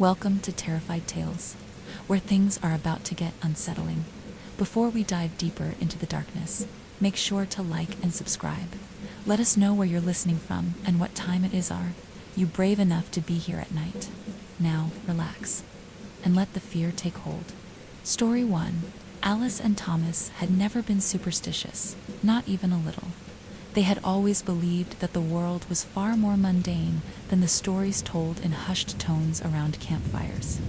Welcome to Terrified Tales, where things are about to get unsettling. Before we dive deeper into the darkness, make sure to like and subscribe. Let us know where you're listening from and what time it is. Are you brave enough to be here at night? Now, relax and let the fear take hold. Story 1. Alice and Thomas had never been superstitious, not even a little. They had always believed that the world was far more mundane than the stories told in hushed tones around campfires.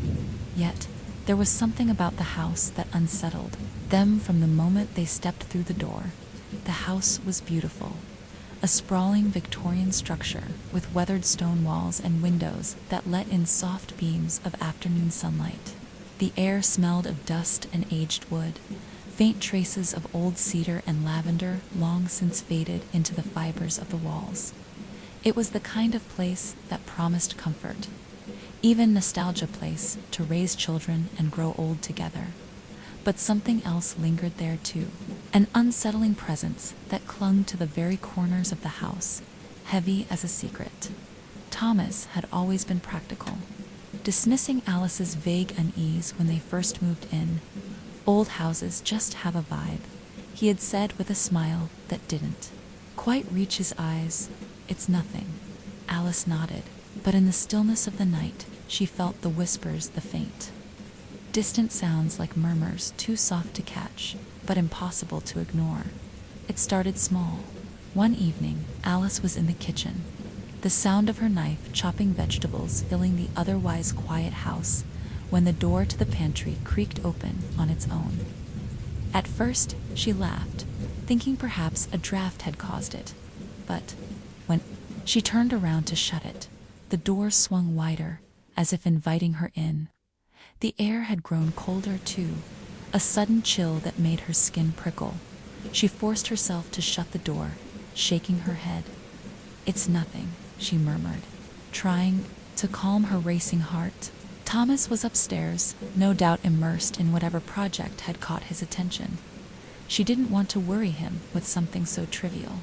Yet, there was something about the house that unsettled them from the moment they stepped through the door. The house was beautiful. A sprawling Victorian structure with weathered stone walls and windows that let in soft beams of afternoon sunlight. The air smelled of dust and aged wood. Faint traces of old cedar and lavender long since faded into the fibers of the walls. It was the kind of place that promised comfort, even nostalgia place to raise children and grow old together. But something else lingered there too, an unsettling presence that clung to the very corners of the house, heavy as a secret. Thomas had always been practical, dismissing Alice's vague unease when they first moved in. Old houses just have a vibe, he had said with a smile that didn't quite reach his eyes. It's nothing. Alice nodded, but in the stillness of the night, she felt the whispers, the faint, distant sounds like murmurs too soft to catch, but impossible to ignore. It started small. One evening, Alice was in the kitchen, the sound of her knife chopping vegetables filling the otherwise quiet house, when the door to the pantry creaked open on its own. At first, she laughed, thinking perhaps a draft had caused it. But when she turned around to shut it, the door swung wider, as if inviting her in. The air had grown colder too, a sudden chill that made her skin prickle. She forced herself to shut the door, shaking her head. "It's nothing," she murmured, trying to calm her racing heart. Thomas was upstairs, no doubt immersed in whatever project had caught his attention. She didn't want to worry him with something so trivial.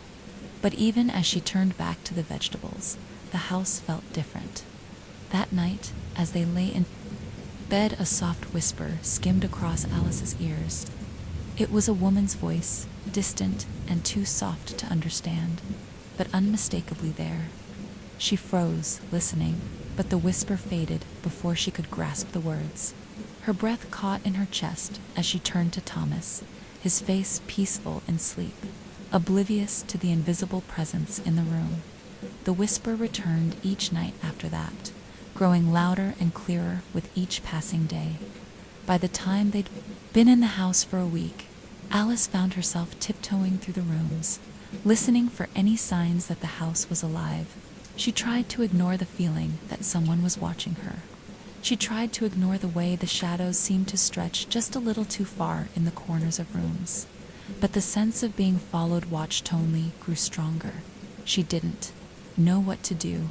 But even as she turned back to the vegetables, the house felt different. That night, as they lay in bed, a soft whisper skimmed across Alice's ears. It was a woman's voice, distant and too soft to understand, but unmistakably there. She froze, listening, but the whisper faded before she could grasp the words. Her breath caught in her chest as she turned to Thomas, his face peaceful in sleep, oblivious to the invisible presence in the room. The whisper returned each night after that, growing louder and clearer with each passing day. By the time they'd been in the house for a week, Alice found herself tiptoeing through the rooms, listening for any signs that the house was alive. She tried to ignore the feeling that someone was watching her. She tried to ignore the way the shadows seemed to stretch just a little too far in the corners of rooms. But the sense of being followed watch-tonely grew stronger. She didn't know what to do.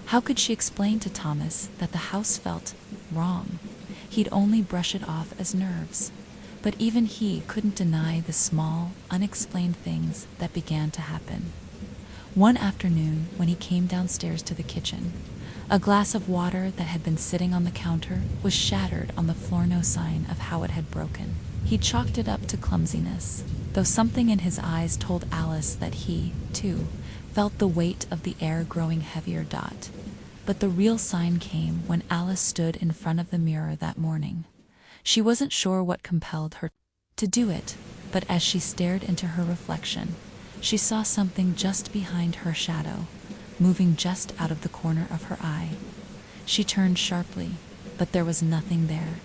How could she explain to Thomas that the house felt wrong? He'd only brush it off as nerves. But even he couldn't deny the small, unexplained things that began to happen. One afternoon, when he came downstairs to the kitchen, a glass of water that had been sitting on the counter was shattered on the floor, no sign of how it had broken. He chalked it up to clumsiness, though something in his eyes told Alice that he, too, felt the weight of the air growing heavier. But the real sign came when Alice stood in front of the mirror that morning. She wasn't sure what compelled her to do it, but as she stared into her reflection, she saw something just behind her shadow, moving just out of the corner of her eye. She turned sharply, but there was nothing there.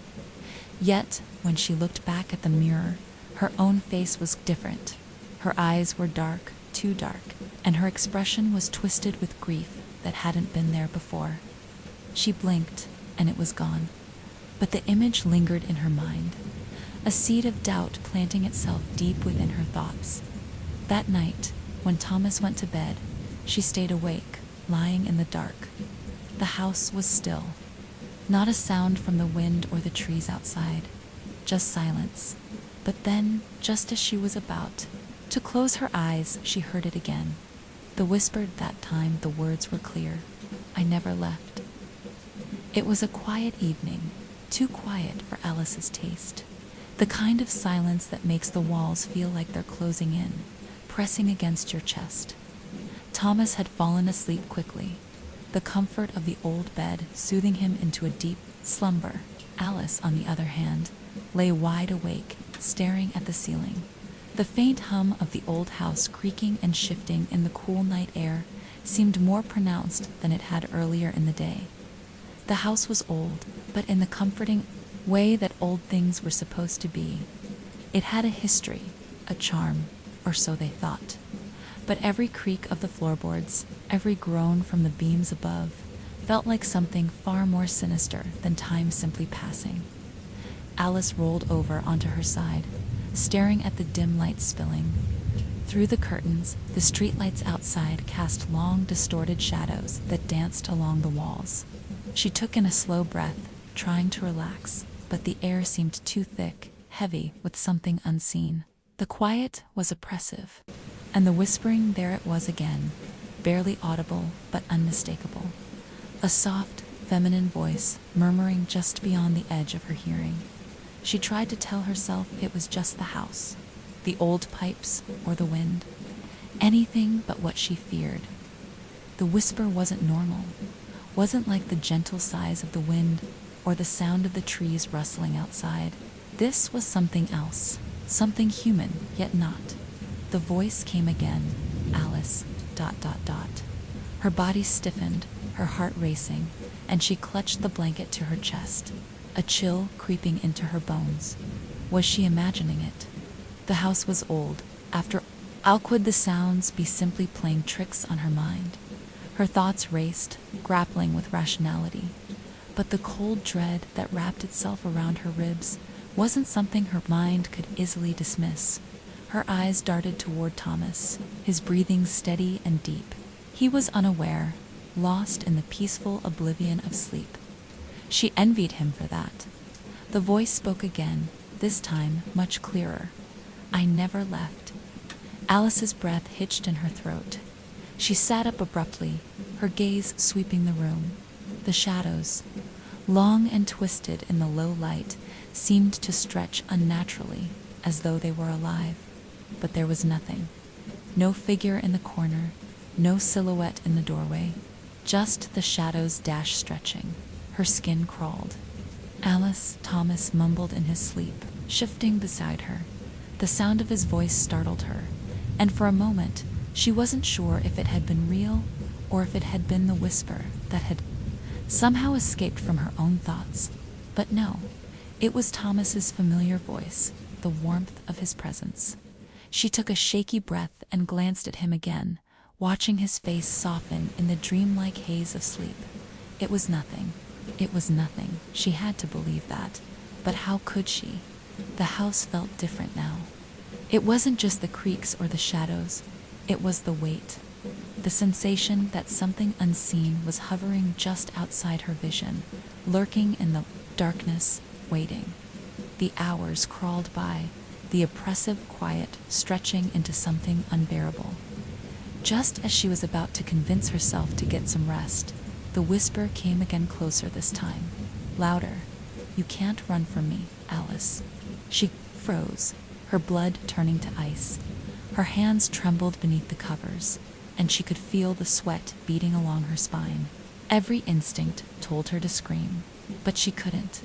Yet, when she looked back at the mirror, her own face was different. Her eyes were dark, too dark, and her expression was twisted with grief that hadn't been there before. She blinked, and it was gone. But the image lingered in her mind, a seed of doubt planting itself deep within her thoughts. That night, when Thomas went to bed, she stayed awake, lying in the dark. The house was still. Not a sound from the wind or the trees outside, just silence. But then, just as she was about to close her eyes, she heard it again. The whispered that time the words were clear. "I never left." It was a quiet evening, too quiet for Alice's taste. The kind of silence that makes the walls feel like they're closing in, pressing against your chest. Thomas had fallen asleep quickly, the comfort of the old bed soothing him into a deep slumber. Alice, on the other hand, lay wide awake, staring at the ceiling. The faint hum of the old house creaking and shifting in the cool night air seemed more pronounced than it had earlier in the day. The house was old, but in the comforting way that old things were supposed to be. It had a history, a charm, or so they thought. But every creak of the floorboards, every groan from the beams above, felt like something far more sinister than time simply passing. Alice rolled over onto her side, staring at the dim light spilling. Through the curtains, the streetlights outside cast long, distorted shadows that danced along the walls. She took in a slow breath, trying to relax, but the air seemed too thick, heavy with something unseen. The quiet was oppressive, and the whispering, there it was again, barely audible but unmistakable. A soft, feminine voice murmuring just beyond the edge of her hearing. She tried to tell herself it was just the house, the old pipes, or the wind. Anything but what she feared. The whisper wasn't normal, wasn't like the gentle sighs of the wind or the sound of the trees rustling outside. This was something else, something human, yet not. The voice came again, Alice, ... Her body stiffened, her heart racing, and she clutched the blanket to her chest, a chill creeping into her bones. Was she imagining it? The house was old. After all, could the sounds be simply playing tricks on her mind? Her thoughts raced, grappling with rationality. But the cold dread that wrapped itself around her ribs wasn't something her mind could easily dismiss. Her eyes darted toward Thomas, his breathing steady and deep. He was unaware, lost in the peaceful oblivion of sleep. She envied him for that. The voice spoke again, this time much clearer. I never left. Alice's breath hitched in her throat. She sat up abruptly, her gaze sweeping the room. The shadows, long and twisted in the low light, seemed to stretch unnaturally, as though they were alive. But there was nothing. No figure in the corner, no silhouette in the doorway, just the shadows stretching. Her skin crawled. Alice, Thomas mumbled in his sleep, shifting beside her. The sound of his voice startled her, and for a moment she wasn't sure if it had been real or if it had been the whisper that had somehow escaped from her own thoughts. But no, it was Thomas's familiar voice, the warmth of his presence. She took a shaky breath and glanced at him again, watching his face soften in the dreamlike haze of sleep. It was nothing. It was nothing. She had to believe that. But how could she? The house felt different now. It wasn't just the creaks or the shadows. It was the weight. The sensation that something unseen was hovering just outside her vision, lurking in the darkness, waiting. The hours crawled by, the oppressive quiet stretching into something unbearable. Just as she was about to convince herself to get some rest, the whisper came again, closer this time, louder. You can't run from me, Alice. She froze, her blood turning to ice. Her hands trembled beneath the covers, and she could feel the sweat beating along her spine. Every instinct told her to scream, but she couldn't.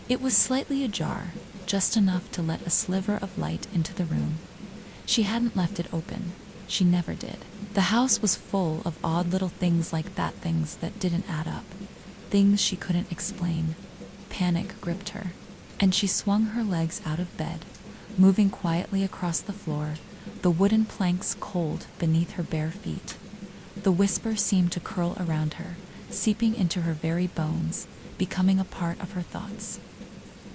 It was slightly ajar, just enough to let a sliver of light into the room. She hadn't left it open. She never did. The house was full of odd little things like that, things that didn't add up, things she couldn't explain. Panic gripped her, and she swung her legs out of bed, moving quietly across the floor, the wooden planks cold beneath her bare feet. The whisper seemed to curl around her, seeping into her very bones, becoming a part of her thoughts.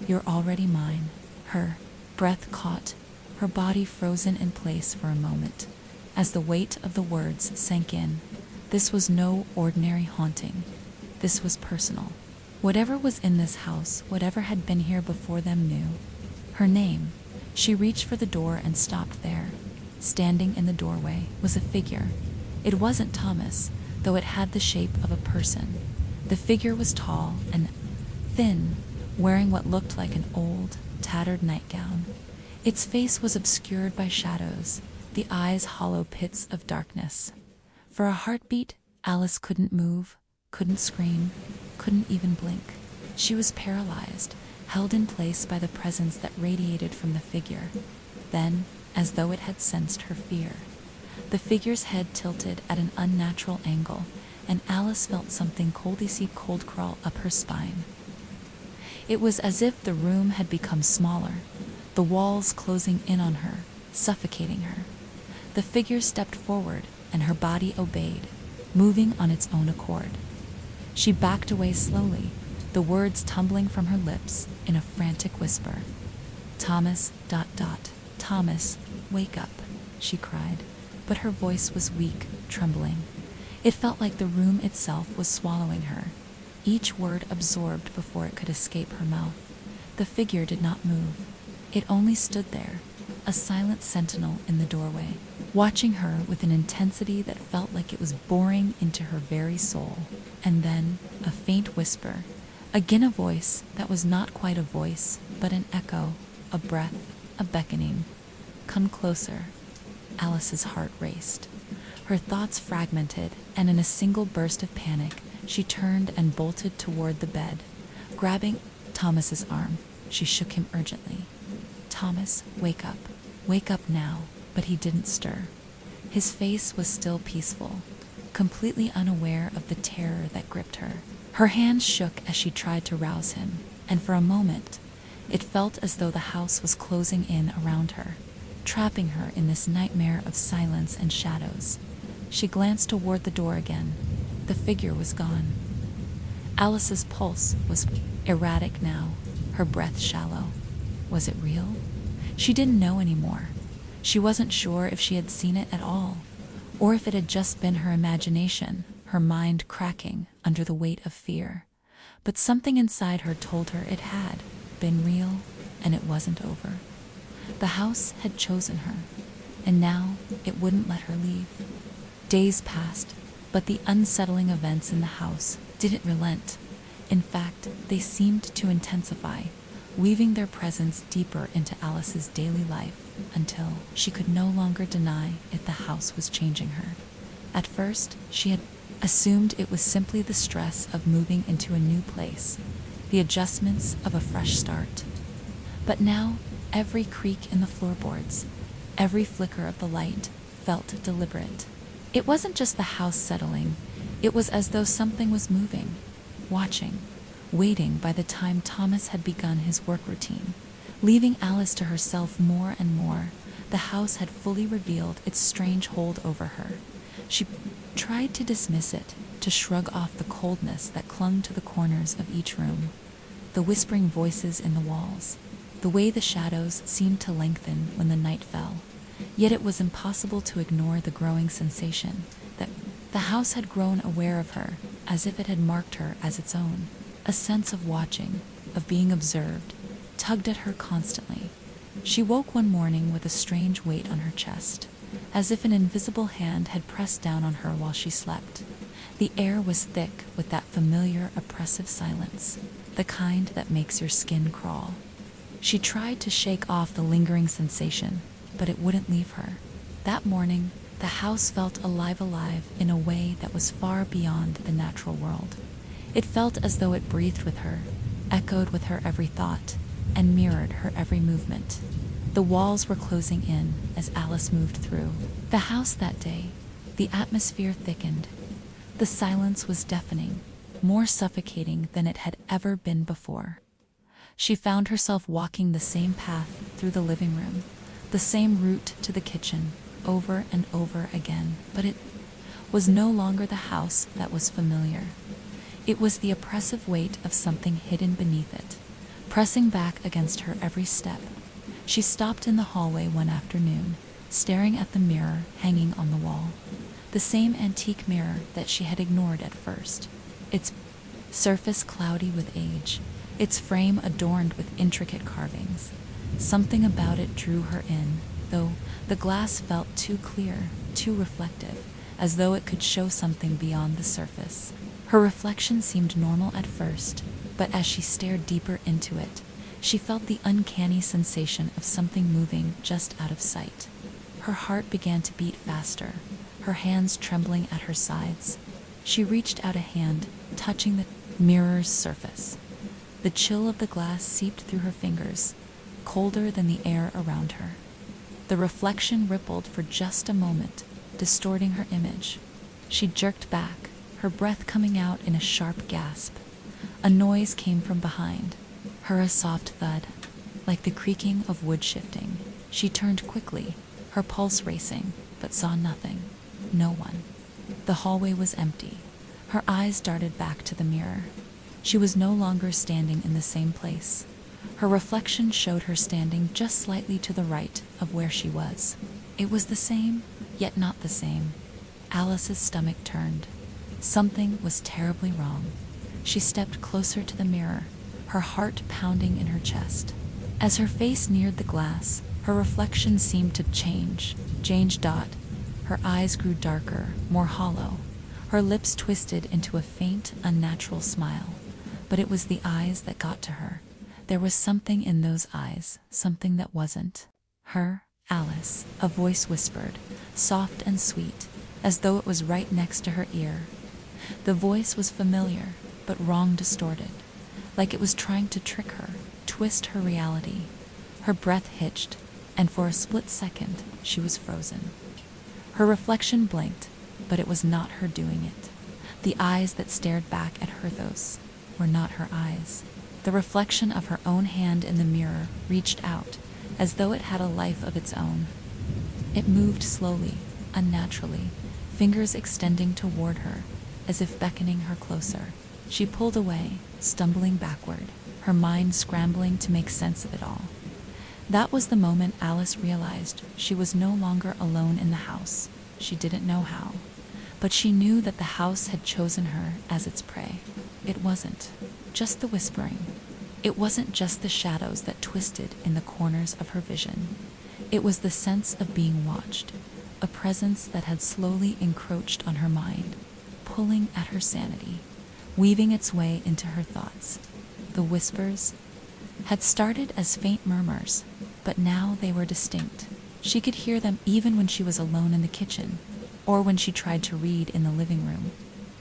You're already mine. Her breath caught, her body frozen in place for a moment, as the weight of the words sank in. This was no ordinary haunting. This was personal. Whatever was in this house, whatever had been here before them, knew her name. She reached for the door and stopped there. Standing in the doorway was a figure. It wasn't Thomas, though it had the shape of a person. The figure was tall and thin, wearing what looked like an old, tattered nightgown. Its face was obscured by shadows, the eyes hollow pits of darkness. For a heartbeat, Alice couldn't move, couldn't scream, couldn't even blink. She was paralyzed, held in place by the presence that radiated from the figure. Then, as though it had sensed her fear, the figure's head tilted at an unnatural angle, and Alice felt something cold crawl up her spine. It was as if the room had become smaller, the walls closing in on her, suffocating her. The figure stepped forward, and her body obeyed, moving on its own accord. She backed away slowly, the words tumbling from her lips in a frantic whisper. Thomas, Thomas, wake up, she cried, but her voice was weak, trembling. It felt like the room itself was swallowing her, each word absorbed before it could escape her mouth. The figure did not move. It only stood there, a silent sentinel in the doorway, watching her with an intensity that felt like it was boring into her very soul. And then, a faint whisper, again a voice that was not quite a voice, but an echo, a breath, a beckoning. Come closer. Alice's heart raced. Her thoughts fragmented, and in a single burst of panic, she turned and bolted toward the bed. Grabbing Thomas's arm, she shook him urgently. Thomas, wake up. Wake up now. But he didn't stir. His face was still peaceful, completely unaware of the terror that gripped her. Her hands shook as she tried to rouse him, and for a moment, it felt as though the house was closing in around her, trapping her in this nightmare of silence and shadows. She glanced toward the door again. The figure was gone. Alice's pulse was erratic now, her breath shallow. Was it real? She didn't know anymore. She wasn't sure if she had seen it at all, or if it had just been her imagination, her mind cracking under the weight of fear. But something inside her told her it had been real, and it wasn't over. The house had chosen her, and now it wouldn't let her leave. Days passed, but the unsettling events in the house didn't relent. In fact, they seemed to intensify, weaving their presence deeper into Alice's daily life until she could no longer deny it. The house was changing her. At first, she had assumed it was simply the stress of moving into a new place, the adjustments of a fresh start. But now, every creak in the floorboards, every flicker of the light, felt deliberate. It wasn't just the house settling, it was as though something was moving, watching, waiting. By the time Thomas had begun his work routine, leaving Alice to herself more and more, the house had fully revealed its strange hold over her. She tried to dismiss it, to shrug off the coldness that clung to the corners of each room, the whispering voices in the walls, the way the shadows seemed to lengthen when the night fell. Yet it was impossible to ignore the growing sensation that the house had grown aware of her, as if it had marked her as its own. A sense of watching, of being observed, tugged at her constantly. She woke one morning with a strange weight on her chest, as if an invisible hand had pressed down on her while she slept. The air was thick with that familiar, oppressive silence, the kind that makes your skin crawl. She tried to shake off the lingering sensation, but it wouldn't leave her. That morning, the house felt alive in a way that was far beyond the natural world. It felt as though it breathed with her, echoed with her every thought, and mirrored her every movement. The walls were closing in as Alice moved through the house that day. The atmosphere thickened. The silence was deafening, more suffocating than it had ever been before. She found herself walking the same path through the living room, the same route to the kitchen, over and over again. But it was no longer the house that was familiar. It was the oppressive weight of something hidden beneath it, pressing back against her every step. She stopped in the hallway one afternoon, staring at the mirror hanging on the wall. The same antique mirror that she had ignored at first, its surface cloudy with age, its frame adorned with intricate carvings. Something about it drew her in, though the glass felt too clear, too reflective, as though it could show something beyond the surface. Her reflection seemed normal at first, but as she stared deeper into it, she felt the uncanny sensation of something moving just out of sight. Her heart began to beat faster, her hands trembling at her sides. She reached out a hand, touching the mirror's surface. The chill of the glass seeped through her fingers, colder than the air around her. The reflection rippled for just a moment, distorting her image. She jerked back, her breath coming out in a sharp gasp. A noise came from behind, her a soft thud, like the creaking of wood shifting. She turned quickly, her pulse racing, but saw nothing. No one. The hallway was empty. Her eyes darted back to the mirror. She was no longer standing in the same place. Her reflection showed her standing just slightly to the right of where she was. It was the same, yet not the same. Alice's stomach turned. Something was terribly wrong. She stepped closer to the mirror, her heart pounding in her chest. As her face neared the glass, her reflection seemed to change. Her eyes grew darker, more hollow. Her lips twisted into a faint, unnatural smile. But it was the eyes that got to her. There was something in those eyes, something that wasn't her, Alice. A voice whispered, soft and sweet, as though it was right next to her ear. The voice was familiar, but wrong, distorted, like it was trying to trick her, twist her reality. Her breath hitched, and for a split second, she was frozen. Her reflection blinked, but it was not her doing it. The eyes that stared back at her were not her eyes. The reflection of her own hand in the mirror reached out, as though it had a life of its own. It moved slowly, unnaturally, fingers extending toward her, as if beckoning her closer. She pulled away, stumbling backward, her mind scrambling to make sense of it all. That was the moment Alice realized she was no longer alone in the house. She didn't know how, but she knew that the house had chosen her as its prey. It wasn't just the whispering. It wasn't just the shadows that twisted in the corners of her vision. It was the sense of being watched, a presence that had slowly encroached on her mind, pulling at her sanity, weaving its way into her thoughts. The whispers had started as faint murmurs, but now they were distinct. She could hear them even when she was alone in the kitchen, or when she tried to read in the living room.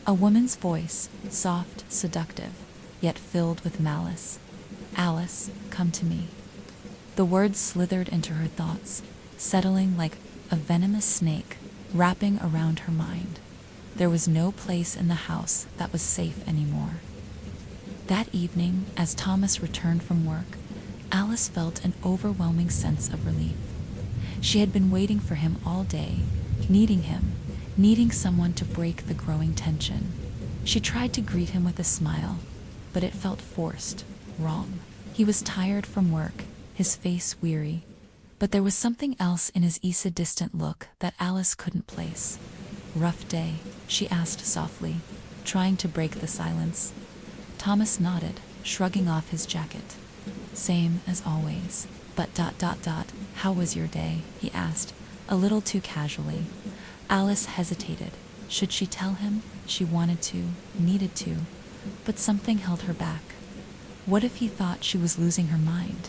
A woman's voice, soft, seductive, yet filled with malice. "Alice, come to me." The words slithered into her thoughts, settling like a venomous snake, wrapping around her mind. There was no place in the house that was safe anymore. That evening, as Thomas returned from work, Alice felt an overwhelming sense of relief. She had been waiting for him all day, needing him, needing someone to break the growing tension. She tried to greet him with a smile, but it felt forced, wrong. He was tired from work, his face weary, but there was something else in his distant look that Alice couldn't place. "Rough day?" she asked softly, trying to break the silence. Thomas nodded, shrugging off his jacket. "Same as always. But how was your day?" he asked, a little too casually. Alice hesitated. Should she tell him? She wanted to, needed to, but something held her back. What if he thought she was losing her mind?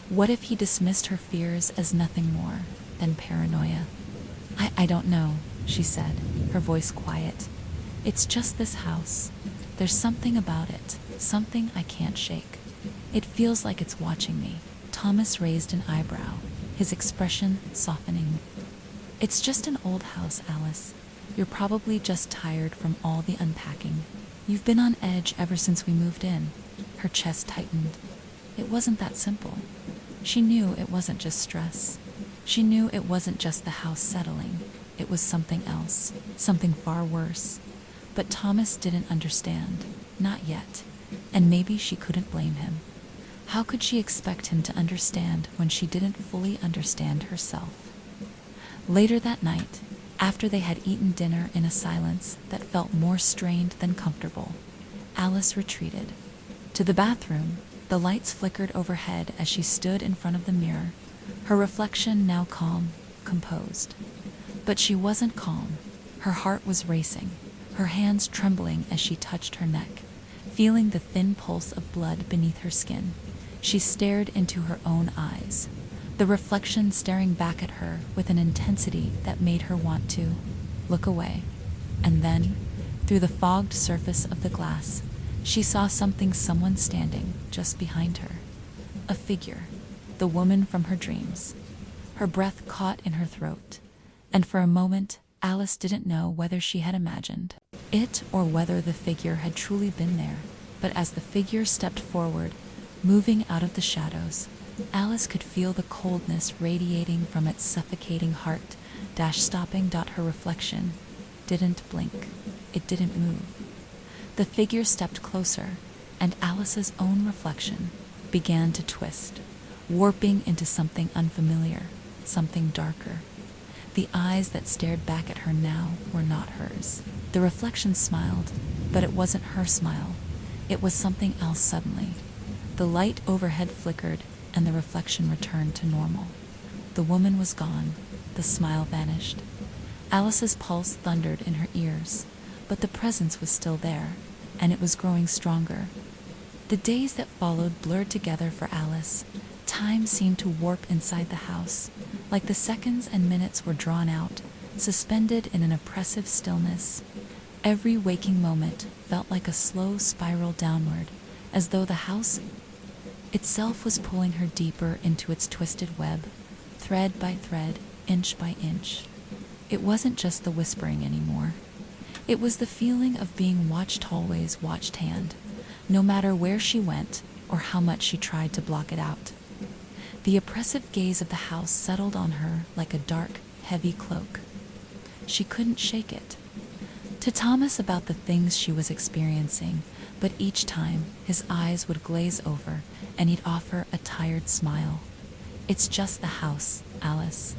What if he dismissed her fears as nothing more than paranoia? I don't know, she said, her voice quiet. "It's just this house. There's something about it, something I can't shake. It feels like it's watching me." Thomas raised an eyebrow, his expression softening. "It's just an old house, Alice. You're probably just tired from all the unpacking. You've been on edge ever since we moved in." Her chest tightened. It wasn't that simple. She knew it wasn't just stress. She knew it wasn't just the house settling. It was something else, something far worse. But Thomas didn't understand. Not yet. And maybe she couldn't blame him. How could she expect him to understand when she didn't fully understand herself? Later that night, after they had eaten dinner in a silence that felt more strained than comfortable, Alice retreated. To the bathroom, the lights flickered overhead as she stood in front of the mirror, her reflection now calm, composed. But she wasn't calm. Her heart was racing, her hands trembling as she touched her neck, feeling the thin pulse of blood beneath her skin. She stared into her own eyes, the reflection staring back at her with an intensity that made her want to look away. And then, through the fogged surface of the glass, she saw someone standing just behind her. A figure, the woman from her dreams. Her breath caught in her throat, and for a moment, Alice didn't know whether she had imagined it or whether the figure had truly been there. But as the figure stepped forward, moving out of the shadows, Alice could feel the coldness radiating from its suffocating heart. Stopping. Her reflection didn't blink. It didn't move. The figure stepped closer, and Alice's own reflection began to twist, warping into something unfamiliar, something darker. The eyes that stared back at her now were not hers. The reflection smiled, but it wasn't her smile. It was something else suddenly. The light overhead flickered, and the reflection returned to normal. The woman was gone. The smile vanished. Alice's pulse thundered in her ears, but the presence was still there, and it was growing stronger. The days that followed blurred together for Alice. Time seemed to warp inside the house, like the seconds and minutes were drawn out, suspended in an oppressive stillness. Every waking moment felt like a slow spiral downward, as though the house itself was pulling her deeper into its twisted web, thread by thread, inch by inch. It wasn't just the whispering anymore. It was the feeling of being watched hallways, watched hand, no matter where she went or how much she tried to block it out. The oppressive gaze of the house settled on her like a dark, heavy cloak. She couldn't shake it. To Thomas about the things she was experiencing, but each time his eyes would glaze over and he'd offer a tired smile. It's just the house, Alice.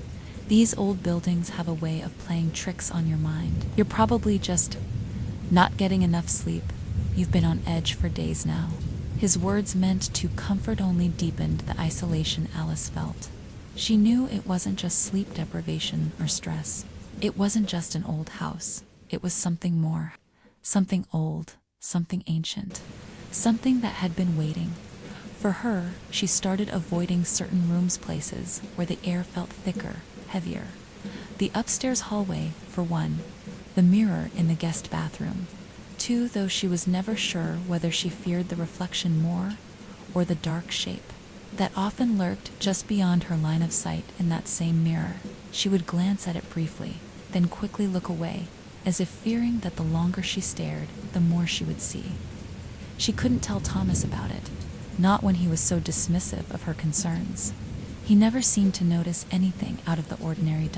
These old buildings have a way of playing tricks on your mind. You're probably just not getting enough sleep. You've been on edge for days now. His words meant to comfort only deepened the isolation Alice felt. She knew it wasn't just sleep deprivation or stress. It wasn't just an old house. It was something more. Something old, something ancient, something that had been waiting. For her, she started avoiding certain rooms, places where the air felt thicker, heavier. The upstairs hallway, for one, the mirror in the guest bathroom. Two, though she was never sure whether she feared the reflection more or the dark shape that often lurked just beyond her line of sight in that same mirror. She would glance at it briefly, then quickly look away, as if fearing that the longer she stared, the more she would see. She couldn't tell Thomas about it, not when he was so dismissive of her concerns. He never seemed to notice anything out of the ordinary.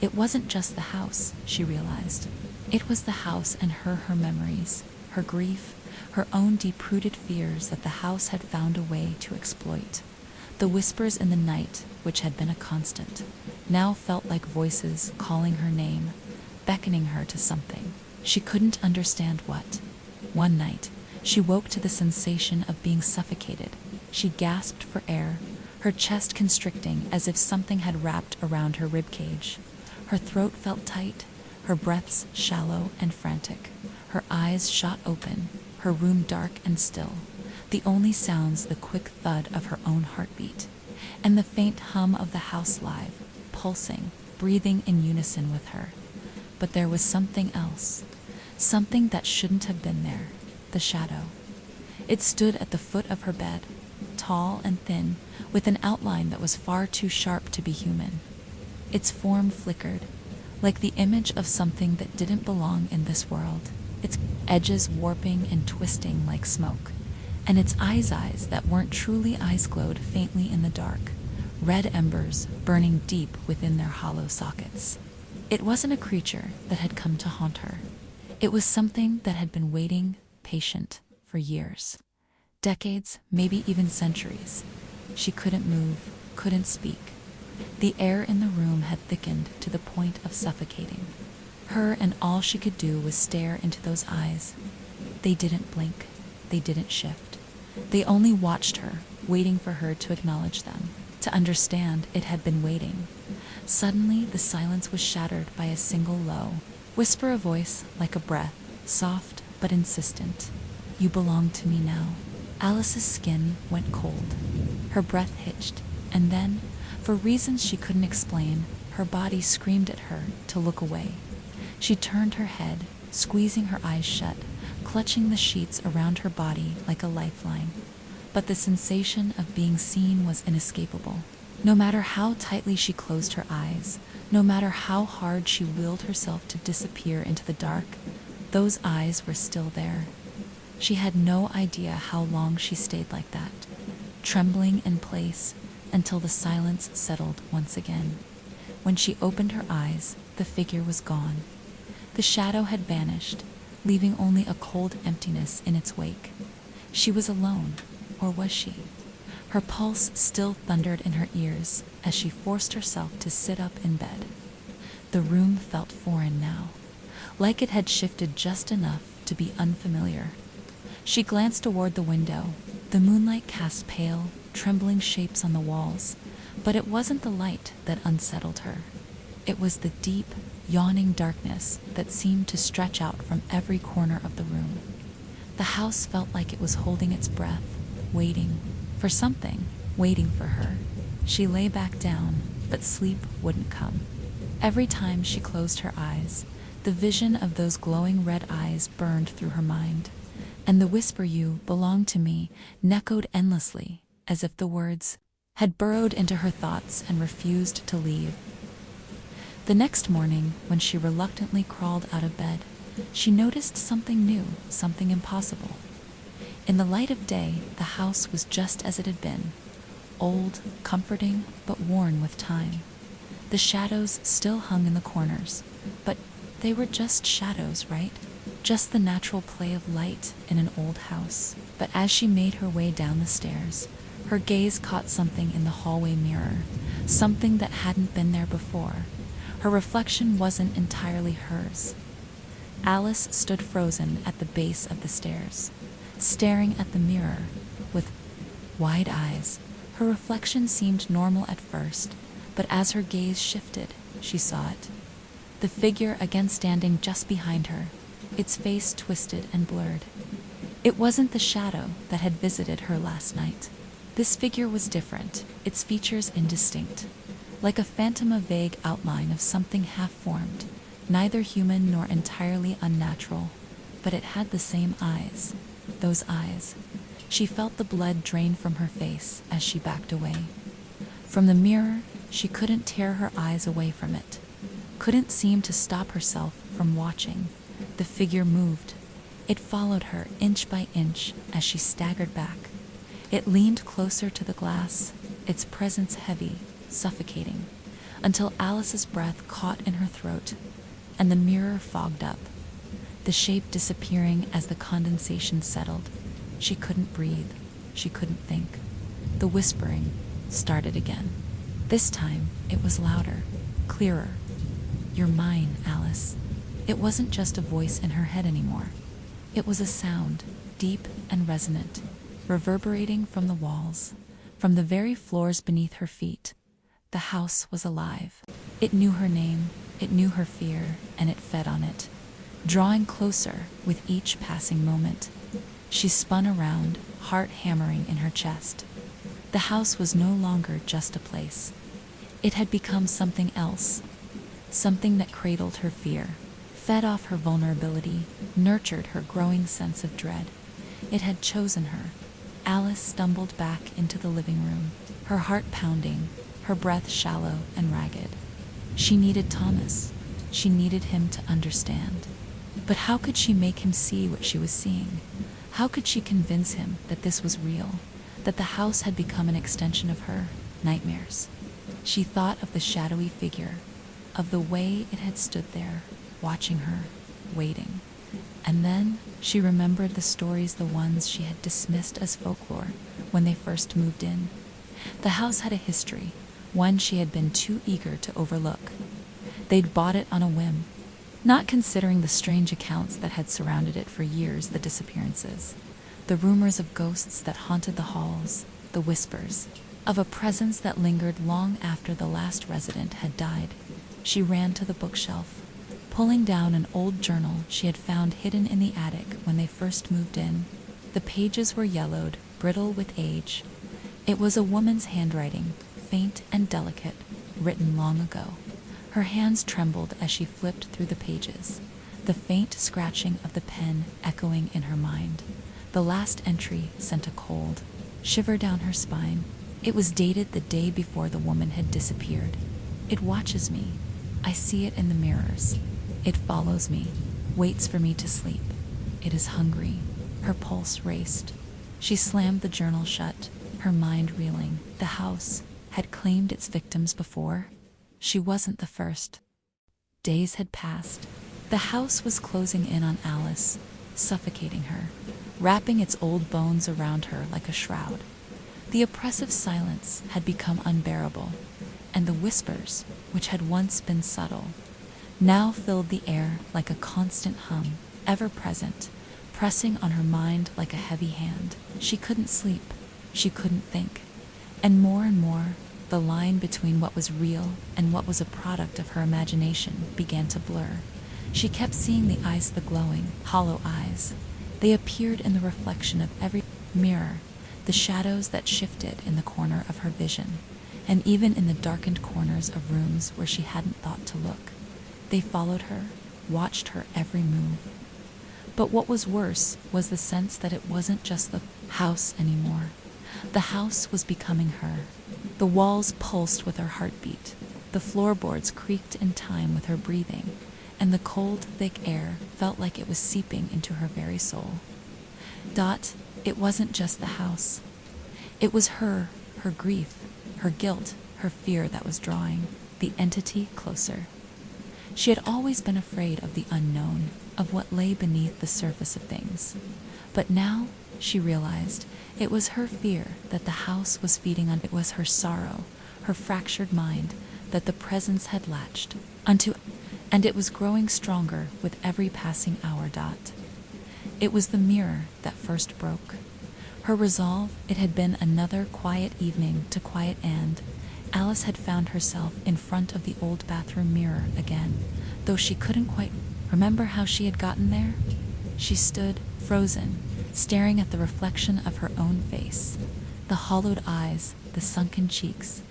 It wasn't just the house, she realized. It was the house and her memories, her grief, her own deep-rooted fears that the house had found a way to exploit. The whispers in the night, which had been a constant, now felt like voices calling her name, beckoning her to something. She couldn't understand what. One night, she woke to the sensation of being suffocated. She gasped for air, her chest constricting as if something had wrapped around her ribcage. Her throat felt tight, her breaths shallow and frantic. Her eyes shot open, her room dark and still. The only sounds the quick thud of her own heartbeat, and the faint hum of the house live, pulsing, breathing in unison with her. But there was something else, something that shouldn't have been there, the shadow. It stood at the foot of her bed, tall and thin, with an outline that was far too sharp to be human. Its form flickered, like the image of something that didn't belong in this world, its edges warping and twisting like smoke, and its eyes that weren't truly eyes glowed faintly in the dark, red embers burning deep within their hollow sockets. It wasn't a creature that had come to haunt her. It was something that had been waiting, patient, for years. Decades, maybe even centuries. She couldn't move, couldn't speak. The air in the room had thickened to the point of suffocating her, and all she could do was stare into those eyes. They didn't blink. They didn't shift. They only watched her, waiting for her to acknowledge them, to understand it had been waiting. Suddenly, the silence was shattered by a single low, Whisper a voice like a breath, soft but insistent. You belong to me now. Alice's skin went cold. Her breath hitched, and then, for reasons she couldn't explain, her body screamed at her to look away. She turned her head, squeezing her eyes shut, clutching the sheets around her body like a lifeline. But the sensation of being seen was inescapable. No matter how tightly she closed her eyes, no matter how hard she willed herself to disappear into the dark, those eyes were still there. She had no idea how long she stayed like that, trembling in place until the silence settled once again. When she opened her eyes, the figure was gone. The shadow had vanished, leaving only a cold emptiness in its wake. She was alone, or was she? Her pulse still thundered in her ears as she forced herself to sit up in bed. The room felt foreign now, like it had shifted just enough to be unfamiliar. She glanced toward the window. The moonlight cast pale, trembling shapes on the walls, but it wasn't the light that unsettled her. It was the deep, yawning darkness that seemed to stretch out from every corner of the room. The house felt like it was holding its breath, waiting for something, waiting for her. She lay back down, but sleep wouldn't come. Every time she closed her eyes, the vision of those glowing red eyes burned through her mind, and the whisper "you belong to me" echoed endlessly, as if the words had burrowed into her thoughts and refused to leave. The next morning, when she reluctantly crawled out of bed, she noticed something new, something impossible. In the light of day, the house was just as it had been, old, comforting, but worn with time. The shadows still hung in the corners, but they were just shadows, right? Just the natural play of light in an old house. But as she made her way down the stairs, her gaze caught something in the hallway mirror, something that hadn't been there before. Her reflection wasn't entirely hers. Alice stood frozen at the base of the stairs, staring at the mirror with wide eyes. Her reflection seemed normal at first, but as her gaze shifted, she saw it. The figure again standing just behind her, its face twisted and blurred. It wasn't the shadow that had visited her last night. This figure was different, its features indistinct, like a phantom, a vague outline of something half-formed, neither human nor entirely unnatural, but it had the same eyes. Those eyes. She felt the blood drain from her face as she backed away. From the mirror, she couldn't tear her eyes away from it, couldn't seem to stop herself from watching. The figure moved. It followed her inch by inch as she staggered back. It leaned closer to the glass, its presence heavy, suffocating, until Alice's breath caught in her throat, and the mirror fogged up, the shape disappearing as the condensation settled. She couldn't breathe. She couldn't think. The whispering started again. This time, it was louder, clearer. "You're mine, Alice." It wasn't just a voice in her head anymore. It was a sound, deep and resonant, reverberating from the walls, from the very floors beneath her feet. The house was alive. It knew her name, it knew her fear, and it fed on it, drawing closer with each passing moment. She spun around, heart hammering in her chest. The house was no longer just a place. It had become something else, something that cradled her fear, fed off her vulnerability, nurtured her growing sense of dread. It had chosen her. Alice stumbled back into the living room, her heart pounding, her breath shallow and ragged. She needed Thomas. She needed him to understand. But how could she make him see what she was seeing? How could she convince him that this was real, that the house had become an extension of her nightmares? She thought of the shadowy figure, of the way it had stood there, watching her, waiting. And then she remembered the stories, the ones she had dismissed as folklore when they first moved in. The house had a history, one she had been too eager to overlook. They'd bought it on a whim, not considering the strange accounts that had surrounded it for years, the disappearances, the rumors of ghosts that haunted the halls, the whispers of a presence that lingered long after the last resident had died. She ran to the bookshelf, pulling down an old journal she had found hidden in the attic when they first moved in. The pages were yellowed, brittle with age. It was a woman's handwriting, faint and delicate, written long ago. Her hands trembled as she flipped through the pages, the faint scratching of the pen echoing in her mind. The last entry sent a cold shiver down her spine. It was dated the day before the woman had disappeared. It watches me. I see it in the mirrors. It follows me, waits for me to sleep. It is hungry. Her pulse raced. She slammed the journal shut, her mind reeling. The house had claimed its victims before. She wasn't the first. Days had passed. The house was closing in on Alice, suffocating her, wrapping its old bones around her like a shroud. The oppressive silence had become unbearable, and the whispers, which had once been subtle, now filled the air like a constant hum, ever present, pressing on her mind like a heavy hand. She couldn't sleep. She couldn't think. And more, the line between what was real and what was a product of her imagination began to blur. She kept seeing the glowing, hollow eyes. They appeared in the reflection of every mirror, the shadows that shifted in the corner of her vision, and even in the darkened corners of rooms where she hadn't thought to look. They followed her, watched her every move. But what was worse was the sense that it wasn't just the house anymore. The house was becoming her. The walls pulsed with her heartbeat. The floorboards creaked in time with her breathing, and the cold, thick air felt like it was seeping into her very soul. It wasn't just the house. It was her grief, her guilt, her fear that was drawing the entity closer. She had always been afraid of the unknown, of what lay beneath the surface of things. But now she realized it was her fear that the house was feeding on. It was her sorrow, her fractured mind, that the presence had latched onto, and it was growing stronger with every passing hour. It was the mirror that first broke. Her resolve, it had been another quiet evening to quiet, and Alice had found herself in front of the old bathroom mirror again, though she couldn't quite remember how she had gotten there. She stood, frozen, staring at the reflection of her own face, the hollowed eyes, the sunken cheeks.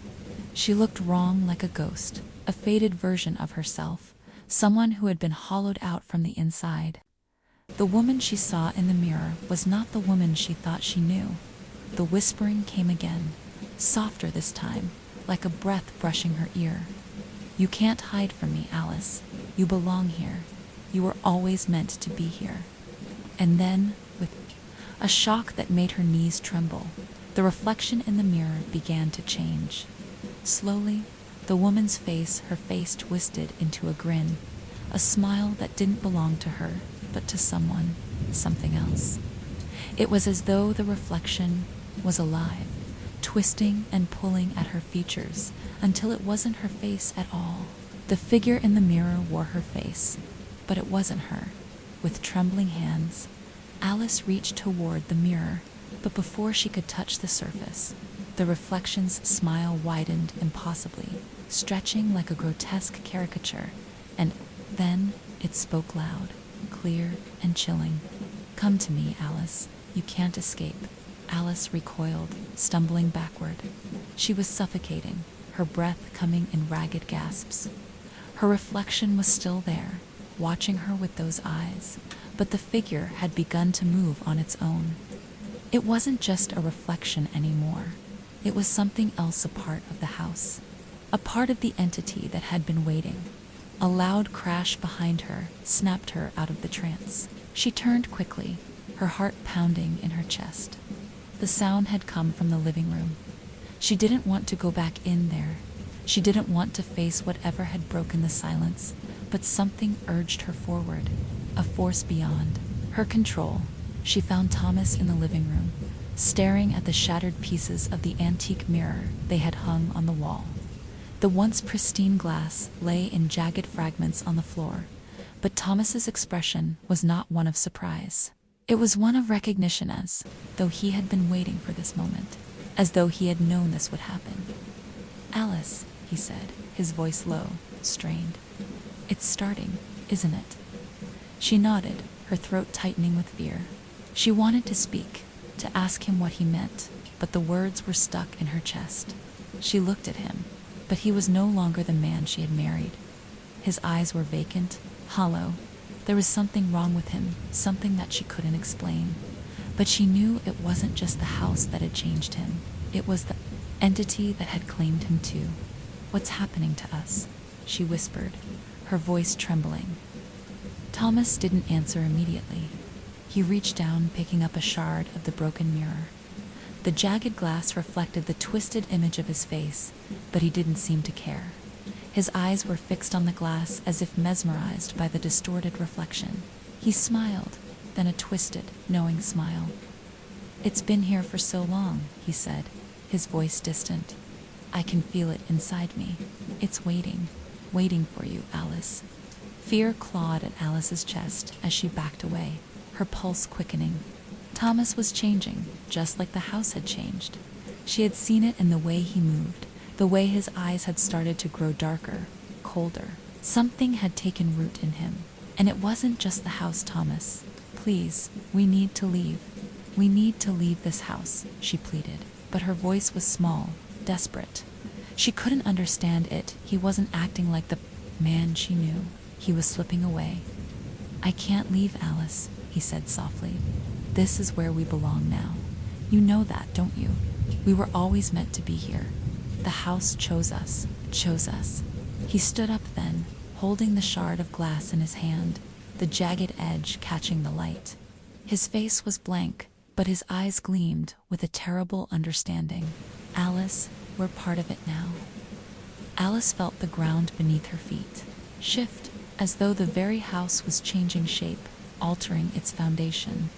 She looked wrong, like a ghost, a faded version of herself, someone who had been hollowed out from the inside. The woman she saw in the mirror was not the woman she thought she knew. The whispering came again, softer this time, like a breath brushing her ear. "You can't hide from me, Alice. You belong here. You were always meant to be here." And then, with a shock that made her knees tremble, the reflection in the mirror began to change. Slowly, the woman's face, her face twisted into a grin, a smile that didn't belong to her, but to someone, something else. It was as though the reflection was alive, twisting and pulling at her features until it wasn't her face at all. The figure in the mirror wore her face, but it wasn't her. With trembling hands, Alice reached toward the mirror, but before she could touch the surface, the reflection's smile widened impossibly, stretching like a grotesque caricature, and then it spoke loud, clear and chilling. "Come to me, Alice. You can't escape." Alice recoiled, stumbling backward. She was suffocating, her breath coming in ragged gasps. Her reflection was still there, watching her with those eyes, but the figure had begun to move on its own. It wasn't just a reflection anymore. It was something else, a part of the house, a part of the entity that had been waiting. A loud crash behind her snapped her out of the trance. She turned quickly, her heart pounding in her chest. The sound had come from the living room. She didn't want to go back in there. She didn't want to face whatever had broken the silence, but something urged her forward, a force beyond her control. She found Thomas in the living room, staring at the shattered pieces of the antique mirror they had hung on the wall. The once pristine glass lay in jagged fragments on the floor, but Thomas's expression was not one of surprise. It was one of recognition, as though he had been waiting for this moment, as though he had known this would happen. "Alice," he said, his voice low, strained. "It's starting. isn't it?" She nodded, her throat tightening with fear. She wanted to speak, to ask him what he meant, but the words were stuck in her chest. She looked at him, but he was no longer the man she had married. His eyes were vacant, hollow. There was something wrong with him, something that she couldn't explain. But she knew it wasn't just the house that had changed him. It was the entity that had claimed him too. "What's happening to us?" she whispered, her voice trembling. Thomas didn't answer immediately. He reached down, picking up a shard of the broken mirror. The jagged glass reflected the twisted image of his face, but he didn't seem to care. His eyes were fixed on the glass as if mesmerized by the distorted reflection. He smiled, then a twisted, knowing smile. "It's been here for so long," he said, his voice distant. "I can feel it inside me. It's waiting for you, Alice." Fear clawed at Alice's chest as she backed away, her pulse quickening. Thomas was changing, just like the house had changed. She had seen it in the way he moved, the way his eyes had started to grow darker, colder. Something had taken root in him. And it wasn't just the house, Thomas. "Please, we need to leave. We need to leave this house," she pleaded. But her voice was small, desperate. She couldn't understand it. He wasn't acting like the man she knew. He was slipping away. "I can't leave, Alice," he said softly. "This is where we belong now. You know that, don't you? We were always meant to be here. The house chose us. He stood up then, holding the shard of glass in his hand, the jagged edge catching the light. His face was blank, but his eyes gleamed with a terrible understanding. "Alice, we're part of it now." Alice felt the ground beneath her feet shift, as though the very house was changing shape, altering its foundation.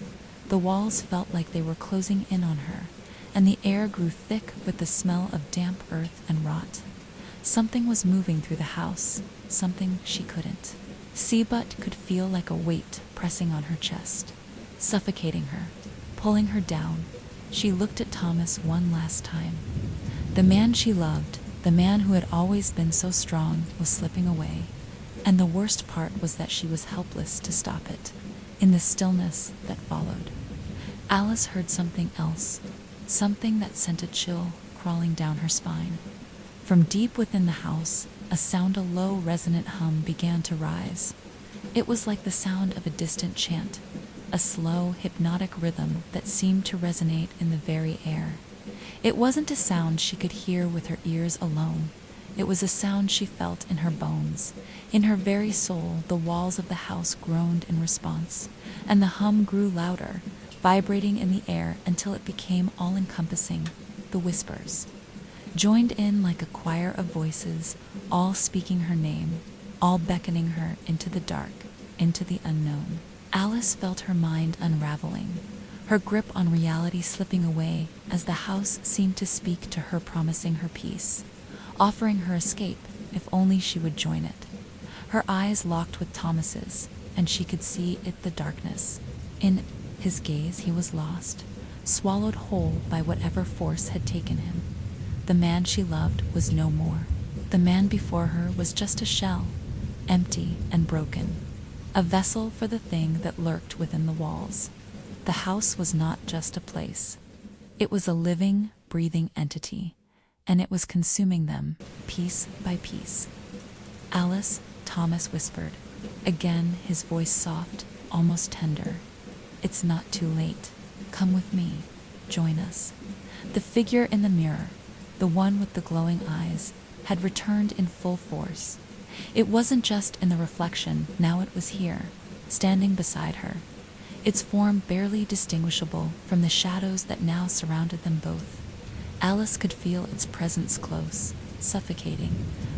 The walls felt like they were closing in on her, and the air grew thick with the smell of damp earth and rot. Something was moving through the house, something she couldn't see but could feel like a weight pressing on her chest, suffocating her, pulling her down. She looked at Thomas one last time. The man she loved, the man who had always been so strong, was slipping away, and the worst part was that she was helpless to stop it. In the stillness that followed, Alice heard something else, something that sent a chill crawling down her spine. From deep within the house, a low, resonant hum began to rise. It was like the sound of a distant chant, a slow, hypnotic rhythm that seemed to resonate in the very air. It wasn't a sound she could hear with her ears alone. It was a sound she felt in her bones. In her very soul, the walls of the house groaned in response, and the hum grew louder, vibrating in the air until it became all-encompassing. The whispers joined in like a choir of voices, all speaking her name, all beckoning her into the dark, into the unknown. Alice felt her mind unraveling, her grip on reality slipping away as the house seemed to speak to her, promising her peace, offering her escape if only she would join it. Her eyes locked with Thomas's, and she could see it, the darkness. In his gaze he was lost, swallowed whole by whatever force had taken him. The man she loved was no more. The man before her was just a shell, empty and broken, a vessel for the thing that lurked within the walls. The house was not just a place. It was a living, breathing entity, and it was consuming them, piece by piece. "Alice," Thomas whispered, again his voice soft, almost tender. "It's not too late. Come with me. Join us." The figure in the mirror, the one with the glowing eyes, had returned in full force. It wasn't just in the reflection, now it was here, standing beside her, its form barely distinguishable from the shadows that now surrounded them both. Alice could feel its presence close, suffocating,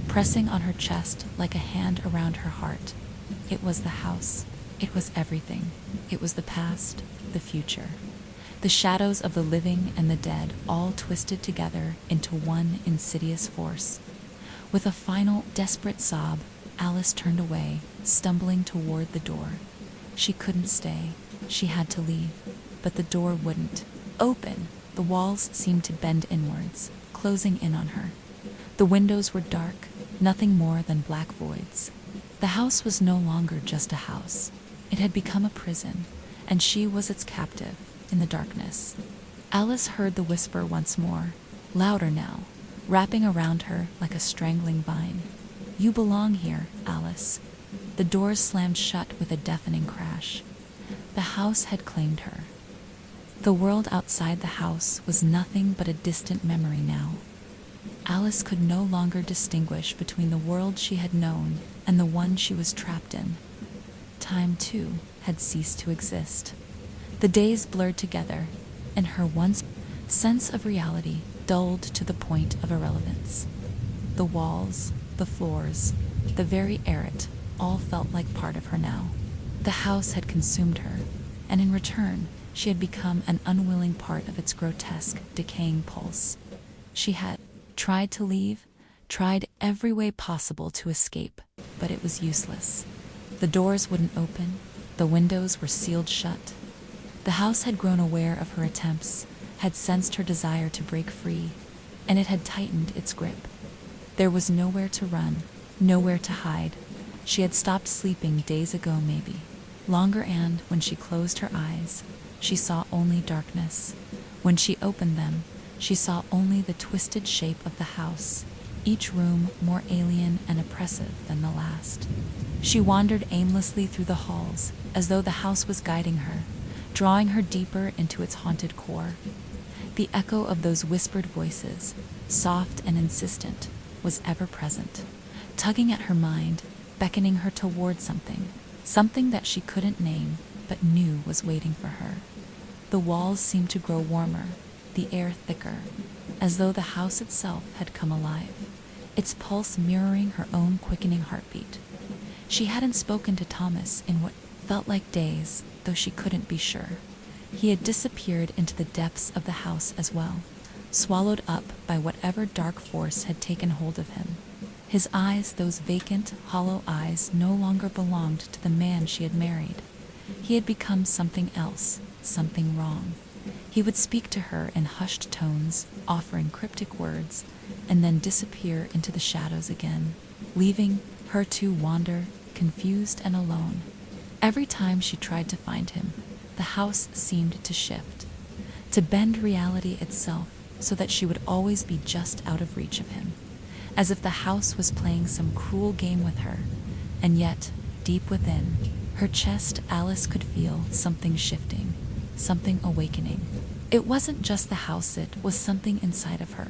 pressing on her chest like a hand around her heart. It was the house. It was everything. It was the past, the future. The shadows of the living and the dead all twisted together into one insidious force. With a final, desperate sob, Alice turned away, stumbling toward the door. She couldn't stay. She had to leave. But the door wouldn't open. The walls seemed to bend inwards, closing in on her. The windows were dark, nothing more than black voids. The house was no longer just a house. It had become a prison, and she was its captive in the darkness. Alice heard the whisper once more, louder now, wrapping around her like a strangling vine. "You belong here, Alice." The doors slammed shut with a deafening crash. The house had claimed her. The world outside the house was nothing but a distant memory now. Alice could no longer distinguish between the world she had known and the one she was trapped in. Time, too, had ceased to exist. The days blurred together, and her once sense of reality dulled to the point of irrelevance. The walls, the floors, the very air it all felt like part of her now. The house had consumed her, and in return, she had become an unwilling part of its grotesque, decaying pulse. She had tried to leave, tried every way possible to escape, but it was useless. The doors wouldn't open, the windows were sealed shut. The house had grown aware of her attempts, had sensed her desire to break free, and it had tightened its grip. There was nowhere to run, nowhere to hide. She had stopped sleeping days ago, maybe. Longer, and when she closed her eyes, she saw only darkness. When she opened them, she saw only the twisted shape of the house, each room more alien and oppressive than the last. She wandered aimlessly through the halls, as though the house was guiding her, drawing her deeper into its haunted core. The echo of those whispered voices, soft and insistent, was ever present, tugging at her mind, beckoning her toward something that she couldn't name, but knew was waiting for her. The walls seemed to grow warmer, the air thicker, as though the house itself had come alive, its pulse mirroring her own quickening heartbeat. She hadn't spoken to Thomas in what felt like days, though she couldn't be sure. He had disappeared into the depths of the house as well, swallowed up by whatever dark force had taken hold of him. His eyes, those vacant, hollow eyes, no longer belonged to the man she had married. He had become something else, something wrong. He would speak to her in hushed tones, offering cryptic words, and then disappear into the shadows again, leaving her to wander, confused and alone. Every time she tried to find him, the house seemed to shift, to bend reality itself so that she would always be just out of reach of him, as if the house was playing some cruel game with her. And yet, deep within her chest, Alice could feel something shifting, something awakening. It wasn't just the house, it was something inside of her,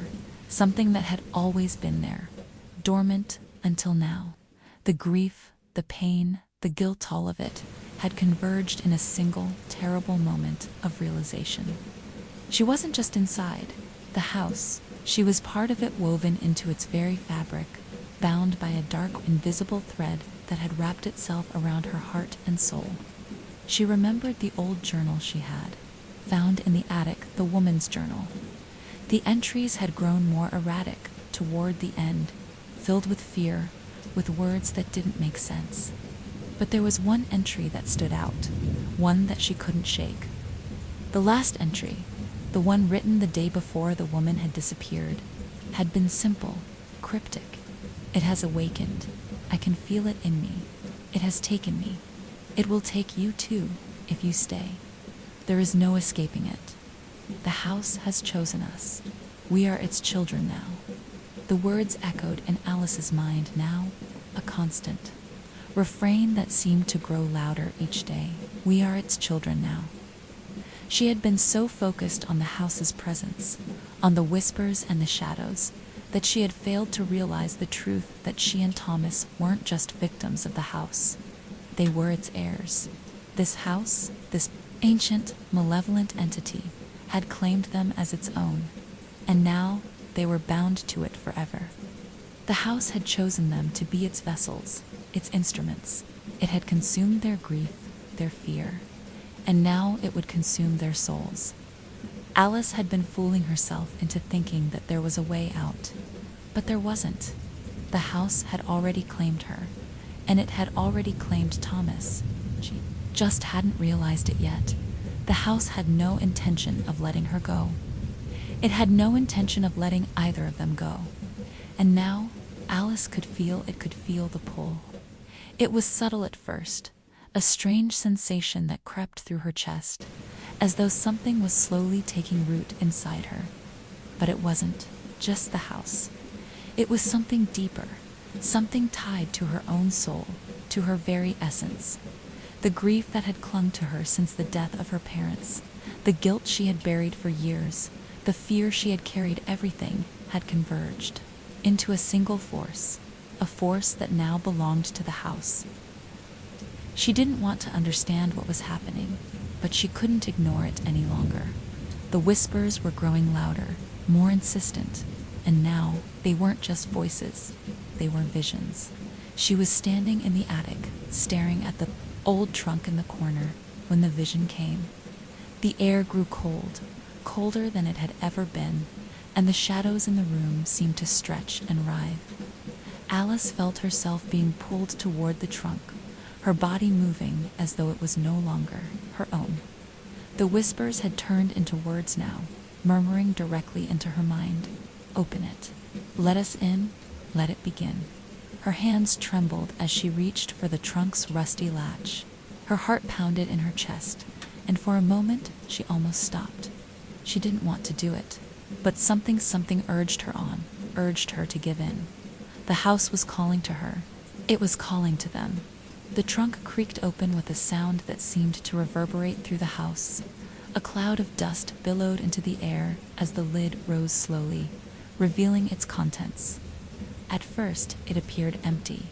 something that had always been there, dormant until now. The grief, the pain, the guilt, all of it had converged in a single, terrible moment of realization. She wasn't just inside the house, she was part of it, woven into its very fabric, bound by a dark, invisible thread that had wrapped itself around her heart and soul. She remembered the old journal she had found in the attic, the woman's journal. The entries had grown more erratic toward the end, filled with fear, with words that didn't make sense. But there was one entry that stood out, one that she couldn't shake. The last entry, the one written the day before the woman had disappeared, had been simple, cryptic. "It has awakened. I can feel it in me. It has taken me. It will take you too, if you stay. There is no escaping it. The house has chosen us. We are its children now." The words echoed in Alice's mind now, a constant refrain that seemed to grow louder each day. We are its children now. She had been so focused on the house's presence, on the whispers and the shadows, that she had failed to realize the truth that she and Thomas weren't just victims of the house. They were its heirs. This house, this ancient, malevolent entity, had claimed them as its own, and now they were bound to it forever. The house had chosen them to be its vessels, its instruments. It had consumed their grief, their fear, and now it would consume their souls. Alice had been fooling herself into thinking that there was a way out, but there wasn't. The house had already claimed her, and it had already claimed Thomas. She just hadn't realized it yet. The house had no intention of letting her go. It had no intention of letting either of them go. And now Alice could feel the pull. It was subtle at first, a strange sensation that crept through her chest, as though something was slowly taking root inside her. But it wasn't just the house. It was something deeper, something tied to her own soul, to her very essence. The grief that had clung to her since the death of her parents, the guilt she had buried for years, the fear she had carried, everything had converged into a single force, a force that now belonged to the house. She didn't want to understand what was happening, but she couldn't ignore it any longer. The whispers were growing louder, more insistent, and now they weren't just voices, they were visions. She was standing in the attic, staring at the old trunk in the corner, when the vision came. The air grew cold, colder than it had ever been, and the shadows in the room seemed to stretch and writhe. Alice felt herself being pulled toward the trunk, her body moving as though it was no longer her own. The whispers had turned into words now, murmuring directly into her mind. Open it. Let us in. Let it begin. Her hands trembled as she reached for the trunk's rusty latch. Her heart pounded in her chest, and for a moment she almost stopped. She didn't want to do it, but something urged her on, urged her to give in. The house was calling to her. It was calling to them. The trunk creaked open with a sound that seemed to reverberate through the house. A cloud of dust billowed into the air as the lid rose slowly, revealing its contents. At first, it appeared empty,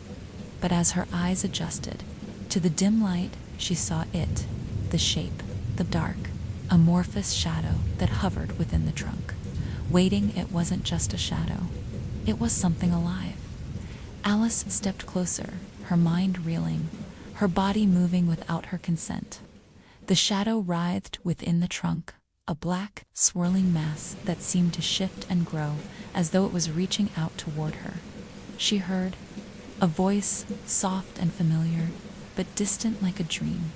but as her eyes adjusted to the dim light, she saw it, the shape, the dark, amorphous shadow that hovered within the trunk. Waiting, it wasn't just a shadow. It was something alive. Alice stepped closer, her mind reeling, her body moving without her consent. The shadow writhed within the trunk, a black, swirling mass that seemed to shift and grow as though it was reaching out toward her. She heard a voice, soft and familiar, but distant like a dream,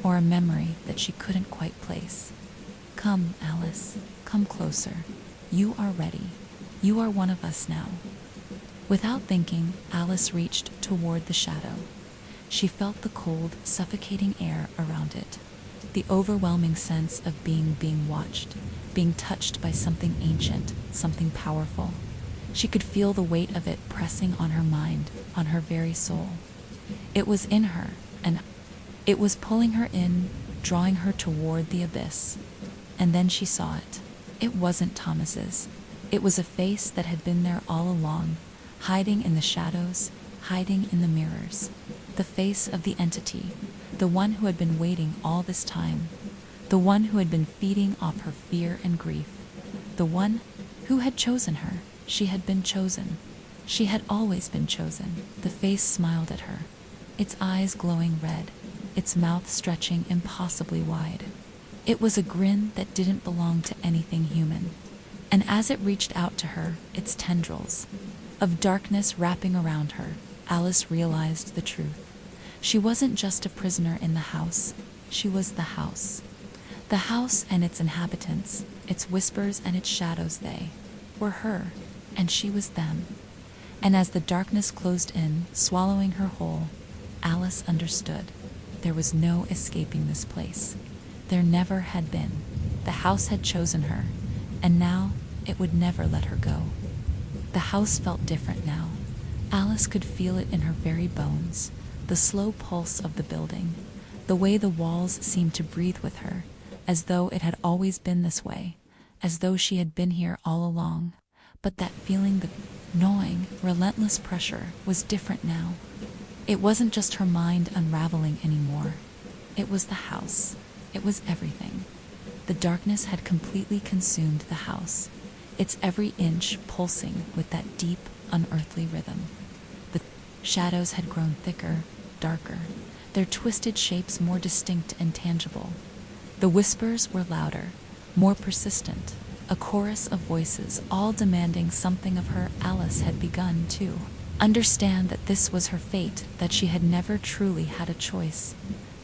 or a memory that she couldn't quite place. Come, Alice, come closer. You are ready. You are one of us now. Without thinking, Alice reached toward the shadow. She felt the cold, suffocating air around it, the overwhelming sense of being watched, being touched by something ancient, something powerful. She could feel the weight of it pressing on her mind, on her very soul. It was in her, and it was pulling her in, drawing her toward the abyss. And then she saw it. It wasn't Thomas's. It was a face that had been there all along, hiding in the shadows, hiding in the mirrors. The face of the entity, the one who had been waiting all this time, the one who had been feeding off her fear and grief, the one who had chosen her. She had been chosen. She had always been chosen. The face smiled at her, its eyes glowing red, its mouth stretching impossibly wide. It was a grin that didn't belong to anything human. And as it reached out to her, its tendrils of darkness wrapping around her, Alice realized the truth. She wasn't just a prisoner in the house. She was the house. The house and its inhabitants, its whispers and its shadows, they were her, and she was them. And as the darkness closed in, swallowing her whole, Alice understood. There was no escaping this place. There never had been. The house had chosen her, and now it would never let her go. The house felt different now. Alice could feel it in her very bones, the slow pulse of the building, the way the walls seemed to breathe with her, as though it had always been this way, as though she had been here all along. But that feeling, the gnawing, relentless pressure, was different now. It wasn't just her mind unraveling anymore. It was the house. It was everything. The darkness had completely consumed the house, its every inch pulsing with that deep, unearthly rhythm. The shadows had grown thicker, darker, their twisted shapes more distinct and tangible. The whispers were louder, more persistent, a chorus of voices, all demanding something of her. Alice had begun to understand that this was her fate, that she had never truly had a choice.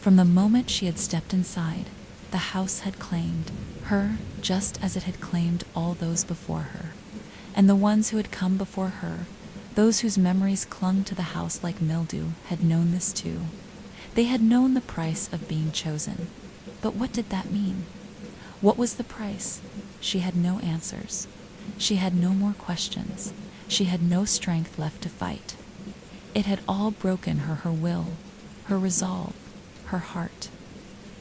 From the moment she had stepped inside, the house had claimed her just as it had claimed all those before her. And the ones who had come before her, Those whose memories clung to the house like mildew had known this too. They had known the price of being chosen. But what did that mean? What was the price? She had no answers. She had no more questions. She had no strength left to fight. It had all broken her will, her resolve, her heart.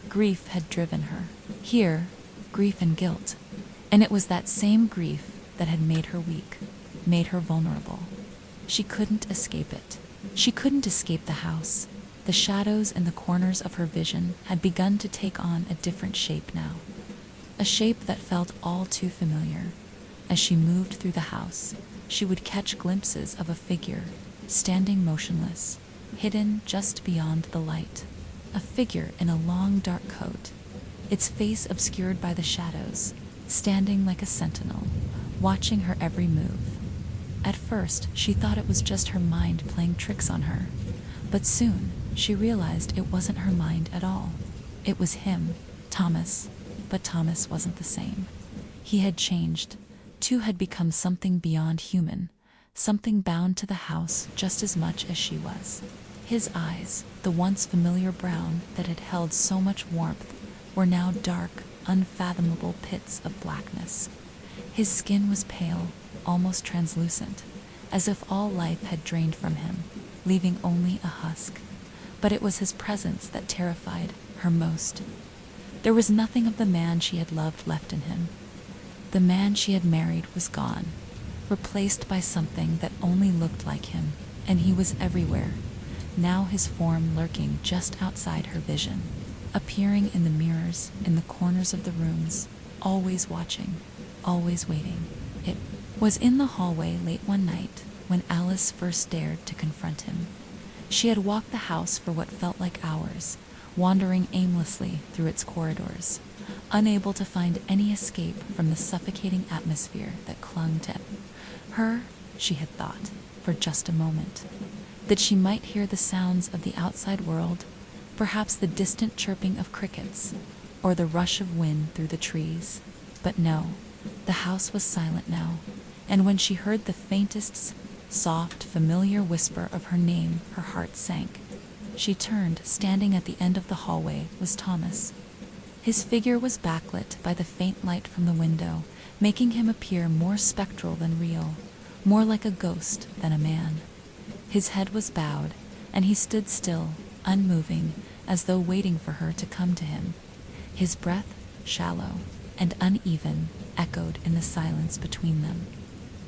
Grief had driven her. Here, grief and guilt. And it was that same grief that had made her weak, made her vulnerable. She couldn't escape it. She couldn't escape the house. The shadows in the corners of her vision had begun to take on a different shape now. A shape that felt all too familiar. As she moved through the house, she would catch glimpses of a figure, standing motionless, hidden just beyond the light. A figure in a long dark coat, its face obscured by the shadows, standing like a sentinel, watching her every move. At first, she thought it was just her mind playing tricks on her, but soon she realized it wasn't her mind at all. It was him, Thomas, but Thomas wasn't the same. He had changed. Too had become something beyond human, something bound to the house just as much as she was. His eyes, the once familiar brown that had held so much warmth, were now dark, unfathomable pits of blackness. His skin was pale, almost translucent, as if all life had drained from him, leaving only a husk. But it was his presence that terrified her most. There was nothing of the man she had loved left in him. The man she had married was gone, replaced by something that only looked like him, and he was everywhere, now his form lurking just outside her vision, appearing in the mirrors, in the corners of the rooms, always watching, always waiting. It was in the hallway late one night when Alice first dared to confront him. She had walked the house for what felt like hours, wandering aimlessly through its corridors, unable to find any escape from the suffocating atmosphere that clung to her. She had thought, for just a moment, that she might hear the sounds of the outside world, perhaps the distant chirping of crickets, or the rush of wind through the trees. But no, the house was silent now, and when she heard the faintest, soft, familiar whisper of her name, her heart sank. She turned. Standing at the end of the hallway was Thomas. His figure was backlit by the faint light from the window, making him appear more spectral than real, more like a ghost than a man. His head was bowed, and he stood still, unmoving, as though waiting for her to come to him. His breath, shallow and uneven, echoed in the silence between them.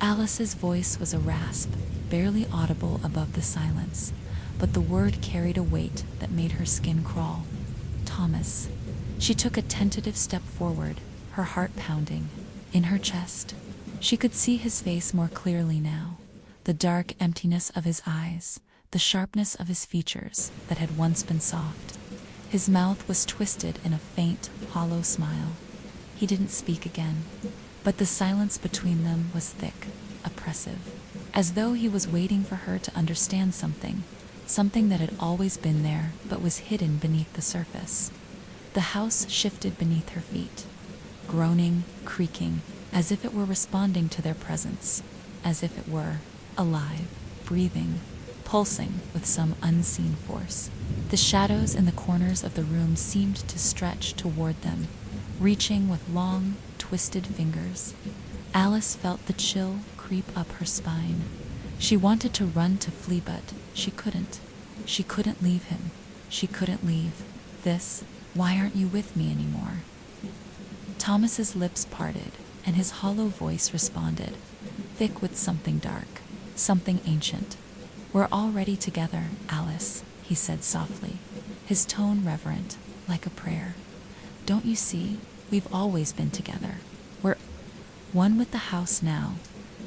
Alice's voice was a rasp, barely audible above the silence, but the word carried a weight that made her skin crawl. Thomas. She took a tentative step forward, her heart pounding. In her chest, she could see his face more clearly now, the dark emptiness of his eyes, the sharpness of his features that had once been soft. His mouth was twisted in a faint, hollow smile. He didn't speak again, but the silence between them was thick, oppressive, as though he was waiting for her to understand something that had always been there but was hidden beneath the surface. The house shifted beneath her feet, groaning, creaking, as if it were responding to their presence, as if it were alive, breathing, pulsing with some unseen force. The shadows in the corners of the room seemed to stretch toward them, reaching with long, twisted fingers. Alice felt the chill creep up her spine. She wanted to run to flee, but she couldn't. She couldn't leave him. She couldn't leave this. Why aren't you with me anymore? Thomas's lips parted, and his hollow voice responded, thick with something dark, something ancient. We're already together, Alice, he said softly, his tone reverent, like a prayer. Don't you see? We've always been together. We're one with the house now.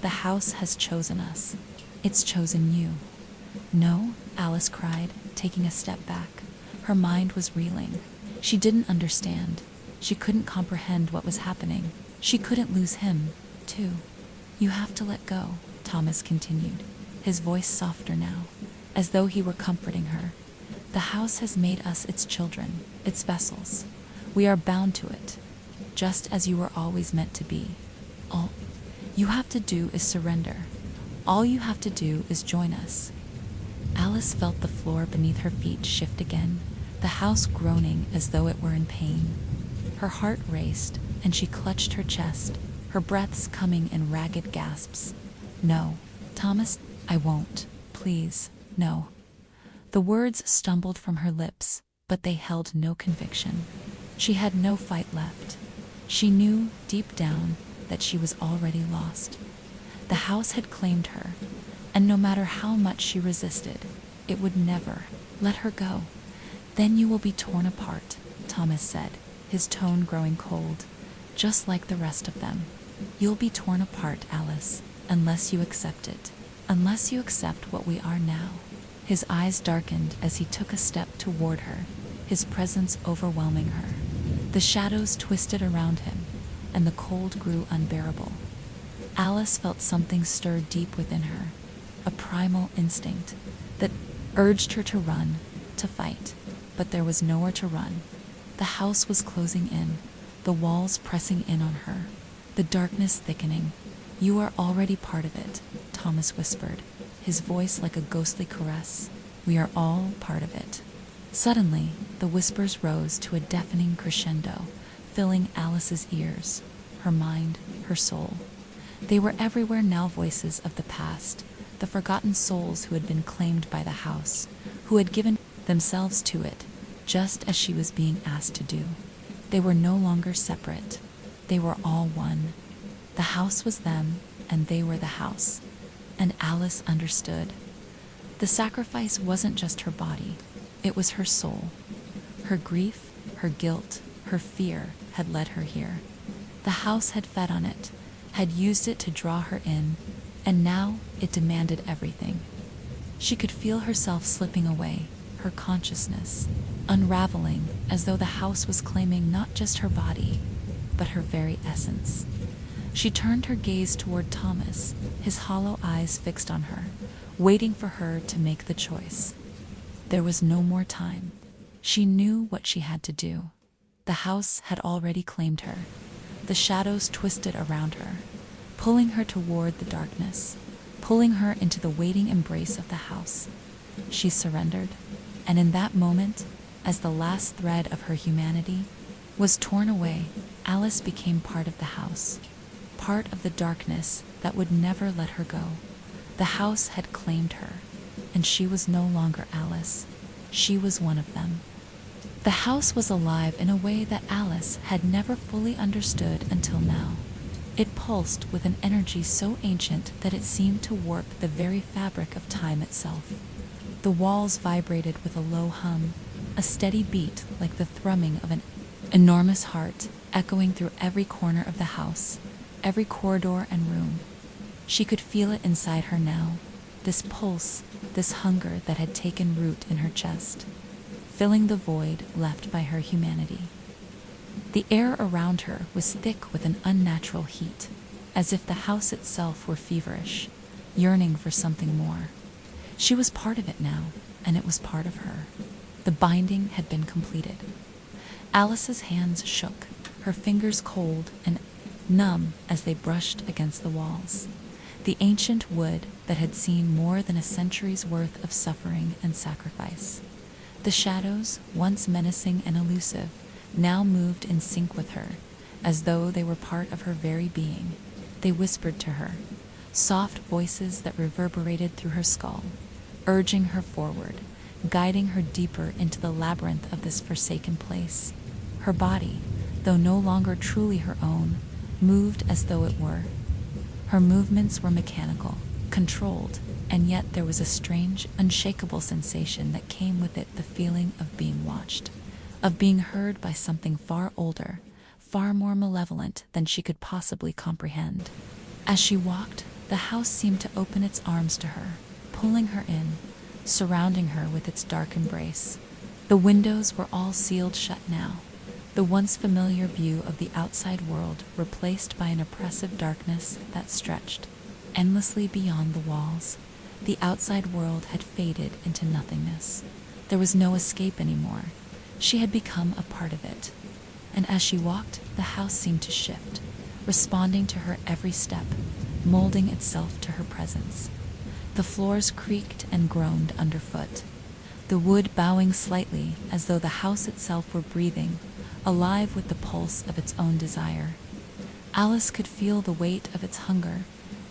The house has chosen us. It's chosen you. No, Alice cried, taking a step back. Her mind was reeling. She didn't understand. She couldn't comprehend what was happening. She couldn't lose him, too. You have to let go, Thomas continued, his voice softer now, as though he were comforting her. The house has made us its children, its vessels. We are bound to it, just as you were always meant to be. All you have to do is surrender. All you have to do is join us. Alice felt the floor beneath her feet shift again, the house groaning as though it were in pain. Her heart raced, and she clutched her chest, her breaths coming in ragged gasps. No, Thomas, I won't. Please, no. The words stumbled from her lips, but they held no conviction. She had no fight left. She knew, deep down, that she was already lost. The house had claimed her, and no matter how much she resisted, it would never let her go. Then you will be torn apart, Thomas said, his tone growing cold, just like the rest of them. You'll be torn apart, Alice, unless you accept it, unless you accept what we are now. His eyes darkened as he took a step toward her, his presence overwhelming her. The shadows twisted around him, and the cold grew unbearable. Alice felt something stir deep within her, a primal instinct that urged her to run, to fight, but there was nowhere to run. The house was closing in, the walls pressing in on her, the darkness thickening. You are already part of it, Thomas whispered, his voice like a ghostly caress. We are all part of it. Suddenly, the whispers rose to a deafening crescendo, filling Alice's ears, her mind, her soul. They were everywhere now, voices of the past, the forgotten souls who had been claimed by the house, who had given themselves to it, just as she was being asked to do. They were no longer separate. They were all one. The house was them, and they were the house. And Alice understood. The sacrifice wasn't just her body, it was her soul. Her grief, her guilt, her fear had led her here. The house had fed on it, had used it to draw her in, and now it demanded everything. She could feel herself slipping away, her consciousness unraveling, as though the house was claiming not just her body, but her very essence. She turned her gaze toward Thomas, his hollow eyes fixed on her, waiting for her to make the choice. There was no more time. She knew what she had to do. The house had already claimed her. The shadows twisted around her, pulling her toward the darkness, pulling her into the waiting embrace of the house. She surrendered, and in that moment, as the last thread of her humanity was torn away, Alice became part of the house, part of the darkness that would never let her go. The house had claimed her, and she was no longer Alice. She was one of them. The house was alive in a way that Alice had never fully understood until now. It pulsed with an energy so ancient that it seemed to warp the very fabric of time itself. The walls vibrated with a low hum, a steady beat like the thrumming of an enormous heart, echoing through every corner of the house, every corridor and room. She could feel it inside her now, this pulse, this hunger that had taken root in her chest, filling the void left by her humanity. The air around her was thick with an unnatural heat, as if the house itself were feverish, yearning for something more. She was part of it now, and it was part of her. The binding had been completed. Alice's hands shook, her fingers cold and numb as they brushed against the walls. The ancient wood that had seen more than a century's worth of suffering and sacrifice. The shadows, once menacing and elusive, now moved in sync with her, as though they were part of her very being. They whispered to her, soft voices that reverberated through her skull, urging her forward, guiding her deeper into the labyrinth of this forsaken place. Her body, though no longer truly her own, moved as though it were. Her movements were mechanical, controlled, and yet there was a strange, unshakable sensation that came with it, the feeling of being watched, of being heard by something far older, far more malevolent than she could possibly comprehend. As she walked, the house seemed to open its arms to her, pulling her in, surrounding her with its dark embrace. The windows were all sealed shut now, the once familiar view of the outside world replaced by an oppressive darkness that stretched endlessly beyond the walls. The outside world had faded into nothingness. There was no escape anymore. She had become a part of it. And as she walked, the house seemed to shift, responding to her every step, molding itself to her presence. The floors creaked and groaned underfoot, the wood bowing slightly as though the house itself were breathing, alive with the pulse of its own desire. Alice could feel the weight of its hunger,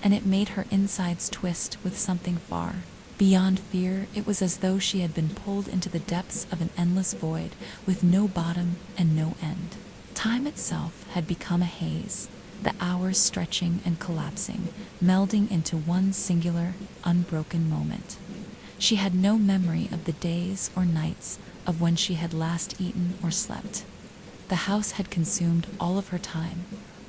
and it made her insides twist with something far beyond fear. It was as though she had been pulled into the depths of an endless void with no bottom and no end. Time itself had become a haze, the hours stretching and collapsing, melding into one singular, unbroken moment. She had no memory of the days or nights of when she had last eaten or slept. The house had consumed all of her time,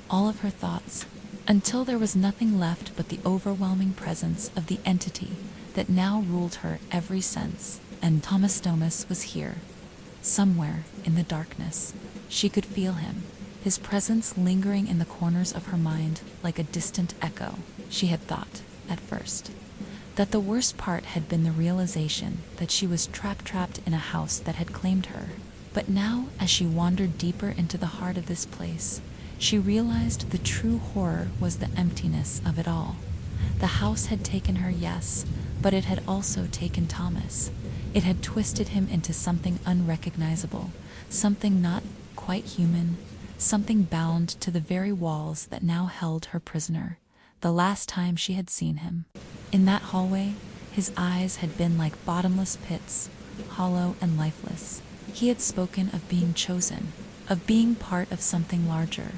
all of her thoughts, until there was nothing left but the overwhelming presence of the entity that now ruled her every sense. And Thomas Domus was here, somewhere in the darkness. She could feel him, his presence lingering in the corners of her mind like a distant echo. She had thought, at first, that the worst part had been the realization that she was trapped in a house that had claimed her. But now, as she wandered deeper into the heart of this place, she realized the true horror was the emptiness of it all. The house had taken her, yes, but it had also taken Thomas. It had twisted him into something unrecognizable, something not quite human, something bound to the very walls that now held her prisoner. The last time she had seen him, in that hallway, his eyes had been like bottomless pits, hollow and lifeless. He had spoken of being chosen, of being part of something larger.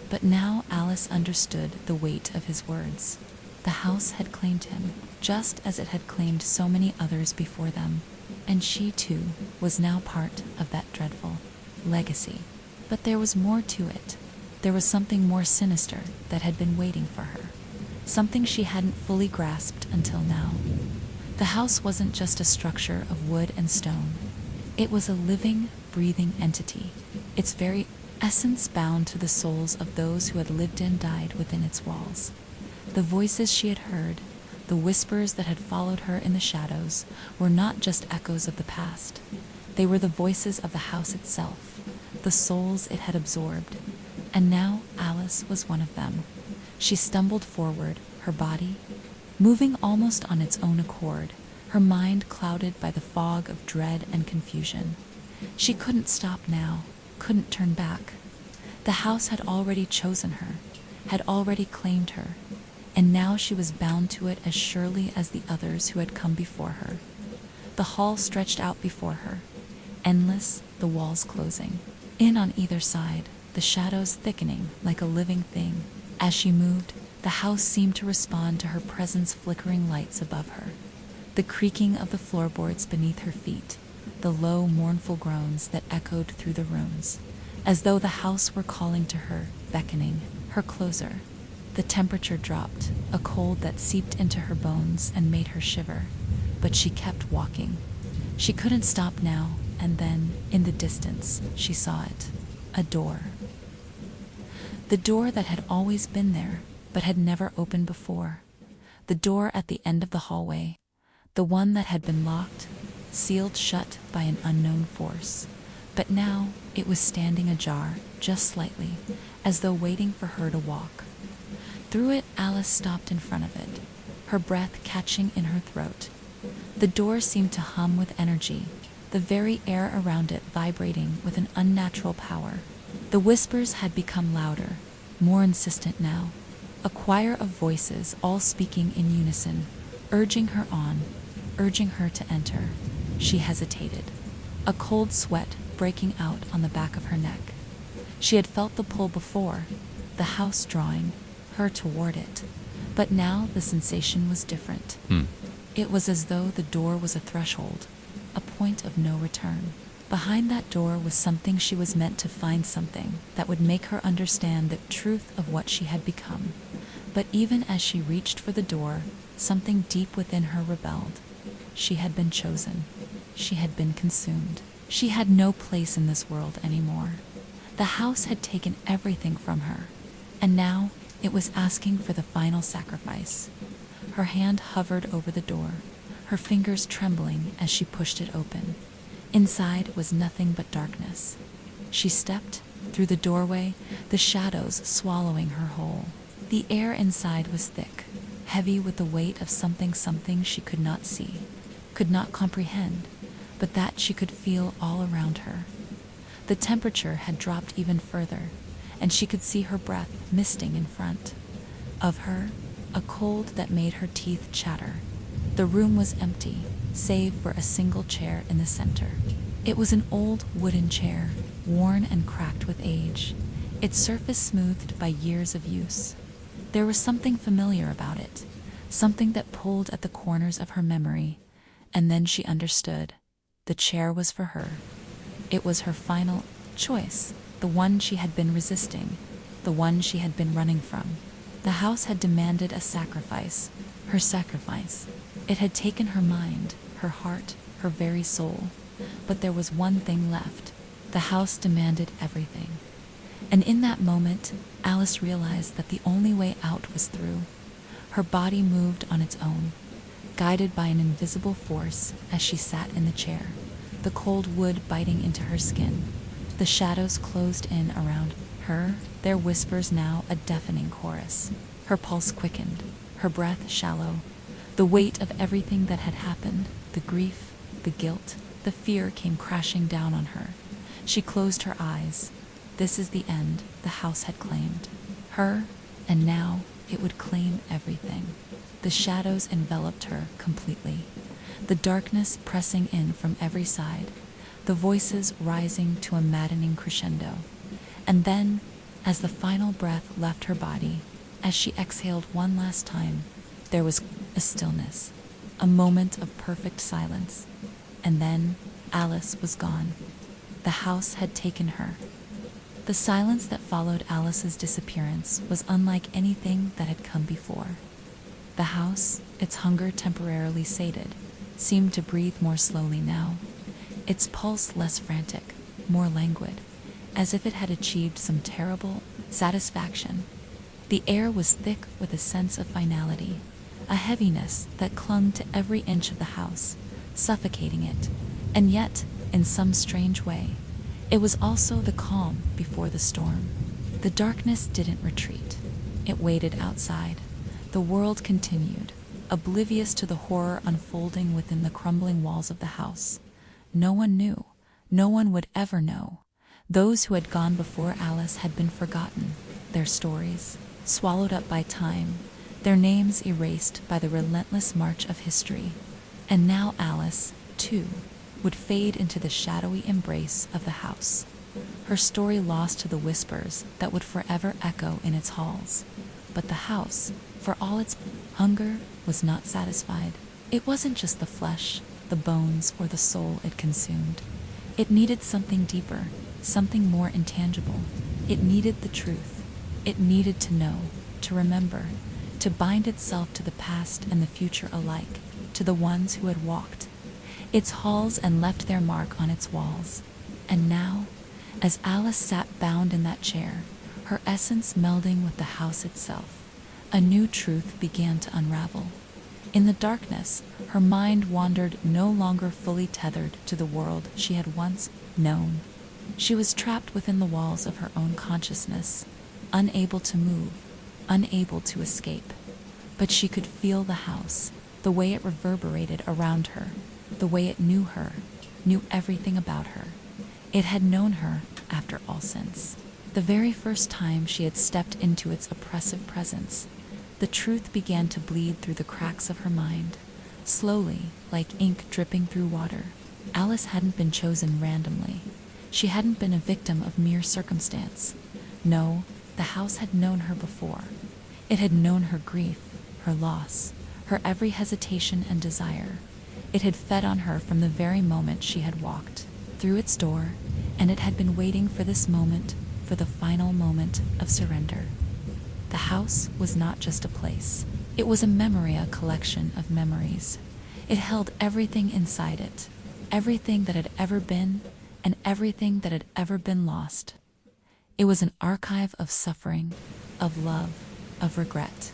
But now Alice understood the weight of his words. The house had claimed him, just as it had claimed so many others before them, and she too was now part of that dreadful legacy. But there was more to it. There was something more sinister that had been waiting for her, something she hadn't fully grasped until now. The house wasn't just a structure of wood and stone. It was a living, breathing entity, its very essence bound to the souls of those who had lived and died within its walls. The voices she had heard, the whispers that had followed her in the shadows, were not just echoes of the past. They were the voices of the house itself, the souls it had absorbed. And now Alice was one of them. She stumbled forward, her body moving almost on its own accord, her mind clouded by the fog of dread and confusion. She couldn't stop now, couldn't turn back. The house had already chosen her, had already claimed her, and now she was bound to it as surely as the others who had come before her. The hall stretched out before her, endless, the walls closing in on either side, the shadows thickening like a living thing. As she moved, the house seemed to respond to her presence, flickering lights above her, the creaking of the floorboards beneath her feet, the low, mournful groans that echoed through the rooms, as though the house were calling to her, beckoning her closer. The temperature dropped, a cold that seeped into her bones and made her shiver, but she kept walking. She couldn't stop now, and then, in the distance, she saw it. A door. The door that had always been there, but had never opened before. The door at the end of the hallway. The one that had been locked, sealed shut by an unknown force. But now it was standing ajar, just slightly, as though waiting for her to walk. Through it, Alice stopped in front of it, her breath catching in her throat. The door seemed to hum with energy, the very air around it vibrating with an unnatural power. The whispers had become louder, more insistent now, a choir of voices all speaking in unison, urging her on, urging her to enter. She hesitated, a cold sweat breaking out on the back of her neck. She had felt the pull before, the house drawing her toward it, but now the sensation was different. It was as though the door was a threshold, a point of no return. Behind that door was something she was meant to find, something that would make her understand the truth of what she had become. But even as she reached for the door, something deep within her rebelled. She had been chosen. She had been consumed. She had no place in this world anymore. The house had taken everything from her, and now it was asking for the final sacrifice. Her hand hovered over the door, her fingers trembling as she pushed it open. Inside was nothing but darkness. She stepped through the doorway, the shadows swallowing her whole. The air inside was thick, heavy with the weight of something she could not see, could not comprehend, but that she could feel all around her. The temperature had dropped even further, and she could see her breath misting in front of her, a cold that made her teeth chatter. The room was empty, save for a single chair in the center. It was an old wooden chair, worn and cracked with age, its surface smoothed by years of use. There was something familiar about it, something that pulled at the corners of her memory, and then she understood. The chair was for her. It was her final choice, the one she had been resisting, the one she had been running from. The house had demanded a sacrifice, her sacrifice. It had taken her mind, her heart, her very soul. But there was one thing left. The house demanded everything. And in that moment, Alice realized that the only way out was through. Her body moved on its own, guided by an invisible force as she sat in the chair, the cold wood biting into her skin. The shadows closed in around her, their whispers now a deafening chorus. Her pulse quickened, her breath shallow. The weight of everything that had happened, the grief, the guilt, the fear came crashing down on her. She closed her eyes. This is the end the house had claimed her, and now it would claim everything. The shadows enveloped her completely, the darkness pressing in from every side, the voices rising to a maddening crescendo. And then, as the final breath left her body, as she exhaled one last time, there was a stillness, a moment of perfect silence. And then Alice was gone. The house had taken her. The silence that followed Alice's disappearance was unlike anything that had come before. The house, its hunger temporarily sated, seemed to breathe more slowly now, its pulse less frantic, more languid, as if it had achieved some terrible satisfaction. The air was thick with a sense of finality, a heaviness that clung to every inch of the house, suffocating it. And yet, in some strange way, it was also the calm before the storm. The darkness didn't retreat. It waited outside. The world continued, oblivious to the horror unfolding within the crumbling walls of the house. No one knew. No one would ever know. Those who had gone before Alice had been forgotten, their stories swallowed up by time, their names erased by the relentless march of history. And now Alice, too, would fade into the shadowy embrace of the house, her story lost to the whispers that would forever echo in its halls. But the house, for all its hunger, was not satisfied. It wasn't just the flesh, the bones, or the soul it consumed. It needed something deeper, something more intangible. It needed the truth. It needed to know, to remember, to bind itself to the past and the future alike, to the ones who had walked its halls and left their mark on its walls. And now, as Alice sat bound in that chair, her essence melding with the house itself, a new truth began to unravel. In the darkness, her mind wandered, no longer fully tethered to the world she had once known. She was trapped within the walls of her own consciousness, unable to move, unable to escape. But she could feel the house, the way it reverberated around her, the way it knew her, knew everything about her. It had known her, after all, since the very first time she had stepped into its oppressive presence. The truth began to bleed through the cracks of her mind, slowly, like ink dripping through water. Alice hadn't been chosen randomly. She hadn't been a victim of mere circumstance. No, the house had known her before. It had known her grief, her loss, her every hesitation and desire. It had fed on her from the very moment she had walked through its door, and it had been waiting for this moment, for the final moment of surrender. The house was not just a place. It was a memory, a collection of memories. It held everything inside it, everything that had ever been, and everything that had ever been lost. It was an archive of suffering, of love, of regret.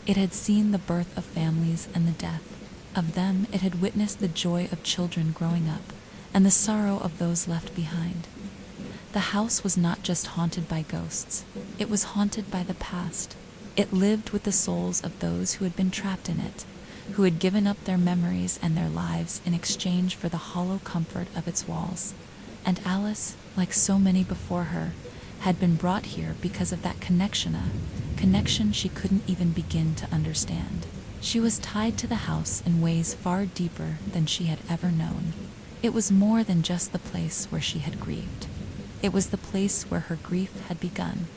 It had seen the birth of families and the death of them. It had witnessed the joy of children growing up and the sorrow of those left behind. The house was not just haunted by ghosts. It was haunted by the past, It lived with the souls of those who had been trapped in it, who had given up their memories and their lives in exchange for the hollow comfort of its walls. And Alice, like so many before her, had been brought here because of that connection, a connection she couldn't even begin to understand. She was tied to the house in ways far deeper than she had ever known. It was more than just the place where she had grieved. It was the place where her grief had begun.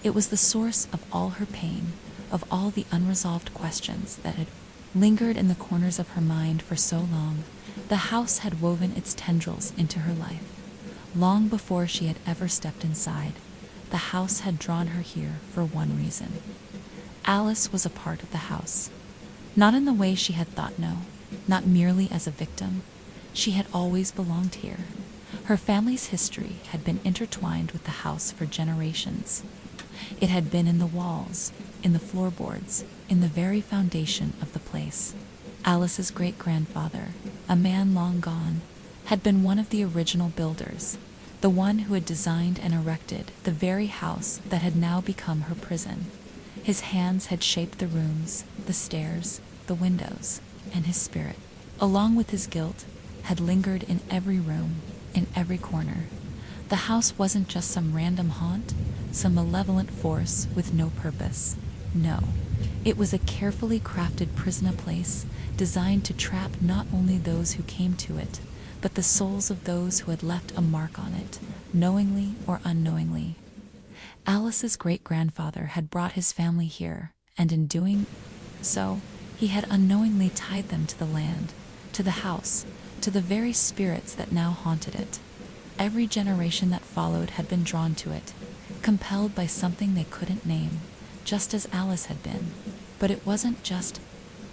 It was the source of all her pain, of all the unresolved questions that had lingered in the corners of her mind for so long. The house had woven its tendrils into her life. Long before she had ever stepped inside, the house had drawn her here for one reason. Alice was a part of the house. Not in the way she had thought, no, not merely as a victim. She had always belonged here. Her family's history had been intertwined with the house for generations. It had been in the walls, in the floorboards, in the very foundation of the place. Alice's great-grandfather, a man long gone, had been one of the original builders, the one who had designed and erected the very house that had now become her prison. His hands had shaped the rooms, the stairs, the windows, and his spirit, along with his guilt, had lingered in every room, in every corner. The house wasn't just some random haunt, some malevolent force with no purpose. No, it was a carefully crafted prison place designed to trap not only those who came to it, but the souls of those who had left a mark on it, knowingly or unknowingly. Alice's great-grandfather had brought his family here, and in doing so, he had unknowingly tied them to the land, to the house, to the very spirits that now haunted it. Every generation that followed had been drawn to it, compelled by something they couldn't name, just as Alice had been. But it wasn't just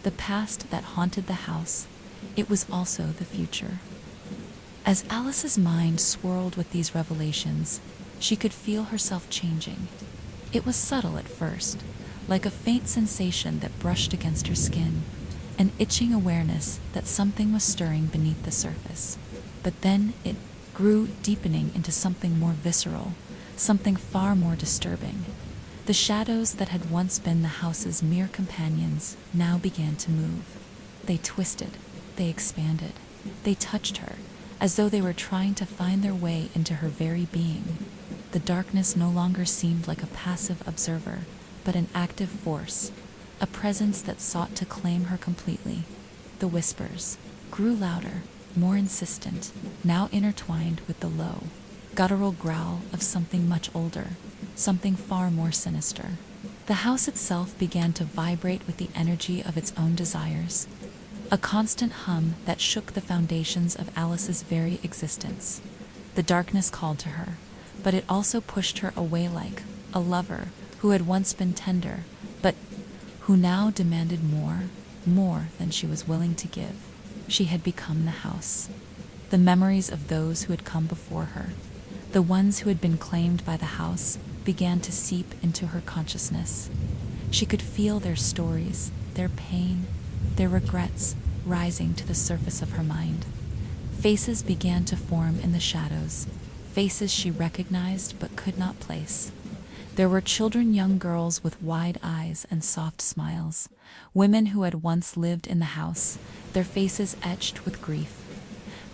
the past that haunted the house, it was also the future. As Alice's mind swirled with these revelations, she could feel herself changing. It was subtle at first, like a faint sensation that brushed against her skin, an itching awareness that something was stirring beneath the surface. But then it grew, deepening into something more visceral, something far more disturbing. The shadows that had once been the house's mere companions now began to move. They twisted, they expanded, they touched her, as though they were trying to find their way into her very being. The darkness no longer seemed like a passive observer, but an active force, a presence that sought to claim her completely. The whispers grew louder, more insistent, now intertwined with the low, guttural growl of something much older, something far more sinister. The house itself began to vibrate with the energy of its own desires, a constant hum that shook the foundations of Alice's very existence. The darkness called to her, but it also pushed her away like a lover who had once been tender, but who now demanded more than she was willing to give. She had become the house. The memories of those who had come before her, the ones who had been claimed by the house, began to seep into her consciousness. She could feel their stories, their pain, their regrets rising to the surface of her mind. Faces began to form in the shadows, faces she recognized but could not place. There were children, young girls with wide eyes and soft smiles, women who had once lived in the house, their faces etched with grief,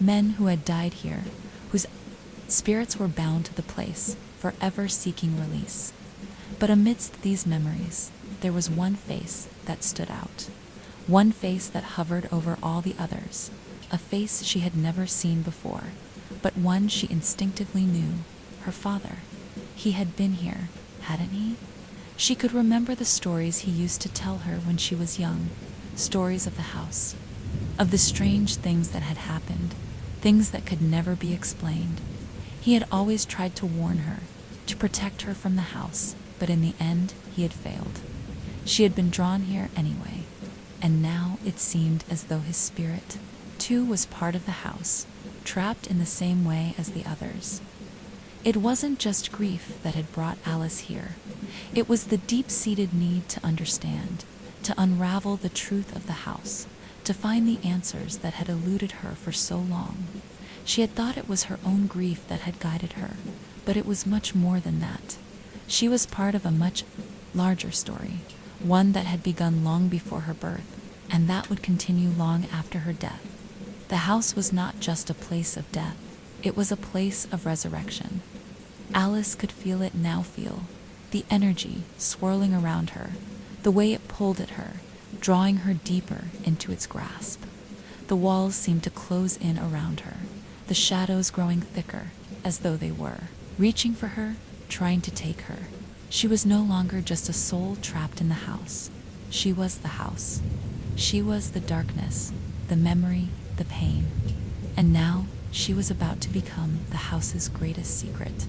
men who had died here, whose spirits were bound to the place, forever seeking release. But amidst these memories, there was one face that stood out, one face that hovered over all the others, a face she had never seen before, but one she instinctively knew, her father. He had been here, hadn't he? She could remember the stories he used to tell her when she was young, stories of the house, of the strange things that had happened, things that could never be explained. He had always tried to warn her, to protect her from the house, but in the end, he had failed. She had been drawn here anyway, and now it seemed as though his spirit, too, was part of the house, trapped in the same way as the others. It wasn't just grief that had brought Alice here. It was the deep-seated need to understand, to unravel the truth of the house, to find the answers that had eluded her for so long. She had thought it was her own grief that had guided her, but it was much more than that. She was part of a much larger story, one that had begun long before her birth, and that would continue long after her death. The house was not just a place of death, it was a place of resurrection. Alice could feel it now the energy swirling around her, the way it pulled at her, drawing her deeper into its grasp. The walls seemed to close in around her, the shadows growing thicker, as though they were reaching for her, trying to take her. She was no longer just a soul trapped in the house. She was the house. She was the darkness, the memory, the pain. And now she was about to become the house's greatest secret.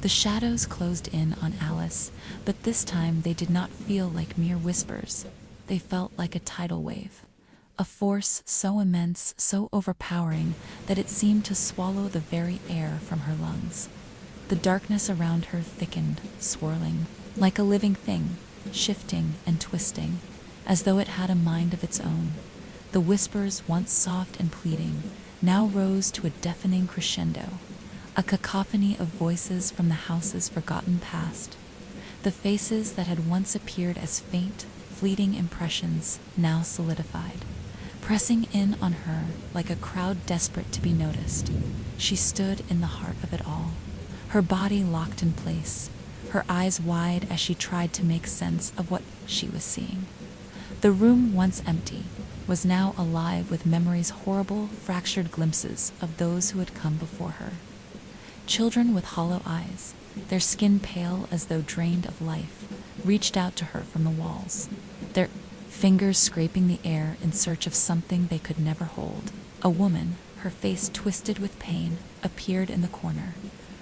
The shadows closed in on Alice, but this time they did not feel like mere whispers. They felt like a tidal wave, a force so immense, so overpowering, that it seemed to swallow the very air from her lungs. The darkness around her thickened, swirling, like a living thing, shifting and twisting, as though it had a mind of its own. The whispers, once soft and pleading, now rose to a deafening crescendo, a cacophony of voices from the house's forgotten past. The faces that had once appeared as faint, fleeting impressions now solidified, pressing in on her like a crowd desperate to be noticed. She stood in the heart of it all, her body locked in place, her eyes wide as she tried to make sense of what she was seeing. The room, once empty, was now alive with memories, horrible, fractured glimpses of those who had come before her. Children with hollow eyes, their skin pale as though drained of life, reached out to her from the walls, their fingers scraping the air in search of something they could never hold. A woman, her face twisted with pain, appeared in the corner,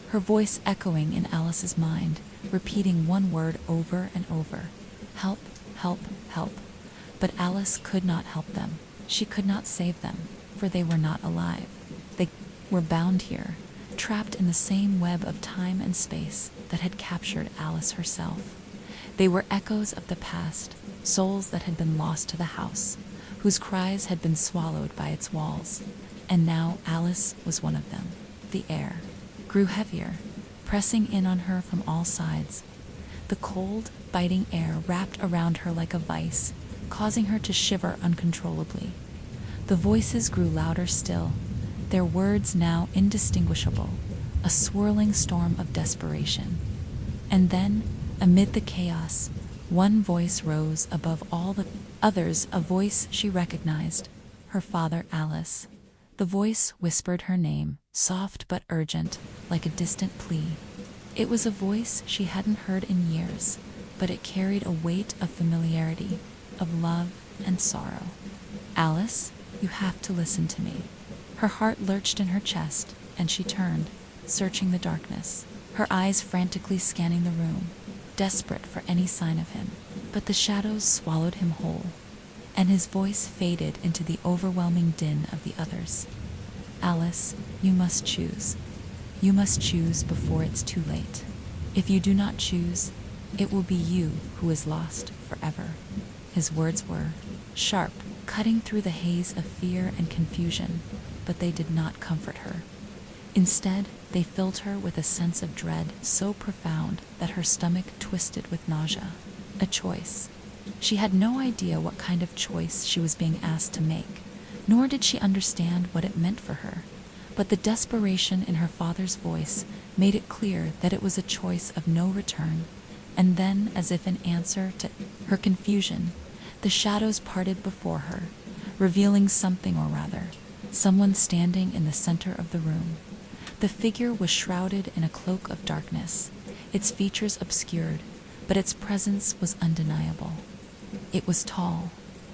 her voice echoing in Alice's mind, repeating one word over and over: help, help, help. But Alice could not help them. She could not save them, for they were not alive. They were bound here, trapped in the same web of time and space that had captured Alice herself. They were echoes of the past, souls that had been lost to the house, whose cries had been swallowed by its walls. And now Alice was one of them. The air grew heavier, pressing in on her from all sides. The cold, biting air wrapped around her like a vice, causing her to shiver uncontrollably. The voices grew louder still, their words now indistinguishable, a swirling storm of desperation. And then, amid the chaos, one voice rose above all the others, a voice she recognized, her father, Alice. The voice whispered her name, soft but urgent, like a distant plea. It was a voice she hadn't heard in years, but it carried a weight of familiarity, of love and sorrow. Alice, you have to listen to me. Her heart lurched in her chest, and she turned, searching the darkness, her eyes frantically scanning the room, desperate for any sign of him. But the shadows swallowed him whole, and his voice faded into the overwhelming din of the others. Alice, you must choose. You must choose before it's too late. If you do not choose, it will be you who is lost forever. His words were sharp, cutting through the haze of fear and confusion, but they did not comfort her. Instead, they filled her with a sense of dread so profound that her stomach twisted with nausea. A choice. She had no idea what kind of choice she was being asked to make, nor did she understand what it meant for her. But the desperation in her father's voice made it clear that it was a choice of no return. And then, as if in answer to her confusion, the shadows parted before her, revealing something, or rather, someone standing in the center of the room. The figure was shrouded in a cloak of darkness, its features obscured, but its presence was undeniable. It was tall,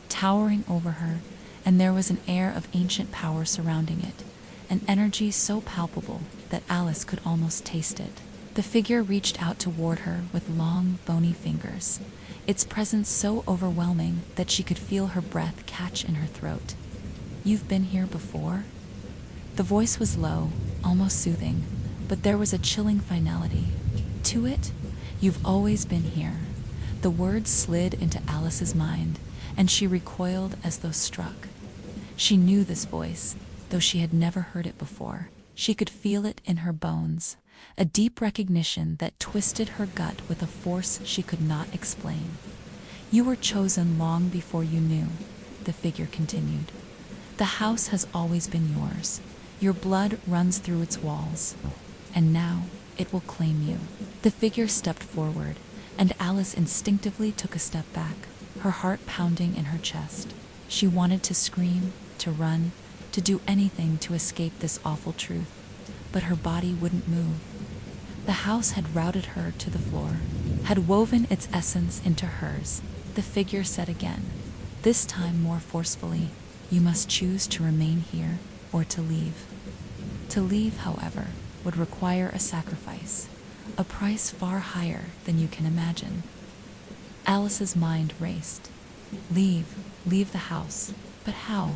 towering over her, and there was an air of ancient power surrounding it, an energy so palpable that Alice could almost taste it. The figure reached out toward her with long, bony fingers, its presence so overwhelming that she could feel her breath catch in her throat. You've been here before? The voice was low, almost soothing, but there was a chilling finality to it. You've always been here. The words slid into Alice's mind, and she recoiled as though struck. She knew this voice, though she had never heard it before. She could feel it in her bones, a deep recognition that twisted her gut with a force she could not explain. "You were chosen long before you knew," the figure continued. "The house has always been yours. Your blood runs through its walls. And now it will claim you." The figure stepped forward, and Alice instinctively took a step back, her heart pounding in her chest. She wanted to scream, to run, to do anything to escape this awful truth, but her body wouldn't move. The house had routed her to the floor, had woven its essence into hers. The figure said again, this time more forcefully, "You must choose to remain here or to leave." To leave, however, would require a sacrifice, a price far higher than you can imagine. Alice's mind raced. Leave the house. But how?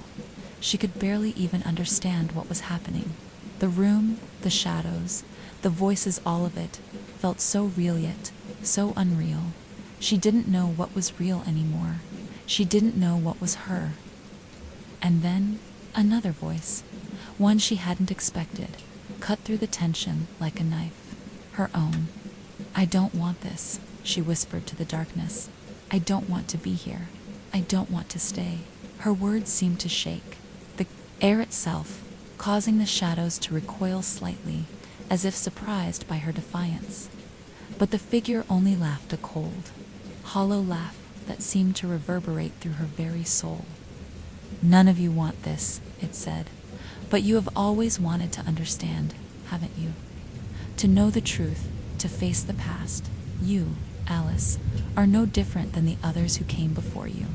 She could barely even understand what was happening. The room, the shadows, the voices, all of it felt so real yet so unreal. She didn't know what was real anymore. She didn't know what was her. And then another voice, one she hadn't expected, cut through the tension like a knife. Her own. "I don't want this," she whispered to the darkness. "I don't want to be here. I don't want to stay." Her words seemed to shake the air itself, causing the shadows to recoil slightly, as if surprised by her defiance. But the figure only laughed, a cold, hollow laugh that seemed to reverberate through her very soul. "None of you want this," it said, "but you have always wanted to understand, haven't you? To know the truth, to face the past. You, Alice, are no different than the others who came before you.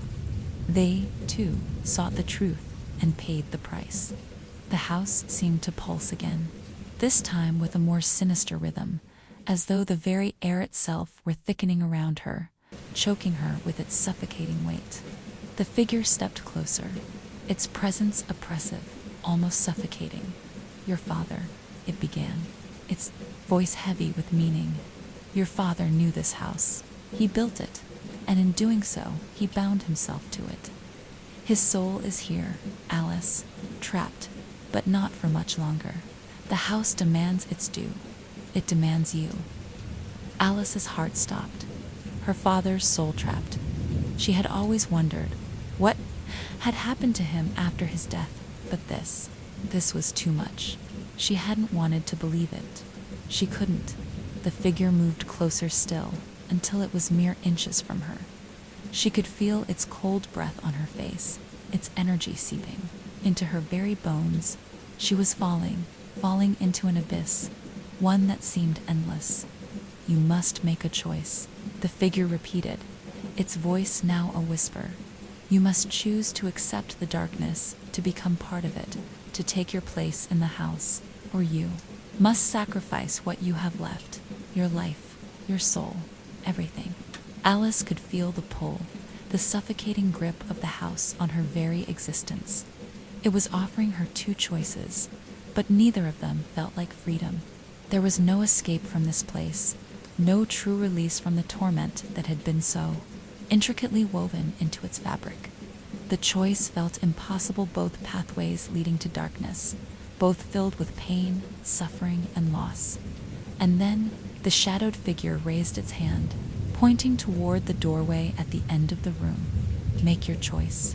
They, too, sought the truth and paid the price." The house seemed to pulse again, this time with a more sinister rhythm, as though the very air itself were thickening around her, choking her with its suffocating weight. The figure stepped closer, its presence oppressive, almost suffocating. "Your father," it began, its voice heavy with meaning. "Your father knew this house. He built it, and in doing so, he bound himself to it. His soul is here, Alice, trapped, but not for much longer. The house demands its due. It demands you." Alice's heart stopped, her father's soul trapped. She had always wondered what had happened to him after his death, but this was too much. She hadn't wanted to believe it. She couldn't. The figure moved closer still, until it was mere inches from her. She could feel its cold breath on her face, its energy seeping into her very bones. She was falling into an abyss, one that seemed endless. "You must make a choice," the figure repeated, its voice now a whisper. "You must choose to accept the darkness, to become part of it, to take your place in the house, or you must sacrifice what you have left, your life, your soul, everything." Alice could feel the pull, the suffocating grip of the house on her very existence. It was offering her two choices, but neither of them felt like freedom. There was no escape from this place, no true release from the torment that had been so intricately woven into its fabric. The choice felt impossible, both pathways leading to darkness, both filled with pain, suffering, and loss. And then the shadowed figure raised its hand, pointing toward the doorway at the end of the room. "Make your choice,"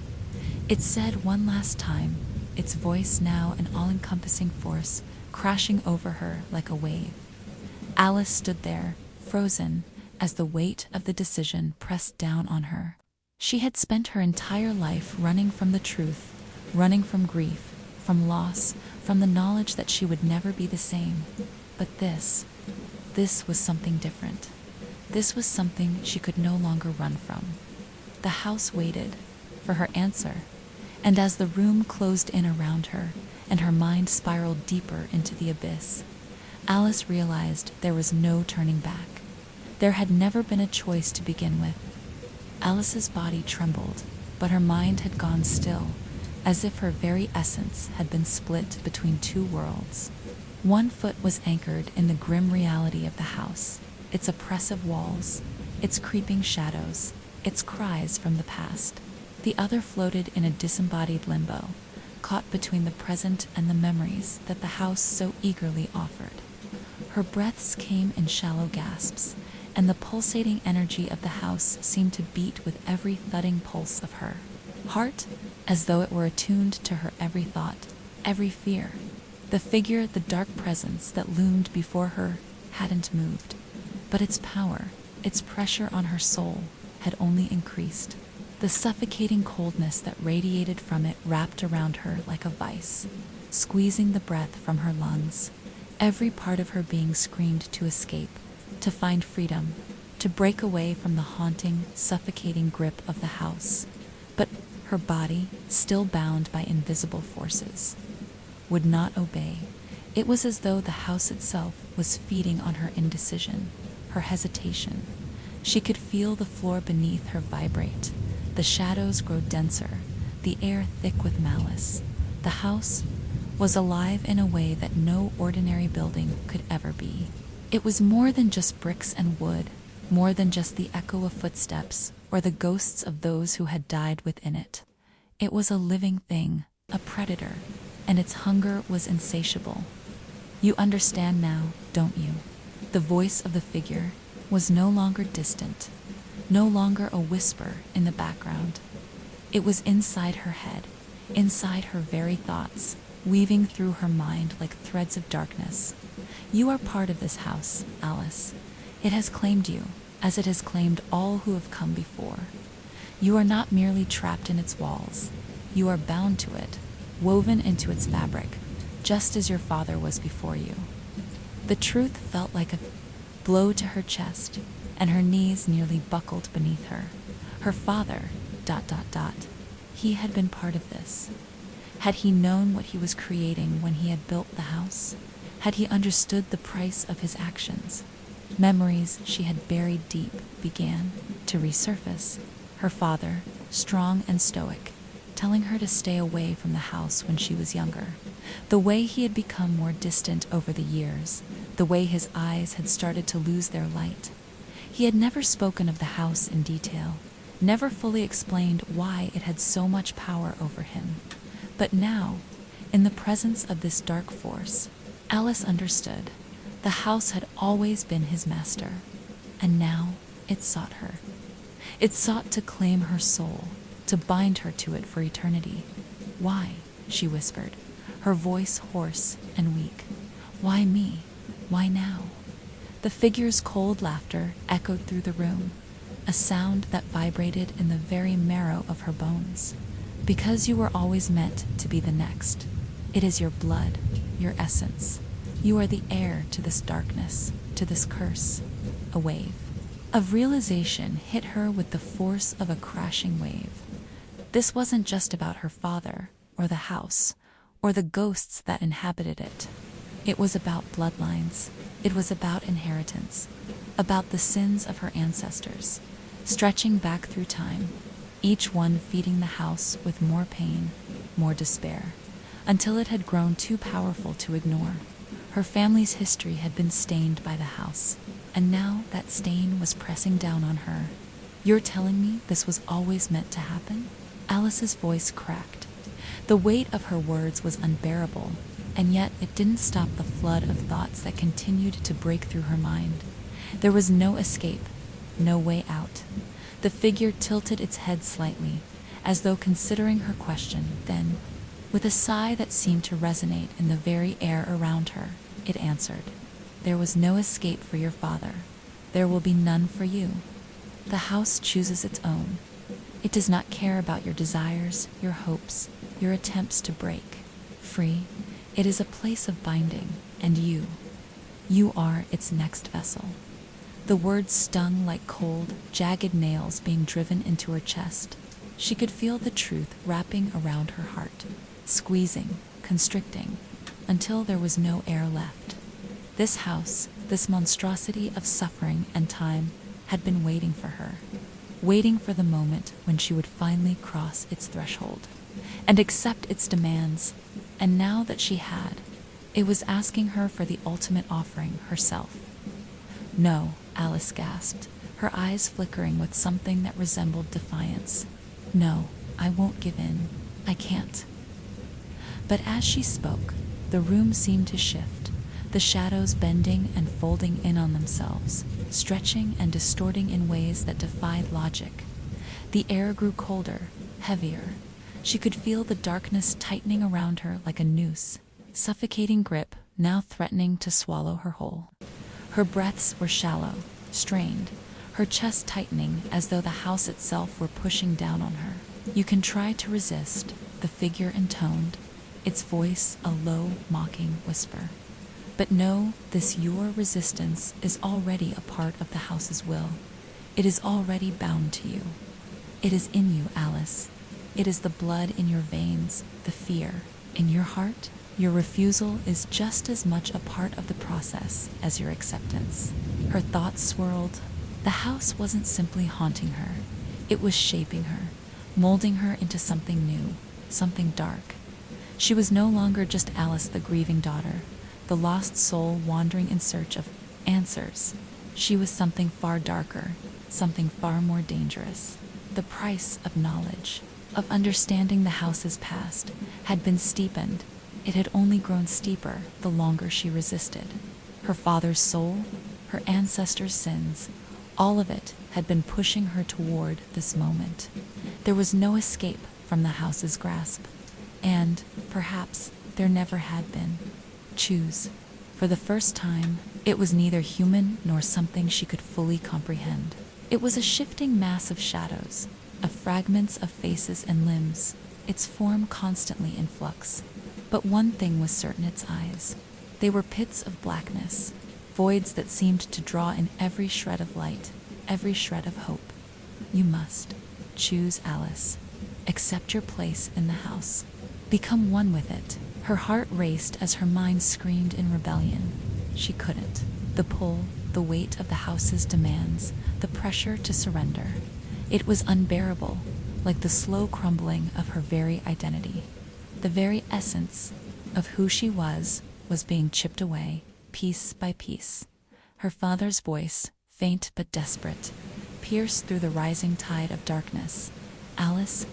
it said one last time, its voice now an all-encompassing force crashing over her like a wave. Alice stood there, frozen, as the weight of the decision pressed down on her. She had spent her entire life running from the truth, running from grief, from loss, from the knowledge that she would never be the same. But this was something different. This was something she could no longer run from. The house waited for her answer, and as the room closed in around her, and her mind spiraled deeper into the abyss, Alice realized there was no turning back. There had never been a choice to begin with. Alice's body trembled, but her mind had gone still, as if her very essence had been split between two worlds. One foot was anchored in the grim reality of the house, its oppressive walls, its creeping shadows, its cries from the past. The other floated in a disembodied limbo, caught between the present and the memories that the house so eagerly offered. Her breaths came in shallow gasps, and the pulsating energy of the house seemed to beat with every thudding pulse of her heart, as though it were attuned to her every thought, every fear. The figure, the dark presence that loomed before her, hadn't moved, but its power, its pressure on her soul, had only increased. The suffocating coldness that radiated from it wrapped around her like a vice, squeezing the breath from her lungs. Every part of her being screamed to escape, to find freedom, to break away from the haunting, suffocating grip of the house. But her body, still bound by invisible forces, would not obey. It was as though the house itself was feeding on her indecision, her hesitation. She could feel the floor beneath her vibrate, the shadows grow denser, the air thick with malice. The house was alive in a way that no ordinary building could ever be. It was more than just bricks and wood, more than just the echo of footsteps or the ghosts of those who had died within it. It was a living thing, a predator, and its hunger was insatiable. You understand now, don't you? The voice of the figure was no longer distant, no longer a whisper in the background. It was inside her head, inside her very thoughts, weaving through her mind like threads of darkness. You are part of this house, Alice. It has claimed you, as it has claimed all who have come before. You are not merely trapped in its walls. You are bound to it, woven into its fabric, just as your father was before you. The truth felt like a blow to her chest, and her knees nearly buckled beneath her. Her father, ... He had been part of this. Had he known what he was creating when he had built the house? Had he understood the price of his actions? Memories she had buried deep began to resurface. Her father, strong and stoic, telling her to stay away from the house when she was younger. The way he had become more distant over the years, the way his eyes had started to lose their light. He had never spoken of the house in detail, never fully explained why it had so much power over him. But now, in the presence of this dark force, Alice understood. The house had always been his master, and now it sought her. It sought to claim her soul, to bind her to it for eternity. Why? She whispered, her voice hoarse and weak. Why me? Why now? The figure's cold laughter echoed through the room, a sound that vibrated in the very marrow of her bones. Because you were always meant to be the next. It is your blood, your essence. You are the heir to this darkness, to this curse. A wave of realization hit her with the force of a crashing wave. This wasn't just about her father, or the house, or the ghosts that inhabited it. It was about bloodlines. It was about inheritance, about the sins of her ancestors, stretching back through time, each one feeding the house with more pain, more despair, until it had grown too powerful to ignore. Her family's history had been stained by the house, and now that stain was pressing down on her. You're telling me this was always meant to happen? Alice's voice cracked. The weight of her words was unbearable, and yet it didn't stop the flood of thoughts that continued to break through her mind. There was no escape, no way out. The figure tilted its head slightly, as though considering her question. Then, with a sigh that seemed to resonate in the very air around her, it answered, "There was no escape for your father. There will be none for you. The house chooses its own. It does not care about your desires, your hopes, your attempts to break free. It is a place of binding, and you are its next vessel." The words stung like cold, jagged nails being driven into her chest. She could feel the truth wrapping around her heart, squeezing, constricting, until there was no air left. This house, this monstrosity of suffering and time, had been waiting for her, waiting for the moment when she would finally cross its threshold and accept its demands. And now that she had, it was asking her for the ultimate offering, herself. "No," Alice gasped, her eyes flickering with something that resembled defiance. "No, I won't give in. I can't." But as she spoke, the room seemed to shift. the shadows bending and folding in on themselves, stretching and distorting in ways that defied logic. The air grew colder, heavier. She could feel the darkness tightening around her like a noose, suffocating grip now threatening to swallow her whole. Her breaths were shallow, strained, her chest tightening as though the house itself were pushing down on her. "You can try to resist," the figure intoned, its voice a low, mocking whisper. "But know this: your resistance is already a part of the house's will. It is already bound to you. It is in you, Alice. It is the blood in your veins, the fear in your heart. Your refusal is just as much a part of the process as your acceptance." Her thoughts swirled. The house wasn't simply haunting her. It was shaping her, molding her into something new, something dark. She was no longer just Alice, the grieving daughter, the lost soul wandering in search of answers. She was something far darker, something far more dangerous. The price of knowledge, of understanding the house's past, had been steepened. It had only grown steeper the longer she resisted. Her father's soul, her ancestors' sins, all of it had been pushing her toward this moment. There was no escape from the house's grasp. And, perhaps, there never had been. Choose. For the first time, it was neither human nor something she could fully comprehend. It was a shifting mass of shadows, of fragments of faces and limbs, its form constantly in flux. But one thing was certain: its eyes. They were pits of blackness, voids that seemed to draw in every shred of light, every shred of hope. "You must. Choose, Alice. Accept your place in the house. Become one with it." Her heart raced as her mind screamed in rebellion. She couldn't. The pull, the weight of the house's demands, the pressure to surrender. It was unbearable, like the slow crumbling of her very identity. The very essence of who she was being chipped away, piece by piece. Her father's voice, faint but desperate, pierced through the rising tide of darkness. "Alice,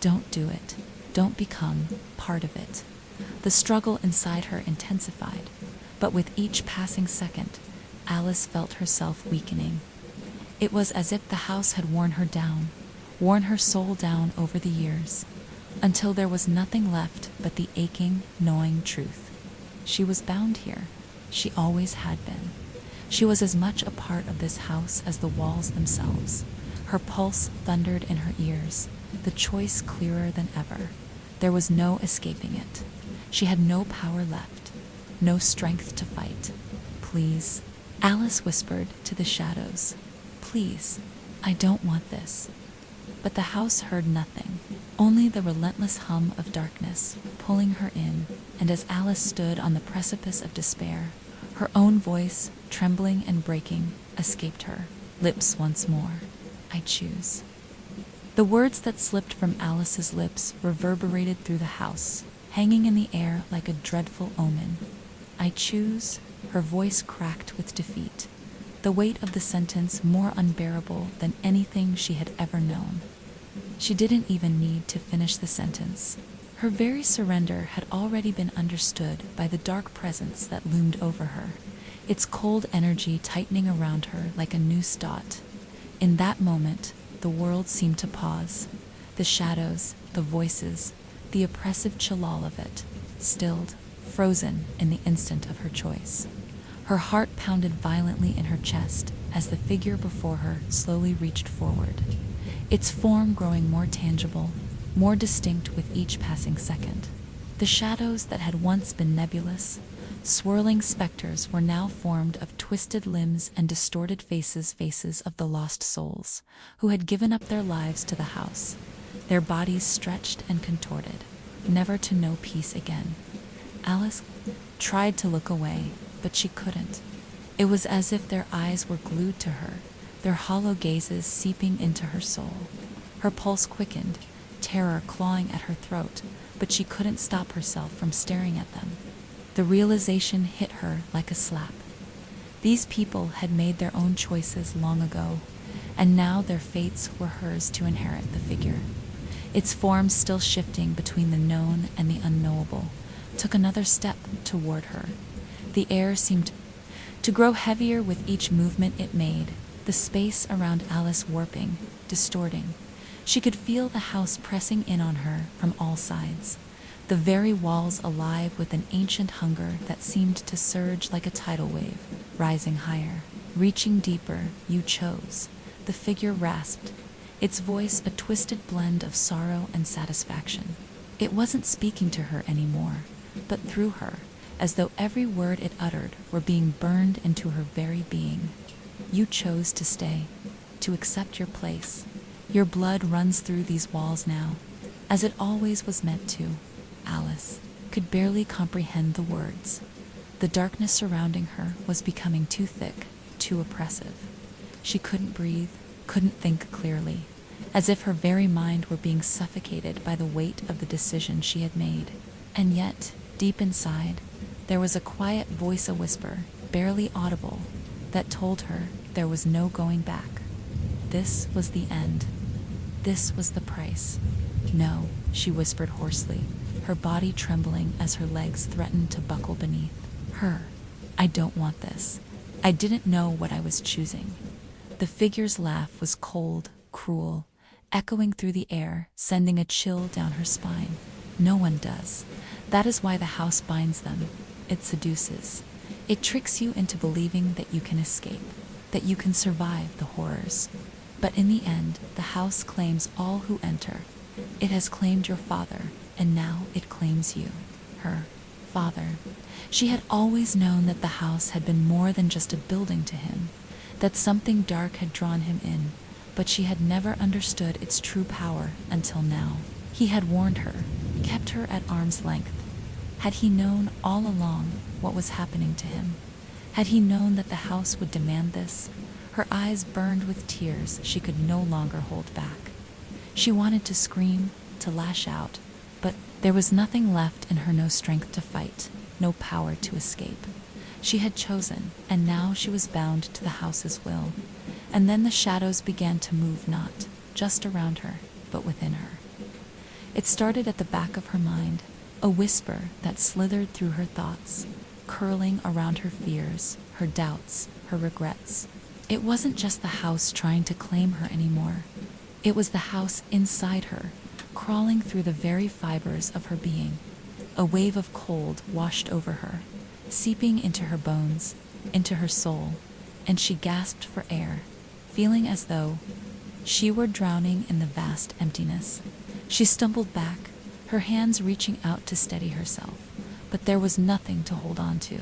don't do it. Don't become part of it." The struggle inside her intensified, but with each passing second, Alice felt herself weakening. It was as if the house had worn her down, worn her soul down over the years, until there was nothing left but the aching, gnawing truth. She was bound here. She always had been. She was as much a part of this house as the walls themselves. Her pulse thundered in her ears, the choice clearer than ever. There was no escaping it. She had no power left, no strength to fight. "Please," Alice whispered to the shadows. "Please, I don't want this." But the house heard nothing, only the relentless hum of darkness pulling her in, and as Alice stood on the precipice of despair, her own voice, trembling and breaking, escaped her lips once more. "I choose." The words that slipped from Alice's lips reverberated through the house, hanging in the air like a dreadful omen. "I choose." Her voice cracked with defeat, the weight of the sentence more unbearable than anything she had ever known. She didn't even need to finish the sentence. Her very surrender had already been understood by the dark presence that loomed over her, its cold energy tightening around her like a noose dot. In that moment, the world seemed to pause. The shadows, the voices, the oppressive chillal of it, stilled, frozen in the instant of her choice. Her heart pounded violently in her chest as the figure before her slowly reached forward, its form growing more tangible, more distinct with each passing second. The shadows that had once been nebulous, swirling specters were now formed of twisted limbs and distorted faces of the lost souls, who had given up their lives to the house, their bodies stretched and contorted, never to know peace again. Alice tried to look away, but she couldn't. It was as if their eyes were glued to her, their hollow gazes seeping into her soul. Her pulse quickened, terror clawing at her throat, but she couldn't stop herself from staring at them. The realization hit her like a slap. These people had made their own choices long ago, and now their fates were hers to inherit the figure. Its form, still shifting between the known and the unknowable, took another step toward her. The air seemed to grow heavier with each movement it made, the space around Alice warping, distorting. She could feel the house pressing in on her from all sides, the very walls alive with an ancient hunger that seemed to surge like a tidal wave, rising higher, reaching deeper. You chose. The figure rasped, its voice a twisted blend of sorrow and satisfaction. It wasn't speaking to her anymore, but through her, as though every word it uttered were being burned into her very being. You chose to stay, to accept your place. Your blood runs through these walls now, as it always was meant to. Alice could barely comprehend the words. The darkness surrounding her was becoming too thick, too oppressive. She couldn't breathe, couldn't think clearly, as if her very mind were being suffocated by the weight of the decision she had made. And yet, deep inside, there was a quiet voice, a whisper, barely audible, that told her there was no going back. This was the end. This was the price. No, she whispered hoarsely, her body trembling as her legs threatened to buckle beneath her. I don't want this. I didn't know what I was choosing. The figure's laugh was cold, cruel, echoing through the air, sending a chill down her spine. No one does. That is why the house binds them. It seduces. It tricks you into believing that you can escape, that you can survive the horrors. But in the end, the house claims all who enter. It has claimed your father, and now it claims you, her father. She had always known that the house had been more than just a building to him, that something dark had drawn him in, but she had never understood its true power until now. He had warned her, kept her at arm's length. Had he known all along what was happening to him? Had he known that the house would demand this? Her eyes burned with tears she could no longer hold back. She wanted to scream, to lash out, but there was nothing left in her, no strength to fight, no power to escape. She had chosen, and now she was bound to the house's will. And then the shadows began to move, not just around her, but within her. It started at the back of her mind, a whisper that slithered through her thoughts, curling around her fears, her doubts, her regrets. It wasn't just the house trying to claim her anymore. It was the house inside her, crawling through the very fibers of her being. A wave of cold washed over her, seeping into her bones, into her soul, and she gasped for air, feeling as though she were drowning in the vast emptiness. She stumbled back, her hands reaching out to steady herself, but there was nothing to hold on to.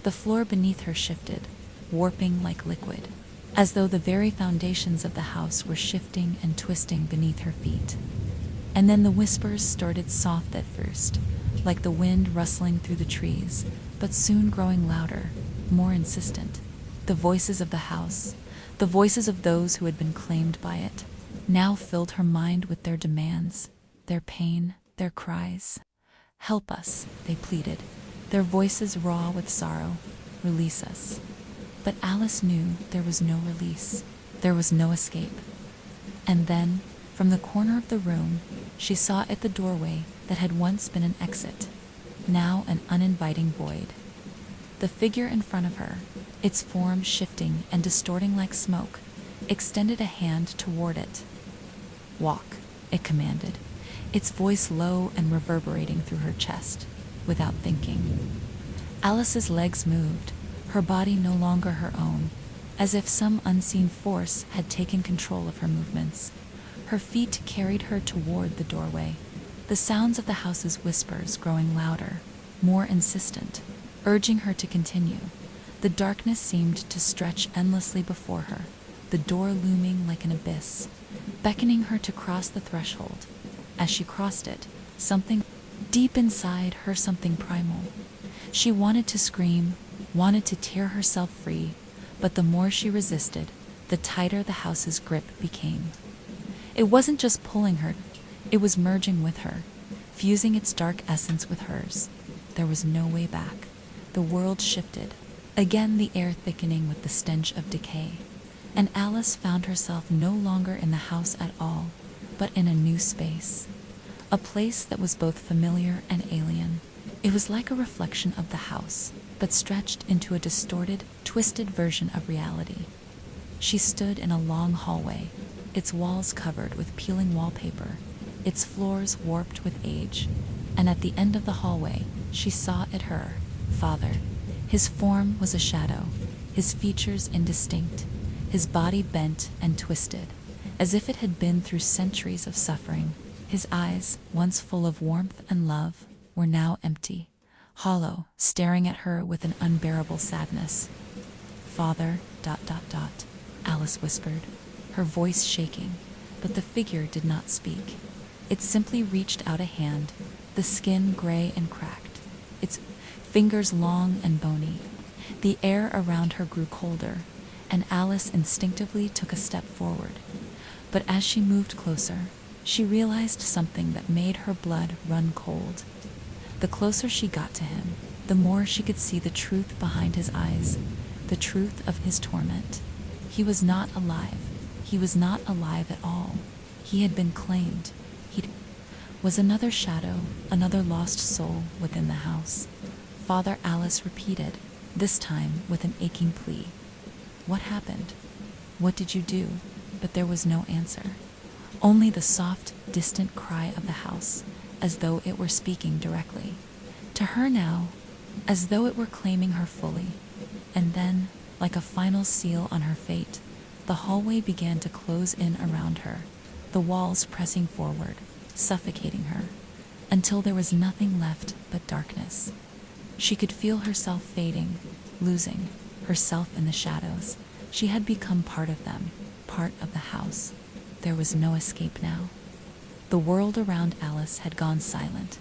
The floor beneath her shifted, warping like liquid, as though the very foundations of the house were shifting and twisting beneath her feet. And then the whispers started, soft at first, like the wind rustling through the trees, but soon growing louder, more insistent. The voices of the house, the voices of those who had been claimed by it, now filled her mind with their demands, their pain, their cries. Help us, they pleaded, their voices raw with sorrow. Release us. But Alice knew there was no release. There was no escape. And then, from the corner of the room, she saw at the doorway that had once been an exit, now an uninviting void. The figure in front of her, its form shifting and distorting like smoke, extended a hand toward it. Walk, it commanded, its voice low and reverberating through her chest, without thinking. Alice's legs moved, her body no longer her own, as if some unseen force had taken control of her movements. Her feet carried her toward the doorway, the sounds of the house's whispers growing louder, more insistent, urging her to continue. The darkness seemed to stretch endlessly before her, the door looming like an abyss, beckoning her to cross the threshold. As she crossed it, something deep inside her, something primal. She wanted to scream, wanted to tear herself free, but the more she resisted, the tighter the house's grip became. It wasn't just pulling her, it was merging with her, fusing its dark essence with hers. There was no way back. The world shifted, again the air thickening with the stench of decay, and Alice found herself no longer in the house at all, but in a new space, a place that was both familiar and alien. It was like a reflection of the house, but stretched into a distorted, twisted version of reality. She stood in a long hallway, its walls covered with peeling wallpaper, its floors warped with age, and at the end of the hallway, she saw it her father. His form was a shadow, his features indistinct, his body bent and twisted, as if it had been through centuries of suffering. His eyes, once full of warmth and love, were now empty, hollow, staring at her with an unbearable sadness. "Father, ... Alice whispered, her voice shaking, but the figure did not speak. It simply reached out a hand, the skin gray and cracked, its fingers long and bony. The air around her grew colder, and Alice instinctively took a step forward. But as she moved closer, she realized something that made her blood run cold. The closer she got to him, the more she could see the truth behind his eyes, the truth of his torment. He was not alive. He was not alive at all. He had been claimed. He was another shadow, another lost soul within the house. Father, Alice repeated, this time with an aching plea. "What happened? What did you do?" But there was no answer. Only the soft, distant cry of the house, as though it were speaking directly to her now, as though it were claiming her fully. And then, like a final seal on her fate, the hallway began to close in around her, the walls pressing forward, suffocating her, until there was nothing left but darkness. She could feel herself fading, losing herself in the shadows. She had become part of them, part of the house. There was no escape now. The world around Alice had gone silent.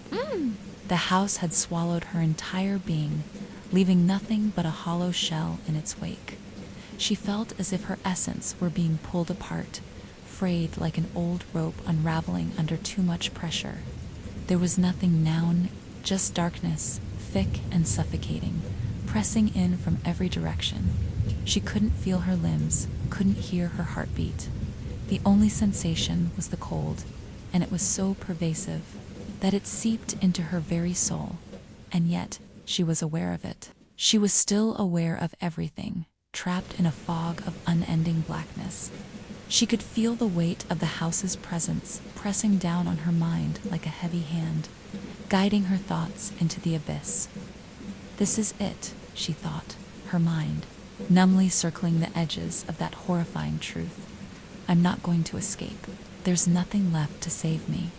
The house had swallowed her entire being, leaving nothing but a hollow shell in its wake. She felt as if her essence were being pulled apart, frayed like an old rope unraveling under too much pressure. There was nothing now, just darkness, thick and suffocating, pressing in from every direction. She couldn't feel her limbs, couldn't hear her heartbeat. The only sensation was the cold, and it was so pervasive that it seeped into her very soul, and yet she was aware of it. She was still aware of everything, trapped in a fog of unending blackness. She could feel the weight of the house's presence pressing down on her mind like a heavy hand, guiding her thoughts into the abyss. This is it, she thought, her mind numbly circling the edges of that horrifying truth. I'm not going to escape. There's nothing left to save me.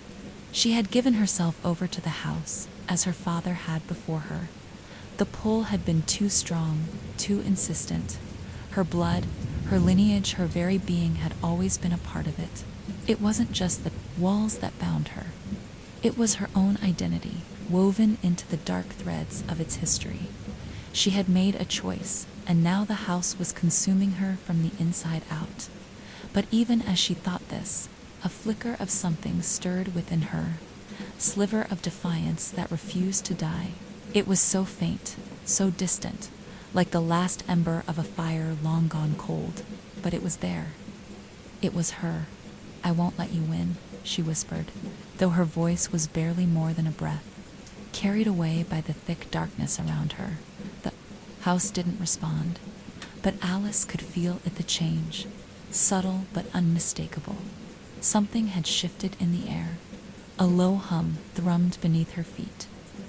She had given herself over to the house, as her father had before her. The pull had been too strong, too insistent. Her blood, her lineage, her very being had always been a part of it. It wasn't just the walls that bound her. It was her own identity, woven into the dark threads of its history. She had made a choice, and now the house was consuming her from the inside out. But even as she thought this, a flicker of something stirred within her, sliver of defiance that refused to die. It was so faint, so distant, like the last ember of a fire long gone cold, but it was there. It was her. "I won't let you win," she whispered, though her voice was barely more than a breath, carried away by the thick darkness around her. The house didn't respond, but Alice could feel it, the change, subtle but unmistakable. Something had shifted in the air. A low hum thrummed beneath her feet,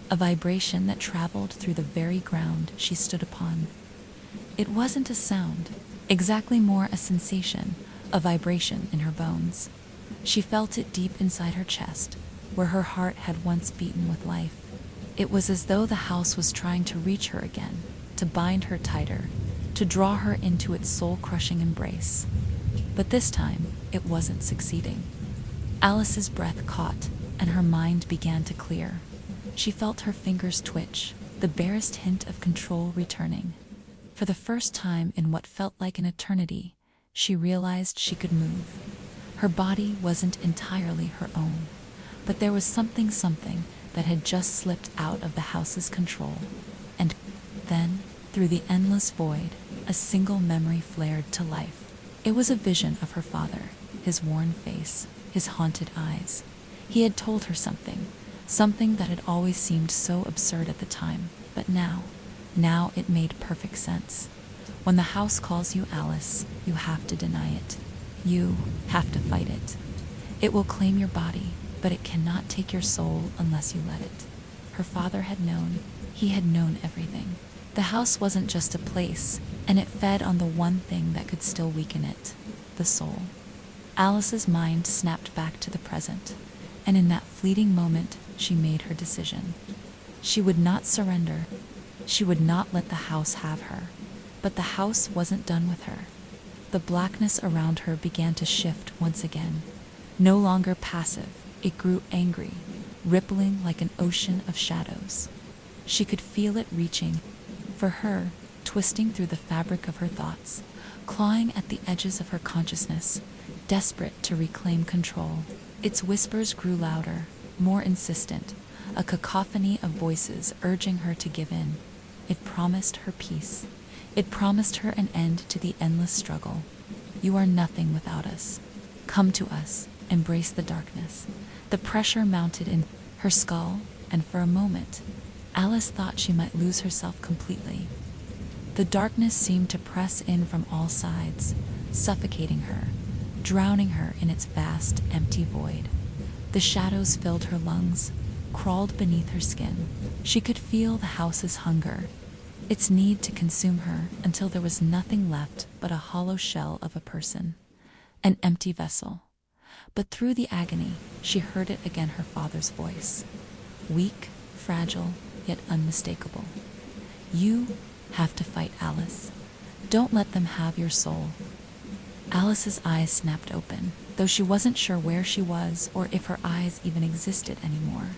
a vibration that traveled through the very ground she stood upon. It wasn't a sound, exactly more a sensation, a vibration in her bones. She felt it deep inside her chest, where her heart had once beaten with life. It was as though the house was trying to reach her again, to bind her tighter, to draw her into its soul-crushing embrace. But this time, it wasn't succeeding. Alice's breath caught, and her mind began to clear. She felt her fingers twitch, the barest hint of control returning. For the first time in what felt like an eternity, she realized she could move. Her body wasn't entirely her own, but there was something that had just slipped out of the house's control. And then, through the endless void, a single memory flared to life. It was a vision of her father, his worn face, his haunted eyes. He had told her something that had always seemed so absurd at the time, but now, Now it made perfect sense. When the house calls you Alice, you have to deny it. You have to fight it. It will claim your body, but it cannot take your soul unless you let it. Her father had known. He had known everything. The house wasn't just a place, and it fed on the one thing that could still weaken it, the soul. Alice's mind snapped back to the present, and in that fleeting moment, she made her decision. She would not surrender. She would not let the house have her. But the house wasn't done with her. The blackness around her began to shift once again. No longer passive, it grew angry, rippling like an ocean of shadows. She could feel it reaching for her, twisting through the fabric of her thoughts, clawing at the edges of her consciousness, desperate to reclaim control. Its whispers grew louder, more insistent, a cacophony of voices urging her to give in. It promised her peace. It promised her an end to the endless struggle. You are nothing without us. Come to us. Embrace the darkness. The pressure mounted in her skull, and for a moment, Alice thought she might lose herself completely. The darkness seemed to press in from all sides, suffocating her, drowning her in its vast, empty void. The shadows filled her lungs, crawled beneath her skin. She could feel the house's hunger, its need to consume her until there was nothing left but a hollow shell of a person, an empty vessel. But through the agony, she heard it again, her father's voice, weak, fragile, yet unmistakable. You have to fight, Alice. Don't let them have your soul. Alice's eyes snapped open, though she wasn't sure where she was or if her eyes even existed anymore.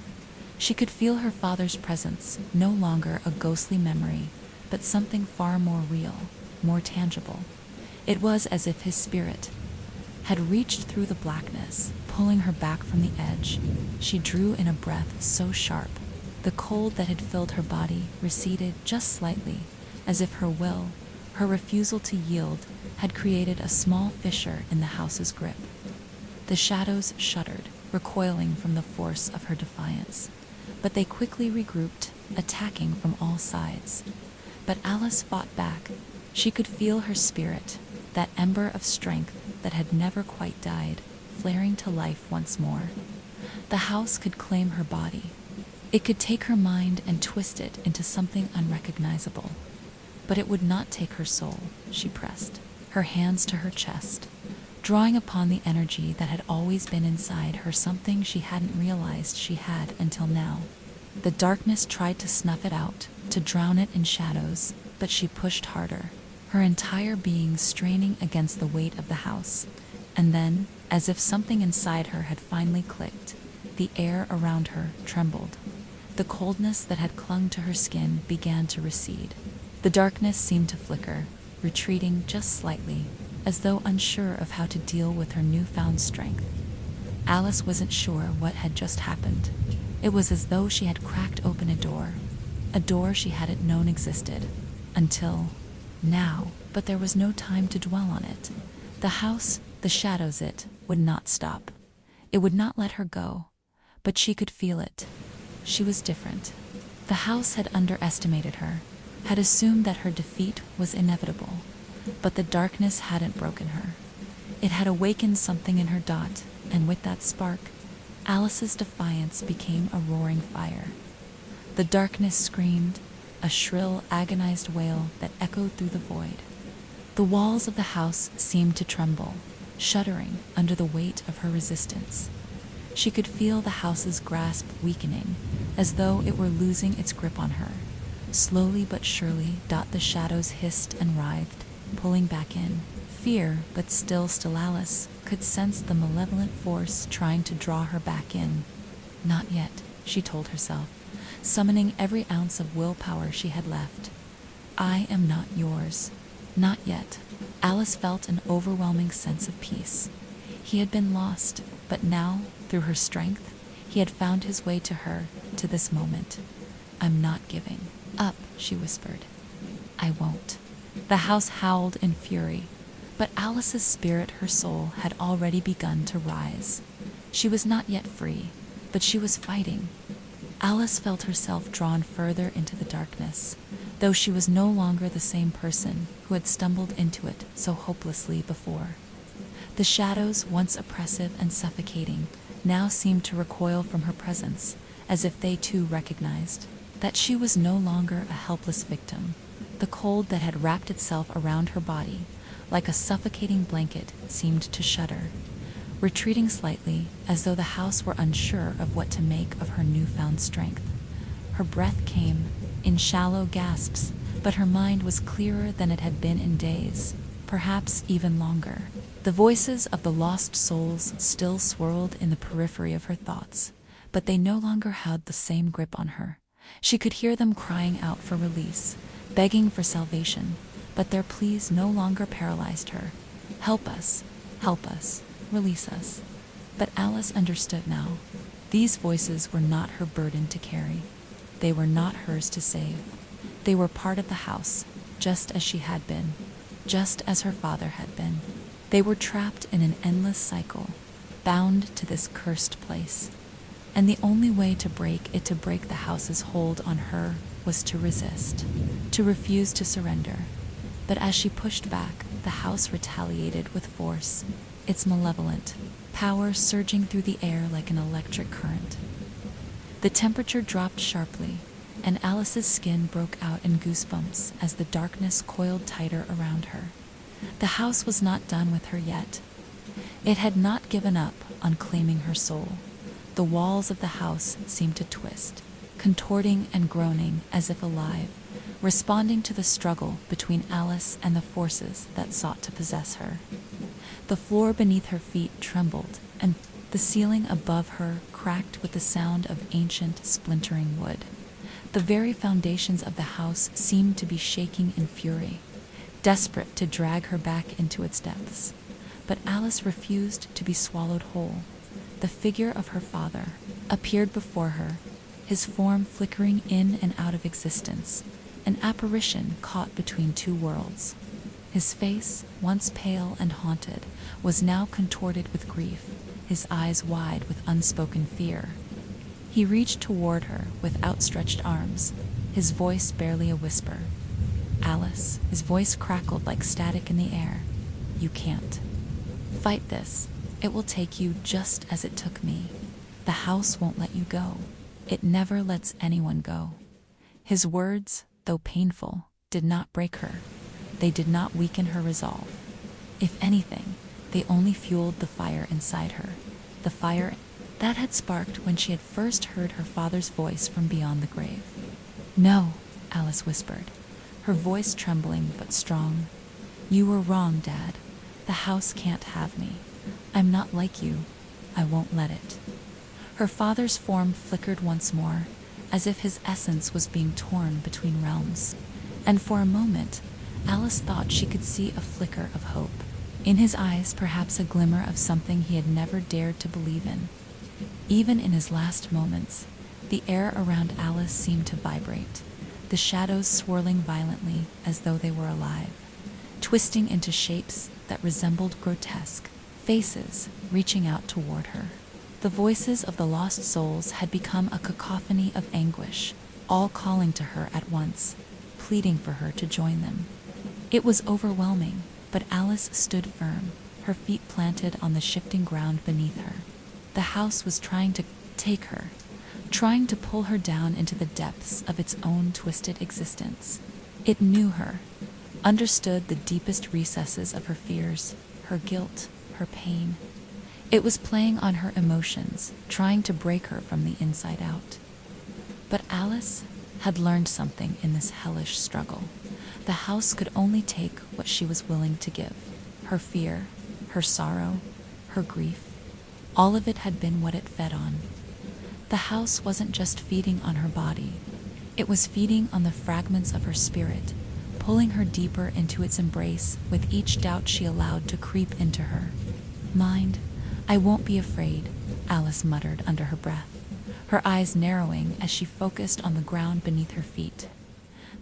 She could feel her father's presence, no longer a ghostly memory, but something far more real, more tangible. It was as if his spirit had reached through the blackness, pulling her back from the edge. She drew in a breath so sharp, the cold that had filled her body receded just slightly, as if her will, her refusal to yield, had created a small fissure in the house's grip. The shadows shuddered, recoiling from the force of her defiance, but they quickly regrouped, attacking from all sides. But Alice fought back. She could feel her spirit, that ember of strength that had never quite died, flaring to life once more. The house could claim her body. It could take her mind and twist it into something unrecognizable. But it would not take her soul, she pressed, her hands to her chest, drawing upon the energy that had always been inside her, something she hadn't realized she had until now. The darkness tried to snuff it out, to drown it in shadows, but she pushed harder, her entire being straining against the weight of the house. And then, as if something inside her had finally clicked, the air around her trembled. The coldness that had clung to her skin began to recede. The darkness seemed to flicker, retreating just slightly, as though unsure of how to deal with her newfound strength. Alice wasn't sure what had just happened. It was as though she had cracked open a door she hadn't known existed, until now, but there was no time to dwell on it. The house, the shadows, it would not stop. It would not let her go, but she could feel it. She was different. The house had underestimated her, had assumed that her defeat was inevitable, but the darkness hadn't broken her. It had awakened something in her dot, and with that spark, Alice's defiance became a roaring fire. The darkness screamed, a shrill, agonized wail that echoed through the void. The walls of the house seemed to tremble, shuddering under the weight of her resistance. She could feel the house's grasp weakening, as though it were losing its grip on her. Slowly but surely, the shadows hissed and writhed, pulling back in. Fear, but still Alice, could sense the malevolent force trying to draw her back in. Not yet, she told herself, summoning every ounce of willpower she had left. I am not yours. Not yet. Alice felt an overwhelming sense of peace. He had been lost, but now, through her strength, he had found his way to her, to this moment. I'm not giving up, she whispered. I won't. The house howled in fury, but Alice's spirit, her soul, had already begun to rise. She was not yet free, but she was fighting. Alice felt herself drawn further into the darkness, though she was no longer the same person who had stumbled into it so hopelessly before. The shadows, once oppressive and suffocating, now seemed to recoil from her presence, as if they too recognized that she was no longer a helpless victim. The cold that had wrapped itself around her body, like a suffocating blanket, seemed to shudder, retreating slightly as though the house were unsure of what to make of her newfound strength. Her breath came in shallow gasps, but her mind was clearer than it had been in days, perhaps even longer. The voices of the lost souls still swirled in the periphery of her thoughts, but they no longer had the same grip on her. She could hear them crying out for release, begging for salvation, but their pleas no longer paralyzed her. Help us, release us. But Alice understood now. These voices were not her burden to carry. They were not hers to save. They were part of the house, just as she had been, just as her father had been. They were trapped in an endless cycle, bound to this cursed place. And the only way to break the house's hold on her was to resist, to refuse to surrender. But as she pushed back, the house retaliated with force, its malevolent power surging through the air like an electric current. The temperature dropped sharply, and Alice's skin broke out in goosebumps as the darkness coiled tighter around her. The house was not done with her yet. It had not given up on claiming her soul. The walls of the house seemed to twist, contorting and groaning as if alive, responding to the struggle between Alice and the forces that sought to possess her. The floor beneath her feet trembled, and the ceiling above her cracked with the sound of ancient, splintering wood. The very foundations of the house seemed to be shaking in fury, desperate to drag her back into its depths. But Alice refused to be swallowed whole. The figure of her father appeared before her, his form flickering in and out of existence, an apparition caught between two worlds. His face, once pale and haunted, was now contorted with grief, his eyes wide with unspoken fear. He reached toward her with outstretched arms, his voice barely a whisper. Alice, his voice crackled like static in the air. You can't. Fight this. It will take you just as it took me. The house won't let you go. It never lets anyone go. His words, though painful, did not break her. They did not weaken her resolve. If anything, they only fueled the fire inside her, the fire that had sparked when she had first heard her father's voice from beyond the grave. No, Alice whispered, her voice trembling but strong. You were wrong, Dad. The house can't have me. I'm not like you. I won't let it. Her father's form flickered once more, as if his essence was being torn between realms. And for a moment, Alice thought she could see a flicker of hope. In his eyes, perhaps a glimmer of something he had never dared to believe in. Even in his last moments, the air around Alice seemed to vibrate, the shadows swirling violently as though they were alive, twisting into shapes that resembled grotesque faces reaching out toward her. The voices of the lost souls had become a cacophony of anguish, all calling to her at once, pleading for her to join them. It was overwhelming, but Alice stood firm, her feet planted on the shifting ground beneath her. The house was trying to take her, trying to pull her down into the depths of its own twisted existence. It knew her, understood the deepest recesses of her fears, her guilt, her pain. It was playing on her emotions, trying to break her from the inside out. But Alice had learned something in this hellish struggle. The house could only take what she was willing to give. Her fear, her sorrow, her grief. All of it had been what it fed on. The house wasn't just feeding on her body. It was feeding on the fragments of her spirit, pulling her deeper into its embrace with each doubt she allowed to creep into her. Mind, I won't be afraid, Alice muttered under her breath, her eyes narrowing as she focused on the ground beneath her feet.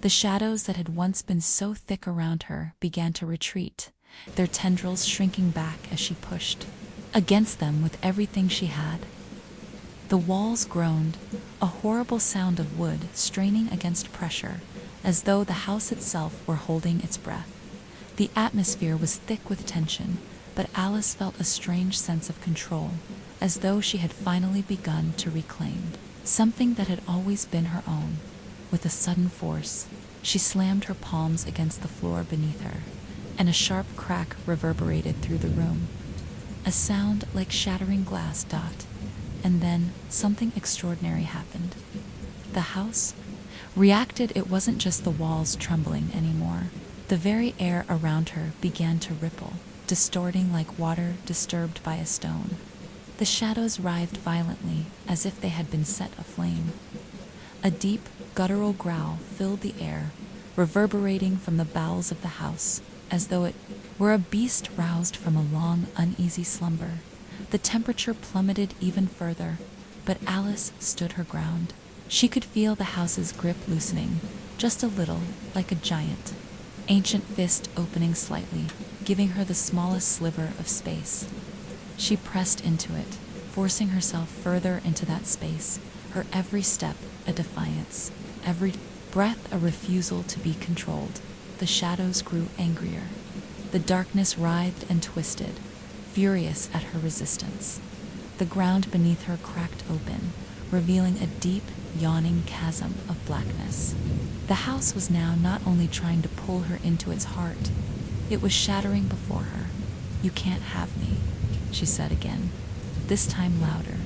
The shadows that had once been so thick around her began to retreat, their tendrils shrinking back as she pushed against them with everything she had. The walls groaned, a horrible sound of wood straining against pressure, as though the house itself were holding its breath. The atmosphere was thick with tension, but Alice felt a strange sense of control, as though she had finally begun to reclaim something that had always been her own. With a sudden force, she slammed her palms against the floor beneath her, and a sharp crack reverberated through the room. A sound like shattering glass dot, and then something extraordinary happened. The house reacted. It wasn't just the walls trembling anymore. The very air around her began to ripple, distorting like water disturbed by a stone. The shadows writhed violently, as if they had been set aflame. A deep, guttural growl filled the air, reverberating from the bowels of the house, as though it were a beast roused from a long, uneasy slumber. The temperature plummeted even further, but Alice stood her ground. She could feel the house's grip loosening, just a little, like a giant, ancient fist opening slightly, giving her the smallest sliver of space. She pressed into it, forcing herself further into that space, her every step a defiance, every breath a refusal to be controlled. The shadows grew angrier. The darkness writhed and twisted, furious at her resistance. The ground beneath her cracked open, revealing a deep, yawning chasm of blackness. The house was now not only trying to pull her into its heart, it was shattering before her. "You can't have me," she said again, this time louder,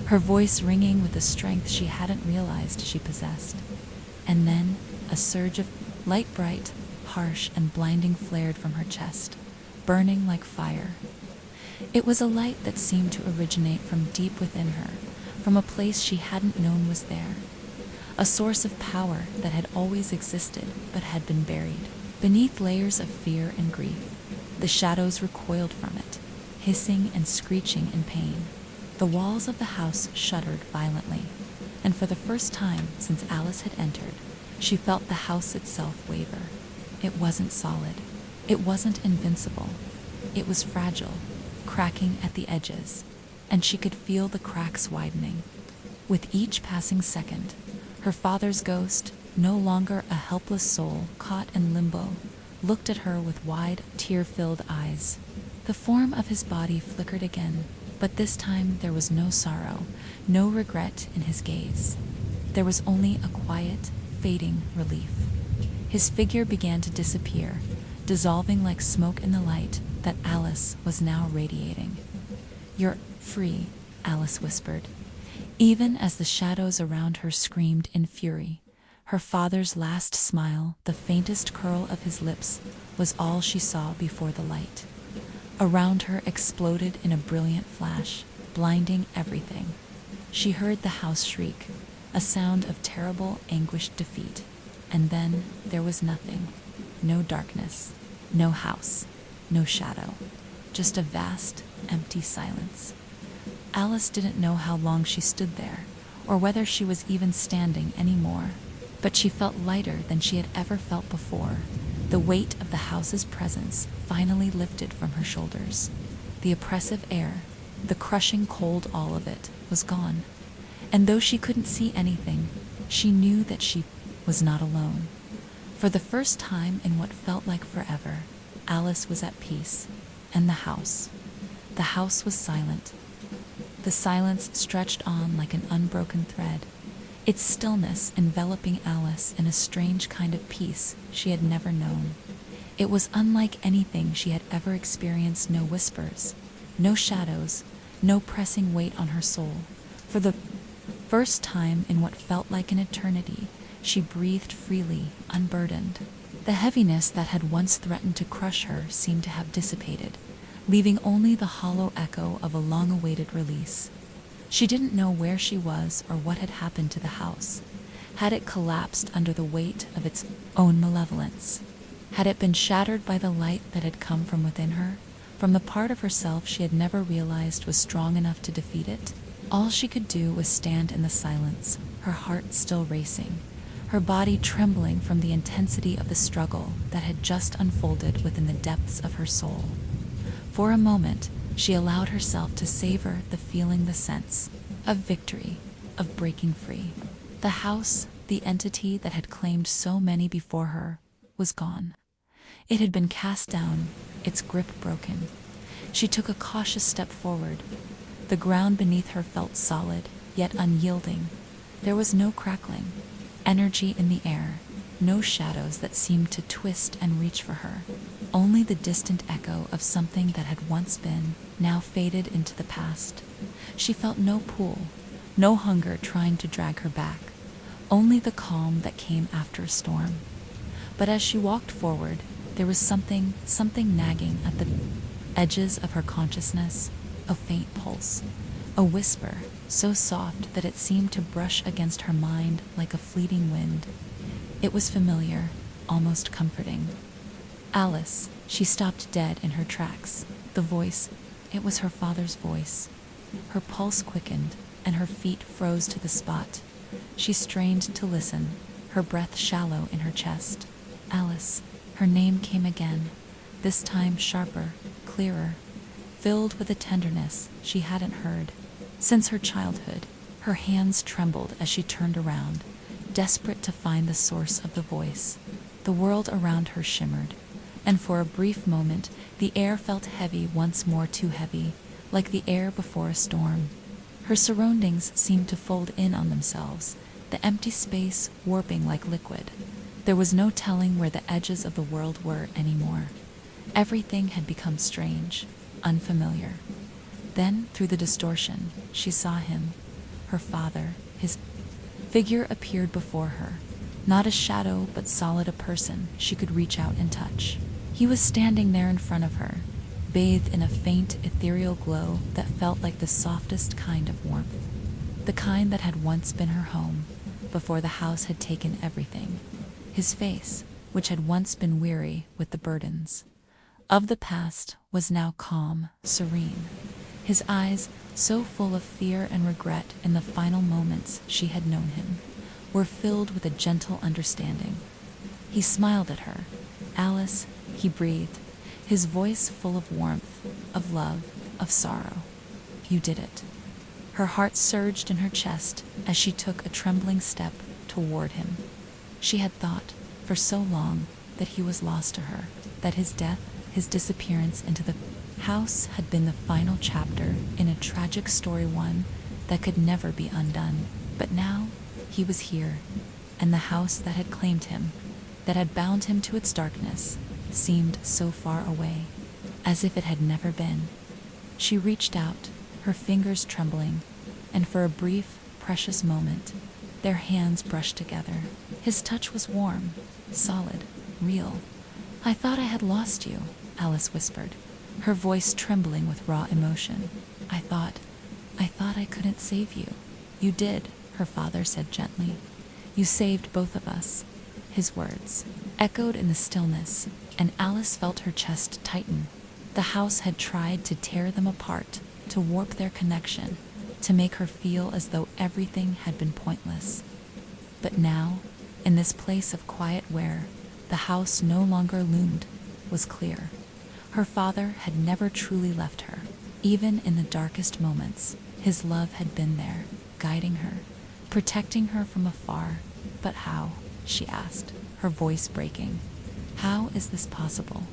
her voice ringing with a strength she hadn't realized she possessed. And then a surge of light, bright, harsh, and blinding, flared from her chest, burning like fire. It was a light that seemed to originate from deep within her, from a place she hadn't known was there. A source of power that had always existed but had been buried beneath layers of fear and grief. The shadows recoiled from it, hissing and screeching in pain. The walls of the house shuddered violently, and for the first time since Alice had entered, she felt the house itself waver. It wasn't solid. It wasn't invincible. It was fragile, cracking at the edges, and she could feel the cracks widening. With each passing second, her father's ghost, no longer a helpless soul caught in limbo, looked at her with wide, tear-filled eyes. The form of his body flickered again, but this time there was no sorrow, no regret in his gaze. There was only a quiet, fading relief. His figure began to disappear, dissolving like smoke in the light that Alice was now radiating. "You're free," Alice whispered, even as the shadows around her screamed in fury. Her father's last smile, the faintest curl of his lips, was all she saw before the light. Around her exploded in a brilliant flash, blinding everything. She heard the house shriek, a sound of terrible, anguished defeat. And then there was nothing. No darkness, no house, no shadow. Just a vast, empty silence. Alice didn't know how long she stood there, or whether she was even standing anymore, but she felt lighter than she had ever felt before. The weight of the house's presence finally lifted from her shoulders. The oppressive air, the crushing cold, all of it, was gone. And though she couldn't see anything, she knew that she was not alone. For the first time in what felt like forever, Alice was at peace, and the house was silent. The silence stretched on like an unbroken thread, its stillness enveloping Alice in a strange kind of peace she had never known. It was unlike anything she had ever experienced. No whispers, no shadows, no pressing weight on her soul. For the first time in what felt like an eternity, she breathed freely, unburdened. The heaviness that had once threatened to crush her seemed to have dissipated, leaving only the hollow echo of a long-awaited release. She didn't know where she was or what had happened to the house. Had it collapsed under the weight of its own malevolence? Had it been shattered by the light that had come from within her, from the part of herself she had never realized was strong enough to defeat it? All she could do was stand in the silence, her heart still racing, her body trembling from the intensity of the struggle that had just unfolded within the depths of her soul. For a moment, she allowed herself to savor the feeling, the sense of victory, of breaking free. The house the entity that had claimed so many before her, was gone. It had been cast down, its grip broken. She took a cautious step forward. The ground beneath her felt solid, yet unyielding. There was no crackling, energy in the air, no shadows that seemed to twist and reach for her. Only the distant echo of something that had once been, now faded into the past. She felt no pull, no hunger trying to drag her back, only the calm that came after a storm. But as she walked forward, there was something nagging at the edges of her consciousness, a faint pulse, a whisper so soft that it seemed to brush against her mind like a fleeting wind. It was familiar, almost comforting. Alice, she stopped dead in her tracks. The voice, it was her father's voice. Her pulse quickened, and her feet froze to the spot. She strained to listen, her breath shallow in her chest. Alice, her name came again, this time sharper, clearer, filled with a tenderness she hadn't heard. Since her childhood, her hands trembled as she turned around, desperate to find the source of the voice. The world around her shimmered, and for a brief moment the air felt heavy, once more too heavy, like the air before a storm. Her surroundings seemed to fold in on themselves, the empty space warping like liquid. There was no telling where the edges of the world were anymore. Everything had become strange, unfamiliar. Then, through the distortion, she saw him, her father. His figure appeared before her, not a shadow but solid, a person she could reach out and touch. He was standing there in front of her, bathed in a faint, ethereal glow that felt like the softest kind of warmth, the kind that had once been her home, before the house had taken everything. His face, which had once been weary with the burdens of the past, was now calm, serene. His eyes, so full of fear and regret in the final moments she had known him, were filled with a gentle understanding. He smiled at her. "Alice," he breathed, his voice full of warmth, of love, of sorrow. "You did it." Her heart surged in her chest as she took a trembling step toward him. She had thought, for so long, that he was lost to her, that his death, his disappearance into the house had been the final chapter in a tragic story, one that could never be undone. But now, he was here, and the house that had claimed him, that had bound him to its darkness, seemed so far away, as if it had never been. She reached out, her fingers trembling, and for a brief, precious moment, their hands brushed together. His touch was warm, solid, real. "I thought I had lost you," Alice whispered, her voice trembling with raw emotion. I thought I couldn't save you." "You did," her father said gently. "You saved both of us." His words echoed in the stillness, and Alice felt her chest tighten. The house had tried to tear them apart, to warp their connection, to make her feel as though everything had been pointless. But now, in this place of quiet where the house no longer loomed, was clear. Her father had never truly left her. Even in the darkest moments, his love had been there, guiding her, protecting her from afar. "But how?" she asked, her voice breaking. "How is this possible?"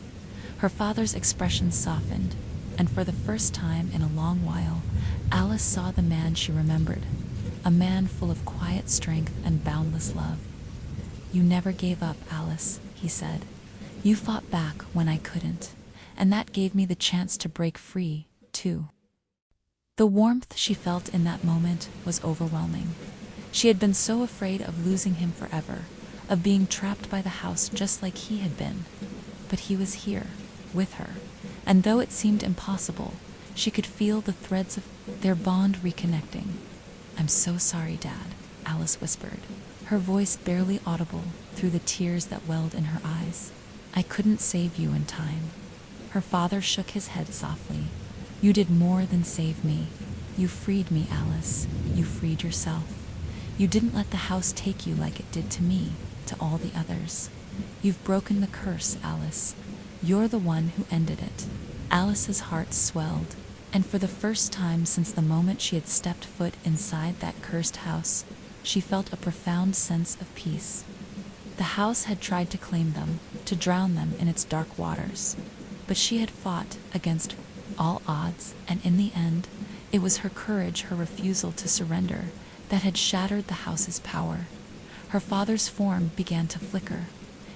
Her father's expression softened, and for the first time in a long while, Alice saw the man she remembered, a man full of quiet strength and boundless love. "You never gave up, Alice," he said. "You fought back when I couldn't, and that gave me the chance to break free, too." The warmth she felt in that moment was overwhelming. She had been so afraid of losing him forever, of being trapped by the house just like he had been. But he was here, with her, and though it seemed impossible, she could feel the threads of their bond reconnecting. "I'm so sorry, Dad," Alice whispered, her voice barely audible through the tears that welled in her eyes. "I couldn't save you in time." Her father shook his head softly. "You did more than save me. You freed me, Alice. You freed yourself. You didn't let the house take you like it did to me, to all the others. You've broken the curse, Alice. You're the one who ended it." Alice's heart swelled, and for the first time since the moment she had stepped foot inside that cursed house, she felt a profound sense of peace. The house had tried to claim them, to drown them in its dark waters, but she had fought against all odds, and in the end, it was her courage, her refusal to surrender, that had shattered the house's power. Her father's form began to flicker,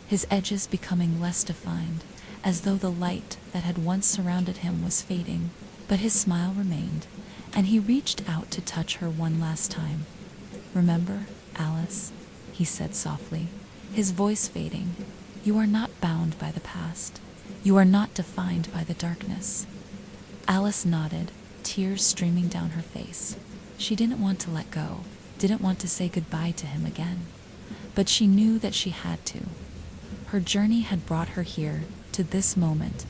his edges becoming less defined, as though the light that had once surrounded him was fading, but his smile remained, and he reached out to touch her one last time. "Remember, Alice," he said softly, his voice fading, "you are not bound by the past. You are not defined by the darkness." Alice nodded, tears streaming down her face. She didn't want to let go, didn't want to say goodbye to him again, but she knew that she had to. Her journey had brought her here, to this moment,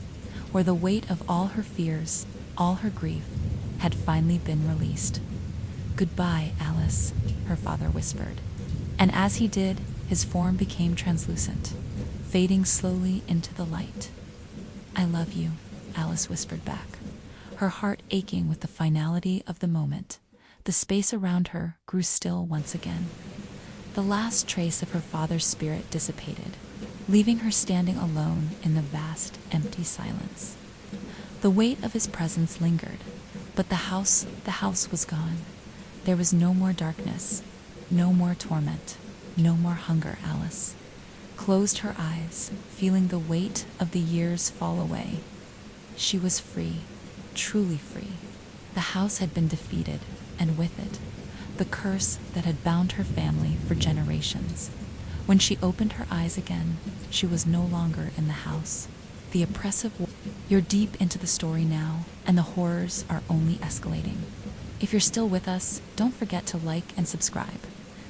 where the weight of all her fears, all her grief, had finally been released. "Goodbye, Alice," her father whispered, and as he did, his form became translucent, fading slowly into the light. "I love you," Alice whispered back, her heart aching with the finality of the moment. The space around her grew still once again. The last trace of her father's spirit dissipated, leaving her standing alone in the vast, empty silence. The weight of his presence lingered, but the house was gone. There was no more darkness, no more torment, no more hunger. Alice closed her eyes, feeling the weight of the years fall away. She was free, truly free. The house had been defeated, and with it, the curse that had bound her family for generations. When she opened her eyes again, she was no longer in the house. The oppressive You're deep into the story now, and the horrors are only escalating. If you're still with us, don't forget to like and subscribe.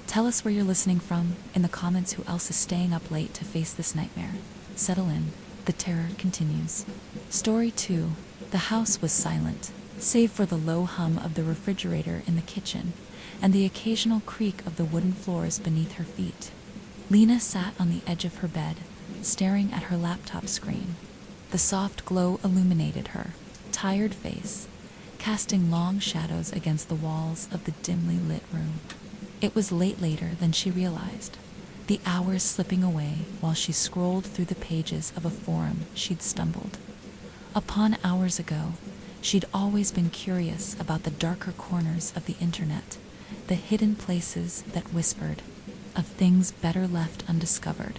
Tell us where you're listening from in the comments. Who else is staying up late to face this nightmare? Settle in, the terror continues. Story 2. The house was silent, save for the low hum of the refrigerator in the kitchen and the occasional creak of the wooden floors beneath her feet. Lena sat on the edge of her bed, staring at her laptop screen. The soft glow illuminated her tired face, casting long shadows against the walls of the dimly lit room. It was later than she realized, the hours slipping away while she scrolled through the pages of a forum she'd stumbled upon hours ago. She'd always been curious about the darker corners of the internet, the hidden places that whispered of things better left undiscovered.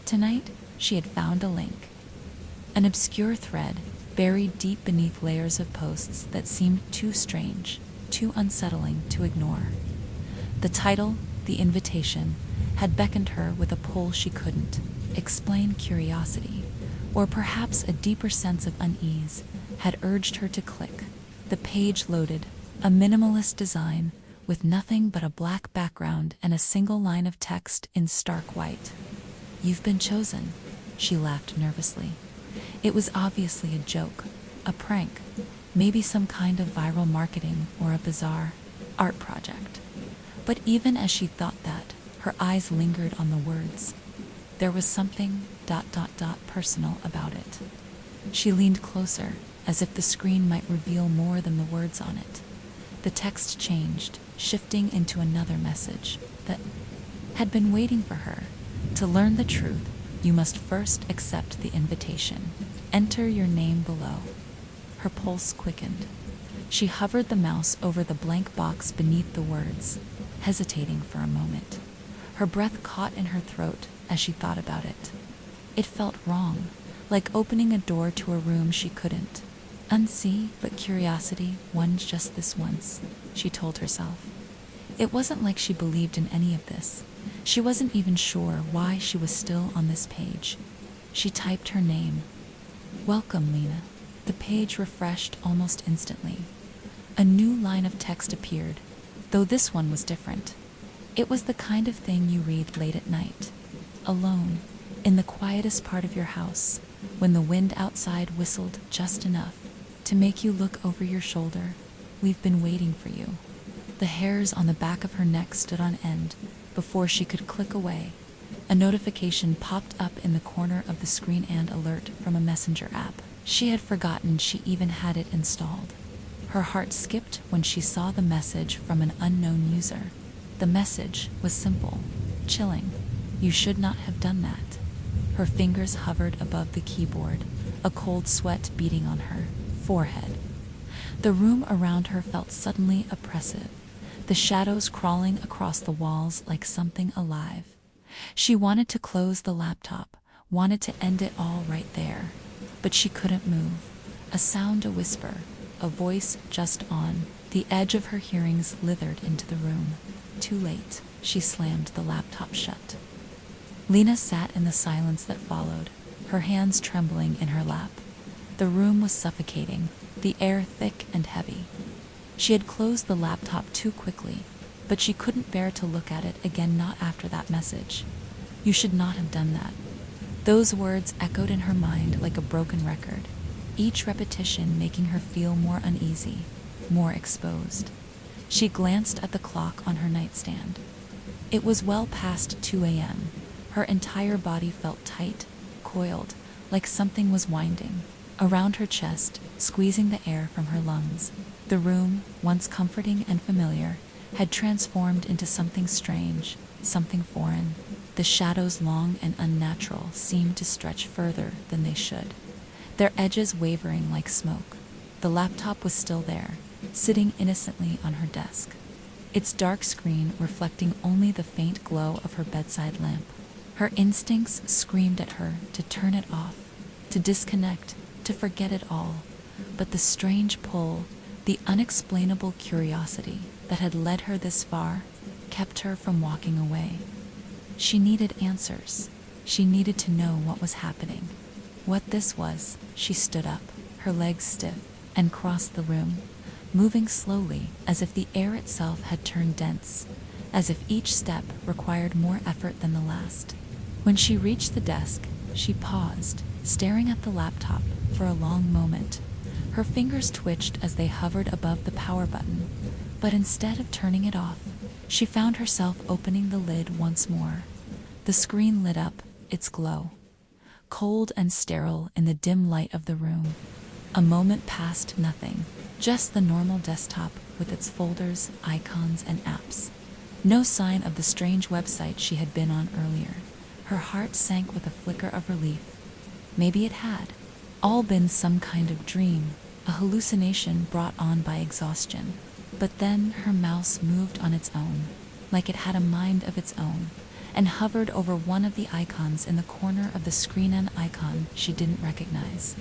Tonight, she had found a link. An obscure thread buried deep beneath layers of posts that seemed too strange, too unsettling to ignore. The title, the invitation, had beckoned her with a pull she couldn't explain. Curiosity, or perhaps a deeper sense of unease, had urged her to click. The page loaded, a minimalist design with nothing but a black background and a single line of text in stark white. "You've been chosen," she laughed nervously. It was obviously a joke, a prank, maybe some kind of viral marketing or a bizarre art project. But even as she thought that, her eyes lingered on the words. There was something ... personal about it. She leaned closer, as if the screen might reveal more than the words on it. The text changed, shifting into another message that had been waiting for her. "To learn the truth, you must first accept the invitation. Enter your name below." Her pulse quickened. She hovered the mouse over the blank box beneath the words, hesitating for a moment. Her breath caught in her throat as she thought about it. It felt wrong, like opening a door to a room she couldn't unsee. But curiosity won just this once, she told herself. It wasn't like she believed in any of this. She wasn't even sure why she was still on this page. She typed her name. "Welcome, Lena." The page refreshed almost instantly. A new line of text appeared, though this one was different. It was the kind of thing you read late at night, alone, in the quietest part of your house, when the wind outside whistled just enough to make you look over your shoulder. "We've been waiting for you." The hairs on the back of her neck stood on end before she could click away. A notification popped up in the corner of the screen, and alert from a messenger app. She had forgotten she even had it installed. Her heart skipped when she saw the message from an unknown user. The message was simple, chilling. You should not have done that. Her fingers hovered above the keyboard, a cold sweat beating on her forehead. The room around her felt suddenly oppressive, the shadows crawling across the walls like something alive. She wanted to close the laptop, wanted to end it all right there, but she couldn't move. A sound, a whisper, a voice just on the edge of her hearing slithered into the room. Too late, she slammed the laptop shut. Lena sat in the silence that followed, her hands trembling in her lap. The room was suffocating, the air thick and heavy. She had closed the laptop too quickly, but she couldn't bear to look at it again, not after that message. You should not have done that. Those words echoed in her mind like a broken record, each repetition making her feel more uneasy, more exposed. She glanced at the clock on her nightstand. It was well past 2 a.m. Her entire body felt tight, coiled, like something was winding around her chest, squeezing the air from her lungs. The room, once comforting and familiar, had transformed into something strange, something foreign. The shadows, long and unnatural, seemed to stretch further than they should, their edges wavering like smoke. The laptop was still there, sitting innocently on her desk, its dark screen reflecting only the faint glow of her bedside lamp. Her instincts screamed at her to turn it off, to disconnect, to forget it all. But the strange pull, the unexplainable curiosity that had led her this far, kept her from walking away. She needed answers. She needed to know what was happening. What this was. She stood up, her legs stiff, and crossed the room, moving slowly as if the air itself had turned dense, as if each step required more effort than the last. When she reached the desk, she paused, staring at the laptop for a long moment. Her fingers twitched as they hovered above the power button, but instead of turning it off, she found herself opening the lid once more. The screen lit up, its glow, cold and sterile in the dim light of the room. A moment passed, nothing, just the normal desktop with its folders, icons, and apps. No sign of the strange website she had been on earlier. Her heart sank with a flicker of relief. Maybe it had all been some kind of dream, a hallucination brought on by exhaustion. But then her mouse moved on its own, like it had a mind of its own, and hovered over one of the icons in the corner of the screen, an icon she didn't recognize.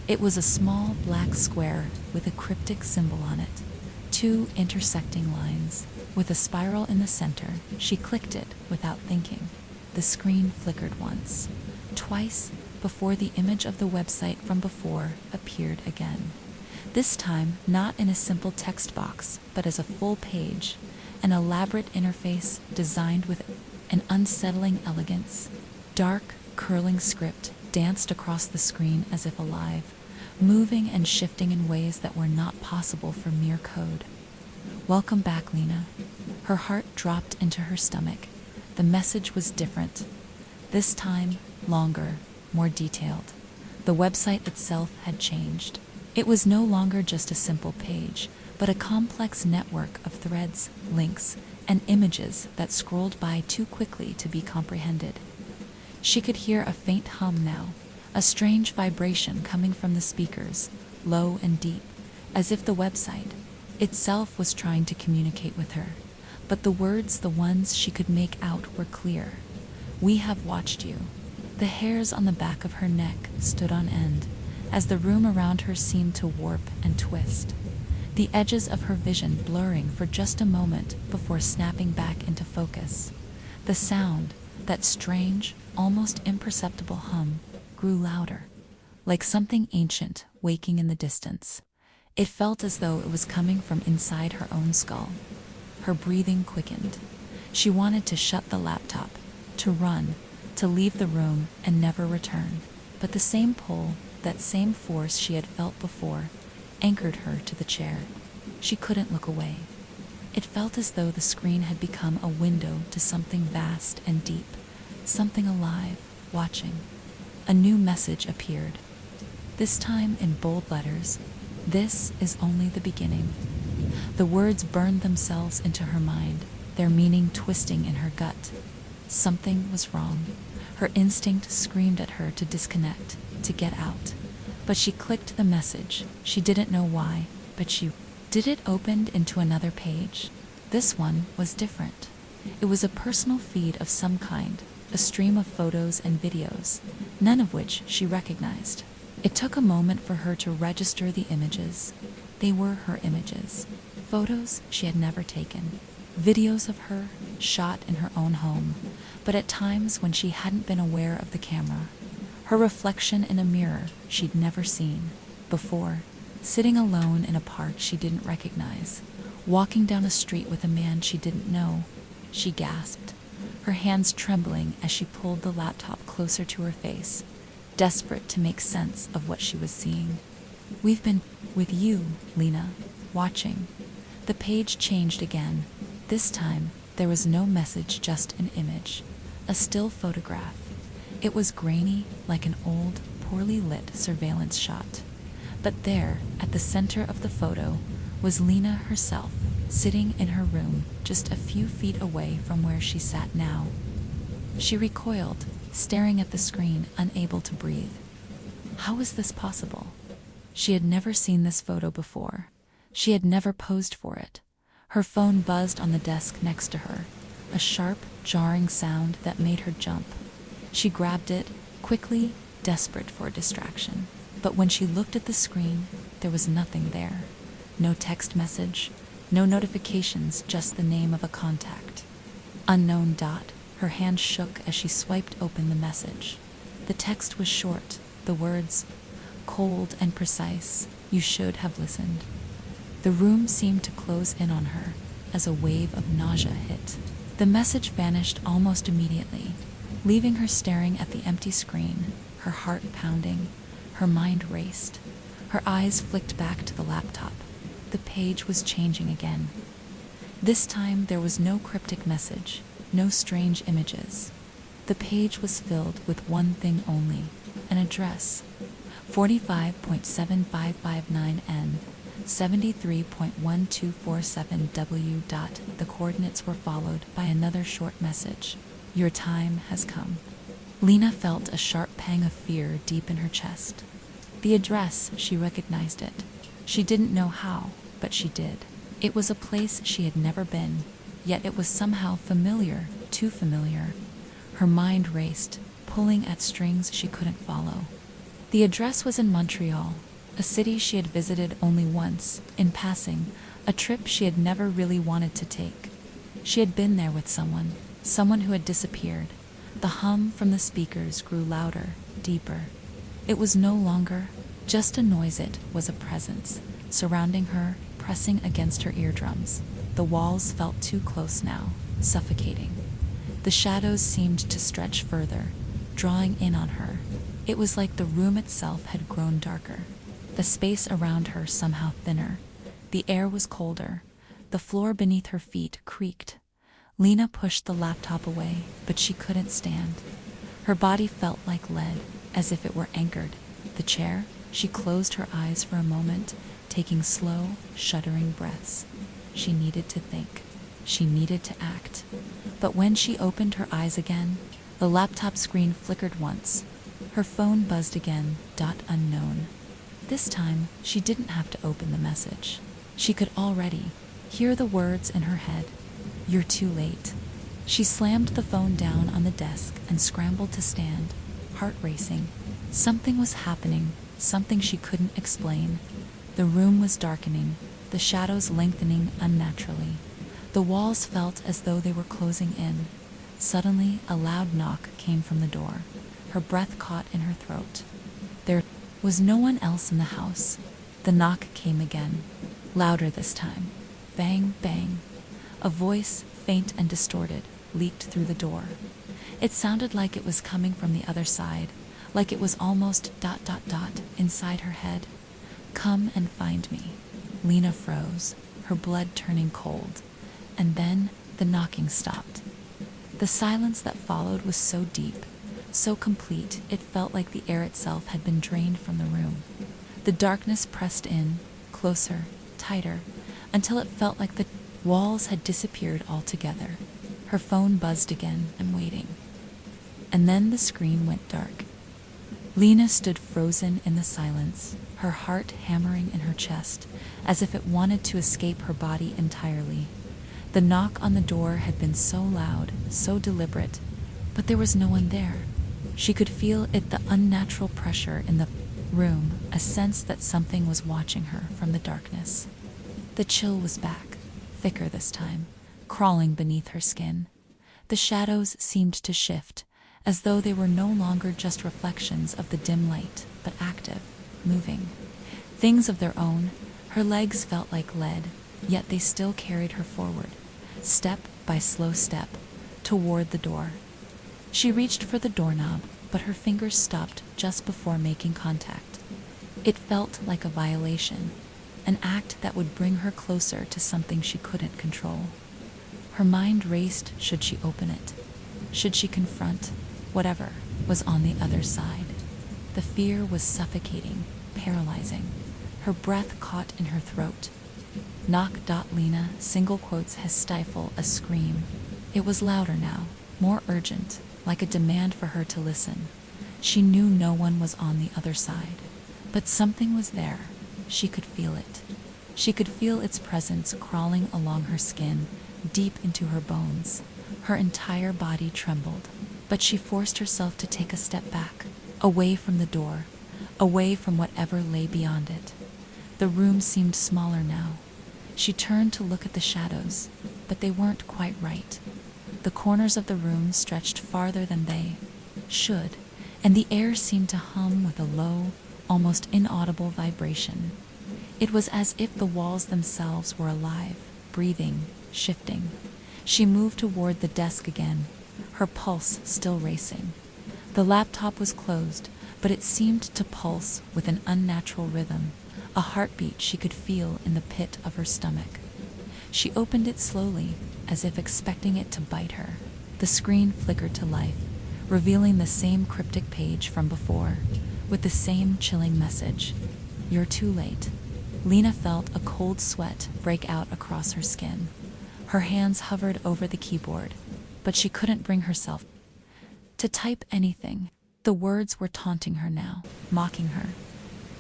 It was a small black square with a cryptic symbol on it, two intersecting lines, with a spiral in the center. She clicked it without thinking. The screen flickered once, twice, before the image of the website from before appeared again. This time, not in a simple text box, but as a full page, an elaborate interface designed with an unsettling elegance. Dark, curling script danced across the screen as if alive, moving and shifting in ways that were not possible for mere code. Welcome back, Lena. Her heart dropped into her stomach. The message was different. This time, longer, more detailed. The website itself had changed. It was no longer just a simple page, but a complex network of threads, links, and images that scrolled by too quickly to be comprehended. She could hear a faint hum now, a strange vibration coming from the speakers, low and deep, as if the website itself was trying to communicate with her. But the words, the ones she could make out, were clear. "We have watched you." The hairs on the back of her neck stood on end, as the room around her seemed to warp and twist, the edges of her vision blurring for just a moment before snapping back into focus. The sound, that strange, almost imperceptible hum, grew louder, like something ancient waking in the distance. It felt as though it was coming from inside her own skull. Her breathing quickened. She wanted to shut the laptop, to run, to leave the room and never return. But the same pull, that same force she had felt before, anchored her to the chair. She couldn't look away. It felt as though the screen had become a window to something vast and deep, something alive, watching. A new message appeared, this time in bold letters. "This is only the beginning." The words burned themselves into her mind, their meaning twisting in her gut. Something was wrong. Her instinct screamed at her to disconnect, to get out. But she clicked the message. She didn't know why, but she did. It opened into another page. This one was different. It was a personal feed of some kind, a stream of photos and videos, none of which she recognized. It took a moment for her to register the images. They were her images. Photos she had never taken. Videos of her, shot in her own home, but at times when she hadn't been aware of the camera. Her reflection in a mirror she'd never seen before, sitting alone in a park she didn't recognize, walking down a street with a man she didn't know. She gasped, her hands trembling as she pulled the laptop closer to her face, desperate to make sense of what she was seeing. "We've been with you, Lena, watching." The page changed again. This time, there was no message, just an image, a still photograph. It was grainy, like an old, poorly lit surveillance shot. But there, at the center of the photo, was Lena herself, sitting in her room, just a few feet away from where she sat now. She recoiled, staring at the screen, unable to breathe. How was this possible? She had never seen this photo before. She had never posed for it. Her phone buzzed on the desk next to her, a sharp, jarring sound that made her jump. She grabbed it, quickly, desperate for a distraction. But when she looked at the screen, there was nothing there. No text message, no notifications, just the name of a contact. Unknown dot. Her hand shook as she swiped open the message. The text was short, the words, cold and precise, "You should have listened." The room seemed to close in on her as a wave of nausea hit. The message vanished almost immediately, leaving her staring at the empty screen, her heart pounding, her mind raced. Her eyes flicked back to the laptop. The page was changing again. This time there was no cryptic message, no strange images. The page was filled with one thing only, an address, 45.7559N, 73.1247W. The coordinates were followed by another short message. "Your time has come." Lena felt a sharp pang of fear deep in her chest. The address, she recognized it. She didn't know how, but she did. It was a place she had never been, yet it was somehow familiar, too familiar. Her mind raced, pulling at strings she couldn't follow. The address was in Montreal, a city she had visited only once, in passing, a trip she had never really wanted to take. She had been there with someone who had disappeared. The hum from the speakers grew louder, deeper. It was no longer just a noise, it was a presence, surrounding her, pressing against her eardrums. The walls felt too close now, suffocating. The shadows seemed to stretch further, drawing in on her. It was like the room itself had grown darker, the space around her somehow thinner. The air was colder. The floor beneath her feet creaked. Lena pushed the laptop away, but she couldn't stand. Her body felt like lead, as if it were anchored. The chair, she closed her eyes for a moment, taking slow, shuddering breaths. She needed to think. She needed to act. But when she opened her eyes again, the laptop screen flickered once. Her phone buzzed again, .unknown. This time, she didn't have to open the message. She could already hear the words in her head. "You're too late." She slammed the phone down on the desk and scrambled to stand, heart racing. Something was happening, something she couldn't explain. The room was darkening, the shadows lengthening unnaturally. The walls felt as though they were closing in. Suddenly, a loud knock came from the door. Her breath caught in her throat. There was no one else in the house. The knock came again, louder this time. Bang, bang. A voice, faint and distorted, leaked through the door. It sounded like it was coming from the other side, like it was almost ... inside her head. "Come and find me." Lena froze, her blood turning cold. And then the knocking stopped. The silence that followed was so deep, so complete, it felt like the air itself had been drained from the room. The darkness pressed in, closer, tighter, until it felt like the Walls had disappeared altogether. Her phone buzzed again. I'm waiting. And then the screen went dark. Lena stood frozen in the silence, her heart hammering in her chest, as if it wanted to escape her body entirely. The knock on the door had been so loud, so deliberate, but there was no one there. She could feel it, the unnatural pressure in the room, a sense that something was watching her from the darkness. The chill was back, thicker this time, crawling beneath her skin. The shadows seemed to shift, as though they were no longer just reflections of the dim light, but active, moving. Things of their own. Her legs felt like lead, yet they still carried her forward, step by slow step, toward the door. She reached for the doorknob, but her fingers stopped just before making contact. It felt like a violation, an act that would bring her closer to something she couldn't control. Her mind raced. Should she open it? Should she confront whatever was on the other side? The fear was suffocating, paralyzing. Her breath caught in her throat. Knock. Lena, single quotes, has stifled a scream. It was louder now, more urgent, like a demand for her to listen. She knew no one was on the other side, but something was there. She could feel it. She could feel its presence crawling along her skin, deep into her bones. Her entire body trembled, but she forced herself to take a step back, away from the door, away from whatever lay beyond it. The room seemed smaller now. She turned to look at the shadows, but they weren't quite right. The corners of the room stretched farther than they should, and the air seemed to hum with a low, almost inaudible vibration. It was as if the walls themselves were alive, breathing, shifting. She moved toward the desk again, her pulse still racing. The laptop was closed, but it seemed to pulse with an unnatural rhythm, a heartbeat she could feel in the pit of her stomach. She opened it slowly, as if expecting it to bite her. The screen flickered to life, revealing the same cryptic page from before, with the same chilling message. You're too late. Lena felt a cold sweat break out across her skin. Her hands hovered over the keyboard, but she couldn't bring herself to type anything. The words were taunting her now, mocking her.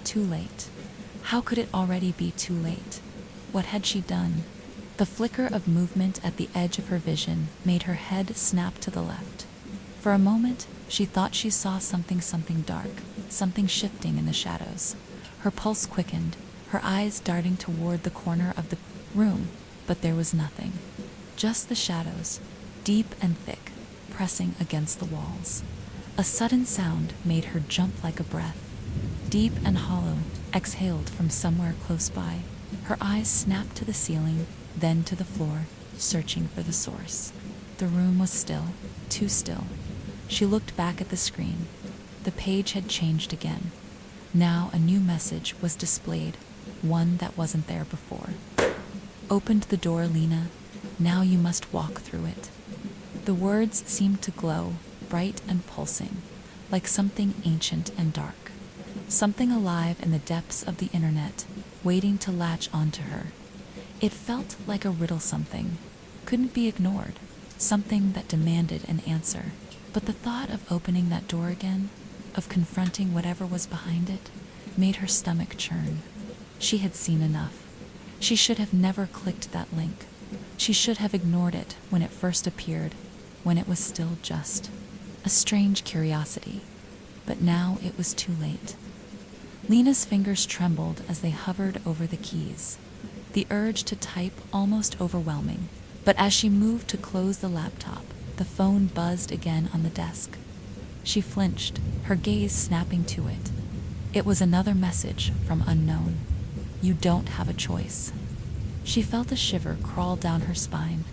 Too late. How could it already be too late? What had she done? The flicker of movement at the edge of her vision made her head snap to the left. For a moment, she thought she saw something dark, something shifting in the shadows. Her pulse quickened, her eyes darting toward the corner of the room, but there was nothing. Just the shadows, deep and thick, pressing against the walls. A sudden sound made her jump like a breath. Deep and hollow, exhaled from somewhere close by. Her eyes snapped to the ceiling, then to the floor, searching for the source. The room was still, too still. She looked back at the screen. The page had changed again. Now a new message was displayed, one that wasn't there before. Opened the door, Lena. Now you must walk through it. The words seemed to glow, bright and pulsing, like something ancient and dark. Something alive in the depths of the internet, waiting to latch onto her. It felt like a riddle, something couldn't be ignored, something that demanded an answer. But the thought of opening that door again, of confronting whatever was behind it, made her stomach churn. She had seen enough. She should have never clicked that link. She should have ignored it when it first appeared, when it was still just a strange curiosity. But now it was too late. Lena's fingers trembled as they hovered over the keys, the urge to type almost overwhelming. But as she moved to close the laptop, the phone buzzed again on the desk. She flinched, her gaze snapping to it. It was another message from unknown. You don't have a choice. She felt a shiver crawl down her spine.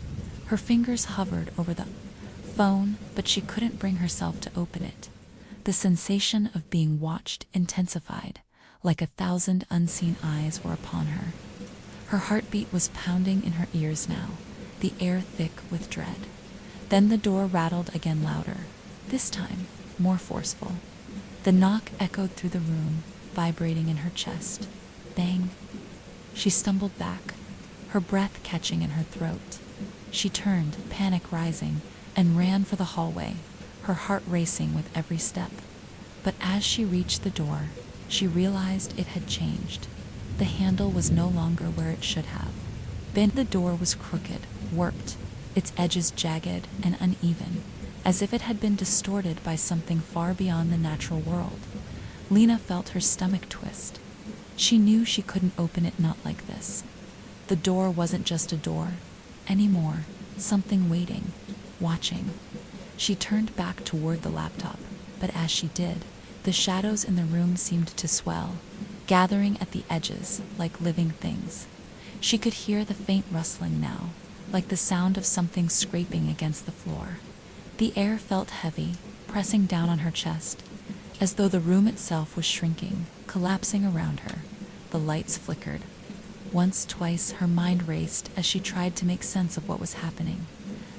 Her fingers hovered over the phone, but she couldn't bring herself to open it. The sensation of being watched intensified, like 1,000 unseen eyes were upon her. Her heartbeat was pounding in her ears now, the air thick with dread. Then the door rattled again, louder, this time more forceful. The knock echoed through the room, vibrating in her chest. Bang. She stumbled back, her breath catching in her throat. She turned, panic rising, and ran for the hallway, her heart racing with every step. But as she reached the door, she realized it had changed. The handle was no longer where it should have. The door was crooked, warped, its edges jagged and uneven, as if it had been distorted by something far beyond the natural world. Lena felt her stomach twist. She knew she couldn't open it not like this. The door wasn't just a door anymore, something waiting, watching. She turned back toward the laptop, but as she did, the shadows in the room seemed to swell, gathering at the edges like living things. She could hear the faint rustling now, like the sound of something scraping against the floor. The air felt heavy, pressing down on her chest, as though the room itself was shrinking, collapsing around her. The lights flickered. Once, twice, her mind raced as she tried to make sense of what was happening.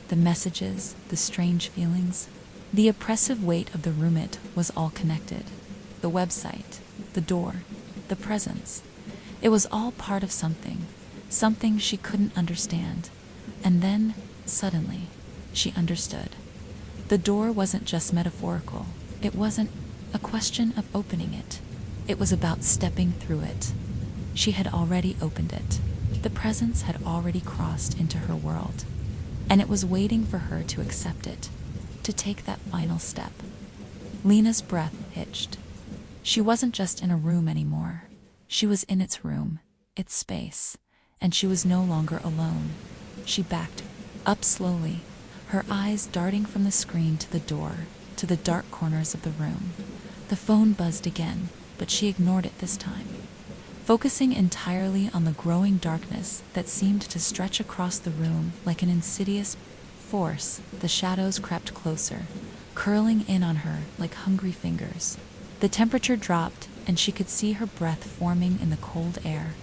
The messages, the strange feelings, the oppressive weight of the room. It was all connected. The website, the door, the presence. It was all part of something she couldn't understand. And then, suddenly, she understood. The door wasn't just metaphorical. It wasn't a question of opening it. It was about stepping through it. She had already opened it. The presence had already crossed into her world. And it was waiting for her to accept it, to take that final step. Lena's breath hitched. She wasn't just in a room anymore. She was in its room, its space, and she was no longer alone. She backed up slowly, her eyes darting from the screen to the door, to the dark corners of the room. The phone buzzed again, but she ignored it this time. Focusing entirely on the growing darkness that seemed to stretch across the room like an insidious force, the shadows crept closer, curling in on her like hungry fingers. The temperature dropped, and she could see her breath forming in the cold air.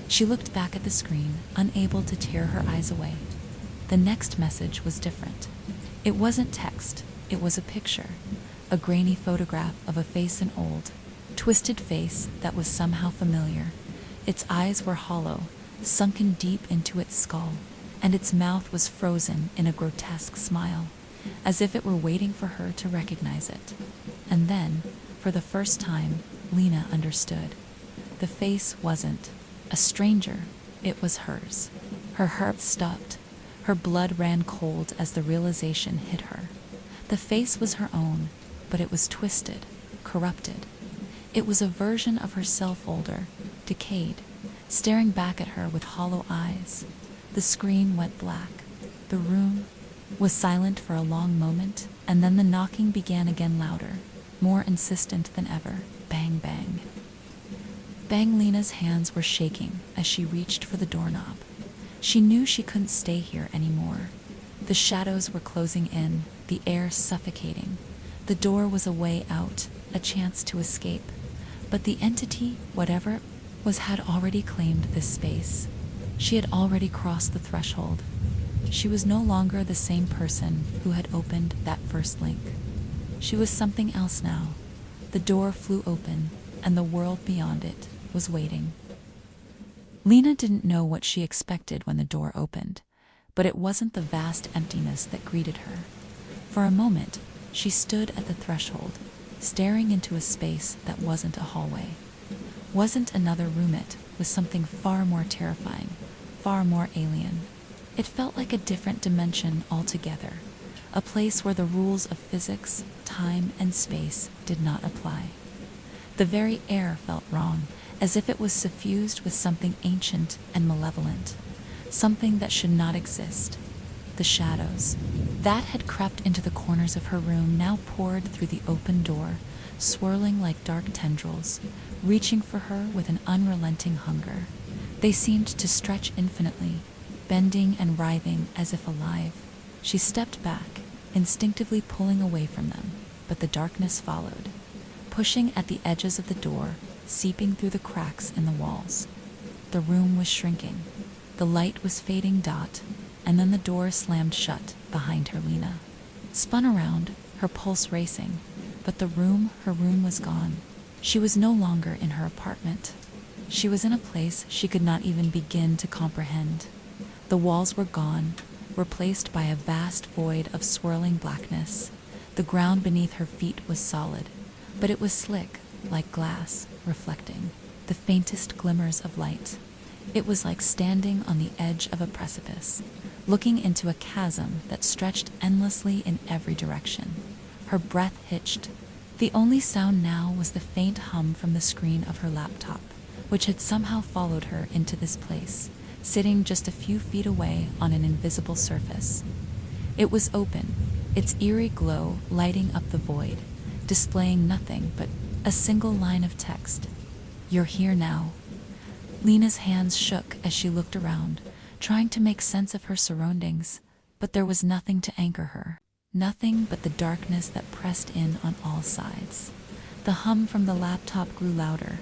She looked back at the screen, unable to tear her eyes away. The next message was different. It wasn't text, it was a picture. A grainy photograph of a face, an old, twisted face that was somehow familiar. Its eyes were hollow, sunken deep into its skull, and its mouth was frozen in a grotesque smile, as if it were waiting for her to recognize it. And then, for the first time, Lena understood. The face wasn't a stranger, it was hers. Her heart stopped. Her blood ran cold as the realization hit her. The face was her own, but it was twisted, corrupted. It was a version of herself, older, decayed, staring back at her with hollow eyes. The screen went black. The room was silent for a long moment, and then the knocking began again, louder, more insistent than ever. Bang, bang. Bang. Lena's hands were shaking as she reached for the doorknob. She knew she couldn't stay here anymore. The shadows were closing in, the air suffocating. The door was a way out, a chance to escape. But the entity, whatever it was, had already claimed this space. She had already crossed the threshold. She was no longer the same person who had opened that first link. She was something else now. The door flew open, and the world beyond it was waiting. Lena didn't know what she expected when the door opened, but it wasn't the vast emptiness that greeted her. For a moment, she stood at the threshold, staring into a space that wasn't a hallway, wasn't another room. It was something far more terrifying, far more alien. It felt like a different dimension altogether, a place where the rules of physics, time, and space did not apply. The very air felt wrong, as if it was suffused with something ancient and malevolent, something that should not exist. The shadows that had crept into the corners of her room now poured through the open door, swirling like dark tendrils, reaching for her with an unrelenting hunger. They seemed to stretch infinitely, bending and writhing as if alive. She stepped back, instinctively pulling away from them, but the darkness followed, pushing at the edges of the door, seeping through the cracks in the walls. The room was shrinking. The light was fading. And then the door slammed shut behind her. Lena spun around, her pulse racing, but her room was gone. She was no longer in her apartment. She was in a place she could not even begin to comprehend. The walls were gone, replaced by a vast void of swirling blackness. The ground beneath her feet was solid, but it was slick, like glass, reflecting the faintest glimmers of light. It was like standing on the edge of a precipice, looking into a chasm that stretched endlessly in every direction. Her breath hitched. The only sound now was the faint hum from the screen of her laptop, which had somehow followed her into this place, sitting just a few feet away on an invisible surface. It was open, its eerie glow lighting up the void, displaying nothing but a single line of text. "You're here now." Lena's hands shook as she looked around, trying to make sense of her surroundings, but there was nothing to anchor her. Nothing but the darkness that pressed in on all sides. The hum from the laptop grew louder,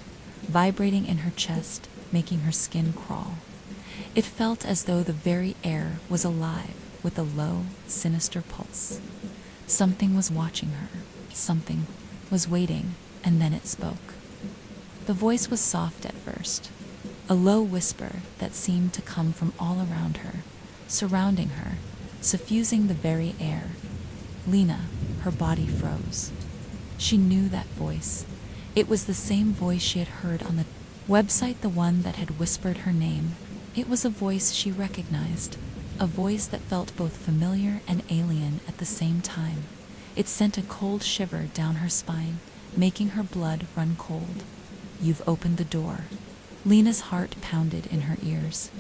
vibrating in her chest, making her skin crawl. It felt as though the very air was alive with a low, sinister pulse. Something was watching her. Something was waiting, and then it spoke. The voice was soft at first, a low whisper that seemed to come from all around her, surrounding her, suffusing the very air. Lena, her body froze. She knew that voice. It was the same voice she had heard on the website, the one that had whispered her name. It was a voice she recognized, a voice that felt both familiar and alien at the same time. It sent a cold shiver down her spine, making her blood run cold. "You've opened the door." Lena's heart pounded in her ears.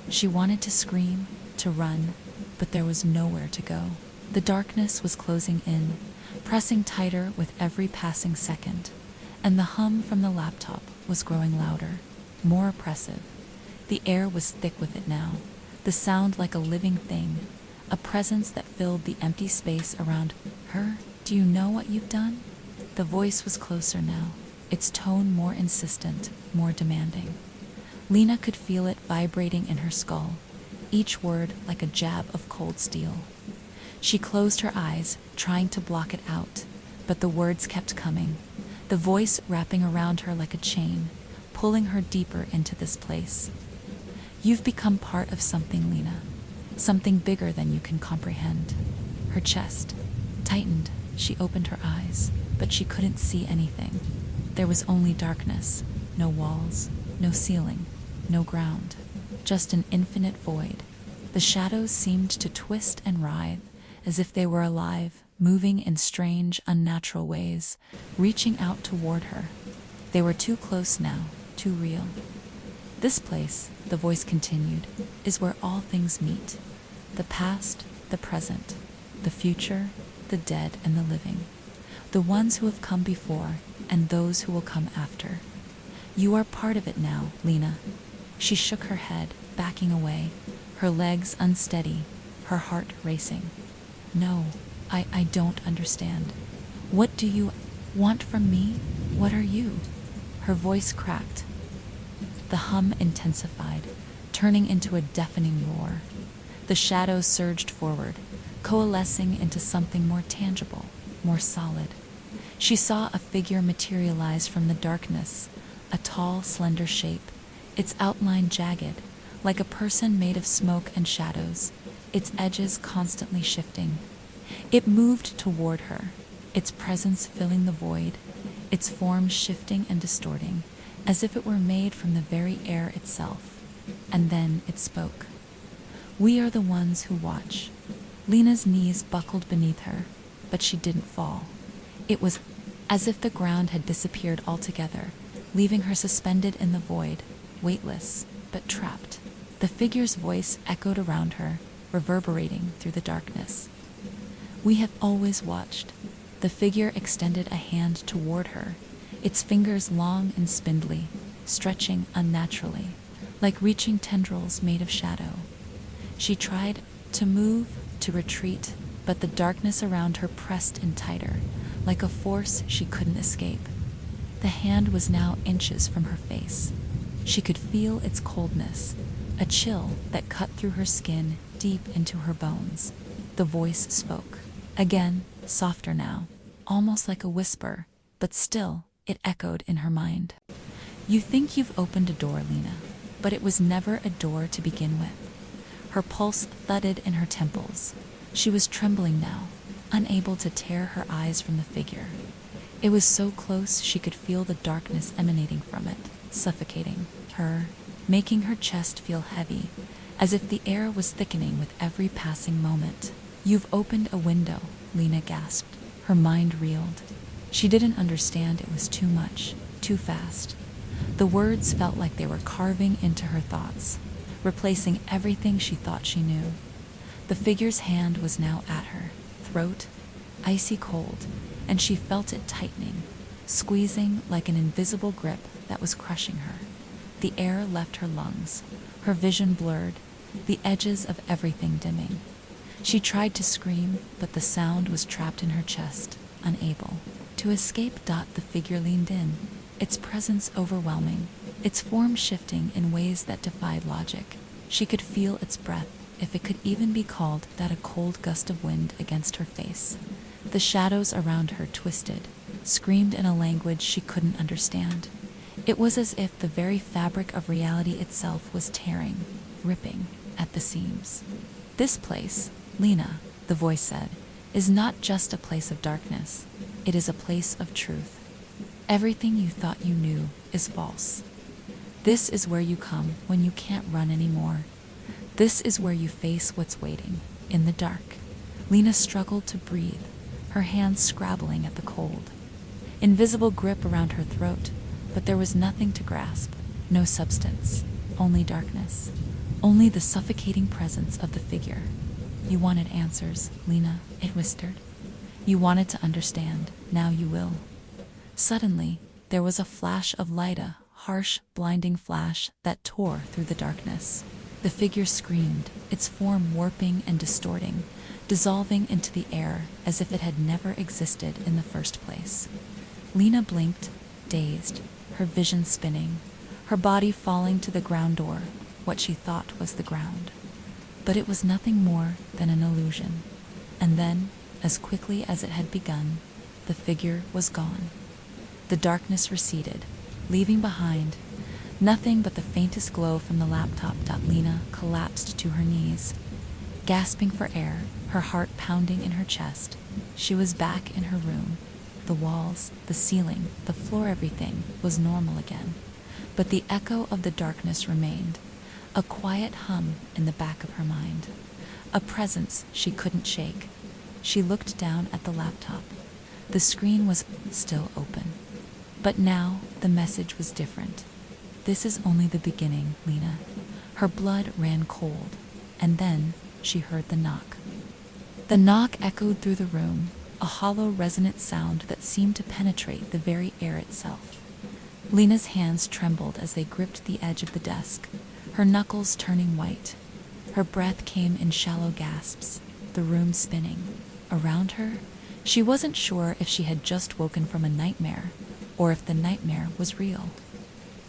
She wanted to scream, to run, but there was nowhere to go. The darkness was closing in, pressing tighter with every passing second, and the hum from the laptop was growing louder, more oppressive. The air was thick with it now, the sound like a living thing, a presence that filled the empty space around her. "Do you know what you've done?" The voice was closer now, its tone more insistent, more demanding. Lena could feel it vibrating in her skull, each word like a jab of cold steel. She closed her eyes, trying to block it out, but the words kept coming, the voice wrapping around her like a chain, pulling her deeper into this place. "You've become part of something, Lena, something bigger than you can comprehend." Her chest tightened. She opened her eyes, but she couldn't see anything. There was only darkness, no walls, no ceiling, no ground, just an infinite void. The shadows seemed to twist and writhe, as if they were alive, moving in strange, unnatural ways, reaching out toward her. They were too close now, too real. "This place," the voice continued, "is where all things meet. The past, the present, the future, the dead and the living. The ones who have come before and those who will come after. You are part of it now, Lena." She shook her head, backing away, her legs unsteady, her heart racing. "No, I don't understand. What do you want from me? What are you?" Her voice cracked. The hum intensified, turning into a deafening roar. The shadows surged forward, coalescing into something more tangible, more solid. She saw a figure materialize from the darkness, a tall, slender shape, its outline jagged, like a person made of smoke and shadows, its edges constantly shifting. It moved toward her, its presence filling the void, its form shifting and distorting, as if it were made from the very air itself. And then it spoke. "We are the ones who watch." Lena's knees buckled beneath her, but she didn't fall. It was as if the ground had disappeared altogether, leaving her suspended in the void, weightless, but trapped. The figure's voice echoed around her, reverberating through the darkness. "We have always watched." The figure extended a hand toward her, its fingers long and spindly, stretching unnaturally, like reaching tendrils made of shadow. She tried to move, to retreat, but the darkness around her pressed in tighter, like a force she couldn't escape. The hand was now inches from her face. She could feel its coldness, a chill that cut through her skin deep into her bones. The voice spoke. Again, softer now, almost like a whisper, but still, it echoed in her mind. "You think you've opened a door, Lena, but it was never a door to begin with. Her pulse thudded in her temples. She was trembling now, unable to tear her eyes from the figure. It was so close she could feel the darkness emanating from it, suffocating her, making her chest feel heavy, as if the air was thickening with every passing moment. "You've opened a window," Lena gasped. Her mind reeled. She didn't understand. It was too much, too fast. The words felt like they were carving into her thoughts, replacing everything she thought she knew. The figure's hand was now at her throat, icy cold, and she felt it tightening, squeezing like an invisible grip that was crushing her. The air left her lungs, her vision blurred, the edges of everything dimming. She tried to scream, but the sound was trapped in her chest, unable to escape. The figure leaned in, its presence overwhelming, its form shifting in ways that defied logic. She could feel its breath, if it could even be called that, a cold gust of wind against her face. The shadows around her twisted, screamed in a language she couldn't understand. It was as if the very fabric of reality itself was tearing, ripping at the seams. "This place, Lena," the voice said, "is not just a place of darkness. It is a place of truth. Everything you thought you knew is false. This is where you come when you can't run anymore. This is where you face what's waiting, in the dark." Lena struggled to breathe, her hands scrabbling at the cold. Invisible grip around her throat, but there was nothing to grasp, no substance, only darkness, only the suffocating presence of the figure. "You wanted answers, Lena," it whispered. "You wanted to understand, now you will." Suddenly, there was a flash of light, a harsh, blinding flash that tore through the darkness. The figure screamed, its form warping and distorting, dissolving into the air as if it had never existed in the first place. Lena blinked, dazed, her vision spinning, her body falling to the ground, or what she thought was the ground. But it was nothing more than an illusion. And then, as quickly as it had begun, the figure was gone. The darkness receded, leaving behind nothing but the faintest glow from the laptop. Lena collapsed to her knees, gasping for air, her heart pounding in her chest. She was back in her room. The walls, the ceiling, the floor, everything was normal again. But the echo of the darkness remained, a quiet hum in the back of her mind, a presence she couldn't shake. She looked down at the laptop. The screen was still open. But now the message was different. "This is only the beginning, Lena." Her blood ran cold, and then she heard the knock. The knock echoed through the room, a hollow, resonant sound that seemed to penetrate the very air itself. Lena's hands trembled as they gripped the edge of the desk, her knuckles turning white. Her breath came in shallow gasps, the room spinning. Around her, she wasn't sure if she had just woken from a nightmare, or if the nightmare was real.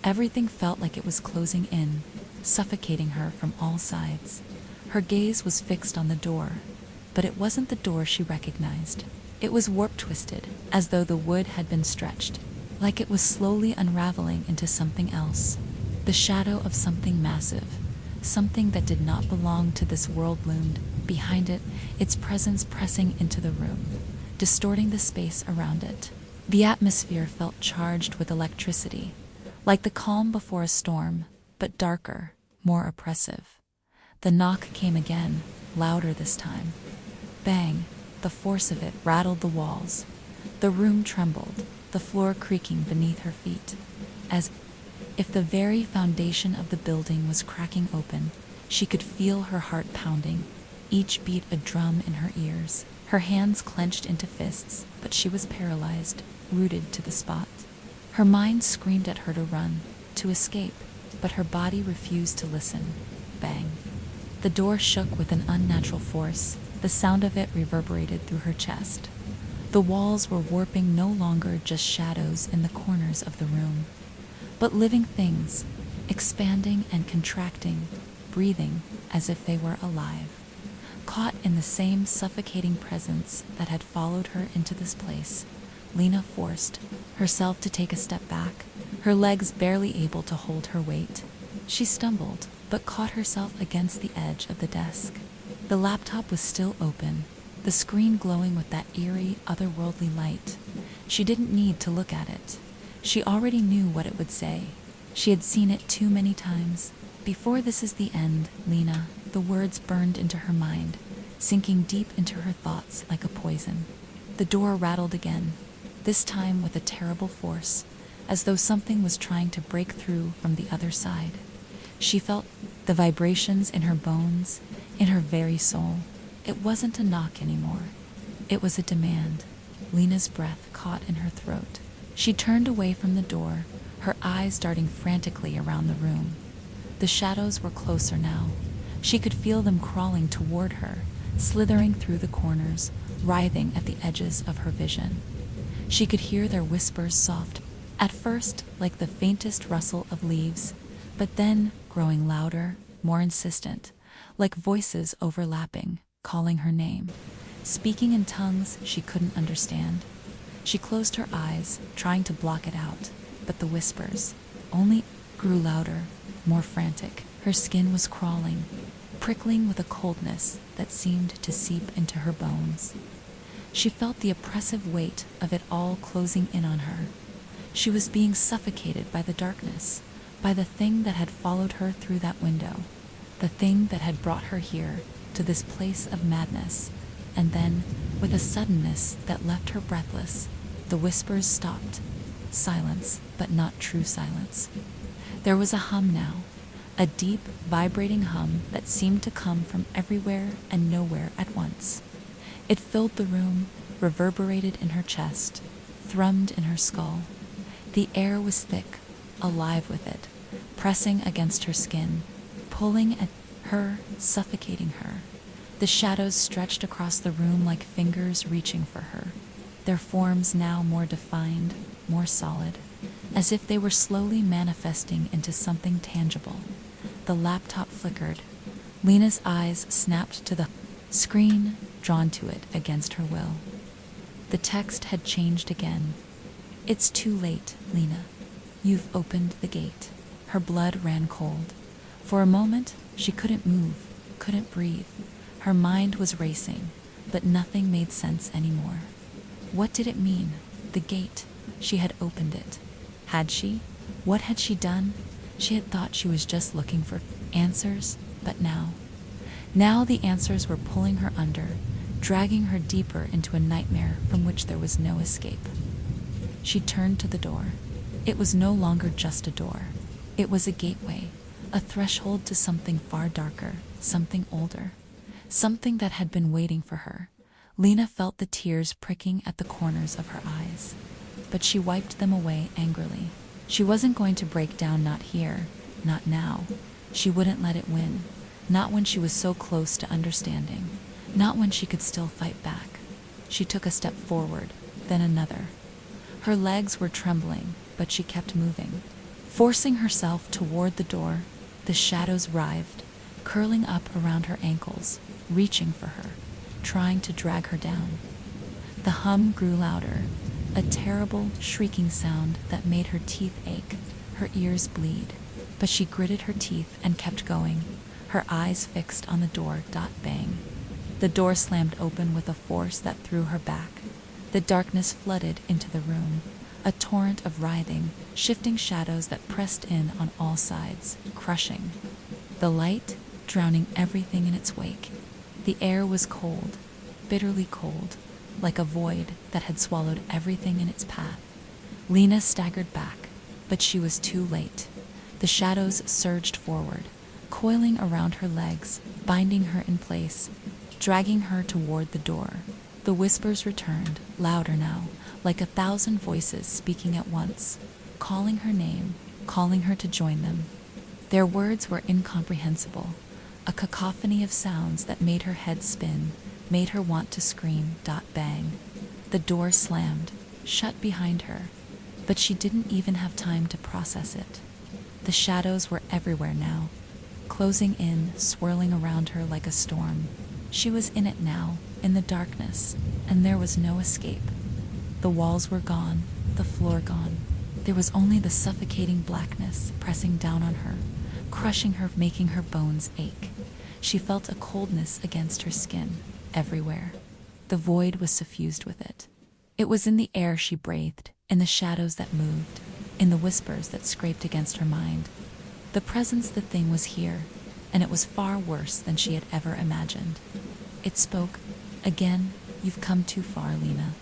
Everything felt like it was closing in, suffocating her from all sides. Her gaze was fixed on the door, but it wasn't the door she recognized. It was warp-twisted, as though the wood had been stretched, like it was slowly unraveling into something else. The shadow of something massive, something that did not belong to this world, loomed behind it, its presence pressing into the room, distorting the space around it. The atmosphere felt charged with electricity, like the calm before a storm, but darker, more oppressive. The knock came again, louder this time. Bang! The force of it rattled the walls. The room trembled, the floor creaking beneath her feet, as if the very foundation of the building was cracking open. She could feel her heart pounding, each beat a drum in her ears. Her hands clenched into fists, but she was paralyzed, rooted to the spot. Her mind screamed at her to run, to escape, but her body refused to listen. Bang! The door shook with an unnatural force. The sound of it reverberated through her chest. The walls were warping, no longer just shadows in the corners of the room, but living things, expanding and contracting, breathing as if they were alive. Caught in the same suffocating presence that had followed her into this place, Lena forced herself to take a step back, her legs barely able to hold her weight. She stumbled, but caught herself against the edge of the desk. The laptop was still open, the screen glowing with that eerie, otherworldly light. She didn't need to look at it. She already knew what it would say. She had seen it too many times. Before this is the end, Lena, the words burned into her mind, sinking deep into her thoughts like a poison. The door rattled again, this time with a terrible force, as though something was trying to break through from the other side. She felt the vibrations in her bones, in her very soul. It wasn't a knock anymore. It was a demand. Lena's breath caught in her throat. She turned away from the door, her eyes darting frantically around the room. The shadows were closer now. She could feel them crawling toward her, slithering through the corners, writhing at the edges of her vision. She could hear their whispers soft, at first like the faintest rustle of leaves, but then growing louder, more insistent, like voices overlapping, calling her name, speaking in tongues she couldn't understand. She closed her eyes, trying to block it out, but the whispers only grew louder, more frantic. Her skin was crawling, prickling with a coldness that seemed to seep into her bones. She felt the oppressive weight of it all closing in on her. She was being suffocated by the darkness, by the thing that had followed her through that window, the thing that had brought her here, to this place of madness. And then, with a suddenness that left her breathless, the whispers stopped. Silence, but not true silence. There was a hum now, a deep, vibrating hum that seemed to come from everywhere and nowhere at once. It filled the room, reverberated in her chest, thrummed in her skull. The air was thick, alive with it, pressing against her skin, pulling at her, suffocating her. The shadows stretched across the room like fingers reaching for her, their forms now more defined, more solid, as if they were slowly manifesting into something tangible. The laptop flickered. Lena's eyes snapped to the screen, drawn to it against her will. The text had changed again. "It's too late, Lena. You've opened the gate." Her blood ran cold. For a moment, she couldn't move, couldn't breathe. Her mind was racing, but nothing made sense anymore. What did it mean? The gate. She had opened it. Had she? What had she done? She had thought she was just looking for answers, but now the answers were pulling her under, dragging her deeper into a nightmare from which there was no escape. She turned to the door. It was no longer just a door. It was a gateway, a threshold to something far darker, something older, something that had been waiting for her. Lena felt the tears pricking at the corners of her eyes, but she wiped them away angrily. She wasn't going to break down, not here, not now. She wouldn't let it win, not when she was so close to understanding, not when she could still fight back. She took a step forward, then another. Her legs were trembling, but she kept moving. Forcing herself toward the door, the shadows writhed, curling up around her ankles, reaching for her, trying to drag her down. The hum grew louder, a terrible, shrieking sound that made her teeth ache, her ears bleed. But she gritted her teeth and kept going, her eyes fixed on the door. Bang. The door slammed open with a force that threw her back. The darkness flooded into the room, a torrent of writhing, shifting shadows that pressed in on all sides, crushing. The light drowning everything in its wake. The air was cold, bitterly cold, like a void that had swallowed everything in its path. Lena staggered back, but she was too late. The shadows surged forward, coiling around her legs, binding her in place, dragging her toward the door. The whispers returned, louder now, like 1,000 voices speaking at once, calling her name, calling her to join them. Their words were incomprehensible, a cacophony of sounds that made her head spin, made her want to scream. Bang. The door slammed, shut behind her, but she didn't even have time to process it. The shadows were everywhere now, closing in, swirling around her like a storm. She was in it now, in the darkness, and there was no escape. The walls were gone, the floor gone. There was only the suffocating blackness pressing down on her, crushing her, making her bones ache. She felt a coldness against her skin, everywhere. The void was suffused with it. It was in the air she breathed, in the shadows that moved, in the whispers that scraped against her mind. The presence, the thing, was here, and it was far worse than she had ever imagined. It spoke. Again, "You've come too far, Lena."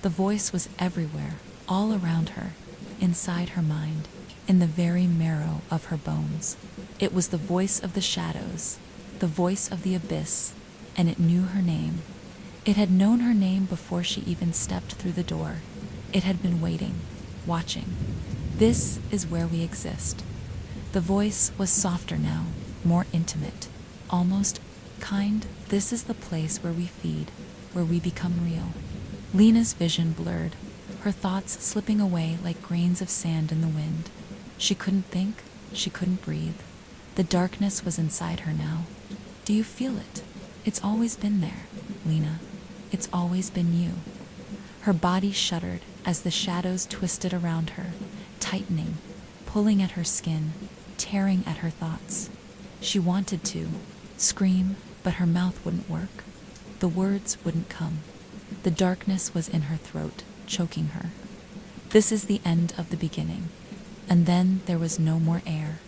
The voice was everywhere, all around her, inside her mind, in the very marrow of her bones. It was the voice of the shadows, the voice of the abyss, and it knew her name. It had known her name before she even stepped through the door. It had been waiting, watching. "This is where we exist." The voice was softer now, more intimate, almost kind. "This is the place where we feed, where we become real." Lena's vision blurred, her thoughts slipping away like grains of sand in the wind. She couldn't think, she couldn't breathe. The darkness was inside her now. "Do you feel it? It's always been there, Lena. It's always been you." Her body shuddered as the shadows twisted around her, tightening, pulling at her skin, tearing at her thoughts. She wanted to scream, but her mouth wouldn't work. The words wouldn't come. The darkness was in her throat, choking her. This is the end of the beginning. And then there was no more air,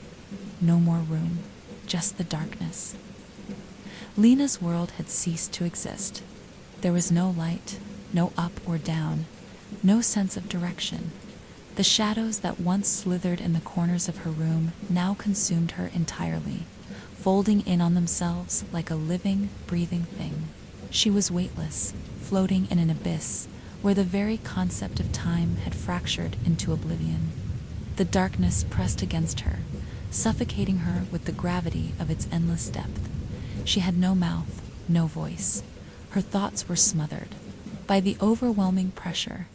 no more room, just the darkness. Lena's world had ceased to exist. There was no light, no up or down, no sense of direction. The shadows that once slithered in the corners of her room now consumed her entirely, folding in on themselves like a living, breathing thing. She was weightless, floating in an abyss where the very concept of time had fractured into oblivion. The darkness pressed against her, suffocating her with the gravity of its endless depth. She had no mouth, no voice. Her thoughts were smothered by the overwhelming pressure,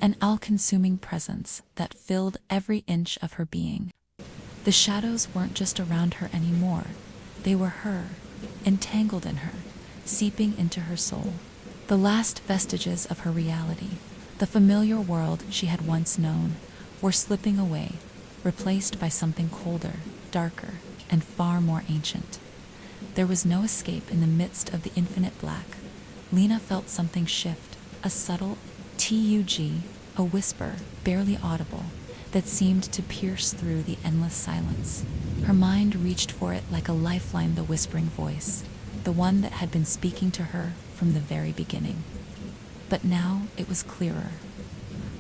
an all-consuming presence that filled every inch of her being. The shadows weren't just around her anymore. They were her, entangled in her, seeping into her soul. The last vestiges of her reality, the familiar world she had once known, were slipping away, replaced by something colder, darker, and far more ancient. There was no escape in the midst of the infinite black. Lena felt something shift, a subtle tug, a whisper, barely audible, that seemed to pierce through the endless silence. Her mind reached for it like a lifeline, the whispering voice, the one that had been speaking to her from the very beginning. But now it was clearer.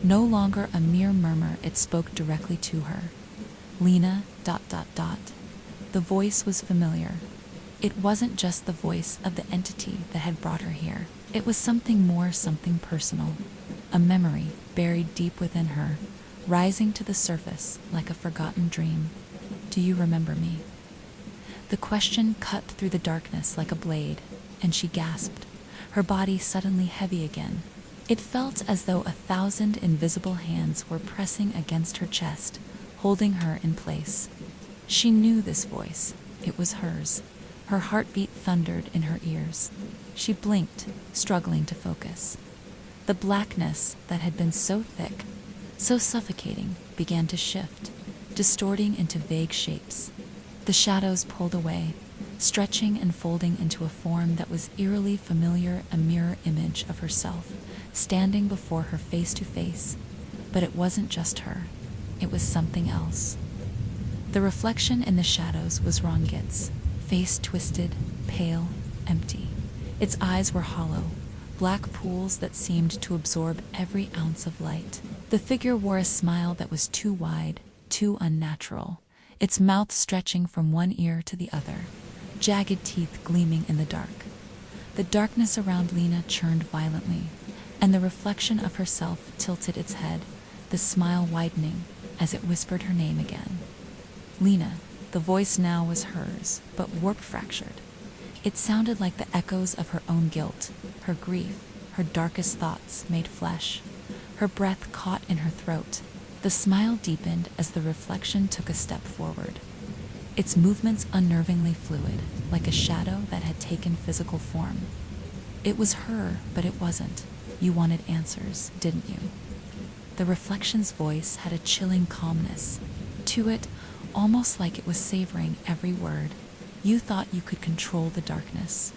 No longer a mere murmur, it spoke directly to her. "Lena, ... The voice was familiar. It wasn't just the voice of the entity that had brought her here. It was something more, something personal. A memory buried deep within her, rising to the surface like a forgotten dream. "Do you remember me?" The question cut through the darkness like a blade, and she gasped, her body suddenly heavy again. It felt as though 1,000 invisible hands were pressing against her chest, holding her in place. She knew this voice. It was hers. Her heartbeat thundered in her ears. She blinked, struggling to focus. The blackness that had been so thick, so suffocating, began to shift, distorting into vague shapes. The shadows pulled away, stretching and folding into a form that was eerily familiar, a mirror image of herself, standing before her face to face. But it wasn't just her. It was something else. The reflection in the shadows was Rongit's, face twisted, pale, empty. Its eyes were hollow, black pools that seemed to absorb every ounce of light. The figure wore a smile that was too wide, too unnatural, its mouth stretching from one ear to the other, jagged teeth gleaming in the dark. The darkness around Lena churned violently, and the reflection of herself tilted its head, the smile widening as it whispered her name again. Lena. The voice now was hers, but warp-fractured. It sounded like the echoes of her own guilt, her grief, her darkest thoughts made flesh. Her breath caught in her throat. The smile deepened as the reflection took a step forward. Its movements unnervingly fluid, like a shadow that had taken physical form. It was her, but it wasn't. "You wanted answers, didn't you?" The reflection's voice had a chilling calmness. To it, almost like it was savoring every word. You thought you could control the darkness.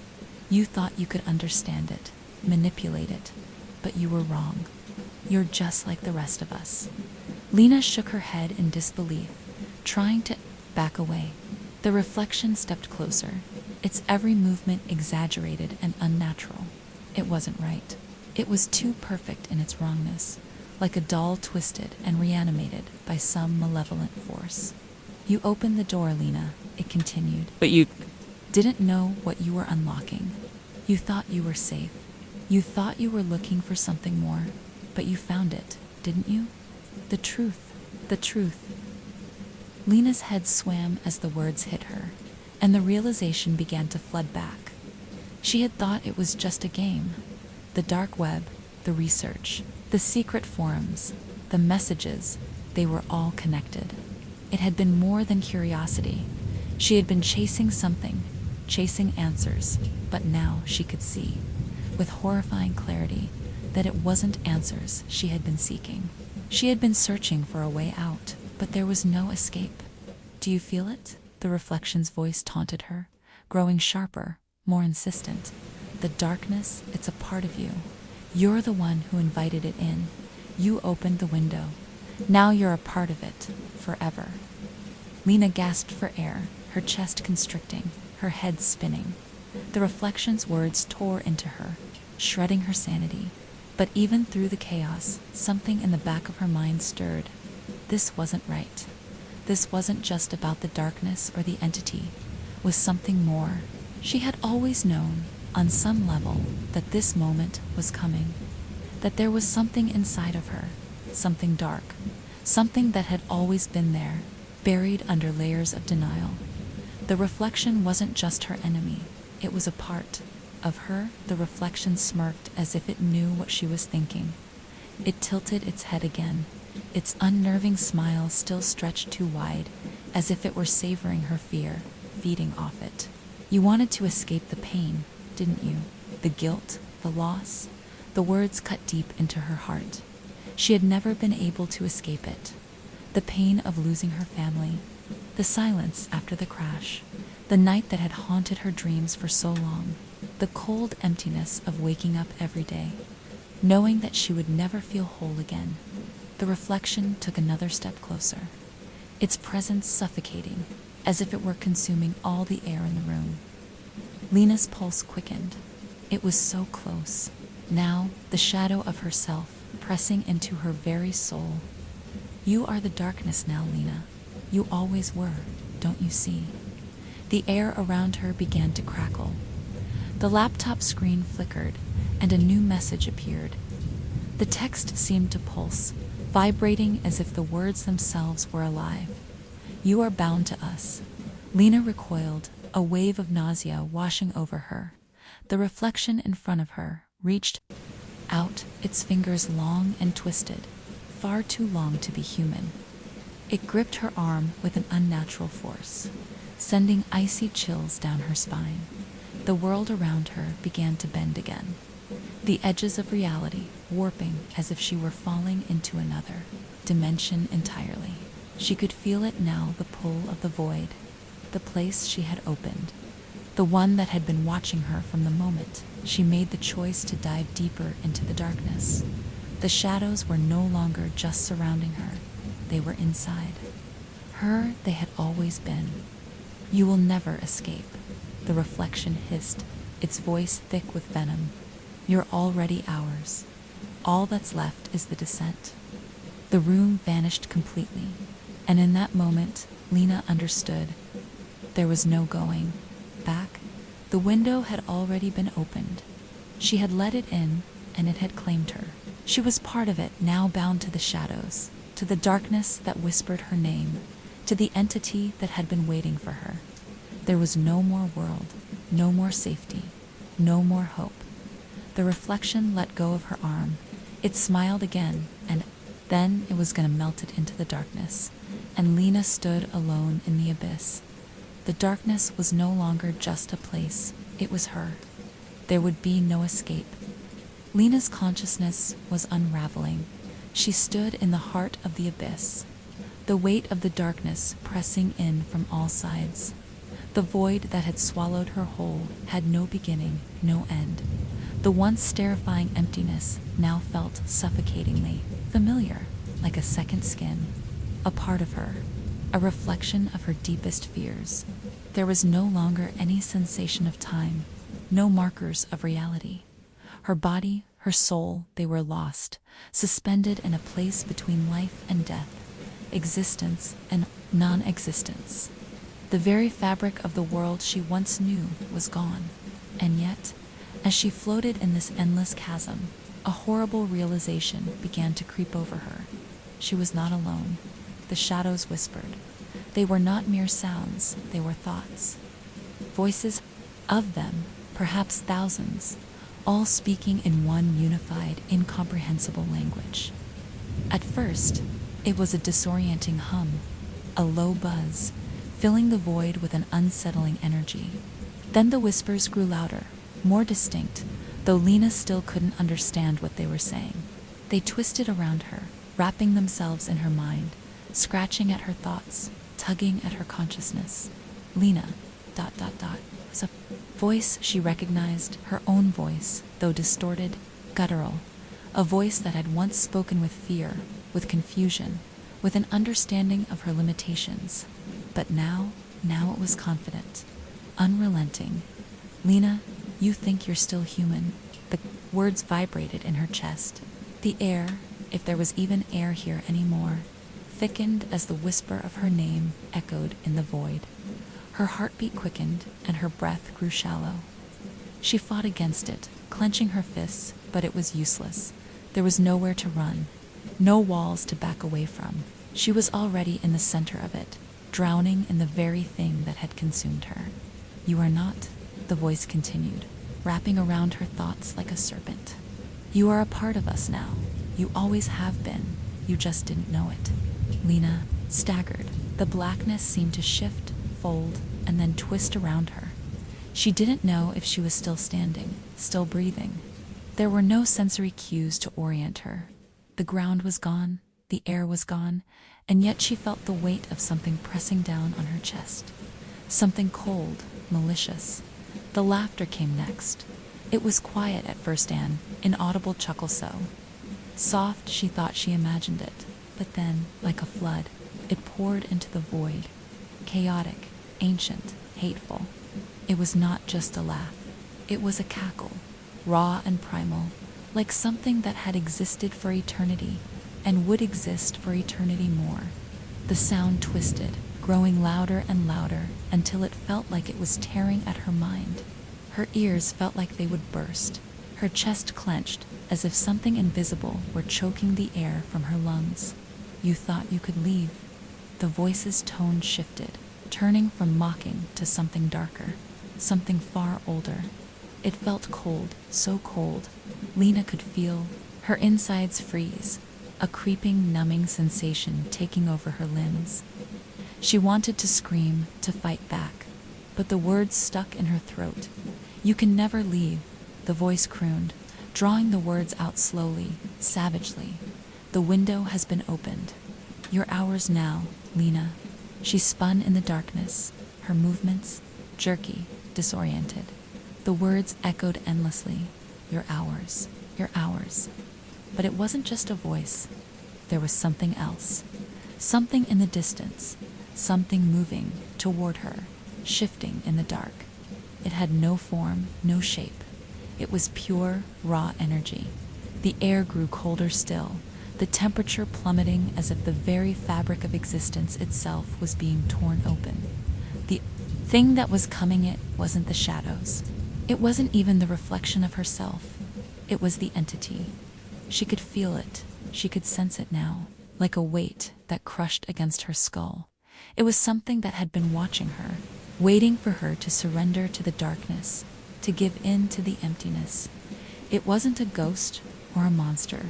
You thought you could understand it, manipulate it, but you were wrong. You're just like the rest of us. Lena shook her head in disbelief, trying to back away. The reflection stepped closer, its every movement exaggerated and unnatural. It wasn't right. It was too perfect in its wrongness, like a doll twisted and reanimated by some malevolent force. You opened the door, Lena, it continued. But you didn't know what you were unlocking. You thought you were safe. You thought you were looking for something more, but you found it, didn't you? The truth. The truth. Lena's head swam as the words hit her, and the realization began to flood back. She had thought it was just a game. The dark web, the research, the secret forums, the messages, they were all connected. It had been more than curiosity. She had been chasing something, chasing answers, but now she could see, with horrifying clarity, that it wasn't answers she had been seeking. She had been searching for a way out, but there was no escape. Do you feel it? The reflection's voice taunted her, growing sharper, more insistent. The darkness, it's a part of you. You're the one who invited it in. You opened the window. Now you're a part of it, forever. Lena gasped for air, her chest constricting, her head spinning. The reflection's words tore into her, shredding her sanity. But even through the chaos, something in the back of her mind stirred. This wasn't right. This wasn't just about the darkness or the entity. It was something more. She had always known, on some level, that this moment was coming. That there was something inside of her, something dark, something that had always been there, buried under layers of denial. The reflection wasn't just her enemy, it was a part of her. The reflection smirked as if it knew what she was thinking. It tilted its head again, its unnerving smile still stretched too wide, as if it were savoring her fear, feeding off it. You wanted to escape the pain, didn't you? The guilt, the loss. The words cut deep into her heart. She had never been able to escape it. The pain of losing her family, the silence after the crash, the night that had haunted her dreams for so long, the cold emptiness of waking up every day, knowing that she would never feel whole again. The reflection took another step closer, its presence suffocating, as if it were consuming all the air in the room. Lena's pulse quickened. It was so close. Now, the shadow of herself, pressing into her very soul. You are the darkness now, Lena. You always were, don't you see? The air around her began to crackle. The laptop screen flickered, and a new message appeared. The text seemed to pulse, vibrating as if the words themselves were alive. You are bound to us. Lena recoiled, a wave of nausea washing over her. The reflection in front of her reached out, its fingers long and twisted, far too long to be human. It gripped her arm with an unnatural force, sending icy chills down her spine. The world around her began to bend again, the edges of reality warping as if she were falling into another dimension entirely. She could feel it now, the pull of the void, the place she had opened, the one that had been watching her from the moment she made the choice to dive deeper into the darkness. The shadows were no longer just surrounding her, they were inside. Her they had always been. You will never escape, the reflection hissed, its voice thick with venom. You're already ours. All that's left is the descent. The room vanished completely, and in that moment, Lena understood. There was no going back. The window had already been opened. She had let it in, and it had claimed her. She was part of it, now bound to the shadows, to the darkness that whispered her name, to the entity that had been waiting for her. There was no more world, no more safety, no more hope. The reflection let go of her arm. It smiled again, and then it was going to melt it into the darkness, and Lena stood alone in the abyss. The darkness was no longer just a place, it was her. There would be no escape. Lena's consciousness was unraveling. She stood in the heart of the abyss. the weight of the darkness pressing in from all sides. The void that had swallowed her whole had no beginning, no end. The once terrifying emptiness now felt suffocatingly familiar, like a second skin, a part of her, a reflection of her deepest fears. There was no longer any sensation of time, no markers of reality. Her body, her soul, they were lost, suspended in a place between life and death, existence and non-existence. The very fabric of the world she once knew was gone, and yet, as she floated in this endless chasm, a horrible realization began to creep over her. She was not alone. The shadows whispered. They were not mere sounds, they were thoughts. Voices of them, perhaps thousands, all speaking in one unified, incomprehensible language. At first, it was a disorienting hum, a low buzz, filling the void with an unsettling energy. Then the whispers grew louder, more distinct, though Lena still couldn't understand what they were saying. They twisted around her, wrapping themselves in her mind, scratching at her thoughts, tugging at her consciousness. Lena, was a voice she recognized, her own voice, though distorted, guttural, a voice that had once spoken with fear, with confusion, with an understanding of her limitations. But now it was confident, unrelenting. Lena, you think you're still human. The words vibrated in her chest. The air, if there was even air here anymore, thickened as the whisper of her name echoed in the void. Her heartbeat quickened and her breath grew shallow. She fought against it, clenching her fists, but it was useless. There was nowhere to run, no walls to back away from. She was already in the center of it, drowning in the very thing that had consumed her. You are not, the voice continued, wrapping around her thoughts like a serpent. You are a part of us now. You always have been. You just didn't know it. Lena staggered. The blackness seemed to shift, fold, and then twist around her. She didn't know if she was still standing, still breathing. There were no sensory cues to orient her. The ground was gone, the air was gone, and yet she felt the weight of something pressing down on her chest. Something cold, malicious. The laughter came next. It was quiet at first, an inaudible chuckle so soft she thought she imagined it, but then, like a flood, it poured into the void. Chaotic, ancient, hateful. It was not just a laugh. It was a cackle, raw and primal, like something that had existed for eternity and would exist for eternity more. The sound twisted, growing louder and louder until it felt like it was tearing at her mind. Her ears felt like they would burst. Her chest clenched, as if something invisible were choking the air from her lungs. You thought you could leave. The voice's tone shifted, turning from mocking to something darker, something far older. It felt cold, so cold. Lena could feel her insides freeze, a creeping, numbing sensation taking over her limbs. She wanted to scream, to fight back, but the words stuck in her throat. You can never leave, the voice crooned, drawing the words out slowly, savagely. The window has been opened. Your hours now, Lena. She spun in the darkness, her movements jerky, disoriented. The words echoed endlessly. Your hours, your hours. But it wasn't just a voice. There was something else. Something in the distance. Something moving toward her, shifting in the dark. It had no form, no shape. It was pure, raw energy. The air grew colder still, the temperature plummeting as if the very fabric of existence itself was being torn open. The thing that was coming it wasn't the shadows. It wasn't even the reflection of herself. It was the entity. She could feel it. She could sense it now, like a weight that crushed against her skull. It was something that had been watching her, waiting for her to surrender to the darkness, to give in to the emptiness. It wasn't a ghost or a monster,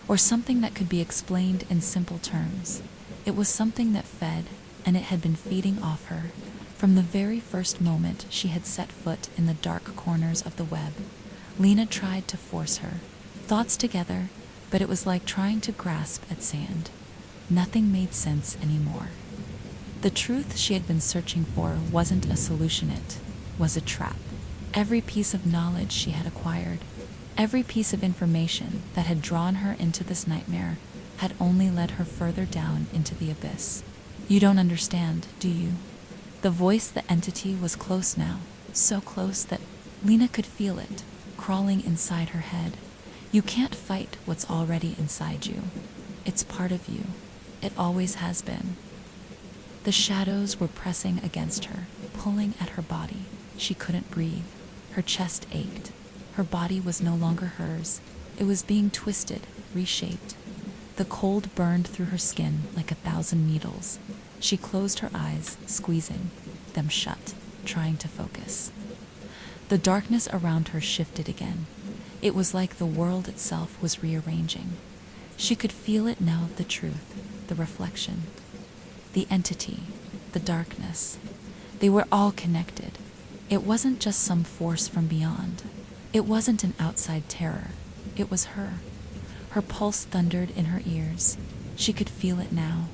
or something that could be explained in simple terms. It was something that fed, and it had been feeding off her, from the very first moment she had set foot in the dark corners of the web. Lena tried to force her thoughts together, but it was like trying to grasp at sand. Nothing made sense anymore. The truth she had been searching for wasn't a solution, it was a trap. Every piece of knowledge she had acquired, every piece of information that had drawn her into this nightmare, had only led her further down into the abyss. You don't understand, do you? The voice, the entity, was close now, so close that Lena could feel it, crawling inside her head. You can't fight what's already inside you. It's part of you. It always has been. The shadows were pressing against her, pulling at her body. She couldn't breathe. Her chest ached. Her body was no longer hers. It was being twisted, reshaped. The cold burned through her skin like 1,000 needles. She closed her eyes, squeezing them shut, trying to focus. The darkness around her shifted again. It was like the world itself was rearranging. She could feel it now, the truth, the reflection, the entity, the darkness. They were all connected. It wasn't just some force from beyond. It wasn't an outside terror. It was her. Her pulse thundered in her ears. She could feel it now.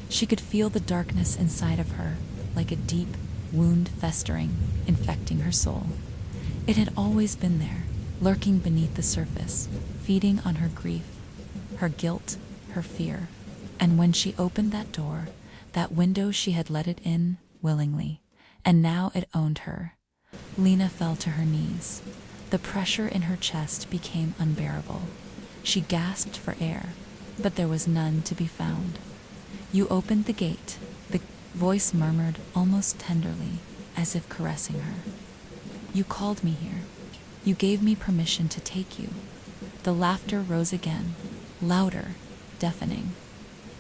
She could feel the darkness inside of her, like a deep wound festering, infecting her soul. It had always been there, lurking beneath the surface, feeding on her grief, her guilt, her fear. And when she opened that door, that window, she had let it in willingly, and now it owned her. Lena fell to her knees. The pressure in her chest became unbearable. She gasped for air, but there was none to be found. You opened the gate, the voice murmured almost tenderly, as if caressing her. You called me here. You gave me permission to take you. The laughter rose again, louder, deafening.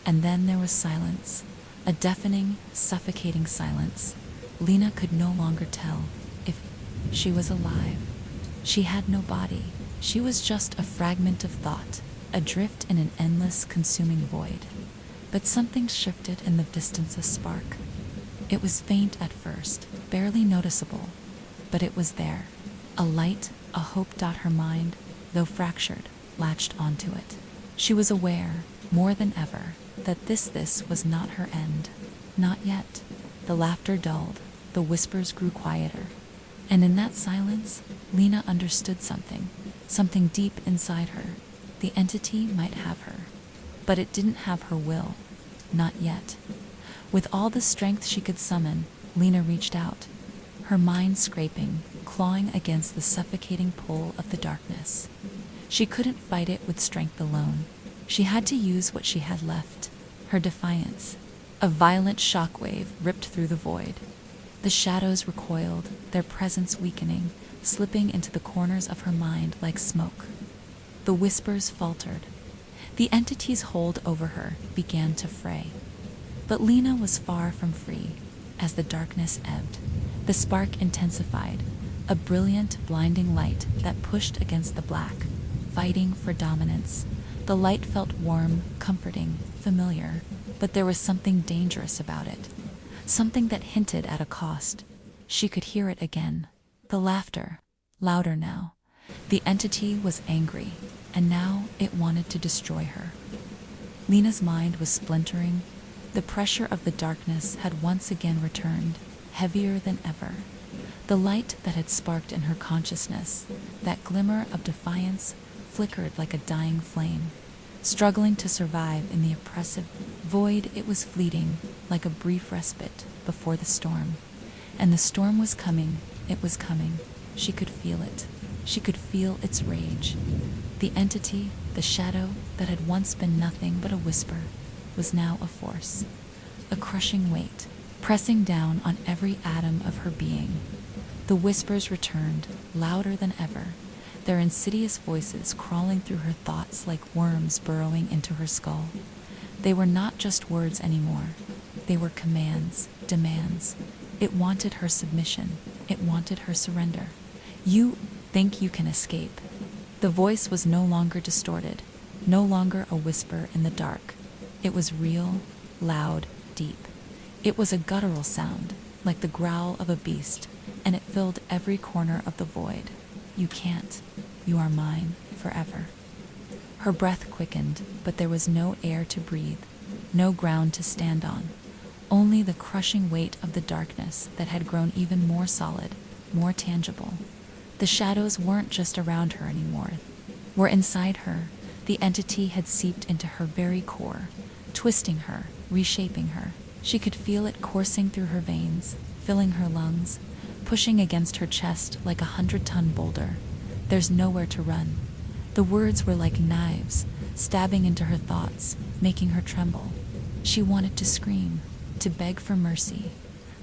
And then there was silence, a deafening, suffocating silence. Lena could no longer tell if she was alive. She had no body. She was just a fragment of thought, adrift in an endless, consuming void. But something shifted in the distance, a spark. It was faint at first, barely noticeable, but it was there. A light, a hope. Her mind, though fractured, latched onto it. She was aware, more than ever, that this was not her end. Not yet. The laughter dulled, the whispers grew quieter. And in that silence, Lena understood something deep inside her. The entity might have her, but it didn't have her will. Not yet. With all the strength she could summon, Lena reached out, her mind scraping, clawing against the suffocating pull of the darkness. She couldn't fight it with strength alone. She had to use what she had left, her defiance. A violent shockwave ripped through the void. The shadows recoiled, their presence weakening, slipping into the corners of her mind like smoke. The whispers faltered. The entity's hold over her began to fray. But Lena was far from free. As the darkness ebbed, the spark intensified, a brilliant, blinding light that pushed against the black, fighting for dominance. The light felt warm, comforting, familiar, but there was something dangerous about it. Something that hinted at a cost. She could hear it again. The laughter, louder now. The entity was angry, and now it wanted to destroy her. Lena's mind was splintering. The pressure of the darkness had once again returned, heavier than ever. The light that had sparked in her consciousness, that glimmer of defiance, flickered like a dying flame. Struggling to survive in the oppressive void, it was fleeting, like a brief respite before the storm. And the storm was coming. It was coming. She could feel it. She could feel its rage. The entity, the shadow that had once been nothing but a whisper, was now a force, a crushing weight, pressing down on every atom of her being. The whispers returned, louder than ever, their insidious voices crawling through her thoughts like worms burrowing into her skull. They were not just words anymore. They were commands, demands. It wanted her submission. It wanted her surrender. You think you can escape. The voice was no longer distorted, no longer a whisper in the dark. It was real, loud, deep. It was a guttural sound, like the growl of a beast, and it filled every corner of the void. You can't. You are mine, forever. Her breath quickened, but there was no air to breathe. no ground to stand on, only the crushing weight of the darkness that had grown even more solid, more tangible. The shadows weren't just around her anymore, were inside her. The entity had seeped into her very core, twisting her, reshaping her. She could feel it coursing through her veins, filling her lungs, pushing against her chest like a 100-ton boulder. There's nowhere to run. The words were like knives, stabbing into her thoughts, making her tremble. She wanted to scream, to beg for mercy,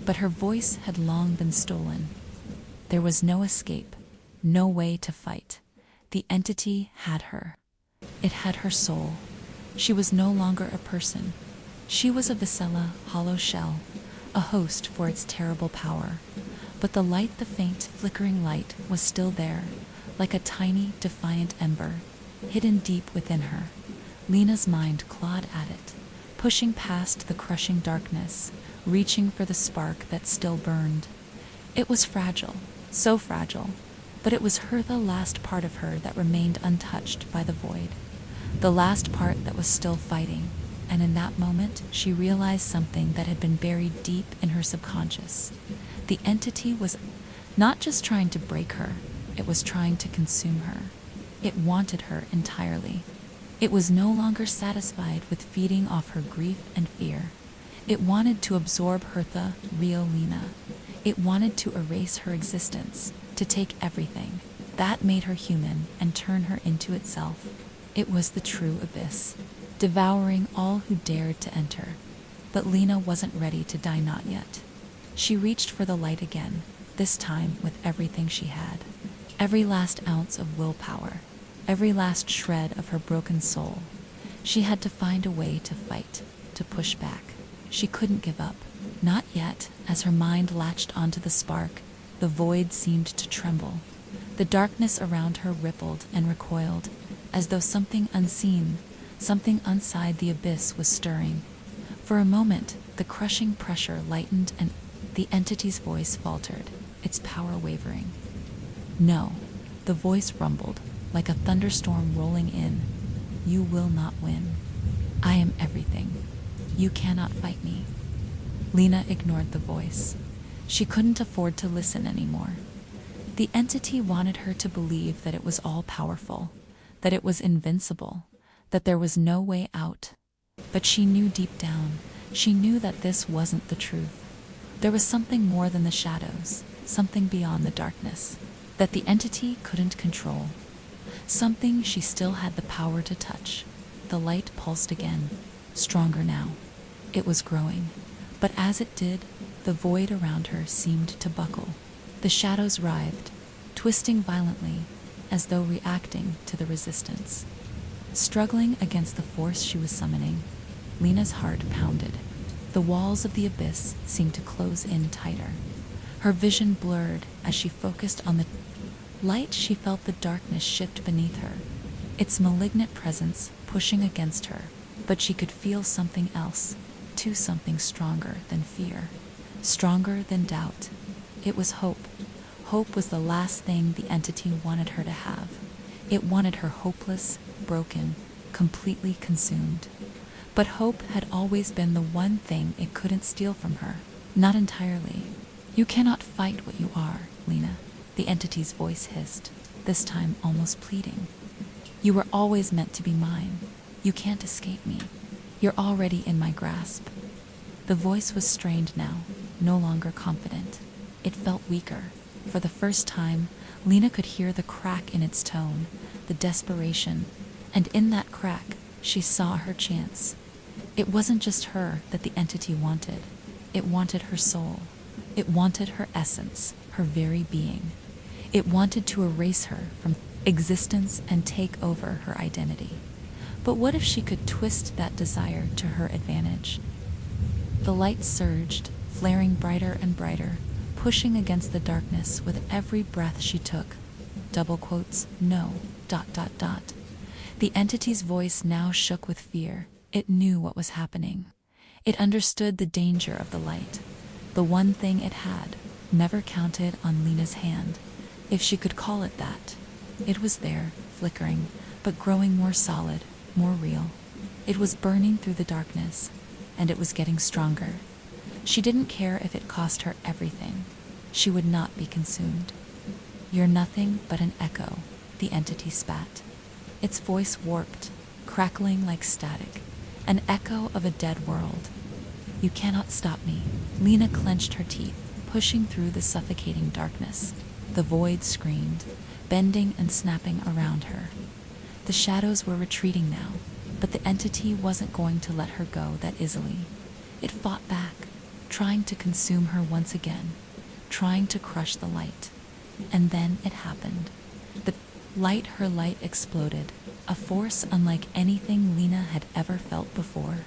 but her voice had long been stolen. There was no escape, no way to fight. The entity had her. It had her soul. She was no longer a person. She was a Vicella, hollow shell, a host for its terrible power. But the light, the faint, flickering light, was still there, like a tiny, defiant ember, hidden deep within her. Lena's mind clawed at it, pushing past the crushing darkness, reaching for the spark that still burned. It was fragile, so fragile, but it was the last part of her that remained untouched by the void. The last part that was still fighting, and in that moment she realized something that had been buried deep in her subconscious. The entity was not just trying to break her, it was trying to consume her. It wanted her entirely. It was no longer satisfied with feeding off her grief and fear. It wanted to absorb the real Lena. It wanted to erase her existence, to take everything that made her human and turn her into itself. It was the true abyss, devouring all who dared to enter. But Lena wasn't ready to die, not yet. She reached for the light again, this time with everything she had. Every last ounce of willpower, every last shred of her broken soul. She had to find a way to fight, to push back. She couldn't give up. Not yet. As her mind latched onto the spark, the void seemed to tremble. The darkness around her rippled and recoiled, as though something unseen, something inside the abyss was stirring. For a moment, the crushing pressure lightened and the entity's voice faltered, its power wavering. No, the voice rumbled, like a thunderstorm rolling in. You will not win. I am everything. You cannot fight me. Lena ignored the voice. She couldn't afford to listen anymore. The entity wanted her to believe that it was all-powerful, that it was invincible, that there was no way out. But she knew deep down, she knew that this wasn't the truth. There was something more than the shadows, something beyond the darkness, that the entity couldn't control. Something she still had the power to touch. The light pulsed again, stronger now. It was growing, but as it did, the void around her seemed to buckle. The shadows writhed, twisting violently, as though reacting to the resistance. Struggling against the force she was summoning, Lena's heart pounded. The walls of the abyss seemed to close in tighter. Her vision blurred as she focused on the light. She felt the darkness shift beneath her, its malignant presence pushing against her, but she could feel something else, too, something stronger than fear, stronger than doubt. It was hope. Hope was the last thing the entity wanted her to have. It wanted her hopeless, broken, completely consumed. But hope had always been the one thing it couldn't steal from her. Not entirely. You cannot fight what you are, Lena, the entity's voice hissed, this time almost pleading. You were always meant to be mine. You can't escape me. You're already in my grasp. The voice was strained now, no longer confident. It felt weaker. For the first time, Lena could hear the crack in its tone, the desperation, and in that crack, she saw her chance. It wasn't just her that the entity wanted. It wanted her soul. It wanted her essence, her very being. It wanted to erase her from existence and take over her identity. But what if she could twist that desire to her advantage? The light surged, flaring brighter and brighter, pushing against the darkness with every breath she took. Double quotes, no, ... The entity's voice now shook with fear. It knew what was happening. It understood the danger of the light. The one thing it had, never counted on Lena's hand, if she could call it that. It was there, flickering, but growing more solid, more real. It was burning through the darkness, and it was getting stronger. She didn't care if it cost her everything. She would not be consumed. "You're nothing but an echo," the entity spat. Its voice warped, crackling like static, an echo of a dead world. "You cannot stop me." Lena clenched her teeth, pushing through the suffocating darkness. The void screamed, bending and snapping around her. The shadows were retreating now, but the entity wasn't going to let her go that easily. It fought back, trying to consume her once again, trying to crush the light. And then it happened. Her light exploded, a force unlike anything Lena had ever felt before.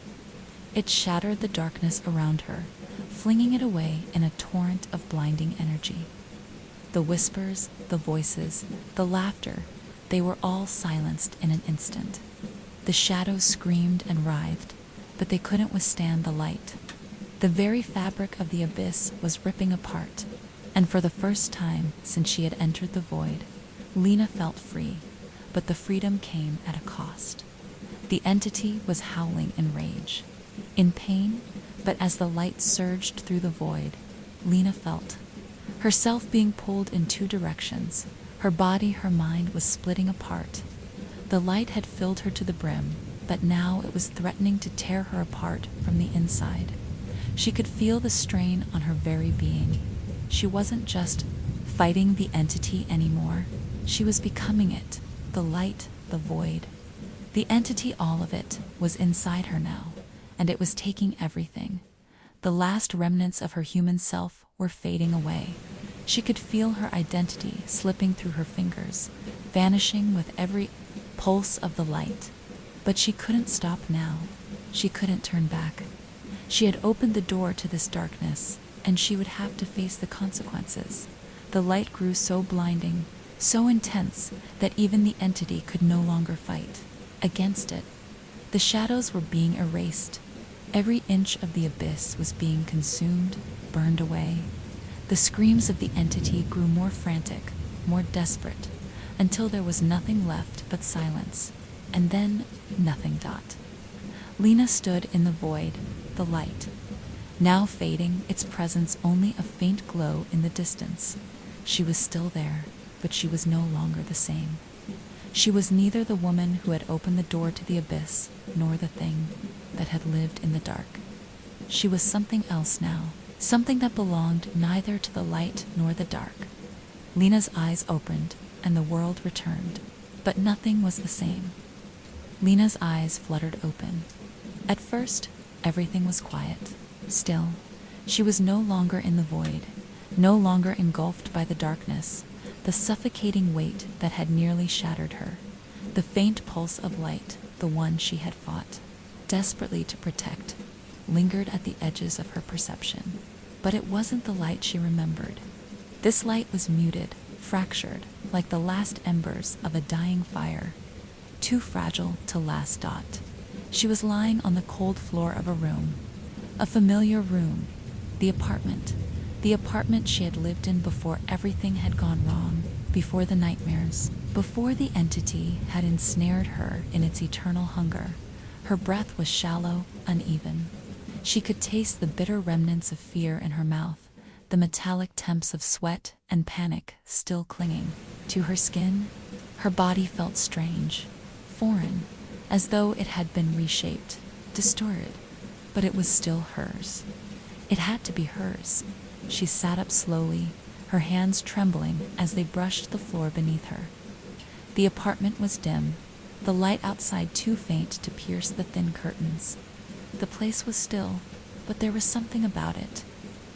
It shattered the darkness around her, flinging it away in a torrent of blinding energy. The whispers, the voices, the laughter, they were all silenced in an instant. The shadows screamed and writhed, but they couldn't withstand the light. The very fabric of the abyss was ripping apart, and for the first time since she had entered the void, Lena felt free, but the freedom came at a cost. The entity was howling in rage, in pain, but as the light surged through the void, Lena felt herself being pulled in two directions. Her body, her mind was splitting apart. The light had filled her to the brim, but now it was threatening to tear her apart from the inside. She could feel the strain on her very being. She wasn't just fighting the entity anymore. She was becoming it, the light, the void. The entity, all of it, was inside her now, and it was taking everything. The last remnants of her human self were fading away. She could feel her identity slipping through her fingers, vanishing with every pulse of the light. But she couldn't stop now. She couldn't turn back. She had opened the door to this darkness, and she would have to face the consequences. The light grew so blinding, so intense, that even the entity could no longer fight against it. The shadows were being erased. Every inch of the abyss was being consumed, burned away. The screams of the entity grew more frantic, more desperate, until there was nothing left but silence, and then nothing. Lena stood in the void, the light, now fading, its presence only a faint glow in the distance. She was still there, but she was no longer the same. She was neither the woman who had opened the door to the abyss, nor the thing that had lived in the dark. She was something else now, something that belonged neither to the light nor the dark. Lena's eyes opened, and the world returned, but nothing was the same. Lena's eyes fluttered open. At first, everything was quiet. Still, she was no longer in the void, no longer engulfed by the darkness, the suffocating weight that had nearly shattered her. The faint pulse of light, the one she had fought desperately to protect, lingered at the edges of her perception. But it wasn't the light she remembered. This light was muted, fractured, like the last embers of a dying fire, too fragile to last. She was lying on the cold floor of a room, a familiar room, the apartment she had lived in before everything had gone wrong, before the nightmares, before the entity had ensnared her in its eternal hunger. Her breath was shallow, uneven. She could taste the bitter remnants of fear in her mouth, the metallic temps of sweat and panic still clinging to her skin. Her body felt strange, foreign, as though it had been reshaped, distorted, but it was still hers. It had to be hers. She sat up slowly, her hands trembling as they brushed the floor beneath her. The apartment was dim, the light outside too faint to pierce the thin curtains. The place was still, but there was something about it.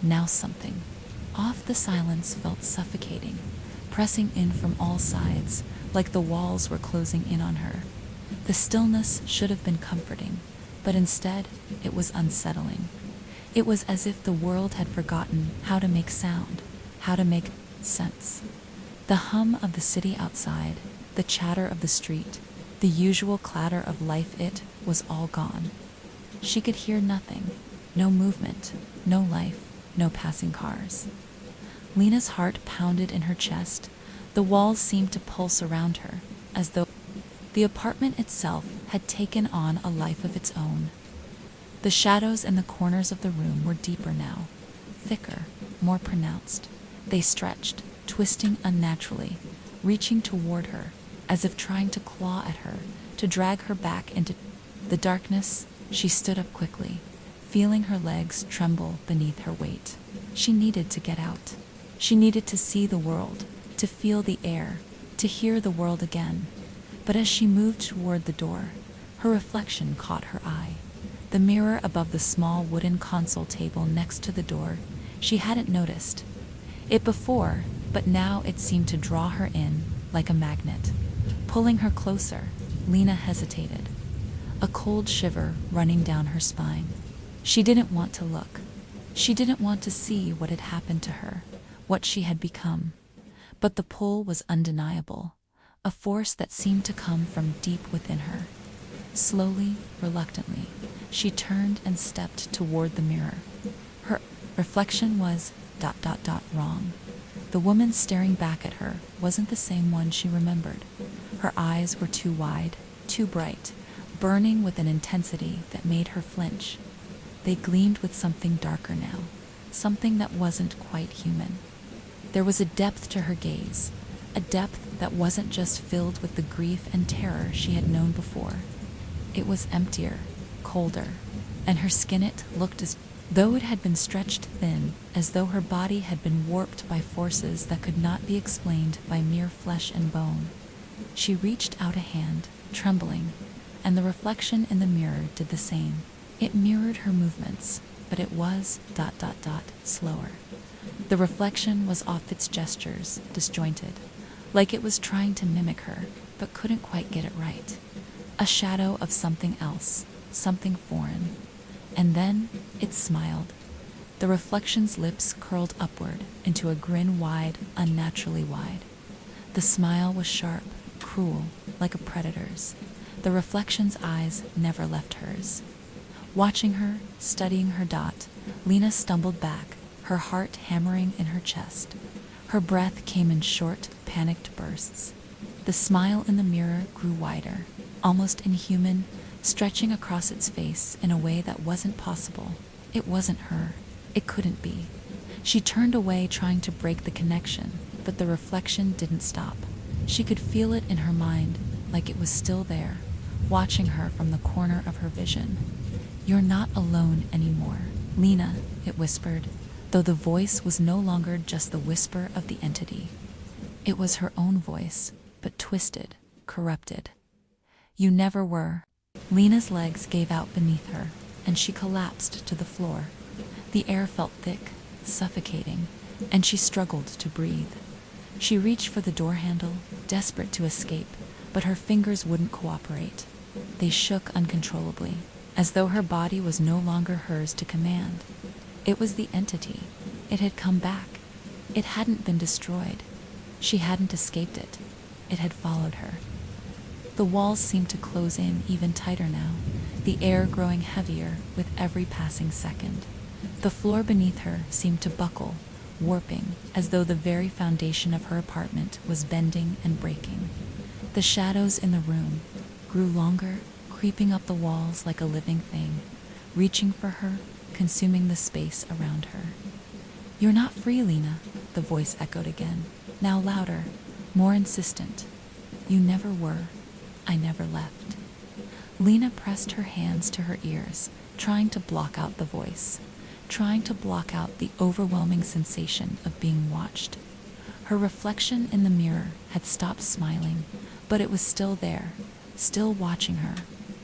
Now something. Off. The silence felt suffocating, pressing in from all sides, like the walls were closing in on her. The stillness should have been comforting, but instead it was unsettling. It was as if the world had forgotten how to make sound, how to make sense. The hum of the city outside, the chatter of the street, the usual clatter of life, it was all gone. She could hear nothing, no movement, no life, no passing cars. Lena's heart pounded in her chest. The walls seemed to pulse around her, as though the apartment itself had taken on a life of its own. The shadows in the corners of the room were deeper now, thicker, more pronounced. They stretched, twisting unnaturally, reaching toward her, as if trying to claw at her, to drag her back into the darkness. She stood up quickly, feeling her legs tremble beneath her weight. She needed to get out. She needed to see the world, to feel the air, to hear the world again. But as she moved toward the door, her reflection caught her eye. The mirror above the small wooden console table next to the door. She hadn't noticed it before, but now it seemed to draw her in like a magnet. Pulling her closer, Lena hesitated, a cold shiver running down her spine. She didn't want to look. She didn't want to see what had happened to her, what she had become. But the pull was undeniable, a force that seemed to come from deep within her. Slowly, reluctantly, she turned and stepped toward the mirror. Her reflection was ... wrong. The woman staring back at her wasn't the same one she remembered. Her eyes were too wide, too bright, burning with an intensity that made her flinch. They gleamed with something darker now, something that wasn't quite human. There was a depth to her gaze, a depth that wasn't just filled with the grief and terror she had known before. It was emptier, colder, and her skin it looked as though it had been stretched thin, as though her body had been warped by forces that could not be explained by mere flesh and bone. She reached out a hand, trembling, and the reflection in the mirror did the same. It mirrored her movements, but it was ... slower. The reflection was off its gestures, disjointed, like it was trying to mimic her, but couldn't quite get it right. A shadow of something else, something foreign. And then it smiled. The reflection's lips curled upward into a grin wide, unnaturally wide. The smile was sharp, cruel, like a predator's. The reflection's eyes never left hers. Watching her, studying her dot, Lena stumbled back, her heart hammering in her chest. Her breath came in short, panicked bursts. The smile in the mirror grew wider, almost inhuman, stretching across its face in a way that wasn't possible. It wasn't her. It couldn't be. She turned away, trying to break the connection, but the reflection didn't stop. She could feel it in her mind, like it was still there, watching her from the corner of her vision. "You're not alone anymore, Lena," it whispered, though the voice was no longer just the whisper of the entity. It was her own voice, but twisted, corrupted. "You never were." Lena's legs gave out beneath her, and she collapsed to the floor. The air felt thick, suffocating, and she struggled to breathe. She reached for the door handle, desperate to escape, but her fingers wouldn't cooperate. They shook uncontrollably, as though her body was no longer hers to command. It was the entity. It had come back. It hadn't been destroyed. She hadn't escaped it. It had followed her. The walls seemed to close in even tighter now, the air growing heavier with every passing second. The floor beneath her seemed to buckle, warping, as though the very foundation of her apartment was bending and breaking. The shadows in the room grew longer, creeping up the walls like a living thing, reaching for her, consuming the space around her. "You're not free, Lena," the voice echoed again, now louder, more insistent. "You never were. I never left." Lena pressed her hands to her ears, trying to block out the voice, trying to block out the overwhelming sensation of being watched. Her reflection in the mirror had stopped smiling, but it was still there, still watching her,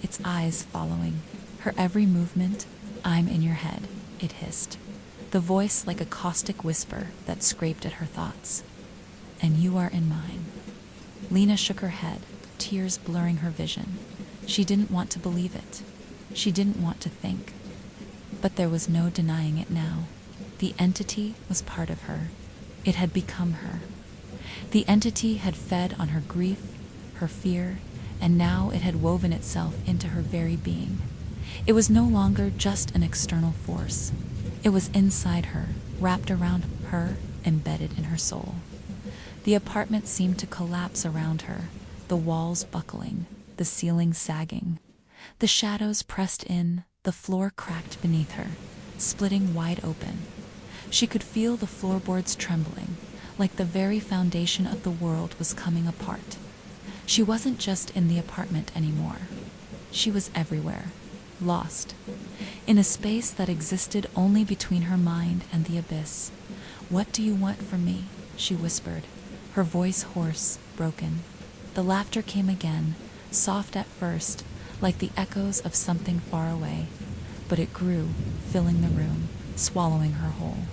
its eyes following her every movement. "I'm in your head," it hissed, the voice like a caustic whisper that scraped at her thoughts. "And you are in mine." Lena shook her head, tears blurring her vision. She didn't want to believe it. She didn't want to think. But there was no denying it now. The entity was part of her. It had become her. The entity had fed on her grief, her fear, and now it had woven itself into her very being. It was no longer just an external force. It was inside her, wrapped around her, embedded in her soul. The apartment seemed to collapse around her, the walls buckling, the ceiling sagging. The shadows pressed in, The floor cracked beneath her, splitting wide open. She could feel the floorboards trembling, like the very foundation of the world was coming apart. She wasn't just in the apartment anymore. She was everywhere, lost, in a space that existed only between her mind and the abyss. "What do you want from me?" she whispered, her voice hoarse, broken. The laughter came again, soft at first, like the echoes of something far away, but it grew, filling the room, swallowing her whole.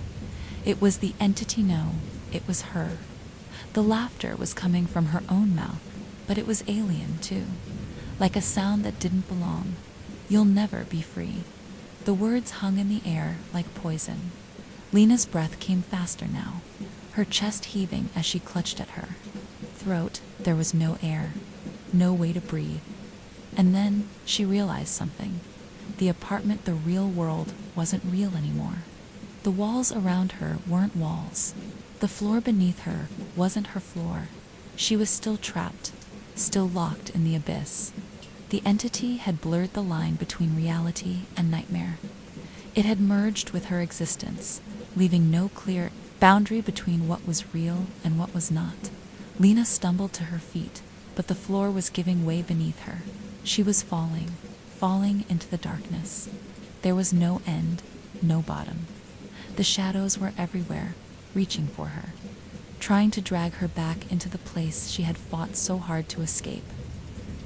It was the entity, no, it was her. The laughter was coming from her own mouth, but it was alien, too, like a sound that didn't belong. "You'll never be free." The words hung in the air like poison. Lena's breath came faster now, her chest heaving as she clutched at her throat. There was no air, no way to breathe. And then she realized something. The apartment, the real world, wasn't real anymore. The walls around her weren't walls. The floor beneath her wasn't her floor. She was still trapped, still locked in the abyss. The entity had blurred the line between reality and nightmare. It had merged with her existence, leaving no clear boundary between what was real and what was not. Lena stumbled to her feet, but the floor was giving way beneath her. She was falling, falling into the darkness. There was no end, no bottom. The shadows were everywhere, reaching for her, trying to drag her back into the place she had fought so hard to escape.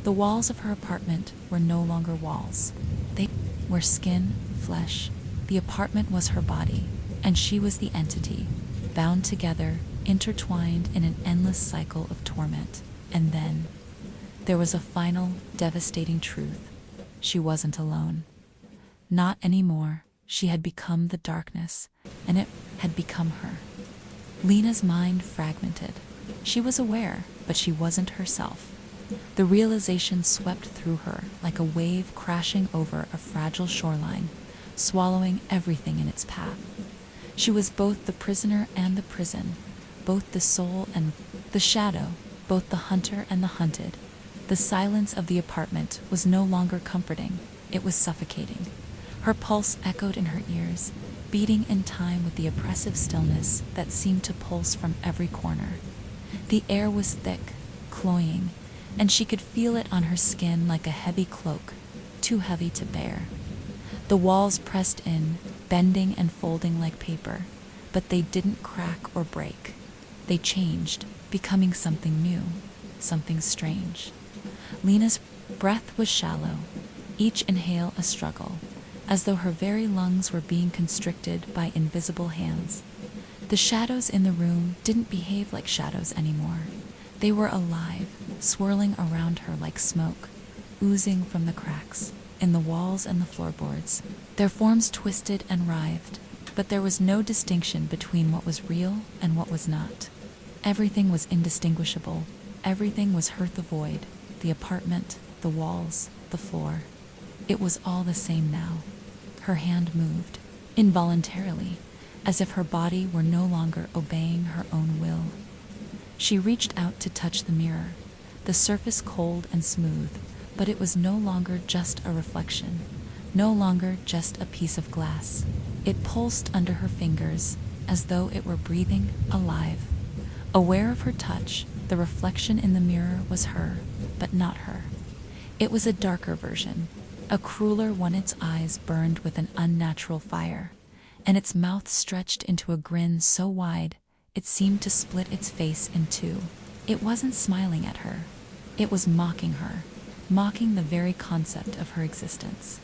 The walls of her apartment were no longer walls. They were skin, flesh. The apartment was her body, and she was the entity, bound together, intertwined in an endless cycle of torment. And then there was a final, devastating truth. She wasn't alone. Not anymore. She had become the darkness, and it had become her. Lena's mind fragmented. She was aware, but she wasn't herself. The realization swept through her like a wave crashing over a fragile shoreline, swallowing everything in its path. She was both the prisoner and the prison, both the soul and the shadow, both the hunter and the hunted. The silence of the apartment was no longer comforting, it was suffocating. Her pulse echoed in her ears, beating in time with the oppressive stillness that seemed to pulse from every corner. The air was thick, cloying, and she could feel it on her skin like a heavy cloak, too heavy to bear. The walls pressed in, bending and folding like paper, but they didn't crack or break. They changed, becoming something new, something strange. Lena's breath was shallow, each inhale a struggle, as though her very lungs were being constricted by invisible hands. The shadows in the room didn't behave like shadows anymore. They were alive, swirling around her like smoke, oozing from the cracks in the walls and the floorboards. Their forms twisted and writhed, but there was no distinction between what was real and what was not. Everything was indistinguishable. Everything was hurt. The void, the apartment, the walls, the floor. It was all the same now. Her hand moved, involuntarily, as if her body were no longer obeying her own will. She reached out to touch the mirror, the surface cold and smooth, but it was no longer just a reflection, no longer just a piece of glass. It pulsed under her fingers, as though it were breathing, alive. Aware of her touch, the reflection in the mirror was her, but not her. It was a darker version, a crueler one. Its eyes burned with an unnatural fire, and its mouth stretched into a grin so wide it seemed to split its face in two. It wasn't smiling at her. It was mocking her, mocking the very concept of her existence.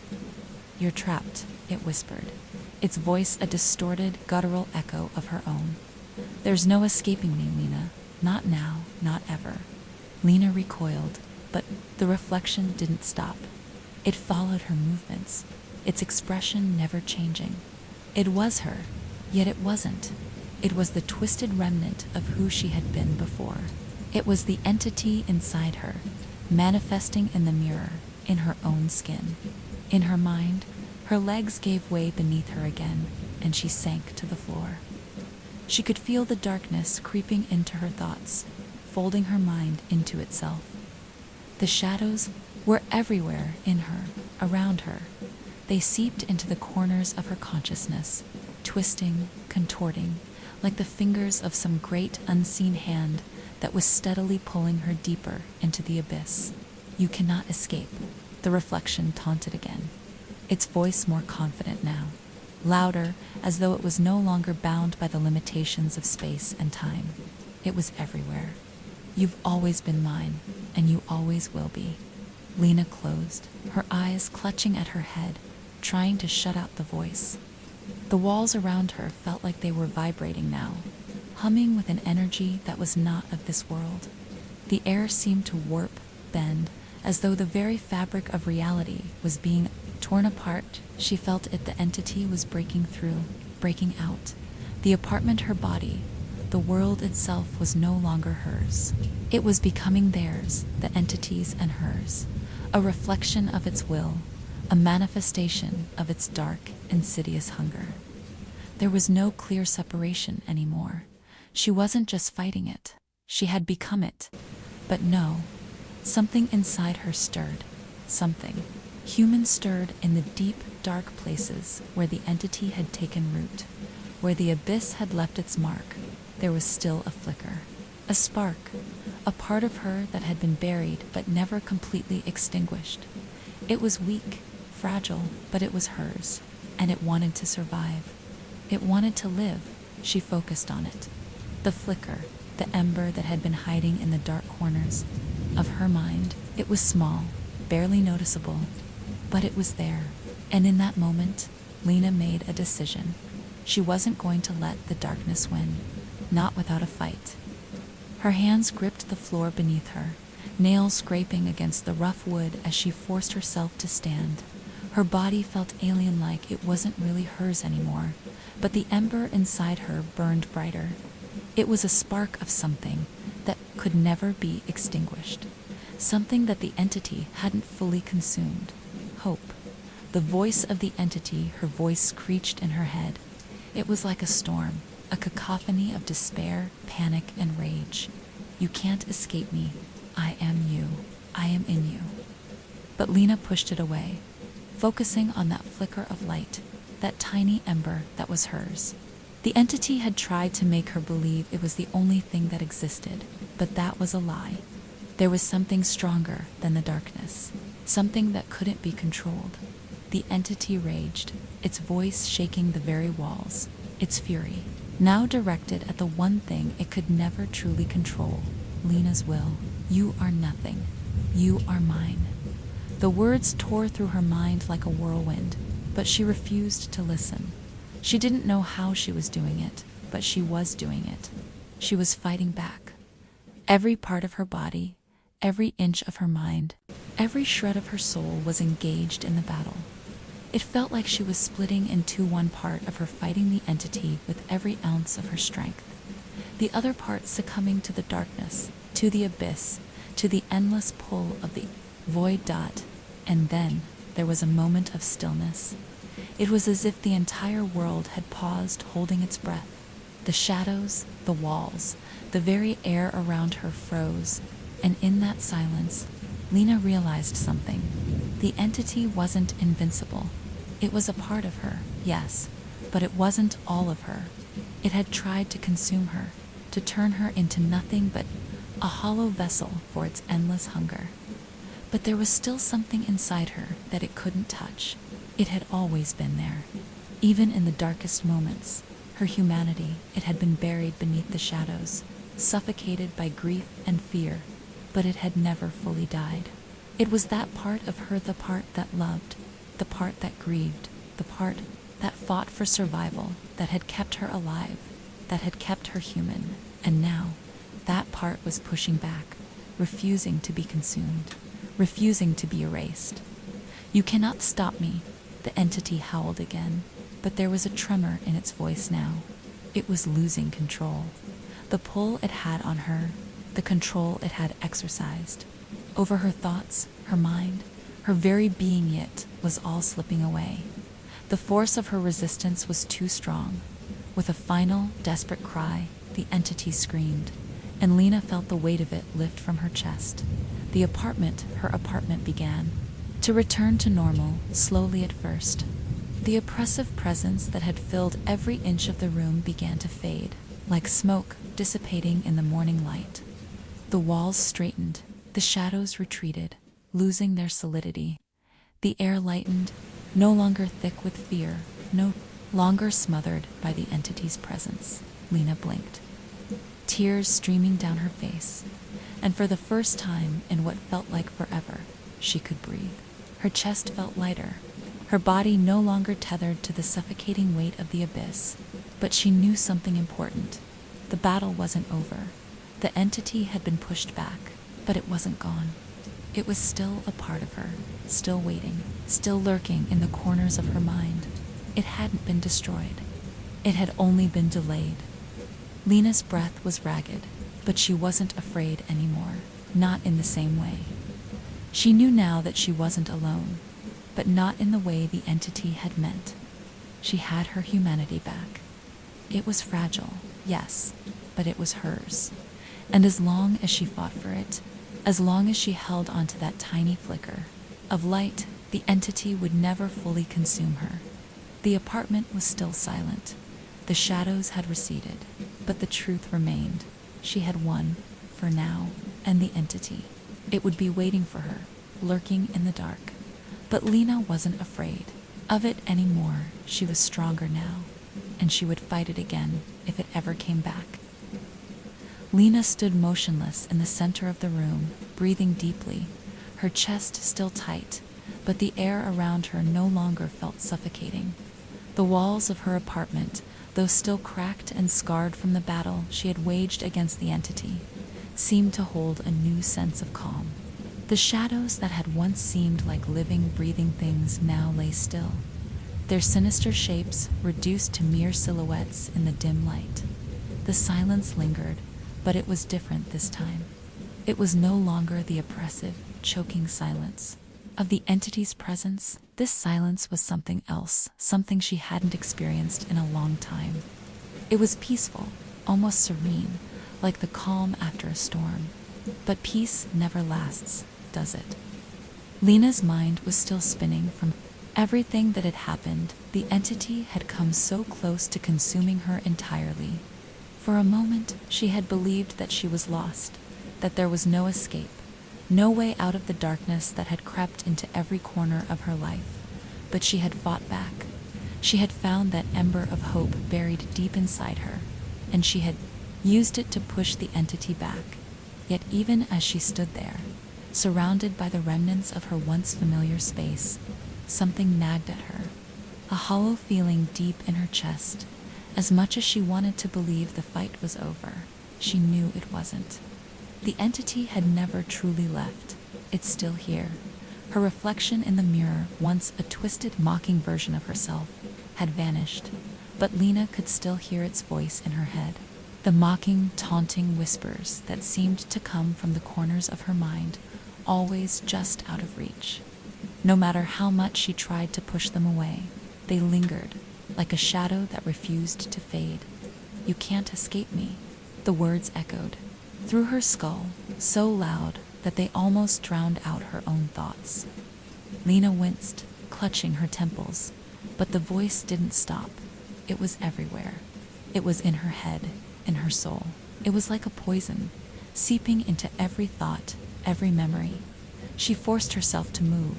"You're trapped," it whispered, its voice a distorted, guttural echo of her own. "There's no escaping me, Lena. Not now, not ever." Lena recoiled, but the reflection didn't stop. It followed her movements, its expression never changing. It was her, yet it wasn't. It was the twisted remnant of who she had been before. It was the entity inside her, manifesting in the mirror, in her own skin. In her mind, her legs gave way beneath her again, and she sank to the floor. She could feel the darkness creeping into her thoughts, folding her mind into itself. The shadows were everywhere in her, around her. They seeped into the corners of her consciousness, twisting, contorting, like the fingers of some great unseen hand that was steadily pulling her deeper into the abyss. "You cannot escape," the reflection taunted again, its voice more confident now, louder, as though it was no longer bound by the limitations of space and time. It was everywhere. "You've always been mine, and you always will be." Lena closed, her eyes clutching at her head, trying to shut out the voice. The walls around her felt like they were vibrating now, humming with an energy that was not of this world. The air seemed to warp, bend, as though the very fabric of reality was being torn apart. She felt it. The entity was breaking through, breaking out. The apartment, her body, the world itself was no longer hers. It was becoming theirs, the entity's and hers, a reflection of its will, a manifestation of its dark, insidious hunger. There was no clear separation anymore. She wasn't just fighting it, she had become it. But no, something inside her stirred. Something human stirred in the deep, dark places where the entity had taken root, where the abyss had left its mark. There was still a flicker, a spark, a part of her that had been buried but never completely extinguished. It was weak, fragile, but it was hers, and it wanted to survive. It wanted to live. She focused on it. The flicker, the ember that had been hiding in the dark corners of her mind. It was small, barely noticeable, but it was there. And in that moment, Lena made a decision. She wasn't going to let the darkness win, not without a fight. Her hands gripped the floor beneath her, nails scraping against the rough wood as she forced herself to stand. Her body felt alien-like. It wasn't really hers anymore, but the ember inside her burned brighter. It was a spark of something that could never be extinguished, something that the entity hadn't fully consumed. Hope. The voice of the entity, her voice screeched in her head. It was like a storm, a cacophony of despair, panic, and rage. "You can't escape me. I am you. I am in you." But Lena pushed it away, focusing on that flicker of light, that tiny ember that was hers. The entity had tried to make her believe it was the only thing that existed, but that was a lie. There was something stronger than the darkness, something that couldn't be controlled. The entity raged, its voice shaking the very walls, its fury now directed at the one thing it could never truly control, Lena's will. "You are nothing. You are mine." The words tore through her mind like a whirlwind, but she refused to listen. She didn't know how she was doing it, but she was doing it. She was fighting back. Every part of her body, every inch of her mind, every shred of her soul was engaged in the battle. It felt like she was splitting into one part of her fighting the entity with every ounce of her strength, the other part succumbing to the darkness, to the abyss, to the endless pull of the void. And then there was a moment of stillness. It was as if the entire world had paused, holding its breath. The shadows, the walls, the very air around her froze, and in that silence, Lena realized something. The entity wasn't invincible. It was a part of her, yes, but it wasn't all of her. It had tried to consume her, to turn her into nothing but a hollow vessel for its endless hunger. But there was still something inside her that it couldn't touch. It had always been there. Even in the darkest moments, her humanity, it had been buried beneath the shadows, suffocated by grief and fear, but it had never fully died. It was that part of her, the part that loved, the part that grieved, the part that fought for survival, that had kept her alive, that had kept her human. And now, that part was pushing back, refusing to be consumed, refusing to be erased. "You cannot stop me," the entity howled again, but there was a tremor in its voice now. It was losing control. The pull it had on her, the control it had exercised over her thoughts, her mind, her very being, yet was all slipping away. The force of her resistance was too strong. With a final, desperate cry, the entity screamed, and Lena felt the weight of it lift from her chest. The apartment, her apartment began. to return to normal, slowly at first. The oppressive presence that had filled every inch of the room began to fade, like smoke dissipating in the morning light. The walls straightened, the shadows retreated, losing their solidity. The air lightened, no longer thick with fear, no longer smothered by the entity's presence. Lena blinked, tears streaming down her face, and for the first time in what felt like forever, she could breathe. Her chest felt lighter, her body no longer tethered to the suffocating weight of the abyss. But she knew something important. The battle wasn't over. The entity had been pushed back, but it wasn't gone. It was still a part of her, still waiting, still lurking in the corners of her mind. It hadn't been destroyed. It had only been delayed. Lena's breath was ragged, but she wasn't afraid anymore, not in the same way. She knew now that she wasn't alone, but not in the way the entity had meant. She had her humanity back. It was fragile, yes, but it was hers. And as long as she fought for it, as long as she held onto that tiny flicker of light, the entity would never fully consume her. The apartment was still silent. The shadows had receded, but the truth remained. She had won, for now, and the entity. It would be waiting for her, lurking in the dark. But Lena wasn't afraid of it anymore. She was stronger now, and she would fight it again if it ever came back. Lena stood motionless in the center of the room, breathing deeply, her chest still tight, but the air around her no longer felt suffocating. The walls of her apartment, though still cracked and scarred from the battle she had waged against the entity, seemed to hold a new sense of calm. The shadows that had once seemed like living, breathing things now lay still, their sinister shapes reduced to mere silhouettes in the dim light. The silence lingered, but it was different this time. It was no longer the oppressive, choking silence of the entity's presence. This silence was something else, something she hadn't experienced in a long time. It was peaceful, almost serene, like the calm after a storm. But peace never lasts, does it? Lena's mind was still spinning from everything that had happened. The entity had come so close to consuming her entirely. For a moment, she had believed that she was lost, that there was no escape, no way out of the darkness that had crept into every corner of her life. But she had fought back. She had found that ember of hope buried deep inside her, and she had used it to push the entity back. Yet even as she stood there, surrounded by the remnants of her once familiar space, something nagged at her, a hollow feeling deep in her chest. As much as she wanted to believe the fight was over, she knew it wasn't. The entity had never truly left. It's still here. Her reflection in the mirror, once a twisted, mocking version of herself, had vanished, but Lena could still hear its voice in her head. The mocking, taunting whispers that seemed to come from the corners of her mind, always just out of reach. No matter how much she tried to push them away, they lingered, like a shadow that refused to fade. "You can't escape me," the words echoed through her skull, so loud that they almost drowned out her own thoughts. Lena winced, clutching her temples, but the voice didn't stop. It was everywhere. It was in her head, in her soul. It was like a poison, seeping into every thought, every memory. She forced herself to move.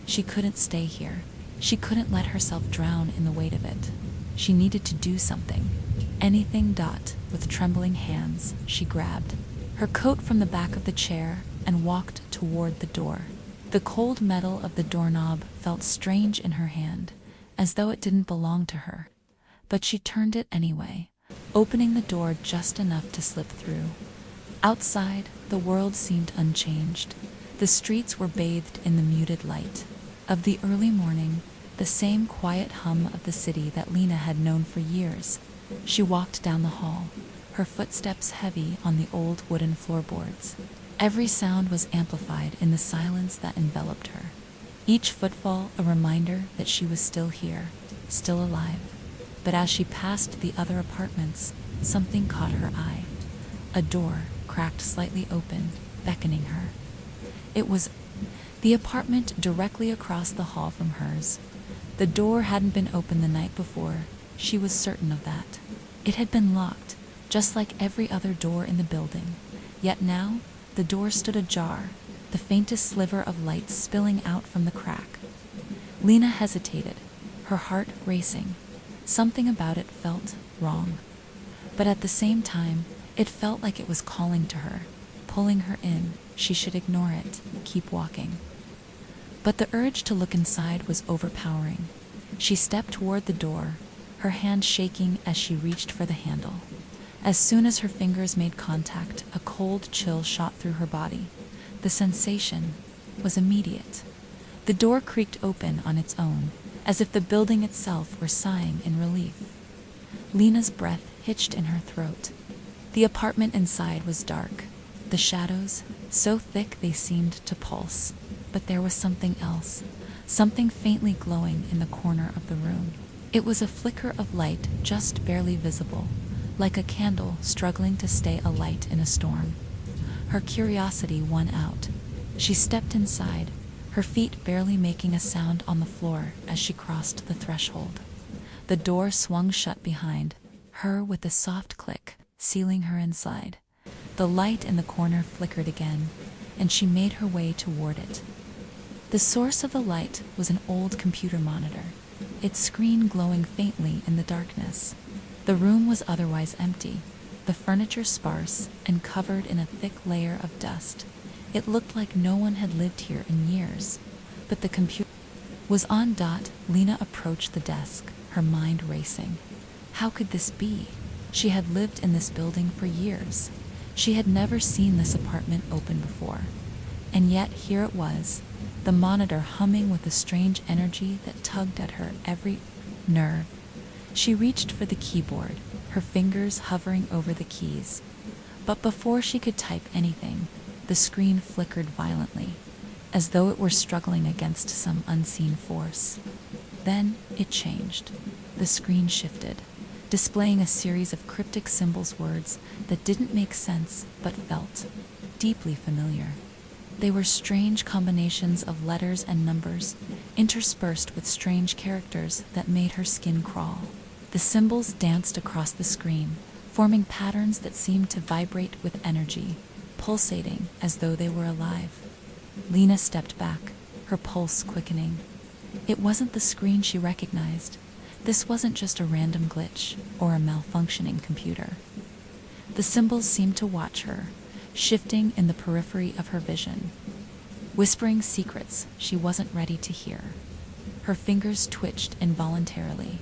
She couldn't stay here. She couldn't let herself drown in the weight of it. She needed to do something. Anything. With trembling hands, she grabbed her coat from the back of the chair and walked toward the door. The cold metal of the doorknob felt strange in her hand, as though it didn't belong to her. But she turned it anyway, opening the door just enough to slip through. Outside, the world seemed unchanged. The streets were bathed in the muted light of the early morning, the same quiet hum of the city that Lena had known for years. She walked down the hall, her footsteps heavy on the old wooden floorboards. Every sound was amplified in the silence that enveloped her. Each footfall a reminder that she was still here, still alive. But as she passed the other apartments, something caught her eye. A door cracked slightly open, beckoning her. It was The apartment directly across the hall from hers. The door hadn't been opened the night before, she was certain of that. It had been locked, just like every other door in the building. Yet now, the door stood ajar, the faintest sliver of light spilling out from the crack. Lena hesitated, her heart racing. Something about it felt wrong. But at the same time, it felt like it was calling to her, pulling her in. She should ignore it, keep walking. But the urge to look inside was overpowering. She stepped toward the door, her hand shaking as she reached for the handle. As soon as her fingers made contact, a cold chill shot through her body. The sensation was immediate. The door creaked open on its own, as if the building itself were sighing in relief. Lena's breath hitched in her throat. The apartment inside was dark, the shadows so thick they seemed to pulse. But there was something else, something faintly glowing in the corner of the room. It was a flicker of light just barely visible, like a candle struggling to stay alight in a storm. Her curiosity won out. She stepped inside, her feet barely making a sound on the floor as she crossed the threshold. The door swung shut behind her with a soft click, sealing her inside. The light in the corner flickered again, and she made her way toward it. The source of the light was an old computer monitor, its screen glowing faintly in the darkness. The room was otherwise empty, the furniture sparse and covered in a thick layer of dust. It looked like no one had lived here in years. But the computer was on. Lena approached the desk, her mind racing. How could this be? She had lived in this building for years. She had never seen this apartment open before. And yet here it was, the monitor humming with a strange energy that tugged at her every nerve. She reached for the keyboard, her fingers hovering over the keys. But before she could type anything, the screen flickered violently, as though it were struggling against some unseen force. Then it changed. The screen shifted, displaying a series of cryptic symbols, words that didn't make sense but felt deeply familiar. They were strange combinations of letters and numbers, interspersed with strange characters that made her skin crawl. The symbols danced across the screen, forming patterns that seemed to vibrate with energy, pulsating as though they were alive. Lena stepped back, her pulse quickening. It wasn't the screen she recognized. This wasn't just a random glitch or a malfunctioning computer. The symbols seemed to watch her, shifting in the periphery of her vision, whispering secrets she wasn't ready to hear. Her fingers twitched involuntarily,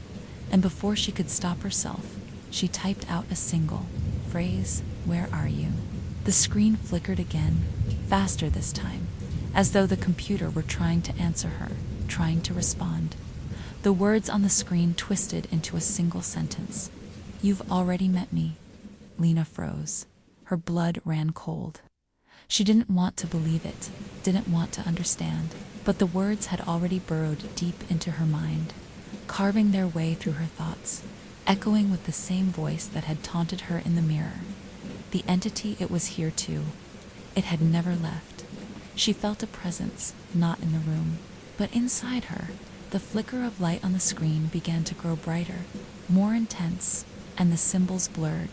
and before she could stop herself, she typed out a single phrase, "Where are you?" The screen flickered again, faster this time, as though the computer were trying to answer her, trying to respond. The words on the screen twisted into a single sentence. "You've already met me." Lena froze. Her blood ran cold. She didn't want to believe it, didn't want to understand, but the words had already burrowed deep into her mind, carving their way through her thoughts, echoing with the same voice that had taunted her in the mirror. The entity, it was here too. It had never left. She felt a presence, not in the room, but inside her. The flicker of light on the screen began to grow brighter, more intense, and the symbols blurred,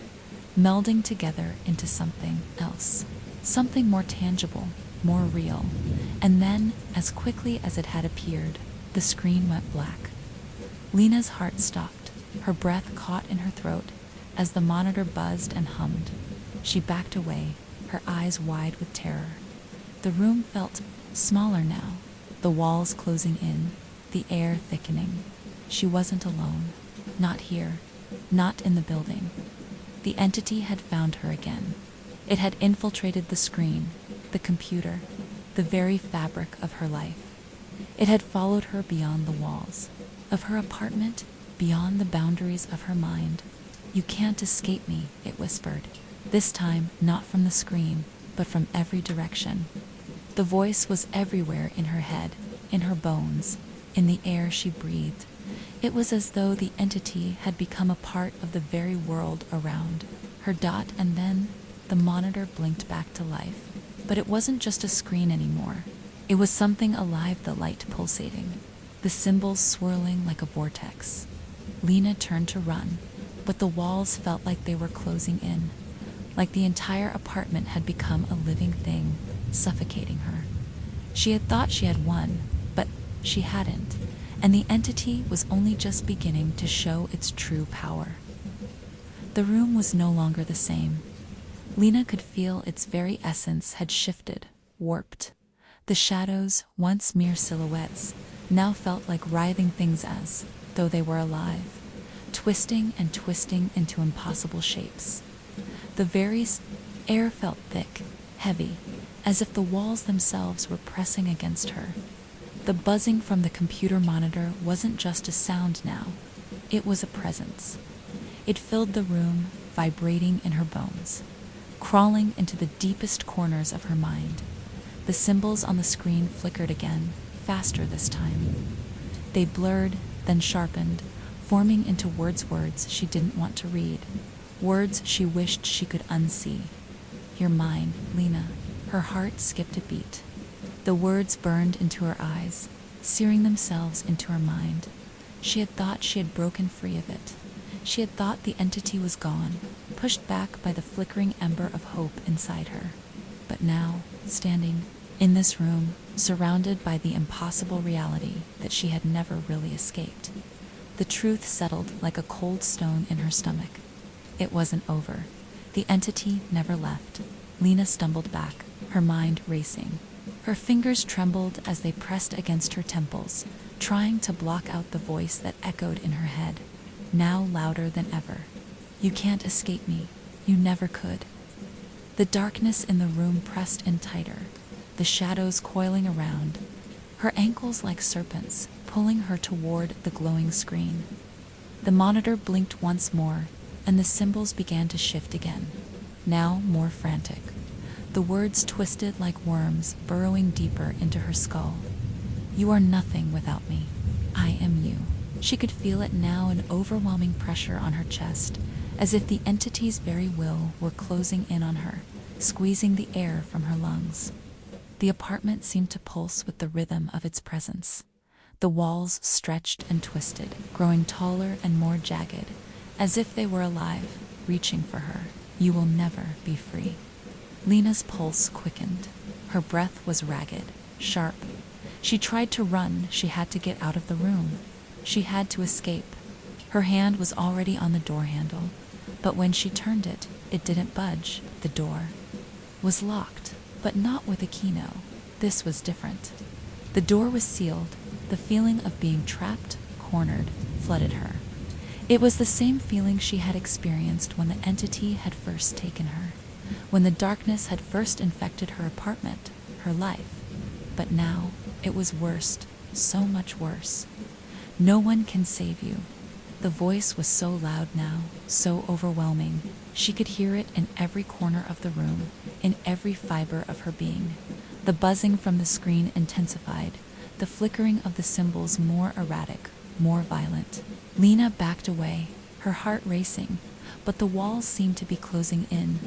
melding together into something else, something more tangible, more real. And then, as quickly as it had appeared, the screen went black. Lena's heart stopped, her breath caught in her throat as the monitor buzzed and hummed. She backed away, her eyes wide with terror. The room felt smaller now, the walls closing in, the air thickening. She wasn't alone, not here, not in the building. The entity had found her again. It had infiltrated the screen, the computer, the very fabric of her life. It had followed her beyond the walls of her apartment, beyond the boundaries of her mind. "You can't escape me," it whispered, this time not from the screen, but from every direction. The voice was everywhere, in her head, in her bones, in the air she breathed. It was as though the entity had become a part of the very world around her. And then the monitor blinked back to life. But it wasn't just a screen anymore. It was something alive, the light pulsating, the symbols swirling like a vortex. Lena turned to run, but the walls felt like they were closing in, like the entire apartment had become a living thing, suffocating her. She had thought she had won, but she hadn't, and the entity was only just beginning to show its true power. The room was no longer the same. Lena could feel its very essence had shifted, warped. The shadows, once mere silhouettes, now felt like writhing things as though they were alive, twisting and twisting into impossible shapes. The very air felt thick, heavy, as if the walls themselves were pressing against her. The buzzing from the computer monitor wasn't just a sound now, it was a presence. It filled the room, vibrating in her bones, crawling into the deepest corners of her mind. The symbols on the screen flickered again, faster this time. They blurred, then sharpened, forming into words she didn't want to read, words she wished she could unsee. "You're mine, Lena." Her heart skipped a beat. The words burned into her eyes, searing themselves into her mind. She had thought she had broken free of it. She had thought the entity was gone, pushed back by the flickering ember of hope inside her. But now, standing in this room, surrounded by the impossible reality that she had never really escaped, the truth settled like a cold stone in her stomach. It wasn't over. The entity never left. Lena stumbled back, her mind racing. Her fingers trembled as they pressed against her temples, trying to block out the voice that echoed in her head, now louder than ever. "You can't escape me. You never could." The darkness in the room pressed in tighter, the shadows coiling around, her ankles like serpents, pulling her toward the glowing screen. The monitor blinked once more, and the symbols began to shift again, now more frantic. The words twisted like worms, burrowing deeper into her skull. "You are nothing without me. I am you." She could feel it now, an overwhelming pressure on her chest, as if the entity's very will were closing in on her, squeezing the air from her lungs. The apartment seemed to pulse with the rhythm of its presence. The walls stretched and twisted, growing taller and more jagged, as if they were alive, reaching for her. "You will never be free." Lena's pulse quickened. Her breath was ragged, sharp. She tried to run. She had to get out of the room. She had to escape. Her hand was already on the door handle, but when she turned it, it didn't budge. The door was locked, but not with a keynote. This was different. The door was sealed. The feeling of being trapped, cornered, flooded her. It was the same feeling she had experienced when the entity had first taken her, when the darkness had first infected her apartment, her life. But now, it was worse, so much worse. "No one can save you." The voice was so loud now, so overwhelming. She could hear it in every corner of the room, in every fiber of her being. The buzzing from the screen intensified, the flickering of the symbols more erratic, more violent. Lena backed away, her heart racing, but the walls seemed to be closing in,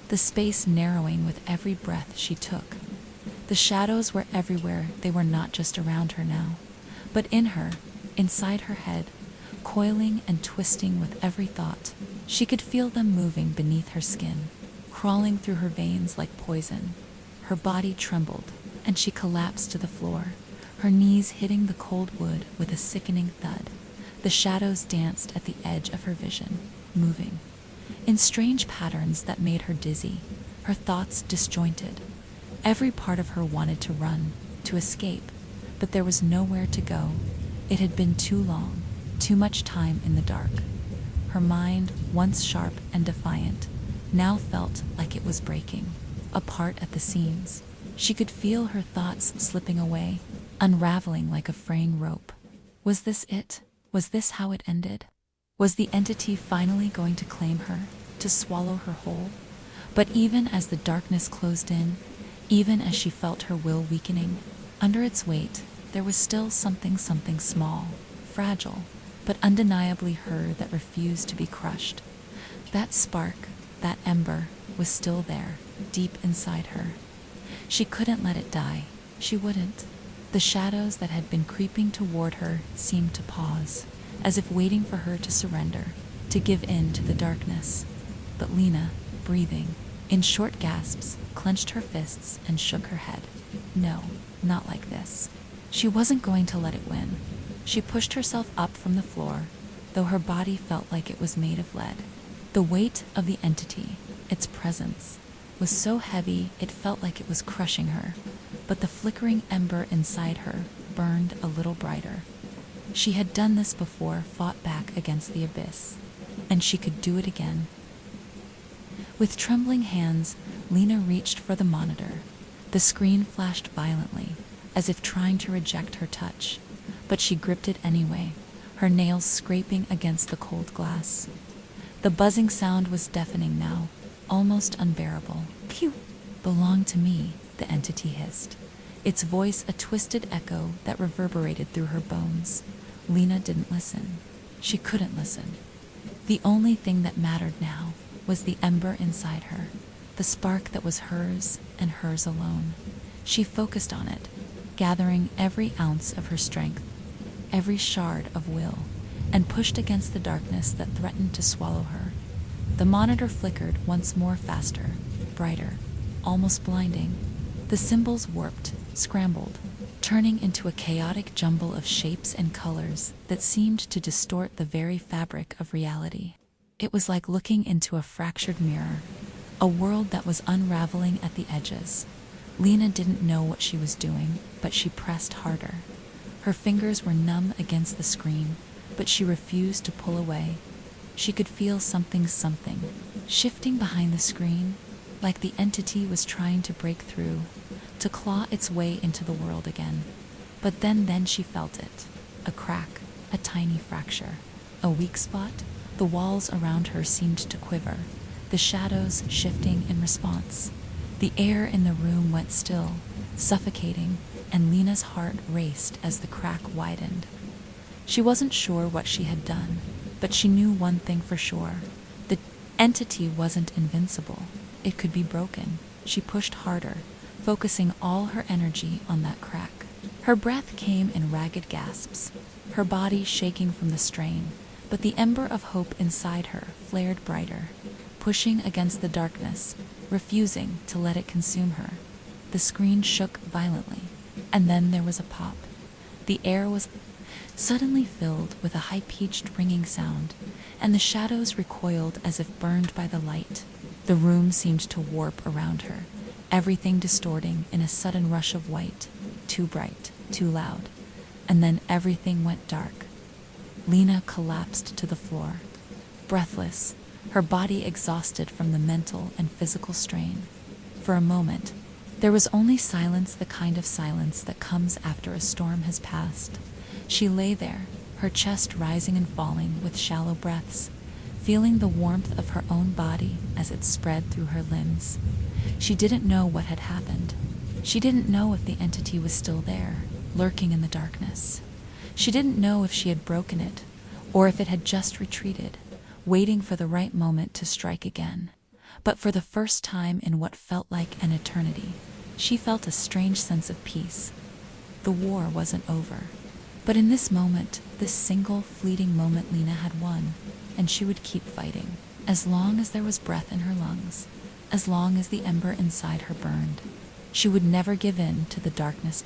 the space narrowing with every breath she took. The shadows were everywhere. They were not just around her now, but in her, inside her head, coiling and twisting with every thought. She could feel them moving beneath her skin, crawling through her veins like poison. Her body trembled, and she collapsed to the floor, her knees hitting the cold wood with a sickening thud. The shadows danced at the edge of her vision, moving in strange patterns that made her dizzy, her thoughts disjointed. Every part of her wanted to run, to escape, but there was nowhere to go. It had been too long, too much time in the dark. Her mind, once sharp and defiant, now felt like it was breaking, apart at the seams. She could feel her thoughts slipping away, unraveling like a fraying rope. Was this it? Was this how it ended? Was the entity finally going to claim her, to swallow her whole? But even as the darkness closed in, even as she felt her will weakening, under its weight, there was still something small, fragile, but undeniably her that refused to be crushed. That spark, that ember, was still there, deep inside her. She couldn't let it die. She wouldn't. The shadows that had been creeping toward her seemed to pause, as if waiting for her to surrender, to give in to the darkness. But Lena, breathing in short gasps, clenched her fists and shook her head. No, not like this. She wasn't going to let it win. She pushed herself up from the floor, though her body felt like it was made of lead. The weight of the entity, its presence, was so heavy it felt like it was crushing her, but the flickering ember inside her burned a little brighter. She had done this before, fought back against the abyss, and she could do it again. With trembling hands, Lena reached for the monitor. The screen flashed violently, as if trying to reject her touch, but she gripped it anyway, her nails scraping against the cold glass. The buzzing sound was deafening now, almost unbearable. "Phew! Belong to me," the entity hissed, its voice a twisted echo that reverberated through her bones. Lena didn't listen. She couldn't listen. The only thing that mattered now was the ember inside her, the spark that was hers and hers alone. She focused on it, gathering every ounce of her strength, every shard of will, and pushed against the darkness that threatened to swallow her. The monitor flickered once more, faster, brighter, almost blinding. The symbols warped, scrambled, turning into a chaotic jumble of shapes and colors that seemed to distort the very fabric of reality. It was like looking into a fractured mirror, a world that was unraveling at the edges. Lena didn't know what she was doing, but she pressed harder. Her fingers were numb against the screen, but she refused to pull away. She could feel something shifting behind the screen, like the entity was trying to break through, to claw its way into the world again. But then she felt it. A crack, a tiny fracture, a weak spot. The walls around her seemed to quiver, the shadows shifting in response. The air in the room went still, suffocating, and Lena's heart raced as the crack widened. She wasn't sure what she had done, but she knew one thing for sure. The entity wasn't invincible. It could be broken. She pushed harder, focusing all her energy on that crack. Her breath came in ragged gasps, her body shaking from the strain, but the ember of hope inside her flared brighter, pushing against the darkness, refusing to let it consume her. The screen shook violently, and then there was a pop. The air was suddenly filled with a high-pitched ringing sound, and the shadows recoiled as if burned by the light. The room seemed to warp around her, everything distorting in a sudden rush of white, too bright, too loud, and then everything went dark. Lena collapsed to the floor, breathless, her body exhausted from the mental and physical strain. For a moment, there was only silence, the kind of silence that comes after a storm has passed. She lay there, her chest rising and falling with shallow breaths, feeling the warmth of her own body as it spread through her limbs. She didn't know what had happened. She didn't know if the entity was still there, lurking in the darkness. She didn't know if she had broken it, or if it had just retreated, waiting for the right moment to strike again. But for the first time in what felt like an eternity, she felt a strange sense of peace. The war wasn't over. But in this moment, this single, fleeting moment, Lena had won, and she would keep fighting, as long as there was breath in her lungs, as long as the ember inside her burned. She would never give in to the darkness.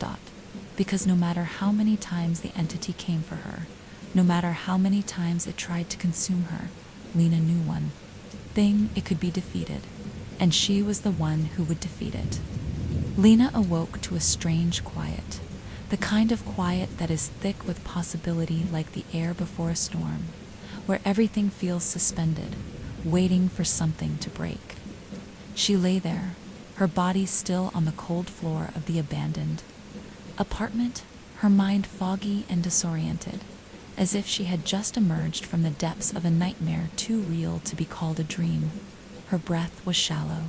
Because no matter how many times the entity came for her, no matter how many times it tried to consume her, Lena knew one thing: it could be defeated, and she was the one who would defeat it. Lena awoke to a strange quiet, the kind of quiet that is thick with possibility, like the air before a storm, where everything feels suspended, waiting for something to break. She lay there, her body still on the cold floor of the abandoned apartment, her mind foggy and disoriented, as if she had just emerged from the depths of a nightmare too real to be called a dream. Her breath was shallow,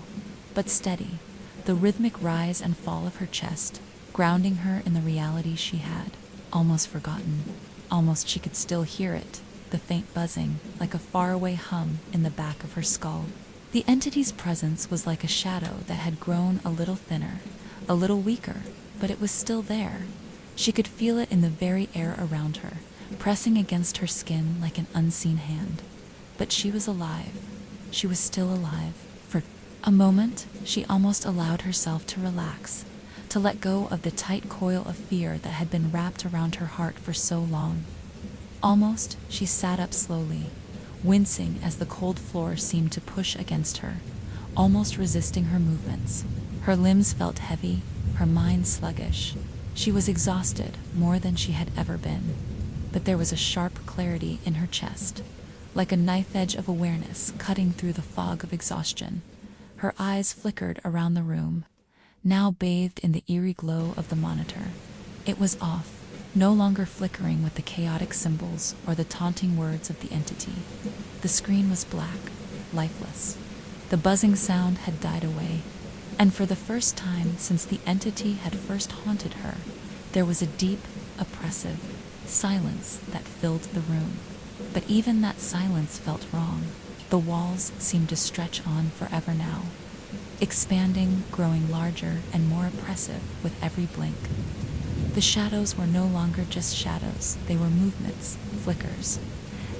but steady, the rhythmic rise and fall of her chest, grounding her in the reality she had almost forgotten. Almost she could still hear it, the faint buzzing, like a faraway hum in the back of her skull. The entity's presence was like a shadow that had grown a little thinner, a little weaker, but it was still there. She could feel it in the very air around her, pressing against her skin like an unseen hand. But she was alive. She was still alive. For a moment, she almost allowed herself to relax, to let go of the tight coil of fear that had been wrapped around her heart for so long. Almost, she sat up slowly, wincing as the cold floor seemed to push against her, almost resisting her movements. Her limbs felt heavy, her mind sluggish. She was exhausted more than she had ever been. But there was a sharp clarity in her chest, like a knife edge of awareness cutting through the fog of exhaustion. Her eyes flickered around the room, now bathed in the eerie glow of the monitor. It was off, no longer flickering with the chaotic symbols or the taunting words of the entity. The screen was black, lifeless. The buzzing sound had died away, and for the first time since the entity had first haunted her, there was a deep, oppressive silence that filled the room. But even that silence felt wrong. The walls seemed to stretch on forever now, expanding, growing larger and more oppressive with every blink. The shadows were no longer just shadows, they were movements, flickers.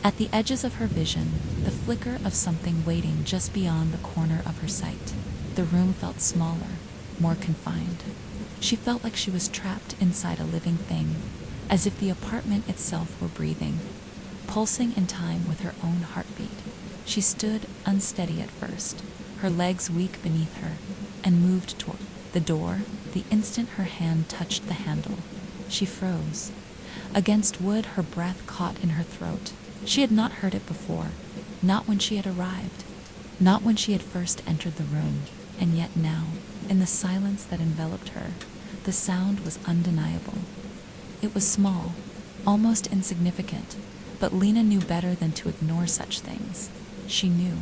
At the edges of her vision, the flicker of something waiting just beyond the corner of her sight. The room felt smaller, more confined. She felt like she was trapped inside a living thing, as if the apartment itself were breathing, pulsing in time with her own heartbeat. She stood unsteady at first, her legs weak beneath her, and moved toward the door. The instant her hand touched the handle, she froze. Against wood, her breath caught in her throat. She had not heard it before, not when she had arrived, not when she had first entered the room, and yet now, in the silence that enveloped her, the sound was undeniable. It was small, almost insignificant, but Lena knew better than to ignore such things. She knew.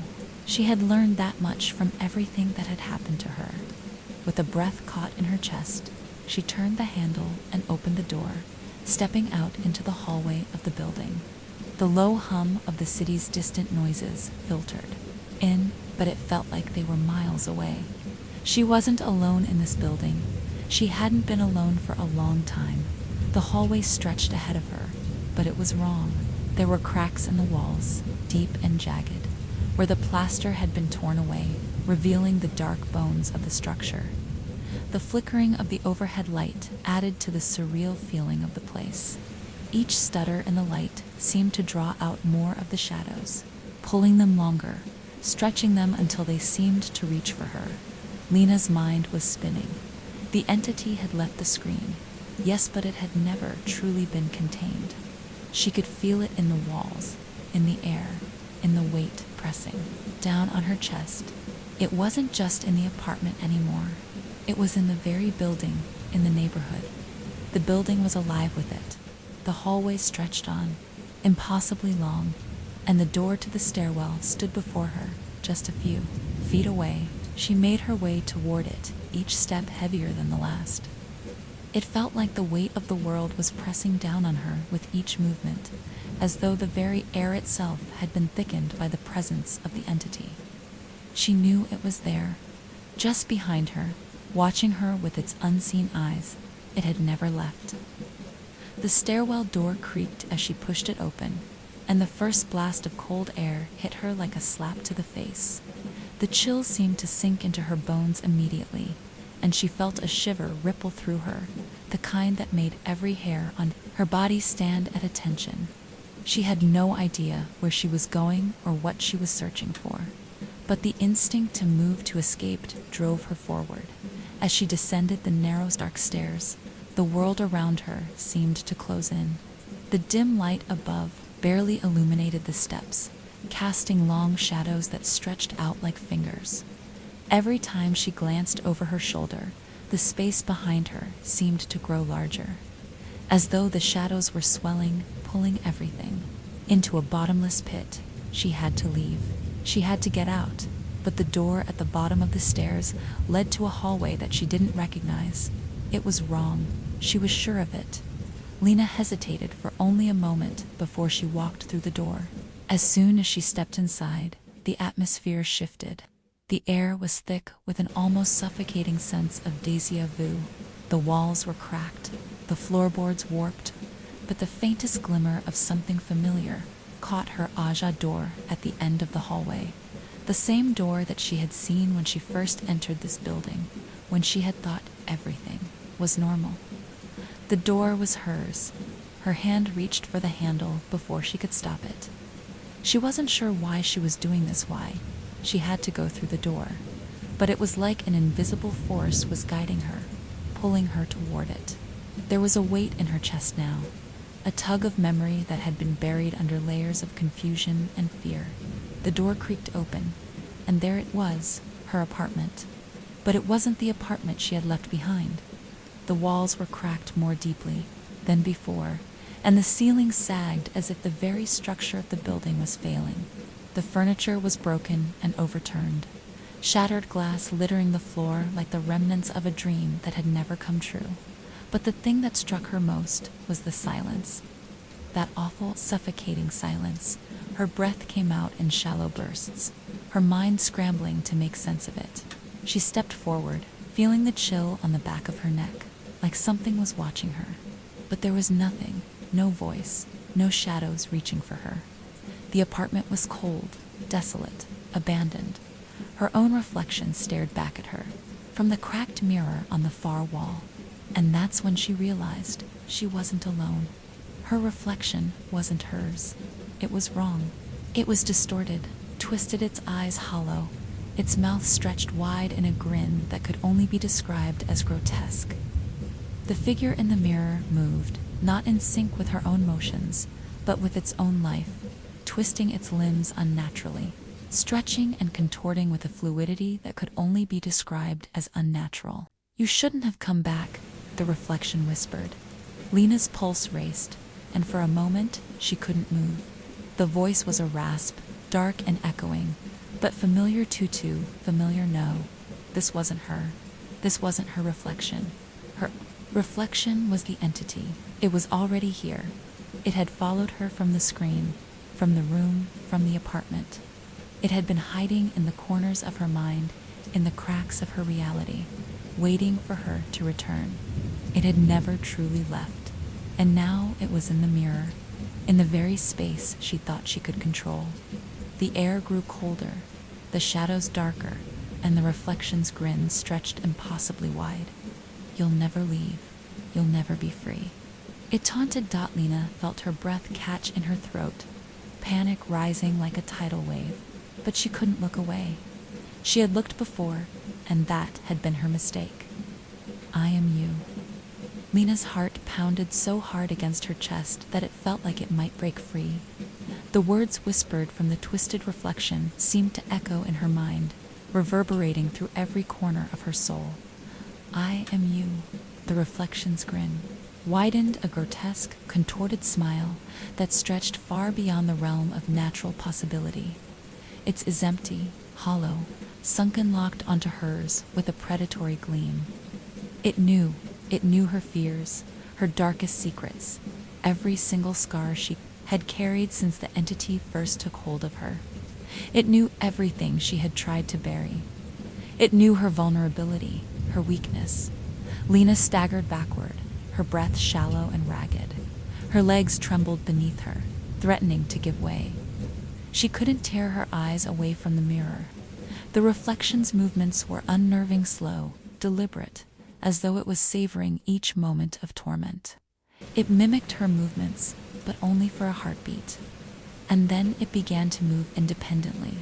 She had learned that much from everything that had happened to her. With a breath caught in her chest, she turned the handle and opened the door, stepping out into the hallway of the building. The low hum of the city's distant noises filtered in, but it felt like they were miles away. She wasn't alone in this building. She hadn't been alone for a long time. The hallway stretched ahead of her, but it was wrong. There were cracks in the walls, deep and jagged, where the plaster had been torn away, revealing the dark bones of the structure. The flickering of the overhead light added to the surreal feeling of the place. Each stutter in the light seemed to draw out more of the shadows, pulling them longer, stretching them until they seemed to reach for her. Lena's mind was spinning. The entity had left the screen, yes, but it had never truly been contained. She could feel it in the walls, in the air, in the weight pressing down on her chest. It wasn't just in the apartment anymore. It was in the very building, in the neighborhood. The building was alive with it. The hallway stretched on, impossibly long, and the door to the stairwell stood before her, just a few feet away. She made her way toward it, each step heavier than the last. It felt like the weight of the world was pressing down on her with each movement, as though the very air itself had been thickened by the presence of the entity. She knew it was there, just behind her, watching her with its unseen eyes. It had never left. The stairwell door creaked as she pushed it open, and the first blast of cold air hit her like a slap to the face. The chill seemed to sink into her bones immediately, and she felt a shiver ripple through her, the kind that made every hair on her body stand at attention. She had no idea where she was going or what she was searching for, but the instinct to move to escape drove her forward. As she descended the narrow, dark stairs, the world around her seemed to close in. The dim light above barely illuminated the steps, casting long shadows that stretched out like fingers. Every time she glanced over her shoulder, the space behind her seemed to grow larger, as though the shadows were swelling, pulling everything into a bottomless pit. She had to leave. She had to get out, but the door at the bottom of the stairs led to a hallway that she didn't recognize. It was wrong. She was sure of it. Lena hesitated for only a moment before she walked through the door. As soon as she stepped inside, the atmosphere shifted. The air was thick with an almost suffocating sense of déjà vu. The walls were cracked, the floorboards warped, but the faintest glimmer of something familiar caught her Aja door at the end of the hallway. The same door that she had seen when she first entered this building, when she had thought everything was normal. The door was hers. Her hand reached for the handle before she could stop it. She wasn't sure why she was doing this, why she had to go through the door, but it was like an invisible force was guiding her, pulling her toward it. There was a weight in her chest now, a tug of memory that had been buried under layers of confusion and fear. The door creaked open, and there it was, her apartment. But it wasn't the apartment she had left behind. The walls were cracked more deeply than before, and the ceiling sagged as if the very structure of the building was failing. The furniture was broken and overturned, shattered glass littering the floor like the remnants of a dream that had never come true. But the thing that struck her most was the silence. That awful, suffocating silence. Her breath came out in shallow bursts, her mind scrambling to make sense of it. She stepped forward, feeling the chill on the back of her neck, like something was watching her. But there was nothing, no voice, no shadows reaching for her. The apartment was cold, desolate, abandoned. Her own reflection stared back at her, from the cracked mirror on the far wall. And that's when she realized she wasn't alone. Her reflection wasn't hers. It was wrong. It was distorted, twisted, its eyes hollow, its mouth stretched wide in a grin that could only be described as grotesque. The figure in the mirror moved, not in sync with her own motions, but with its own life, twisting its limbs unnaturally, stretching and contorting with a fluidity that could only be described as unnatural. "You shouldn't have come back," the reflection whispered. Lena's pulse raced, and for a moment she couldn't move. The voice was a rasp, dark and echoing, but familiar tutu, familiar no. This wasn't her. This wasn't her reflection. Her reflection was the entity. It was already here. It had followed her from the screen, from the room, from the apartment. It had been hiding in the corners of her mind, in the cracks of her reality, waiting for her to return. It had never truly left, and now it was in the mirror, in the very space she thought she could control. The air grew colder, the shadows darker, and the reflection's grin stretched impossibly wide. "You'll never leave. You'll never be free." It taunted. Lena felt her breath catch in her throat, panic rising like a tidal wave, but she couldn't look away. She had looked before, and that had been her mistake. "I am you." Lena's heart pounded so hard against her chest that it felt like it might break free. The words whispered from the twisted reflection seemed to echo in her mind, reverberating through every corner of her soul. "I am you." The reflection's grin widened, a grotesque, contorted smile that stretched far beyond the realm of natural possibility. Its is empty, hollow, sunken, locked onto hers with a predatory gleam. It knew her fears, her darkest secrets, every single scar she had carried since the entity first took hold of her. It knew everything she had tried to bury. It knew her vulnerability, her weakness. Lena staggered backward, her breath shallow and ragged. Her legs trembled beneath her, threatening to give way. She couldn't tear her eyes away from the mirror. The reflection's movements were unnerving, slow, deliberate, as though it was savoring each moment of torment. It mimicked her movements, but only for a heartbeat. And then it began to move independently,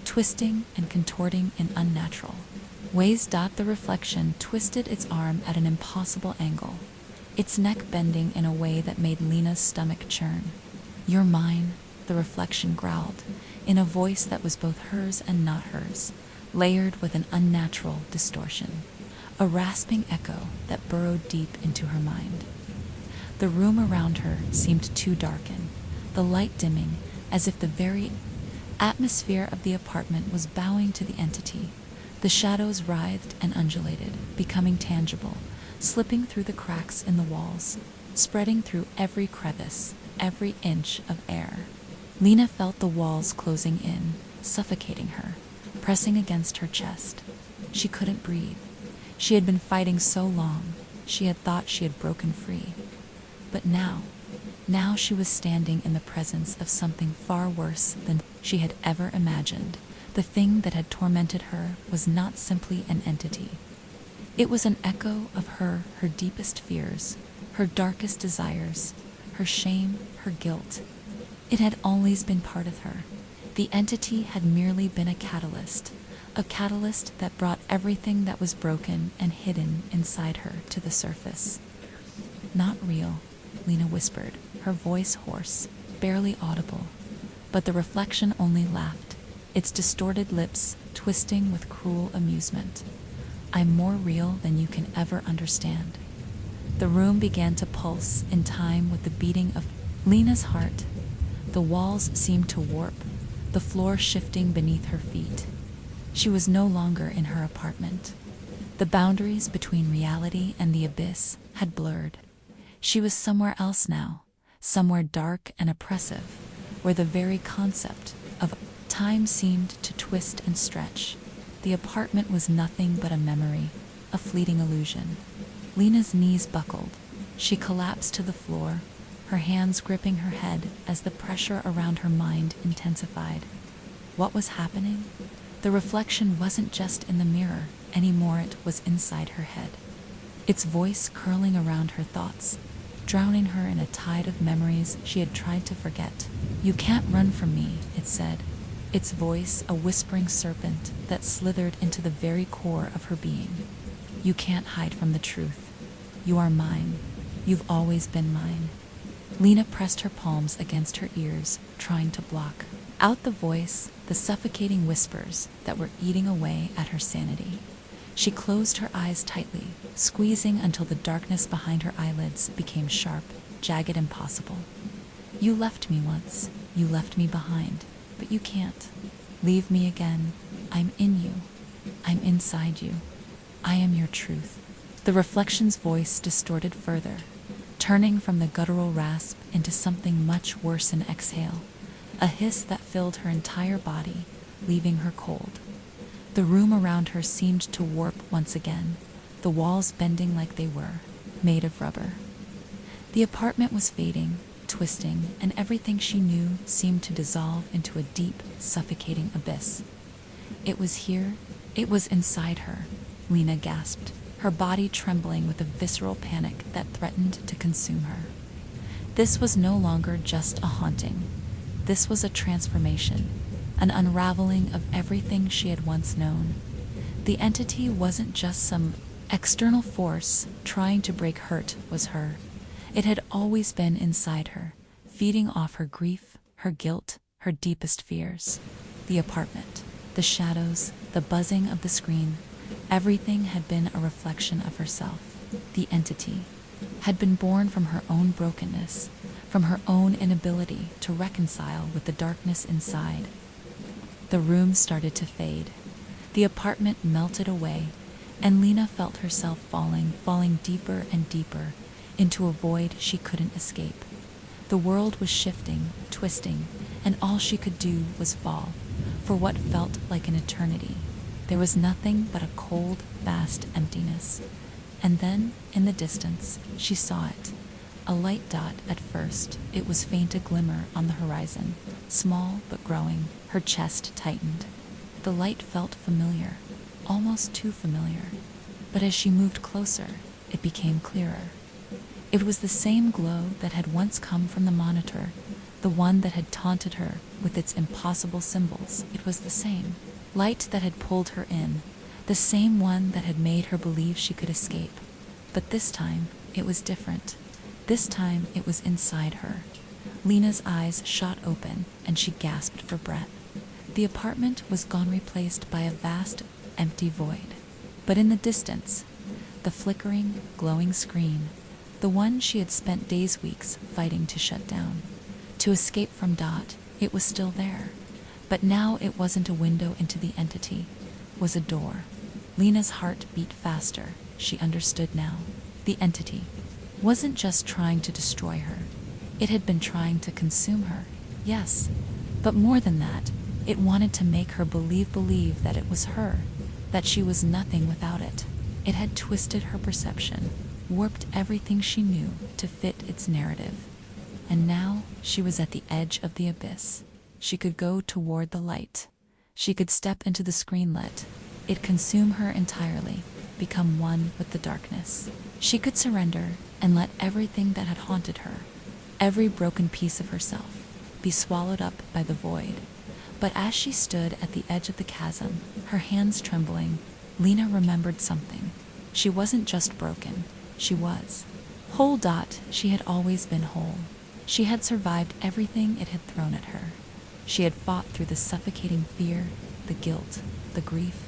twisting and contorting in unnatural ways. The reflection twisted its arm at an impossible angle, its neck bending in a way that made Lena's stomach churn. "You're mine," the reflection growled, in a voice that was both hers and not hers, layered with an unnatural distortion, a rasping echo that burrowed deep into her mind. The room around her seemed to darken, the light dimming, as if the very atmosphere of the apartment was bowing to the entity. The shadows writhed and undulated, becoming tangible, slipping through the cracks in the walls, spreading through every crevice, every inch of air. Lena felt the walls closing in, suffocating her, pressing against her chest. She couldn't breathe. She had been fighting so long, She had thought she had broken free. But now she was standing in the presence of something far worse than she had ever imagined. The thing that had tormented her was not simply an entity. It was an echo of her deepest fears, her darkest desires, her shame, her guilt. It had always been part of her. The entity had merely been a catalyst that brought everything that was broken and hidden inside her to the surface. Not real, Lena whispered, her voice hoarse, barely audible. But the reflection only laughed, its distorted lips twisting with cruel amusement. I'm more real than you can ever understand. The room began to pulse in time with the beating of Lena's heart. The walls seemed to warp, the floor shifting beneath her feet. She was no longer in her apartment. The boundaries between reality and the abyss had blurred. She was somewhere else now, somewhere dark and oppressive, where the very concept of time seemed to twist and stretch. The apartment was nothing but a memory, a fleeting illusion. Lena's knees buckled. She collapsed to the floor, her hands gripping her head as the pressure around her mind intensified. What was happening? The reflection wasn't just in the mirror anymore, it was inside her head. Its voice curling around her thoughts, drowning her in a tide of memories she had tried to forget. You can't run from me, it said, its voice a whispering serpent that slithered into the very core of her being. You can't hide from the truth. You are mine. You've always been mine. Lena pressed her palms against her ears, trying to block out the voice, the suffocating whispers that were eating away at her sanity. She closed her eyes tightly, squeezing until the darkness behind her eyelids became sharp, jagged, impossible. You left me once. You left me behind. But you can't. Leave me again. I'm in you. I'm inside you. I am your truth. The reflection's voice distorted further, turning from the guttural rasp into something much worse, an exhale, a hiss that filled her entire body, leaving her cold. The room around her seemed to warp once again, the walls bending like they were, made of rubber. The apartment was fading, twisting, and everything she knew seemed to dissolve into a deep, suffocating abyss. It was here, it was inside her, Lena gasped, her body trembling with a visceral panic that threatened to consume her. This was no longer just a haunting. This was a transformation, an unraveling of everything she had once known. The entity wasn't just some external force trying to break her, it was her. It had always been inside her, feeding off her grief, her guilt, her deepest fears. The apartment, the shadows, the buzzing of the screen, everything had been a reflection of herself. The entity had been born from her own brokenness, from her own inability to reconcile with the darkness inside. The room started to fade. The apartment melted away, and Lena felt herself falling deeper and deeper into a void she couldn't escape. The world was shifting, twisting, and all she could do was fall, for what felt like an eternity. There was nothing but a cold, vast emptiness. And then, in the distance, she saw it. A light dot at first. It was faint, a glimmer on the horizon, small but growing. Her chest tightened. The light felt familiar, almost too familiar. But as she moved closer, it became clearer. It was the same glow that had once come from the monitor, the one that had taunted her with its impossible symbols. It was the same light that had pulled her in, the same one that had made her believe she could escape. But this time, it was different. This time, it was inside her. Lena's eyes shot open, and she gasped for breath. The apartment was gone, replaced by a vast, empty void. But in the distance, the flickering, glowing screen, the one she had spent days, weeks fighting to shut down, to escape from Dot, it was still there. But now it wasn't a window into the entity, it was a door. Lena's heart beat faster. She understood now. The entity wasn't just trying to destroy her. It had been trying to consume her, yes. But more than that, it wanted to make her believe that it was her, that she was nothing without it. It had twisted her perception, warped everything she knew to fit its narrative. And now she was at the edge of the abyss. She could go toward the light. She could step into the screen, let it consume her entirely, become one with the darkness. She could surrender and let everything that had haunted her, every broken piece of herself, be swallowed up by the void. But as she stood at the edge of the chasm, her hands trembling, Lena remembered something. She wasn't just broken, she was whole. She had always been whole. She had survived everything it had thrown at her. She had fought through the suffocating fear, the guilt, the grief.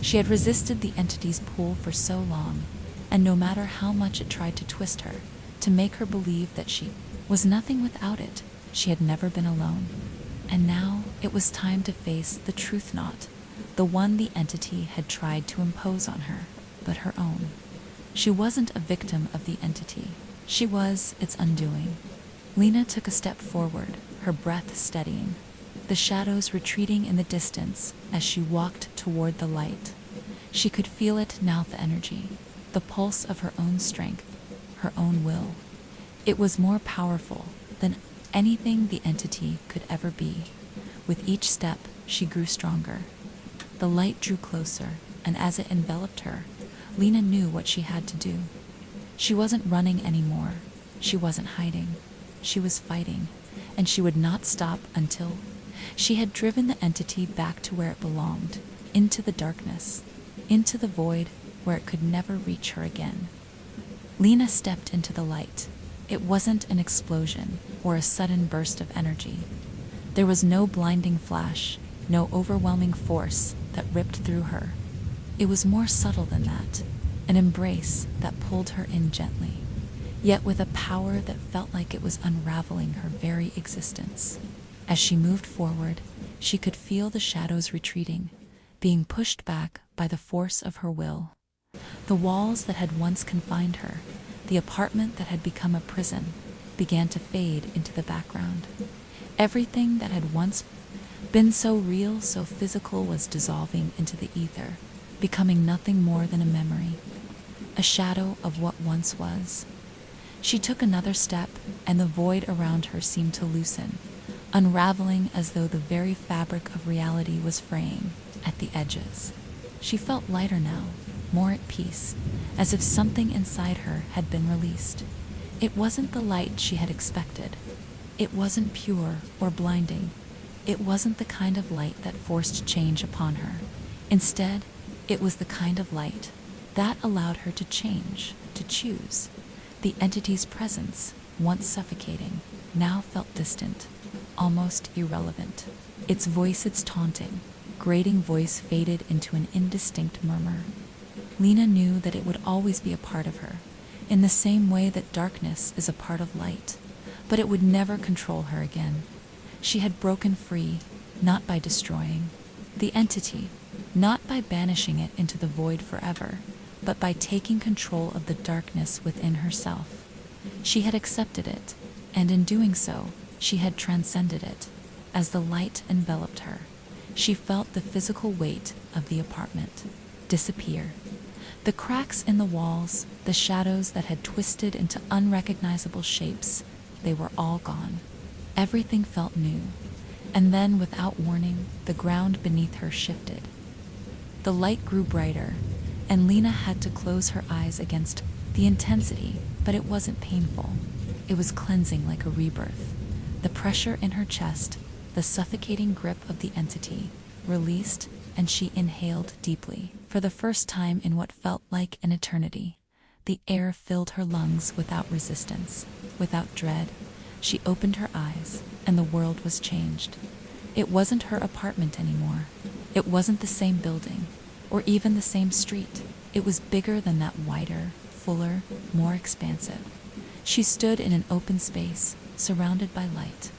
She had resisted the entity's pull for so long, and no matter how much it tried to twist her, to make her believe that she was nothing without it, she had never been alone. And now it was time to face the truth, not the one the entity had tried to impose on her, but her own. She wasn't a victim of the entity. She was its undoing. Lena took a step forward, her breath steadying, the shadows retreating in the distance as she walked toward the light. She could feel it now, the energy, the pulse of her own strength, her own will. It was more powerful than anything the entity could ever be. With each step, she grew stronger. The light drew closer, and as it enveloped her, Lena knew what she had to do. She wasn't running anymore. She wasn't hiding. She was fighting, and she would not stop until she had driven the entity back to where it belonged, into the darkness, into the void where it could never reach her again. Lena stepped into the light. It wasn't an explosion or a sudden burst of energy. There was no blinding flash, no overwhelming force that ripped through her. It was more subtle than that, an embrace that pulled her in gently, yet with a power that felt like it was unraveling her very existence. As she moved forward, she could feel the shadows retreating, being pushed back by the force of her will. The walls that had once confined her, the apartment that had become a prison, began to fade into the background. Everything that had once been so real, so physical, was dissolving into the ether, becoming nothing more than a memory, a shadow of what once was. She took another step, and the void around her seemed to loosen, unraveling as though the very fabric of reality was fraying at the edges. She felt lighter now, more at peace, as if something inside her had been released. It wasn't the light she had expected. It wasn't pure or blinding. It wasn't the kind of light that forced change upon her. Instead, it was the kind of light that allowed her to change, to choose. The entity's presence, once suffocating, now felt distant, almost irrelevant. Its voice, its taunting, grating voice, faded into an indistinct murmur. Lena knew that it would always be a part of her, in the same way that darkness is a part of light, but it would never control her again. She had broken free, not by destroying the entity, not by banishing it into the void forever, but by taking control of the darkness within herself. She had accepted it, and in doing so, she had transcended it. As the light enveloped her, she felt the physical weight of the apartment disappear. The cracks in the walls, the shadows that had twisted into unrecognizable shapes, they were all gone. Everything felt new, and then, without warning, the ground beneath her shifted. The light grew brighter, and Lena had to close her eyes against the intensity, but it wasn't painful. It was cleansing, like a rebirth. The pressure in her chest, the suffocating grip of the entity, released, and she inhaled deeply. For the first time in what felt like an eternity, the air filled her lungs without resistance, without dread. She opened her eyes, and the world was changed. It wasn't her apartment anymore. It wasn't the same building, or even the same street. It was bigger than that, wider, fuller, more expansive. She stood in an open space, surrounded by light.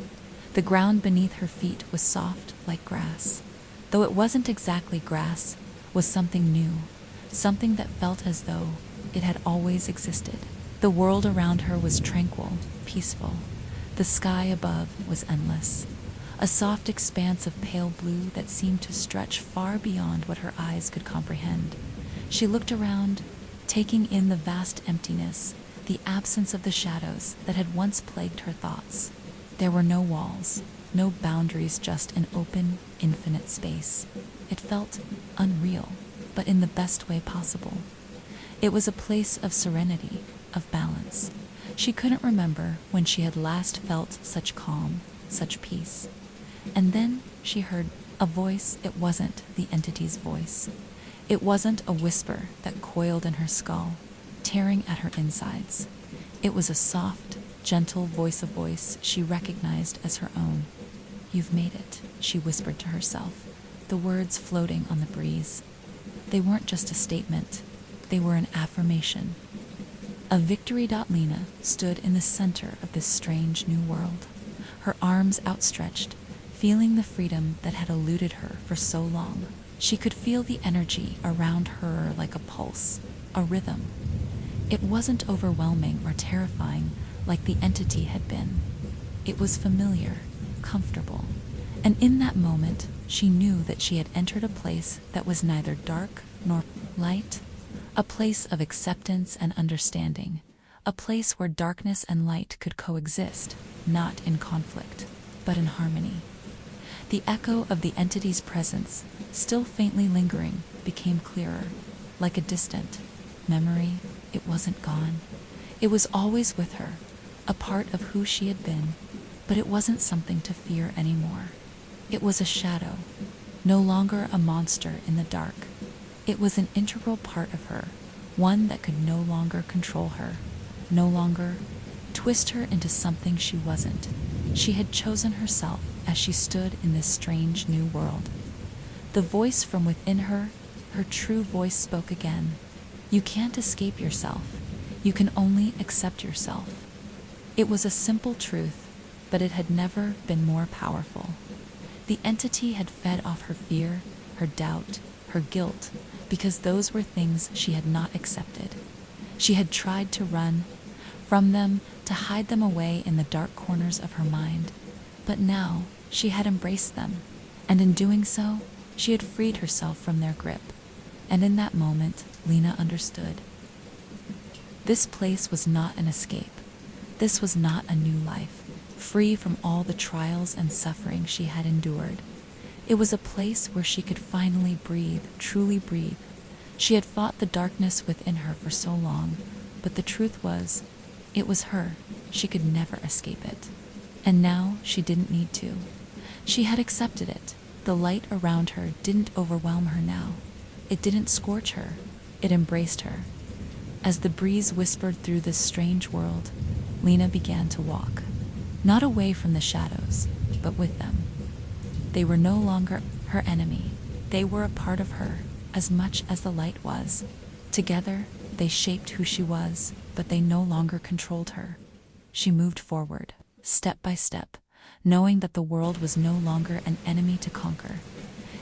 The ground beneath her feet was soft like grass. Though it wasn't exactly grass, was something new, something that felt as though it had always existed. The world around her was tranquil, peaceful. The sky above was endless, a soft expanse of pale blue that seemed to stretch far beyond what her eyes could comprehend. She looked around, taking in the vast emptiness, the absence of the shadows that had once plagued her thoughts. There were no walls, no boundaries, just an open, infinite space. It felt unreal, but in the best way possible. It was a place of serenity, of balance. She couldn't remember when she had last felt such calm, such peace. And then she heard a voice. It wasn't the entity's voice. It wasn't a whisper that coiled in her skull, tearing at her insides. It was a soft, gentle voice she recognized as her own. "You've made it," she whispered to herself, the words floating on the breeze. They weren't just a statement, they were an affirmation. A victory. Lena stood in the center of this strange new world, her arms outstretched, feeling the freedom that had eluded her for so long. She could feel the energy around her like a pulse, a rhythm. It wasn't overwhelming or terrifying like the entity had been. It was familiar, comfortable, and in that moment, she knew that she had entered a place that was neither dark nor light, a place of acceptance and understanding, a place where darkness and light could coexist, not in conflict, but in harmony. The echo of the entity's presence, still faintly lingering, became clearer, like a distant memory. It wasn't gone. It was always with her, a part of who she had been, but it wasn't something to fear anymore. It was a shadow, no longer a monster in the dark. It was an integral part of her, one that could no longer control her, no longer twist her into something she wasn't. She had chosen herself as she stood in this strange new world. The voice from within her, her true voice, spoke again. "You can't escape yourself. You can only accept yourself." It was a simple truth, but it had never been more powerful. The entity had fed off her fear, her doubt, her guilt, because those were things she had not accepted. She had tried to run from them, to hide them away in the dark corners of her mind. But now she had embraced them, and in doing so, she had freed herself from their grip. And in that moment, Lena understood. This place was not an escape. This was not a new life, free from all the trials and suffering she had endured. It was a place where she could finally breathe, truly breathe. She had fought the darkness within her for so long, but the truth was, it was her. She could never escape it. And now she didn't need to. She had accepted it. The light around her didn't overwhelm her now. It didn't scorch her. It embraced her. As the breeze whispered through this strange world, Lena began to walk, not away from the shadows, but with them. They were no longer her enemy. They were a part of her, as much as the light was. Together, they shaped who she was, but they no longer controlled her. She moved forward, step by step, knowing that the world was no longer an enemy to conquer.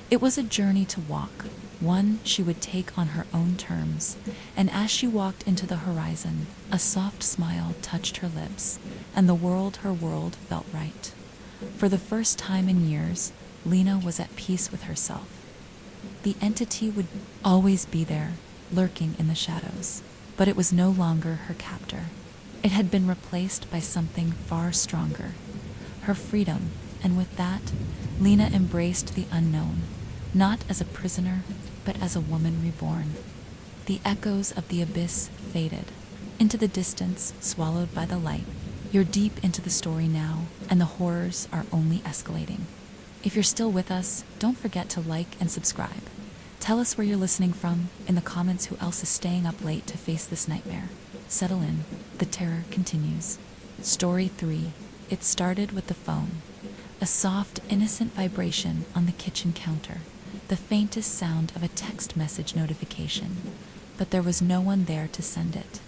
It was a journey to walk, one she would take on her own terms, and as she walked into the horizon, a soft smile touched her lips, and her world felt right. For the first time in years, Lena was at peace with herself. The entity would always be there, lurking in the shadows, but it was no longer her captor. It had been replaced by something far stronger, her freedom, and with that, Lena embraced the unknown, not as a prisoner, but as a woman reborn. The echoes of the abyss faded into the distance, swallowed by the light. You're deep into the story now, and the horrors are only escalating. If you're still with us, don't forget to like and subscribe. Tell us where you're listening from in the comments. Who else is staying up late to face this nightmare? Settle in. The terror continues. Story 3. It started with the phone. A soft, innocent vibration on the kitchen counter. The faintest sound of a text message notification. But there was no one there to send it.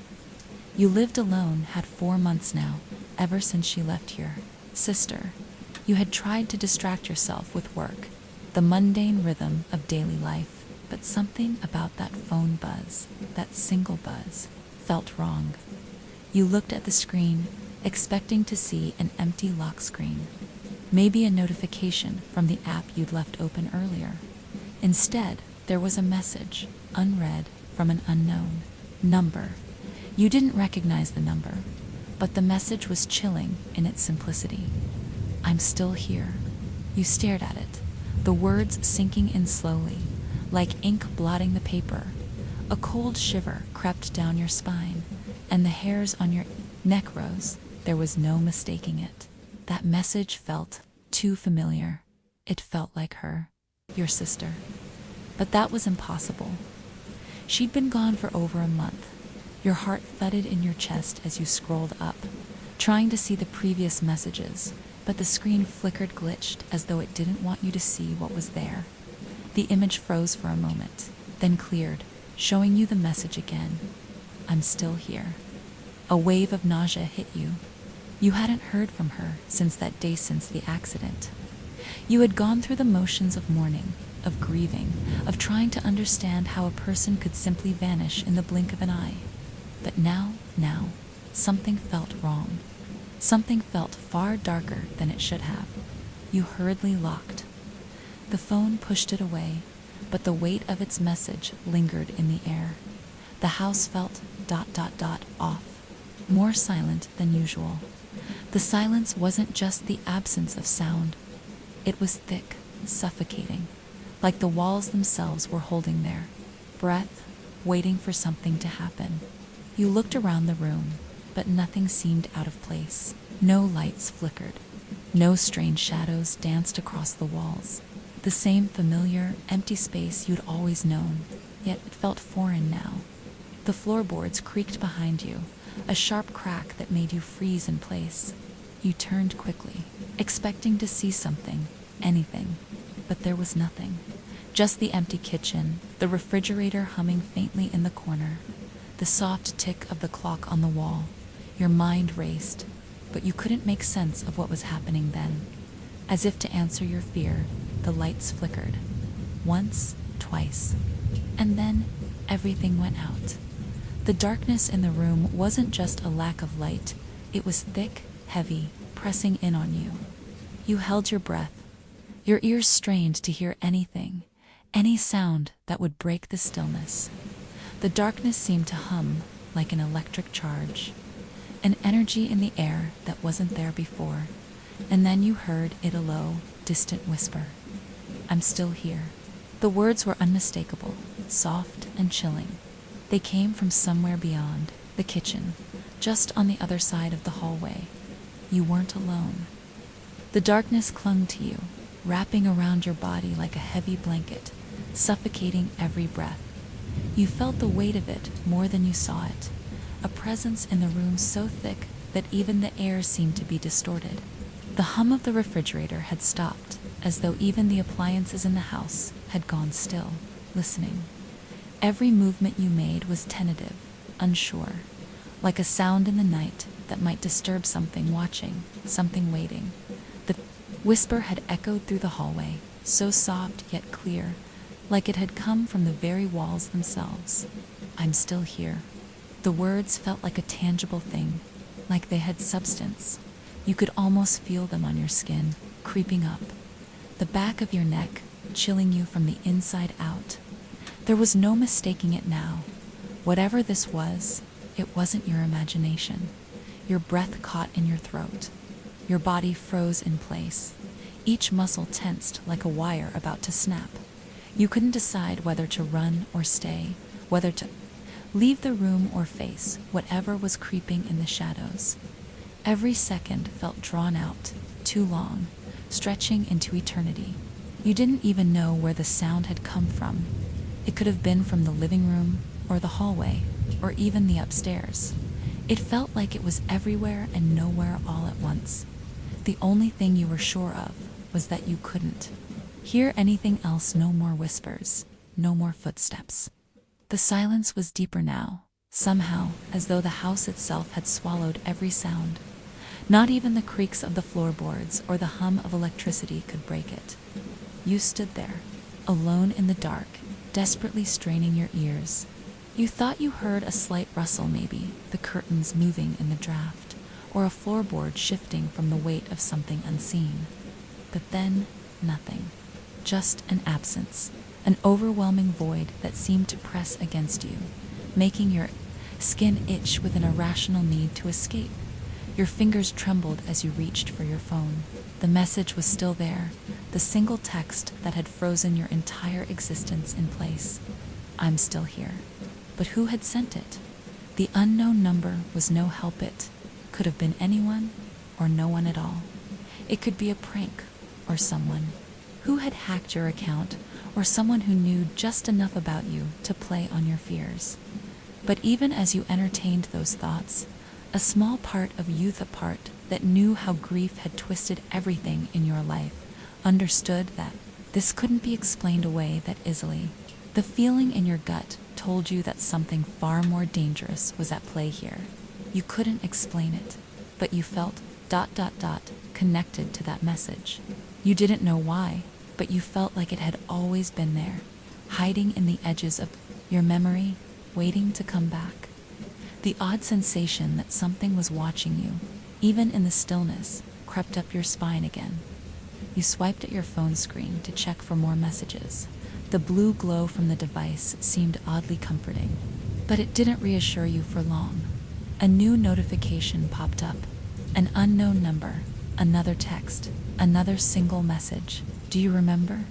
You lived alone, had 4 months now, ever since she left here. Sister, you had tried to distract yourself with work, the mundane rhythm of daily life, but something about that phone buzz, that single buzz, felt wrong. You looked at the screen, expecting to see an empty lock screen, maybe a notification from the app you'd left open earlier. Instead, there was a message, unread, from an unknown. Number. You didn't recognize the number, but the message was chilling in its simplicity. I'm still here. You stared at it, the words sinking in slowly, like ink blotting the paper. A cold shiver crept down your spine, and the hairs on your neck rose. There was no mistaking it. That message felt too familiar. It felt like her, your sister. But that was impossible. She'd been gone for over a month. Your heart thudded in your chest as you scrolled up, trying to see the previous messages, but the screen flickered, glitched, as though it didn't want you to see what was there. The image froze for a moment, then cleared, showing you the message again. I'm still here. A wave of nausea hit you. You hadn't heard from her since that day, since the accident. You had gone through the motions of mourning, of grieving, of trying to understand how a person could simply vanish in the blink of an eye. But now, something felt wrong. Something felt far darker than it should have. You hurriedly locked. The phone pushed it away, but the weight of its message lingered in the air. The house felt ... off, more silent than usual. The silence wasn't just the absence of sound. It was thick, suffocating, like the walls themselves were holding their breath, waiting for something to happen. You looked around the room, but nothing seemed out of place. No lights flickered. No strange shadows danced across the walls. The same familiar, empty space you'd always known, yet it felt foreign now. The floorboards creaked behind you, a sharp crack that made you freeze in place. You turned quickly, expecting to see something, anything, but there was nothing. Just the empty kitchen, the refrigerator humming faintly in the corner, the soft tick of the clock on the wall. Your mind raced, but you couldn't make sense of what was happening then. As if to answer your fear, the lights flickered. Once, twice, and then everything went out. The darkness in the room wasn't just a lack of light, it was thick, heavy, pressing in on you. You held your breath, your ears strained to hear anything, any sound that would break the stillness. The darkness seemed to hum like an electric charge, an energy in the air that wasn't there before. And then you heard it, a low, distant whisper. I'm still here. The words were unmistakable, soft and chilling. They came from somewhere beyond, the kitchen, just on the other side of the hallway. You weren't alone. The darkness clung to you, wrapping around your body like a heavy blanket, suffocating every breath. You felt the weight of it more than you saw it, a presence in the room so thick that even the air seemed to be distorted. The hum of the refrigerator had stopped, as though even the appliances in the house had gone still, listening. Every movement you made was tentative, unsure, like a sound in the night that might disturb something watching, something waiting. The whisper had echoed through the hallway, so soft yet clear, like it had come from the very walls themselves. I'm still here. The words felt like a tangible thing, like they had substance. You could almost feel them on your skin, creeping up, the back of your neck, chilling you from the inside out. There was no mistaking it now. Whatever this was, it wasn't your imagination. Your breath caught in your throat. Your body froze in place, each muscle tensed like a wire about to snap. You couldn't decide whether to run or stay, whether to leave the room or face whatever was creeping in the shadows. Every second felt drawn out, too long, stretching into eternity. You didn't even know where the sound had come from. It could have been from the living room, or the hallway, or even the upstairs. It felt like it was everywhere and nowhere all at once. The only thing you were sure of was that you couldn't hear anything else. No more whispers, no more footsteps. The silence was deeper now, somehow, as though the house itself had swallowed every sound. Not even the creaks of the floorboards or the hum of electricity could break it. You stood there, alone in the dark, desperately straining your ears. You thought you heard a slight rustle, maybe, the curtains moving in the draft, or a floorboard shifting from the weight of something unseen. But then, nothing. Just an absence, an overwhelming void that seemed to press against you, making your Skin itched with an irrational need to escape. Your fingers trembled as you reached for your phone. The message was still there, the single text that had frozen your entire existence in place. I'm still here. But who had sent it? The unknown number was no help it. Could have been anyone or no one at all. It could be a prank or someone who had hacked your account, or someone who knew just enough about you to play on your fears. But even as you entertained those thoughts, a small part of youth apart that knew how grief had twisted everything in your life understood that this couldn't be explained away that easily. The feeling in your gut told you that something far more dangerous was at play here. You couldn't explain it, but you felt ... connected to that message. You didn't know why, but you felt like it had always been there, hiding in the edges of your memory, waiting to come back. The odd sensation that something was watching you, even in the stillness, crept up your spine again. You swiped at your phone screen to check for more messages. The blue glow from the device seemed oddly comforting, but it didn't reassure you for long. A new notification popped up. An unknown number, another text, another single message. Do you remember?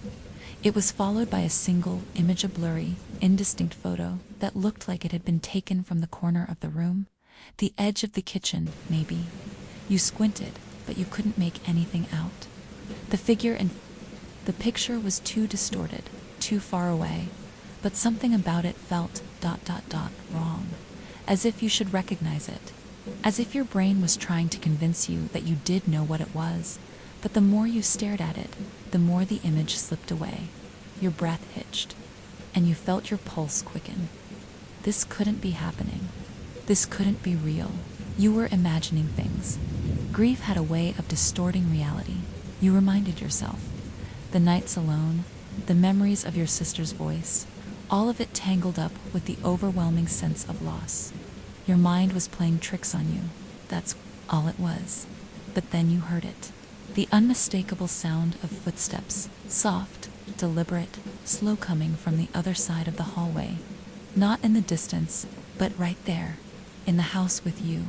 It was followed by a single image, a blurry, indistinct photo that looked like it had been taken from the corner of the room, the edge of the kitchen, maybe. You squinted, but you couldn't make anything out. The figure in the picture was too distorted, too far away, but something about it felt ... wrong, as if you should recognize it, as if your brain was trying to convince you that you did know what it was. But the more you stared at it, the more the image slipped away. Your breath hitched, and you felt your pulse quicken. This couldn't be happening. This couldn't be real. You were imagining things. Grief had a way of distorting reality. You reminded yourself. The nights alone, the memories of your sister's voice, all of it tangled up with the overwhelming sense of loss. Your mind was playing tricks on you. That's all it was. But then you heard it. The unmistakable sound of footsteps, soft, deliberate, slow, coming from the other side of the hallway. Not in the distance, but right there, in the house with you.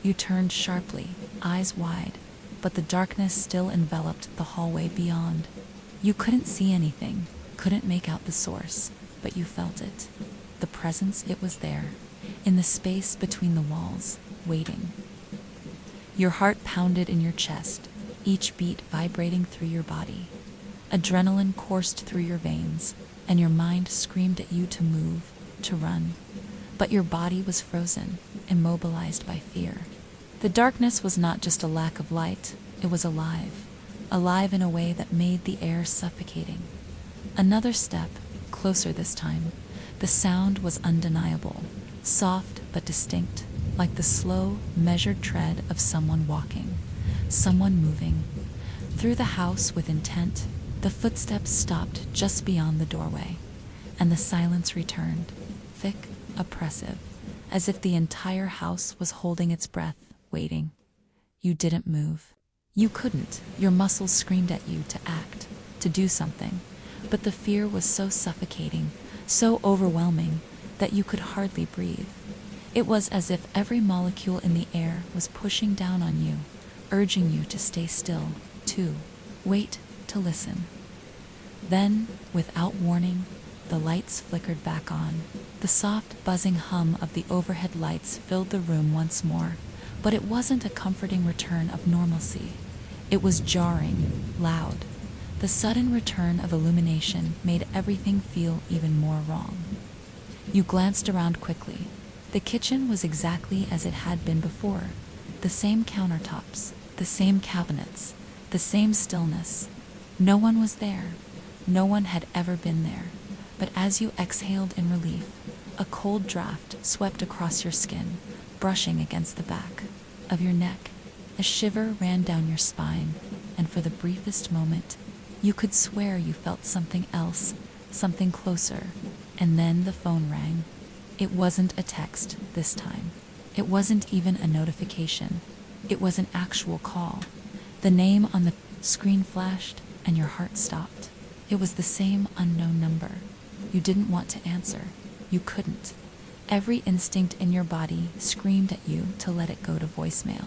You turned sharply, eyes wide, but the darkness still enveloped the hallway beyond. You couldn't see anything, couldn't make out the source, but you felt it. The presence, it was there, in the space between the walls, waiting. Your heart pounded in your chest, each beat vibrating through your body. Adrenaline coursed through your veins, and your mind screamed at you to move, to run. But your body was frozen, immobilized by fear. The darkness was not just a lack of light, it was alive. Alive in a way that made the air suffocating. Another step, closer this time. The sound was undeniable, soft but distinct, like the slow, measured tread of someone walking, someone moving. Through the house with intent, the footsteps stopped just beyond the doorway, and the silence returned, thick, oppressive, as if the entire house was holding its breath, waiting. You didn't move. You couldn't. Your muscles screamed at you to act, to do something, but the fear was so suffocating, so overwhelming, that you could hardly breathe. It was as if every molecule in the air was pushing down on you, urging you to stay still, to wait, to listen. Then, without warning, the lights flickered back on. The soft, buzzing hum of the overhead lights filled the room once more, but it wasn't a comforting return of normalcy. It was jarring, loud. The sudden return of illumination made everything feel even more wrong. You glanced around quickly. The kitchen was exactly as it had been before. The same countertops, the same cabinets, the same stillness. No one was there. No one had ever been there. But as you exhaled in relief, a cold draft swept across your skin, brushing against the back of your neck. A shiver ran down your spine, and for the briefest moment, you could swear you felt something else, something closer. And then the phone rang. It wasn't a text this time. It wasn't even a notification. It was an actual call. The name on the screen flashed, and your heart stopped. It was the same unknown number. You didn't want to answer. You couldn't. Every instinct in your body screamed at you to let it go to voicemail.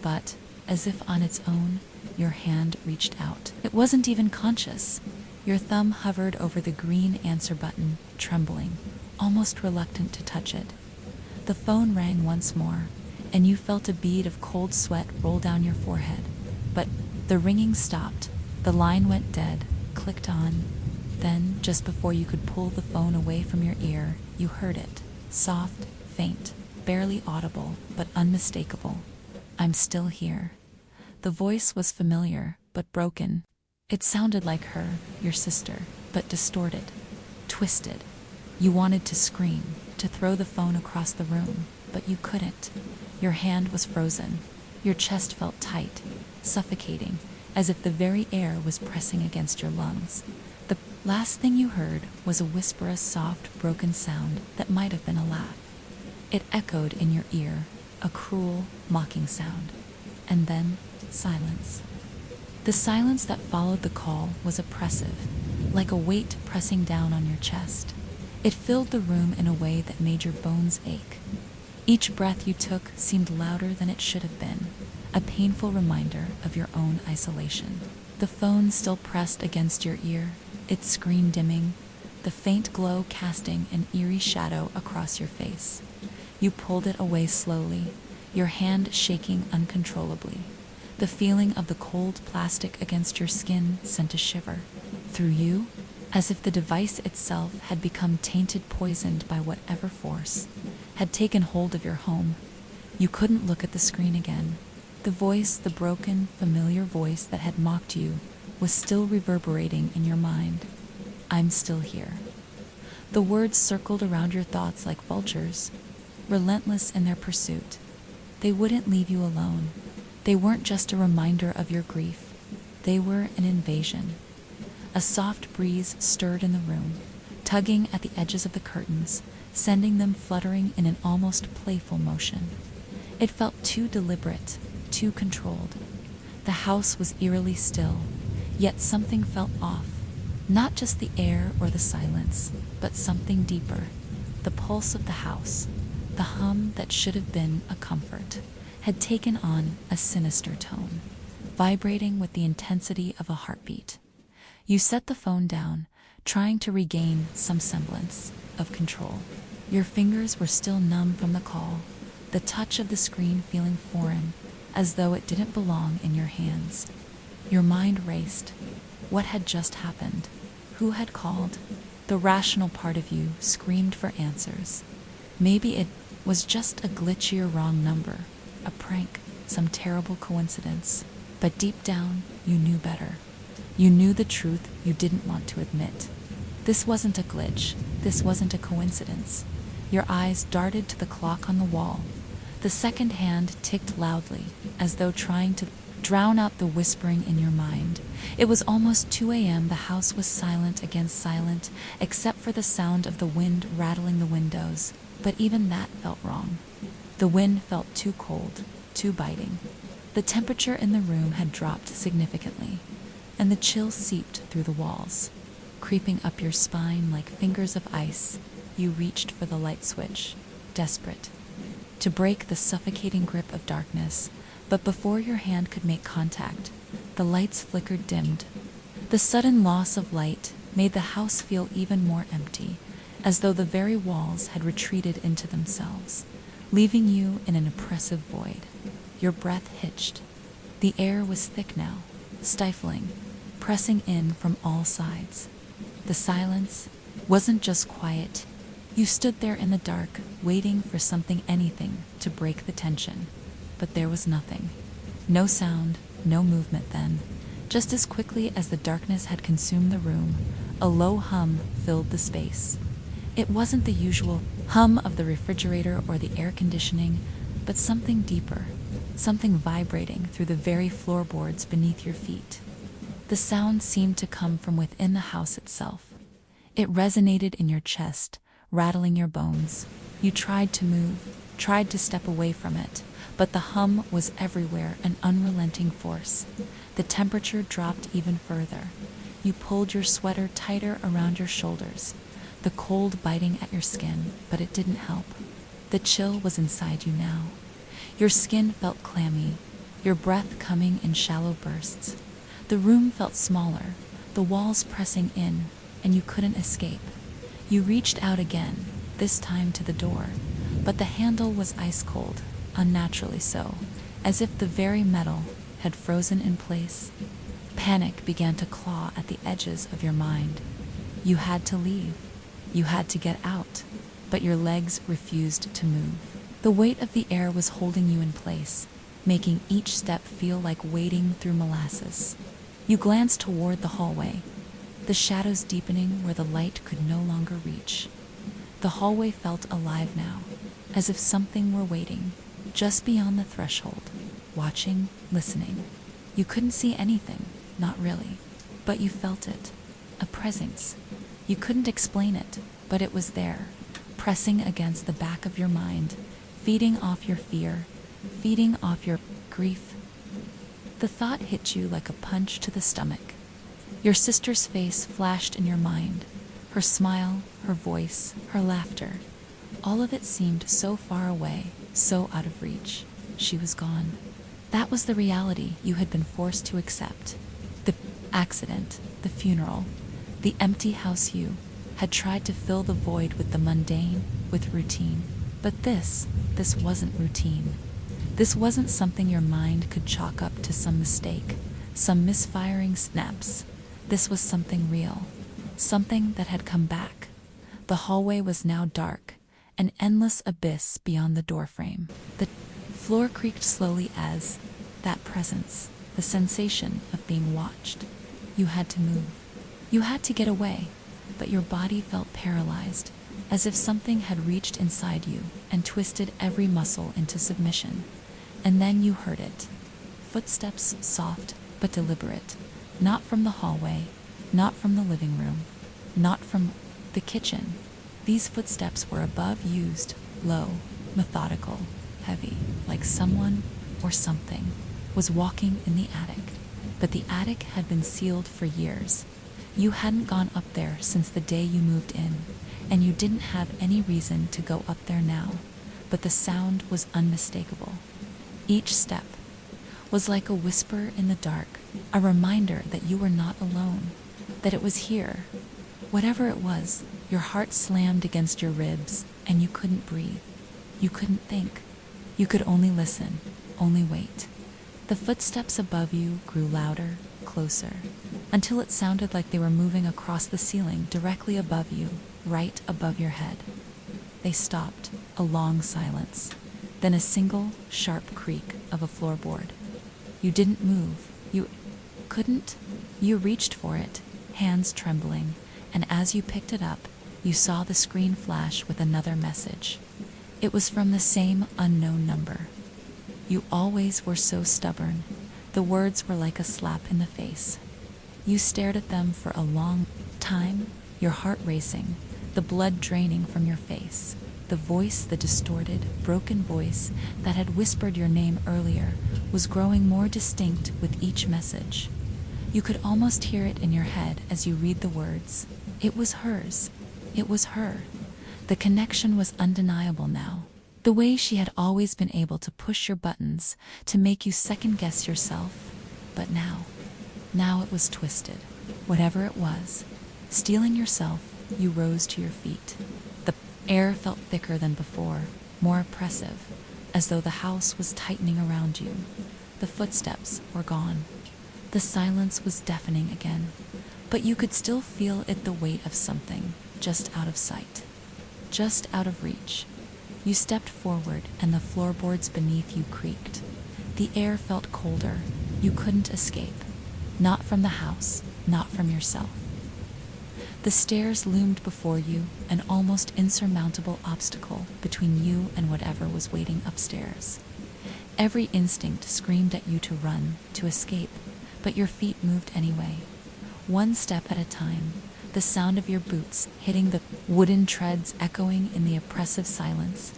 But, as if on its own, your hand reached out. It wasn't even conscious. Your thumb hovered over the green answer button, trembling, almost reluctant to touch it. The phone rang once more, and you felt a bead of cold sweat roll down your forehead. But the ringing stopped. The line went dead, clicked on. Then, just before you could pull the phone away from your ear, you heard it. Soft, faint, barely audible, but unmistakable. "I'm still here." The voice was familiar, but broken. It sounded like her, your sister, but distorted, twisted. You wanted to scream, to throw the phone across the room, but you couldn't. Your hand was frozen. Your chest felt tight, suffocating, as if the very air was pressing against your lungs. The last thing you heard was a whisperous, soft, broken sound that might have been a laugh. It echoed in your ear, a cruel, mocking sound. And then, silence. The silence that followed the call was oppressive, like a weight pressing down on your chest. It filled the room in a way that made your bones ache. Each breath you took seemed louder than it should have been, a painful reminder of your own isolation. The phone still pressed against your ear, its screen dimming, the faint glow casting an eerie shadow across your face. You pulled it away slowly, your hand shaking uncontrollably. The feeling of the cold plastic against your skin sent a shiver through you, as if the device itself had become tainted, poisoned by whatever force had taken hold of your home. You couldn't look at the screen again. The voice, the broken, familiar voice that had mocked you, was still reverberating in your mind. "I'm still here." The words circled around your thoughts like vultures, relentless in their pursuit. They wouldn't leave you alone. They weren't just a reminder of your grief. They were an invasion. A soft breeze stirred in the room, tugging at the edges of the curtains, sending them fluttering in an almost playful motion. It felt too deliberate, too controlled. The house was eerily still, yet something felt off. Not just the air or the silence, but something deeper. The pulse of the house, the hum that should have been a comfort, had taken on a sinister tone, vibrating with the intensity of a heartbeat. You set the phone down, trying to regain some semblance of control. Your fingers were still numb from the call, the touch of the screen feeling foreign, as though it didn't belong in your hands. Your mind raced. What had just happened? Who had called? The rational part of you screamed for answers. Maybe it was just a glitchy or wrong number, a prank, some terrible coincidence. But deep down, you knew better. You knew the truth you didn't want to admit. This wasn't a glitch. This wasn't a coincidence. Your eyes darted to the clock on the wall. The second hand ticked loudly, as though trying to drown out the whispering in your mind. It was almost 2 a.m. The house was silent against silent, except for the sound of the wind rattling the windows. But even that felt wrong. The wind felt too cold, too biting. The temperature in the room had dropped significantly, and the chill seeped through the walls. Creeping up your spine like fingers of ice, you reached for the light switch, desperate to break the suffocating grip of darkness. But before your hand could make contact, the lights flickered, dimmed. The sudden loss of light made the house feel even more empty, as though the very walls had retreated into themselves, leaving you in an oppressive void. Your breath hitched. The air was thick now, stifling, pressing in from all sides. The silence wasn't just quiet. You stood there in the dark, waiting for something, anything, to break the tension. But there was nothing. No sound, no movement then. Just as quickly as the darkness had consumed the room, a low hum filled the space. It wasn't the usual hum of the refrigerator or the air conditioning, but something deeper, something vibrating through the very floorboards beneath your feet. The sound seemed to come from within the house itself. It resonated in your chest, rattling your bones. You tried to move, tried to step away from it, but the hum was everywhere, an unrelenting force. The temperature dropped even further. You pulled your sweater tighter around your shoulders, the cold biting at your skin, but it didn't help. The chill was inside you now. Your skin felt clammy, your breath coming in shallow bursts. The room felt smaller, the walls pressing in, and you couldn't escape. You reached out again, this time to the door, but the handle was ice cold, unnaturally so, as if the very metal had frozen in place. Panic began to claw at the edges of your mind. You had to leave. You had to get out, but your legs refused to move. The weight of the air was holding you in place, making each step feel like wading through molasses. You glanced toward the hallway, the shadows deepening where the light could no longer reach. The hallway felt alive now, as if something were waiting, just beyond the threshold, watching, listening. You couldn't see anything, not really, but you felt it, a presence. You couldn't explain it, but it was there, pressing against the back of your mind, feeding off your fear, feeding off your grief. The thought hit you like a punch to the stomach. Your sister's face flashed in your mind, her smile, her voice, her laughter. All of it seemed so far away, so out of reach. She was gone. That was the reality you had been forced to accept. The accident, the funeral, the empty house you had tried to fill the void with the mundane, with routine. But this wasn't routine. This wasn't something your mind could chalk up to some mistake, some misfiring snaps. This was something real, something that had come back. The hallway was now dark, an endless abyss beyond the doorframe. The floor creaked slowly as that presence, the sensation of being watched. You had to move. You had to get away, but your body felt paralyzed, as if something had reached inside you and twisted every muscle into submission. And then you heard it. Footsteps, soft but deliberate, not from the hallway, not from the living room, not from the kitchen. These footsteps were above, used, low, methodical, heavy, like someone or something was walking in the attic. But the attic had been sealed for years. You hadn't gone up there since the day you moved in, and you didn't have any reason to go up there now. But the sound was unmistakable. Each step was like a whisper in the dark, a reminder that you were not alone, that it was here. Whatever it was, your heart slammed against your ribs, and you couldn't breathe. You couldn't think. You could only listen, only wait. The footsteps above you grew louder, closer, until it sounded like they were moving across the ceiling directly above you, right above your head. They stopped, a long silence, then a single, sharp creak of a floorboard. You didn't move. You couldn't. You reached for it, hands trembling, and as you picked it up, you saw the screen flash with another message. It was from the same unknown number. You always were so stubborn. The words were like a slap in the face. You stared at them for a long time, your heart racing, the blood draining from your face. The voice, the distorted, broken voice that had whispered your name earlier, was growing more distinct with each message. You could almost hear it in your head as you read the words. It was hers. It was her. The connection was undeniable now. The way she had always been able to push your buttons, to make you second-guess yourself. But now it was twisted. Whatever it was, stealing yourself, you rose to your feet. The air felt thicker than before, more oppressive, as though the house was tightening around you. The footsteps were gone. The silence was deafening again, but you could still feel it, the weight of something, just out of sight, just out of reach. You stepped forward and the floorboards beneath you creaked. The air felt colder. You couldn't escape. Not from the house, not from yourself. The stairs loomed before you, an almost insurmountable obstacle between you and whatever was waiting upstairs. Every instinct screamed at you to run, to escape, but your feet moved anyway. One step at a time, the sound of your boots hitting the wooden treads echoing in the oppressive silence.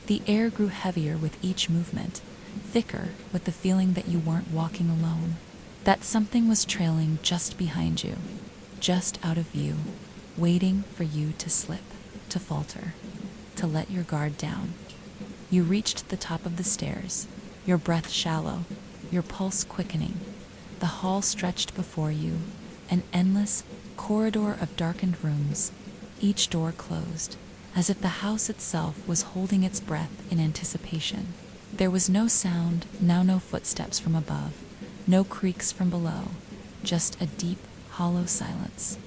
The air grew heavier with each movement, thicker with the feeling that you weren't walking alone, that something was trailing just behind you, just out of view, waiting for you to slip, to falter, to let your guard down. You reached the top of the stairs, your breath shallow, your pulse quickening. The hall stretched before you, an endless corridor of darkened rooms, each door closed, as if the house itself was holding its breath in anticipation. There was no sound, now no footsteps from above, no creaks from below, just a deep, hollow silence.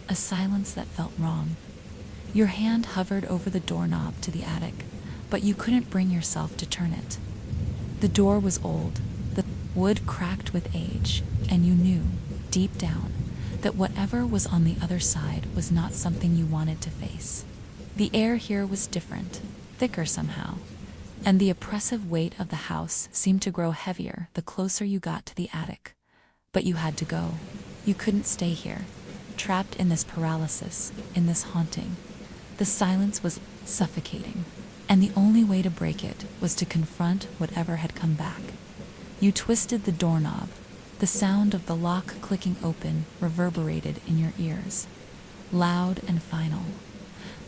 A silence that felt wrong. Your hand hovered over the doorknob to the attic, but you couldn't bring yourself to turn it. The door was old, the wood cracked with age, and you knew, deep down, that whatever was on the other side was not something you wanted to face. The air here was different, thicker somehow, and the oppressive weight of the house seemed to grow heavier the closer you got to the attic. But you had to go. You couldn't stay here, trapped in this paralysis, in this haunting. The silence was suffocating, and the only way to break it was to confront whatever had come back. You twisted the doorknob. The sound of the lock clicking open reverberated in your ears, loud and final.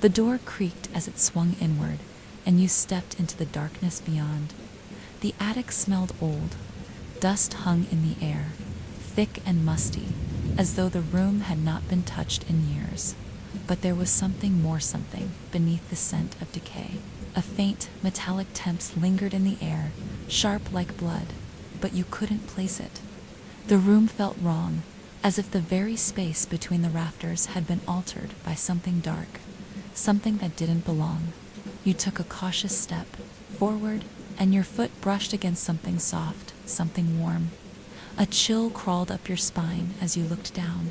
The door creaked as it swung inward, and you stepped into the darkness beyond. The attic smelled old. Dust hung in the air, thick and musty, as though the room had not been touched in years. But there was something beneath the scent of decay. A faint, metallic temps lingered in the air, sharp like blood, but you couldn't place it. The room felt wrong, as if the very space between the rafters had been altered by something dark, something that didn't belong. You took a cautious step forward, and your foot brushed against something soft, something warm. A chill crawled up your spine as you looked down,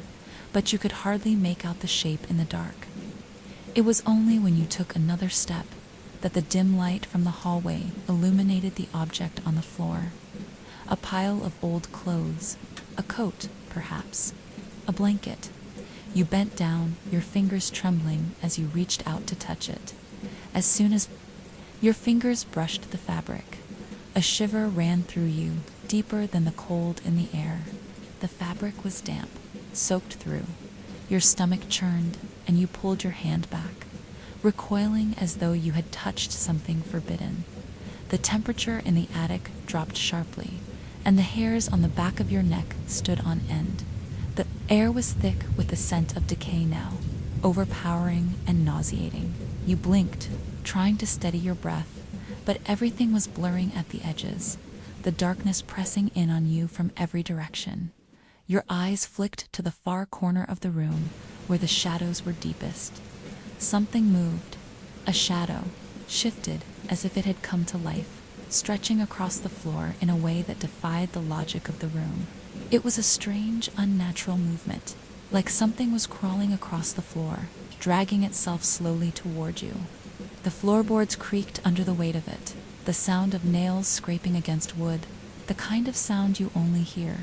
but you could hardly make out the shape in the dark. It was only when you took another step that the dim light from the hallway illuminated the object on the floor. A pile of old clothes, a coat, perhaps, a blanket. You bent down, your fingers trembling as you reached out to touch it. As soon as your fingers brushed the fabric, a shiver ran through you, deeper than the cold in the air. The fabric was damp, soaked through. Your stomach churned, and you pulled your hand back, recoiling as though you had touched something forbidden. The temperature in the attic dropped sharply, and the hairs on the back of your neck stood on end. The air was thick with the scent of decay now, overpowering and nauseating. You blinked, trying to steady your breath, but everything was blurring at the edges, the darkness pressing in on you from every direction. Your eyes flicked to the far corner of the room, where the shadows were deepest. Something moved. A shadow shifted as if it had come to life, stretching across the floor in a way that defied the logic of the room. It was a strange, unnatural movement, like something was crawling across the floor, dragging itself slowly toward you. The floorboards creaked under the weight of it, the sound of nails scraping against wood, the kind of sound you only hear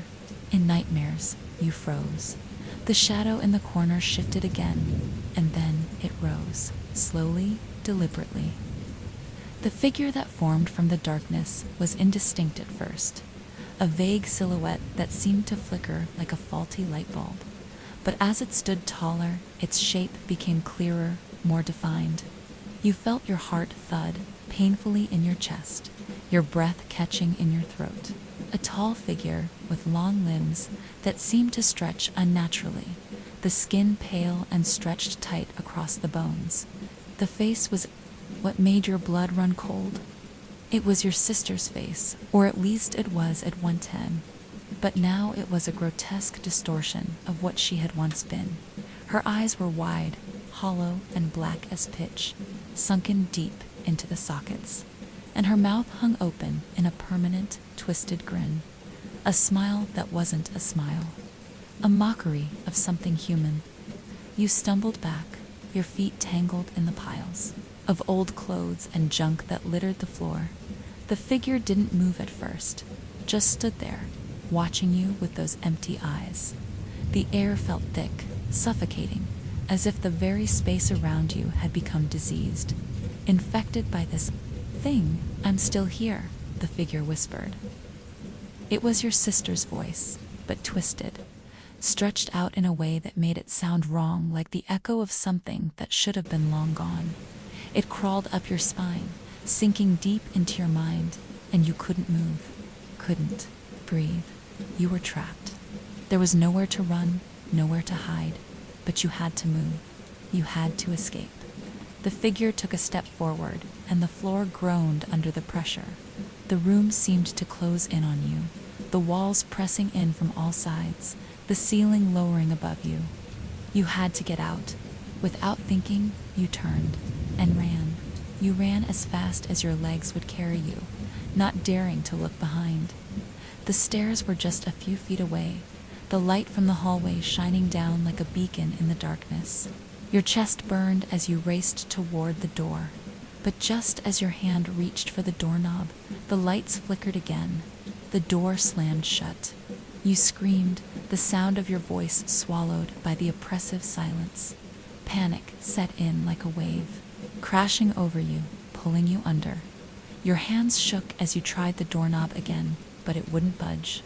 in nightmares. You froze. The shadow in the corner shifted again, and then it rose, slowly, deliberately. The figure that formed from the darkness was indistinct at first, a vague silhouette that seemed to flicker like a faulty light bulb. But as it stood taller, its shape became clearer, more defined. You felt your heart thud painfully in your chest, your breath catching in your throat. A tall figure with long limbs that seemed to stretch unnaturally, the skin pale and stretched tight across the bones. The face was what made your blood run cold. It was your sister's face, or at least it was at one time. But now it was a grotesque distortion of what she had once been. Her eyes were wide, hollow and black as pitch, sunken deep into the sockets, and her mouth hung open in a permanent, twisted grin. A smile that wasn't a smile. A mockery of something human. You stumbled back, your feet tangled in the piles of old clothes and junk that littered the floor. The figure didn't move at first, just stood there, watching you with those empty eyes. The air felt thick, suffocating, as if the very space around you had become diseased, infected by this thing. "I'm still here," the figure whispered. It was your sister's voice, but twisted, stretched out in a way that made it sound wrong, like the echo of something that should have been long gone. It crawled up your spine, sinking deep into your mind, and you couldn't move, couldn't breathe. You were trapped. There was nowhere to run, nowhere to hide, but you had to move. You had to escape. The figure took a step forward, and the floor groaned under the pressure. The room seemed to close in on you, the walls pressing in from all sides, the ceiling lowering above you. You had to get out. Without thinking, you turned and ran. You ran as fast as your legs would carry you, not daring to look behind. The stairs were just a few feet away, the light from the hallway shining down like a beacon in the darkness. Your chest burned as you raced toward the door. But just as your hand reached for the doorknob, the lights flickered again. The door slammed shut. You screamed, the sound of your voice swallowed by the oppressive silence. Panic set in like a wave, crashing over you, pulling you under. Your hands shook as you tried the doorknob again, but it wouldn't budge.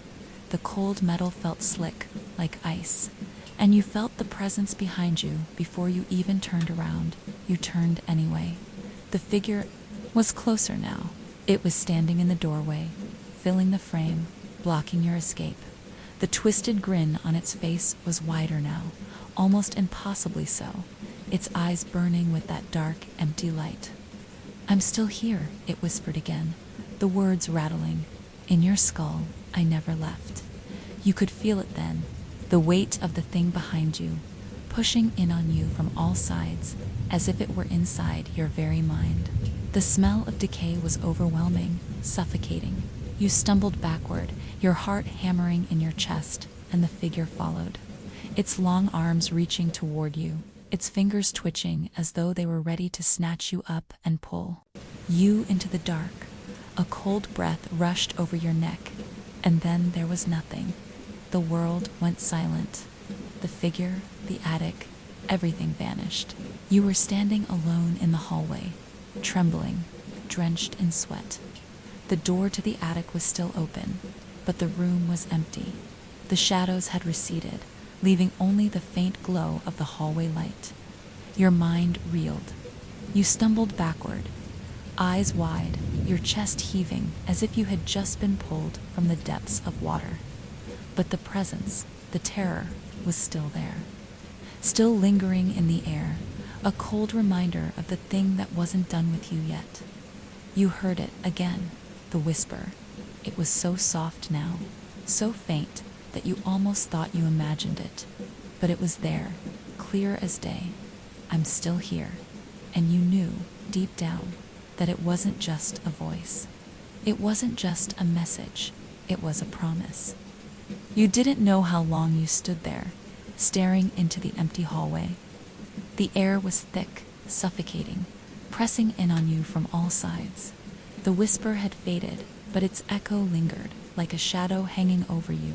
The cold metal felt slick, like ice, and you felt the presence behind you before you even turned around. You turned anyway. The figure was closer now. It was standing in the doorway, filling the frame, blocking your escape. The twisted grin on its face was wider now, almost impossibly so, its eyes burning with that dark, empty light. "I'm still here," it whispered again, the words rattling. "In your skull, I never left." You could feel it then, the weight of the thing behind you, pushing in on you from all sides, as if it were inside your very mind. The smell of decay was overwhelming, suffocating. You stumbled backward, your heart hammering in your chest, and the figure followed, its long arms reaching toward you, its fingers twitching as though they were ready to snatch you up and pull you into the dark. A cold breath rushed over your neck, and then there was nothing. The world went silent. The figure, the attic, everything vanished. You were standing alone in the hallway, trembling, drenched in sweat. The door to the attic was still open, but the room was empty. The shadows had receded, leaving only the faint glow of the hallway light. Your mind reeled. You stumbled backward, eyes wide, your chest heaving as if you had just been pulled from the depths of water. But the presence, the terror, was still there, still lingering in the air, a cold reminder of the thing that wasn't done with you yet. You heard it again, the whisper. It was so soft now, so faint that you almost thought you imagined it. But it was there, clear as day. "I'm still here." And you knew, deep down, that it wasn't just a voice. It wasn't just a message. It was a promise. You didn't know how long you stood there, staring into the empty hallway. The air was thick, suffocating, pressing in on you from all sides. The whisper had faded, but its echo lingered, like a shadow hanging over you,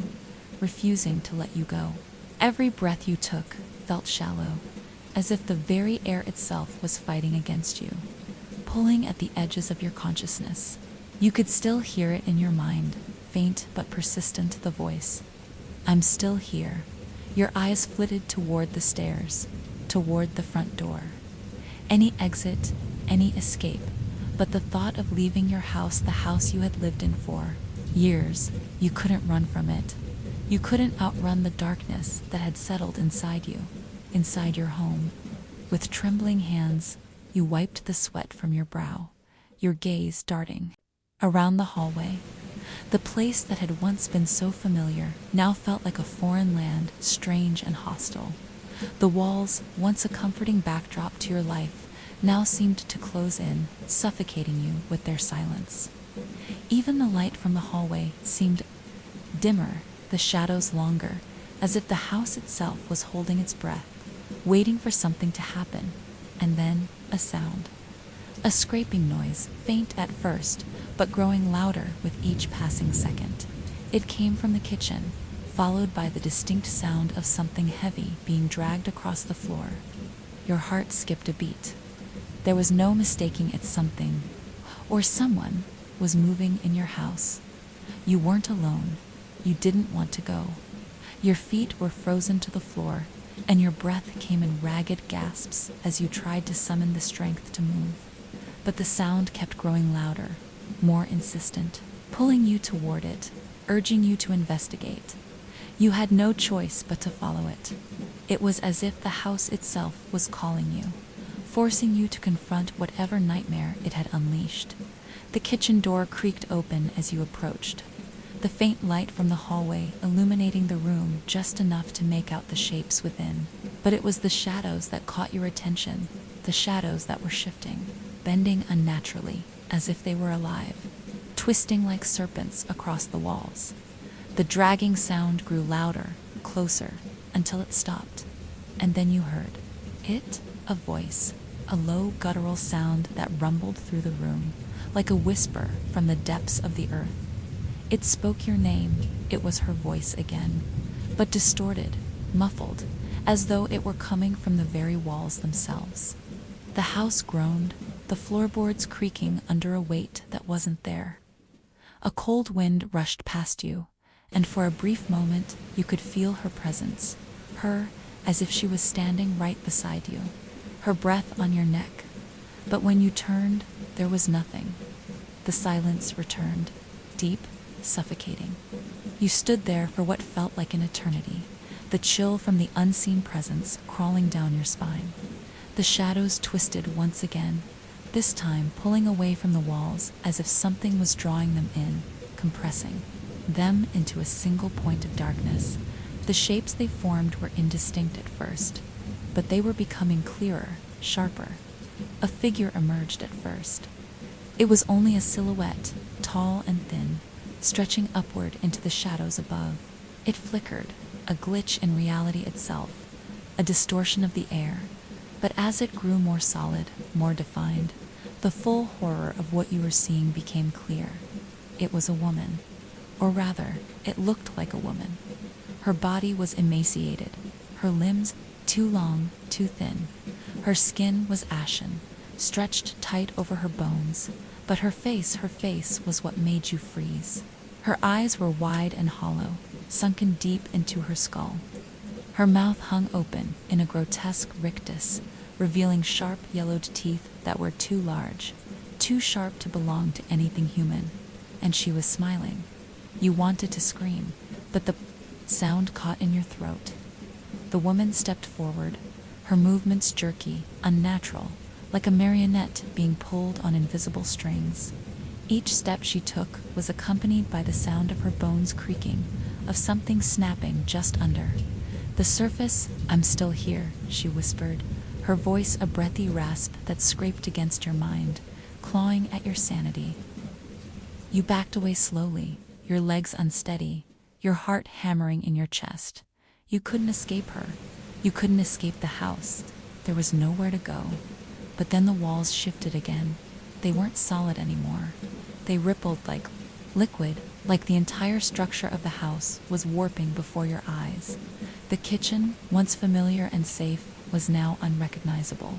refusing to let you go. Every breath you took felt shallow, as if the very air itself was fighting against you, pulling at the edges of your consciousness. You could still hear it in your mind, faint but persistent, the voice. "I'm still here." Your eyes flitted toward the stairs, toward the front door. Any exit, any escape, but the thought of leaving your house, the house you had lived in for years, you couldn't run from it. You couldn't outrun the darkness that had settled inside you, inside your home. With trembling hands, you wiped the sweat from your brow, your gaze darting around the hallway. The place that had once been so familiar now felt like a foreign land, strange and hostile. The walls, once a comforting backdrop to your life, now seemed to close in, suffocating you with their silence. Even the light from the hallway seemed dimmer, the shadows longer, as if the house itself was holding its breath, waiting for something to happen. And then a sound. A scraping noise, faint at first, but growing louder with each passing second. It came from the kitchen, followed by the distinct sound of something heavy being dragged across the floor. Your heart skipped a beat. There was no mistaking it. Something, or someone, was moving in your house. You weren't alone. You didn't want to go. Your feet were frozen to the floor, and your breath came in ragged gasps as you tried to summon the strength to move. But the sound kept growing louder, more insistent, pulling you toward it, urging you to investigate. You had no choice but to follow it. It was as if the house itself was calling you, forcing you to confront whatever nightmare it had unleashed. The kitchen door creaked open as you approached, the faint light from the hallway illuminating the room just enough to make out the shapes within. But it was the shadows that caught your attention, the shadows that were shifting, bending unnaturally, as if they were alive, twisting like serpents across the walls. The dragging sound grew louder, closer, until it stopped. And then you heard it, a voice, a low guttural sound that rumbled through the room, like a whisper from the depths of the earth. It spoke your name. It was her voice again, but distorted, muffled, as though it were coming from the very walls themselves. The house groaned, the floorboards creaking under a weight that wasn't there. A cold wind rushed past you, and for a brief moment you could feel her presence, her as if she was standing right beside you, her breath on your neck. But when you turned, there was nothing. The silence returned, deep, suffocating. You stood there for what felt like an eternity, the chill from the unseen presence crawling down your spine. The shadows twisted once again, this time pulling away from the walls as if something was drawing them in, compressing them into a single point of darkness. The shapes they formed were indistinct at first, but they were becoming clearer, sharper. A figure emerged at first. It was only a silhouette, tall and thin, stretching upward into the shadows above. It flickered, a glitch in reality itself, a distortion of the air. But as it grew more solid, more defined, the full horror of what you were seeing became clear. It was a woman. Or rather, it looked like a woman. Her body was emaciated, her limbs too long, too thin. Her skin was ashen, stretched tight over her bones, but her face was what made you freeze. Her eyes were wide and hollow, sunken deep into her skull. Her mouth hung open in a grotesque rictus, revealing sharp yellowed teeth that were too large, too sharp to belong to anything human. And she was smiling. You wanted to scream, but the sound caught in your throat. The woman stepped forward, her movements jerky, unnatural, like a marionette being pulled on invisible strings. Each step she took was accompanied by the sound of her bones creaking, of something snapping just under the surface. "I'm still here," she whispered, her voice a breathy rasp that scraped against your mind, clawing at your sanity. You backed away slowly, your legs unsteady, your heart hammering in your chest. You couldn't escape her. You couldn't escape the house. There was nowhere to go. But then the walls shifted again. They weren't solid anymore. They rippled like liquid, like the entire structure of the house was warping before your eyes. The kitchen, once familiar and safe, was now unrecognizable.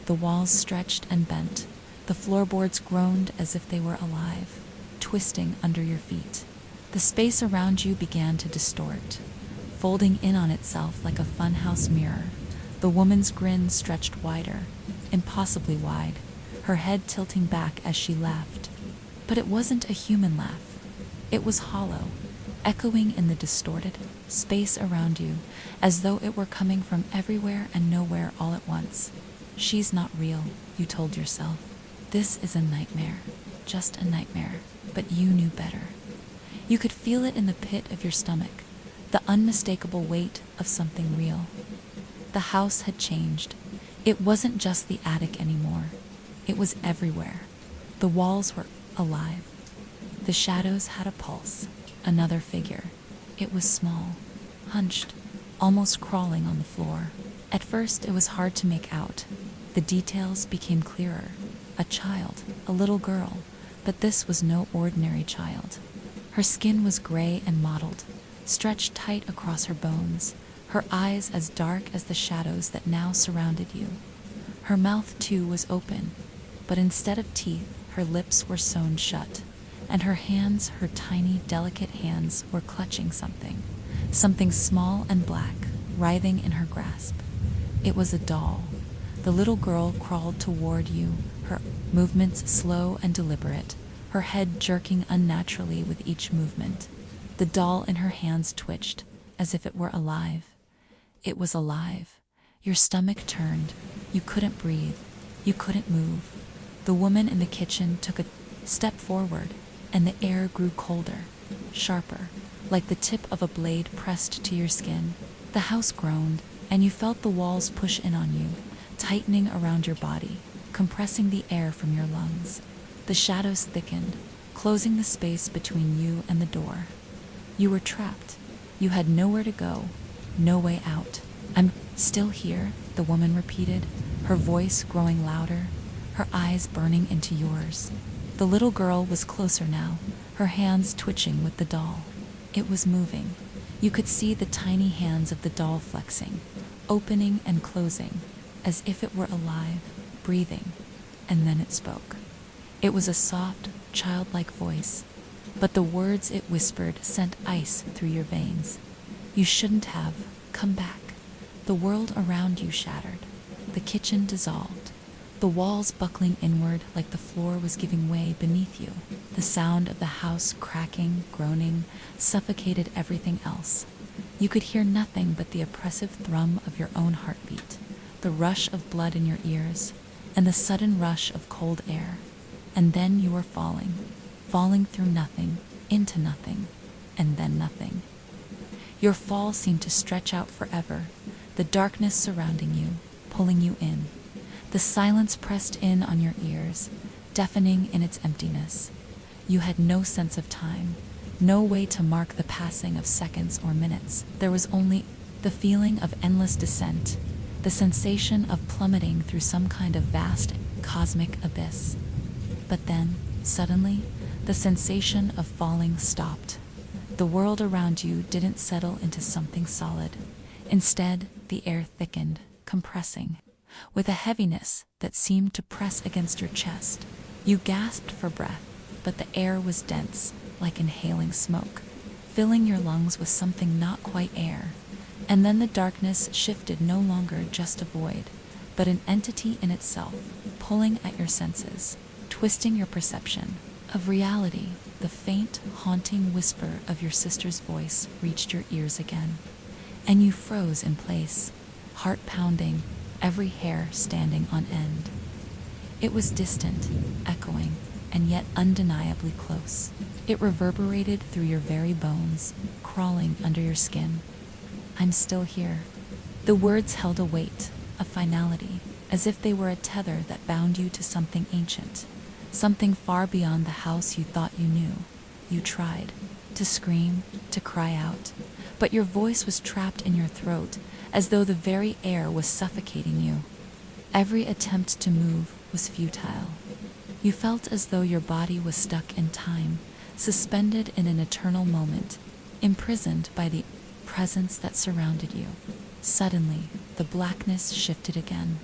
The walls stretched and bent. The floorboards groaned as if they were alive, twisting under your feet. The space around you began to distort, folding in on itself like a funhouse mirror. The woman's grin stretched wider, impossibly wide, her head tilting back as she laughed. But it wasn't a human laugh. It was hollow, echoing in the distorted space around you, as though it were coming from everywhere and nowhere all at once. "She's not real," you told yourself. "This is a nightmare, just a nightmare." But you knew better. You could feel it in the pit of your stomach, the unmistakable weight of something real. The house had changed. It wasn't just the attic anymore. It was everywhere. The walls were alive. The shadows had a pulse. Another figure. It was small, hunched, almost crawling on the floor. At first it was hard to make out. The details became clearer. A child, a little girl, but this was no ordinary child. Her skin was gray and mottled, stretched tight across her bones, her eyes as dark as the shadows that now surrounded you. Her mouth, too, was open, but instead of teeth, her lips were sewn shut, and her hands, her tiny, delicate hands, were clutching something small and black, writhing in her grasp. It was a doll. The little girl crawled toward you, her movements slow and deliberate, her head jerking unnaturally with each movement. The doll in her hands twitched, as if it were alive. It was alive. Your stomach turned. You couldn't breathe. You couldn't move. The woman in the kitchen took a step forward, and the air grew colder, sharper, like the tip of a blade pressed to your skin. The house groaned, and you felt the walls push in on you, tightening around your body, compressing the air from your lungs. The shadows thickened, closing the space between you and the door. You were trapped. You had nowhere to go, no way out. "I'm still here," the woman repeated, her voice growing louder, her eyes burning into yours. The little girl was closer now, her hands twitching with the doll. It was moving. You could see the tiny hands of the doll flexing, opening and closing, as if it were alive, breathing. And then it spoke. It was a soft, childlike voice, but the words it whispered sent ice through your veins. "You shouldn't have. Come back." The world around you shattered. The kitchen dissolved, the walls buckling inward like the floor was giving way beneath you. The sound of the house cracking, groaning, suffocated everything else. You could hear nothing but the oppressive thrum of your own heartbeat, the rush of blood in your ears, and the sudden rush of cold air. And then you were falling through nothing, into nothing, and then nothing. Your fall seemed to stretch out forever, the darkness surrounding you, pulling you in. The silence pressed in on your ears, deafening in its emptiness. You had no sense of time, no way to mark the passing of seconds or minutes. There was only the feeling of endless descent, the sensation of plummeting through some kind of vast, cosmic abyss. But then, suddenly, the sensation of falling stopped. The world around you didn't settle into something solid. Instead, the air thickened, compressing, with a heaviness that seemed to press against your chest. You gasped for breath, but the air was dense, like inhaling smoke, filling your lungs with something not quite air. And then the darkness shifted, no longer just a void, but an entity in itself, pulling at your senses, twisting your perception of reality. The faint, haunting whisper of your sister's voice reached your ears again, and you froze in place, heart pounding, every hair standing on end. It was distant, echoing, and yet undeniably close. It reverberated through your very bones, crawling under your skin. "I'm still here." The words held a weight, a finality, as if they were a tether that bound you to something ancient, something far beyond the house you thought you knew. You tried to scream, to cry out, but your voice was trapped in your throat, as though the very air was suffocating you. Every attempt to move was futile. You felt as though your body was stuck in time, suspended in an eternal moment, imprisoned by the presence that surrounded you. Suddenly, the blackness shifted again.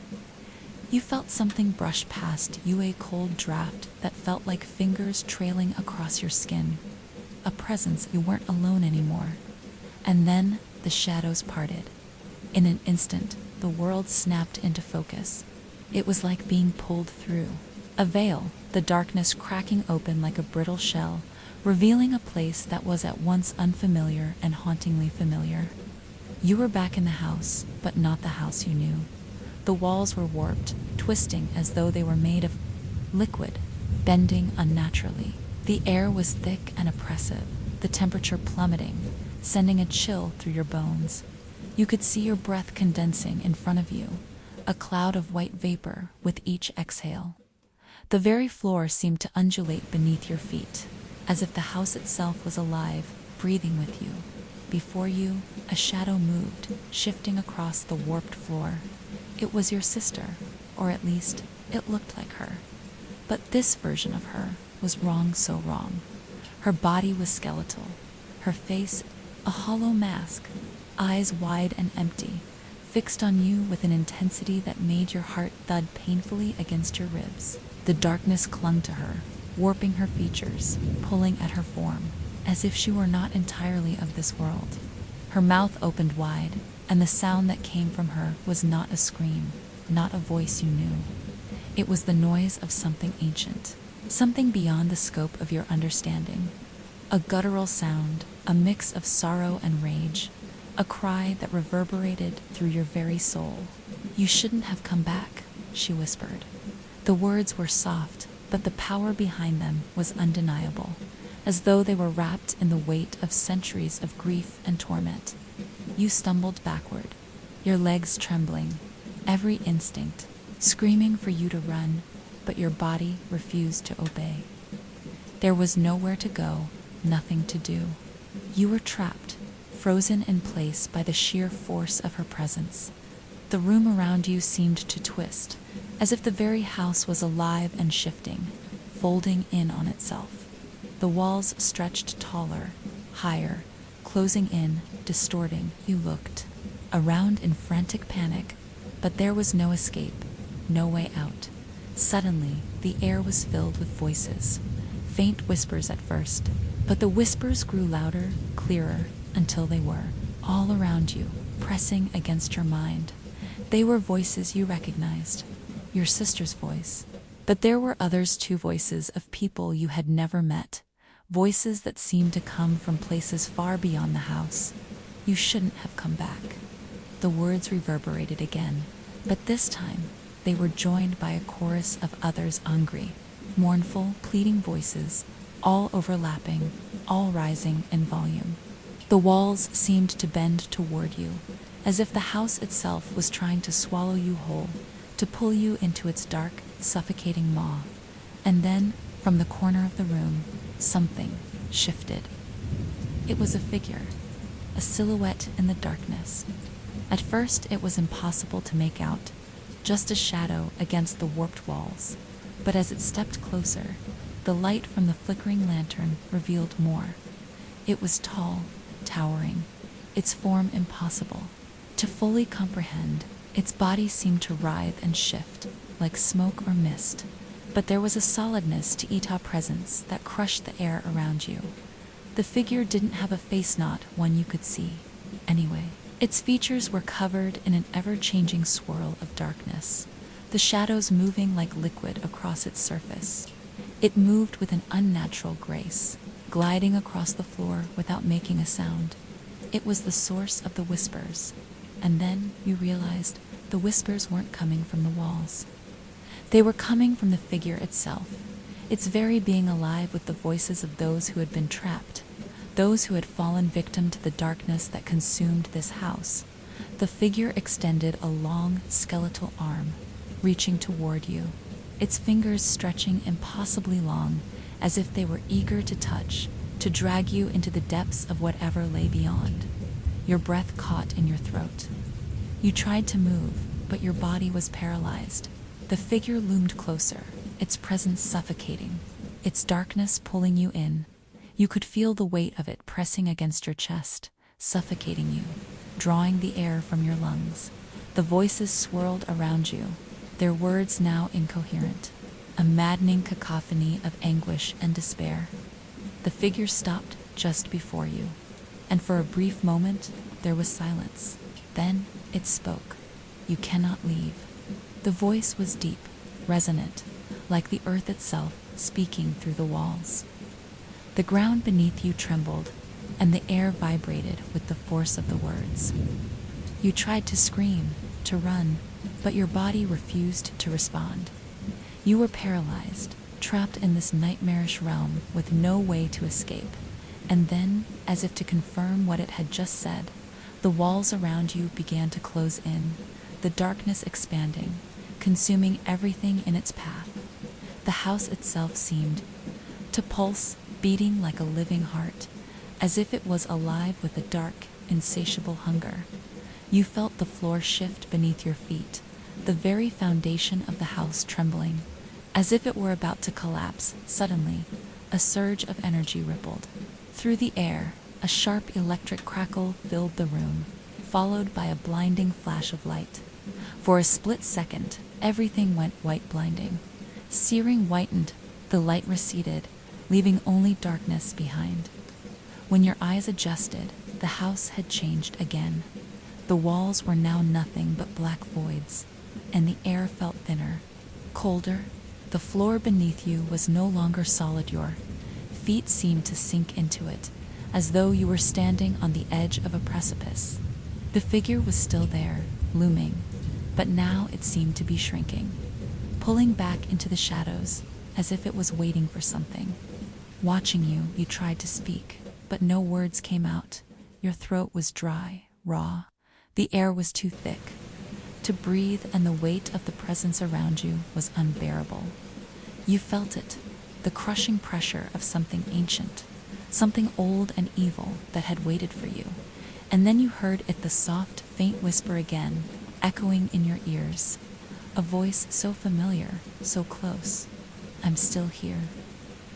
You felt something brush past you, a cold draft that felt like fingers trailing across your skin. A presence. You weren't alone anymore. And then the shadows parted. In an instant, the world snapped into focus. It was like being pulled through a veil, the darkness cracking open like a brittle shell, revealing a place that was at once unfamiliar and hauntingly familiar. You were back in the house, but not the house you knew. The walls were warped, twisting as though they were made of liquid, bending unnaturally. The air was thick and oppressive, the temperature plummeting, sending a chill through your bones. You could see your breath condensing in front of you, a cloud of white vapor with each exhale. The very floor seemed to undulate beneath your feet, as if the house itself was alive, breathing with you. Before you, a shadow moved, shifting across the warped floor. It was your sister, or at least, it looked like her. But this version of her was wrong, so wrong. Her body was skeletal, her face a hollow mask, eyes wide and empty, fixed on you with an intensity that made your heart thud painfully against your ribs. The darkness clung to her, warping her features, pulling at her form, as if she were not entirely of this world. Her mouth opened wide, and the sound that came from her was not a scream, not a voice you knew. It was the noise of something ancient, something beyond the scope of your understanding. A guttural sound, a mix of sorrow and rage, a cry that reverberated through your very soul. "You shouldn't have come back," she whispered. The words were soft, but the power behind them was undeniable, as though they were wrapped in the weight of centuries of grief and torment. You stumbled backward, your legs trembling, every instinct screaming for you to run, but your body refused to obey. There was nowhere to go, nothing to do. You were trapped, frozen in place by the sheer force of her presence. The room around you seemed to twist, as if the very house was alive and shifting, folding in on itself. The walls stretched taller, higher, closing in, distorting. You looked around in frantic panic, but there was no escape, no way out. Suddenly, the air was filled with voices, faint whispers at first, but the whispers grew louder, clearer, until they were all around you, pressing against your mind. They were voices you recognized, your sister's voice. But there were others too, voices of people you had never met, voices that seemed to come from places far beyond the house. "You shouldn't have come back." The words reverberated again, but this time they were joined by a chorus of others, hungry, mournful, pleading voices, all overlapping, all rising in volume. The walls seemed to bend toward you, as if the house itself was trying to swallow you whole, to pull you into its dark, suffocating maw. And then, from the corner of the room, something shifted. It was a figure, a silhouette in the darkness. At first it was impossible to make out, just a shadow against the warped walls. But as it stepped closer, the light from the flickering lantern revealed more. It was tall, towering, its form impossible to fully comprehend. Its body seemed to writhe and shift, like smoke or mist, but there was a solidness to its presence that crushed the air around you. The figure didn't have a face, not one you could see. Anyway, its features were covered in an ever-changing swirl of darkness, the shadows moving like liquid across its surface. It moved with an unnatural grace, gliding across the floor without making a sound. It was the source of the whispers, and then you realized the whispers weren't coming from the walls. They were coming from the figure itself, its very being alive with the voices of those who had been trapped, those who had fallen victim to the darkness that consumed this house. The figure extended a long, skeletal arm, reaching toward you, its fingers stretching impossibly long, as if they were eager to touch, to drag you into the depths of whatever lay beyond. Your breath caught in your throat. You tried to move, but your body was paralyzed. The figure loomed closer, its presence suffocating, its darkness pulling you in. You could feel the weight of it pressing against your chest, suffocating you, drawing the air from your lungs. The voices swirled around you, their words now incoherent, a maddening cacophony of anguish and despair. The figure stopped just before you, and for a brief moment there was silence. Then it spoke. "You cannot leave." The voice was deep, resonant, like the earth itself speaking through the walls. The ground beneath you trembled, and the air vibrated with the force of the words. You tried to scream, to run, but your body refused to respond. You were paralyzed, trapped in this nightmarish realm with no way to escape. And then, as if to confirm what it had just said, the walls around you began to close in, the darkness expanding, consuming everything in its path. The house itself seemed to pulse, beating like a living heart, as if it was alive with a dark, insatiable hunger. You felt the floor shift beneath your feet, the very foundation of the house trembling, as if it were about to collapse. Suddenly, a surge of energy rippled through the air. A sharp electric crackle filled the room, followed by a blinding flash of light. For a split second, everything went white, blinding. Searing whitened, the light receded, leaving only darkness behind. When your eyes adjusted, the house had changed again. The walls were now nothing but black voids, and the air felt thinner, colder. The floor beneath you was no longer solid. Your feet seemed to sink into it, as though you were standing on the edge of a precipice. The figure was still there, looming, but now it seemed to be shrinking, pulling back into the shadows, as if it was waiting for something. Watching you, you tried to speak, but no words came out. Your throat was dry, raw. The air was too thick to breathe, and the weight of the presence around you was unbearable. You felt it, the crushing pressure of something ancient, something old and evil that had waited for you. And then you heard it, the soft, faint whisper again, echoing in your ears. A voice so familiar, so close. "I'm still here."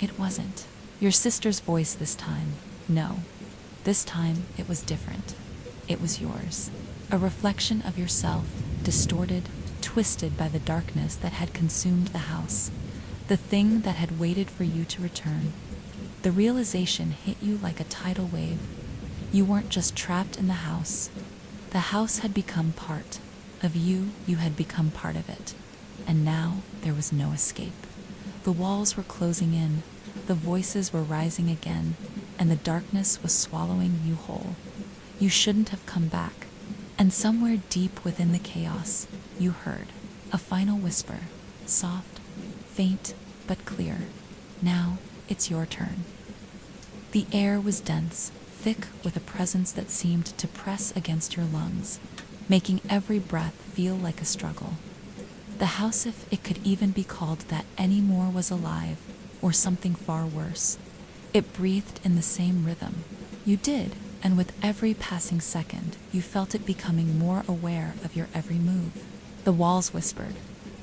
It wasn't your sister's voice this time. No. This time it was different. It was yours. A reflection of yourself, distorted, twisted by the darkness that had consumed the house. The thing that had waited for you to return. The realization hit you like a tidal wave. You weren't just trapped in the house. The house had become part of you. You had become part of it. And now there was no escape. The walls were closing in. The voices were rising again, and the darkness was swallowing you whole. You shouldn't have come back. And somewhere deep within the chaos, you heard a final whisper, soft, faint, but clear. "Now it's your turn." The air was dense, thick with a presence that seemed to press against your lungs, making every breath feel like a struggle. The house, if it could even be called that anymore, was alive, or something far worse. It breathed in the same rhythm. You did, and with every passing second, you felt it becoming more aware of your every move. The walls whispered,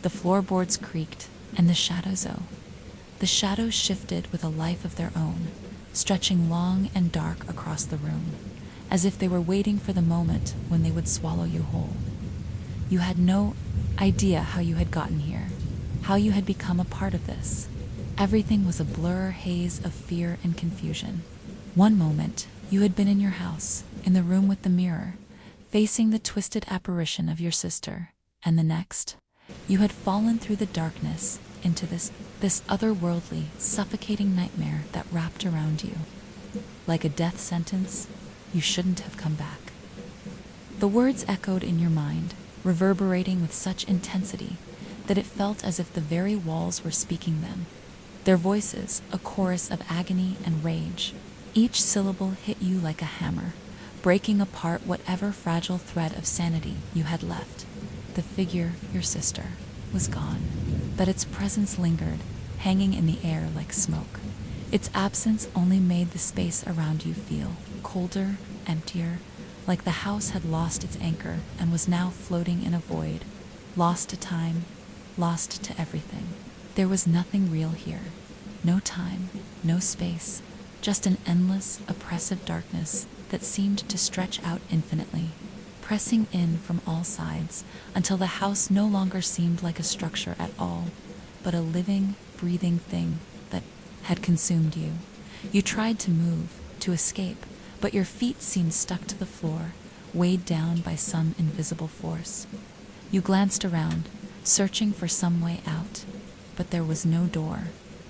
the floorboards creaked, and the shadows shifted with a life of their own, stretching long and dark across the room, as if they were waiting for the moment when they would swallow you whole. You had no idea how you had gotten here, how you had become a part of this. Everything was a blur, haze of fear and confusion. One moment, you had been in your house, in the room with the mirror, facing the twisted apparition of your sister, and the next, you had fallen through the darkness into this otherworldly, suffocating nightmare that wrapped around you. Like a death sentence, you shouldn't have come back. The words echoed in your mind, reverberating with such intensity that it felt as if the very walls were speaking them. Their voices, a chorus of agony and rage. Each syllable hit you like a hammer, breaking apart whatever fragile thread of sanity you had left. The figure, your sister, was gone, but its presence lingered, hanging in the air like smoke. Its absence only made the space around you feel colder, emptier, like the house had lost its anchor and was now floating in a void, lost to time, lost to everything. There was nothing real here. No time, no space, just an endless, oppressive darkness that seemed to stretch out infinitely, pressing in from all sides until the house no longer seemed like a structure at all, but a living, breathing thing that had consumed you. You tried to move, to escape, but your feet seemed stuck to the floor, weighed down by some invisible force. You glanced around, searching for some way out, but there was no door,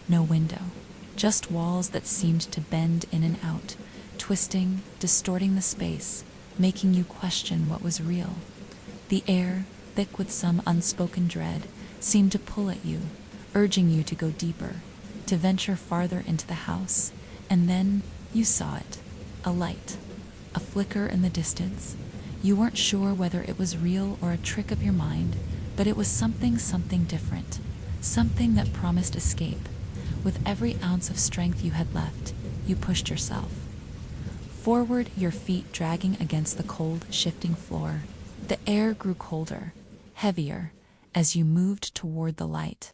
no window, just walls that seemed to bend in and out, twisting, distorting the space, making you question what was real. The air, thick with some unspoken dread, seemed to pull at you, urging you to go deeper, to venture farther into the house. And then you saw it, a light, a flicker in the distance. You weren't sure whether it was real or a trick of your mind, but it was something different, something that promised escape. With every ounce of strength you had left, you pushed yourself forward, your feet dragging against the cold, shifting floor. The air grew colder, heavier, as you moved toward the light.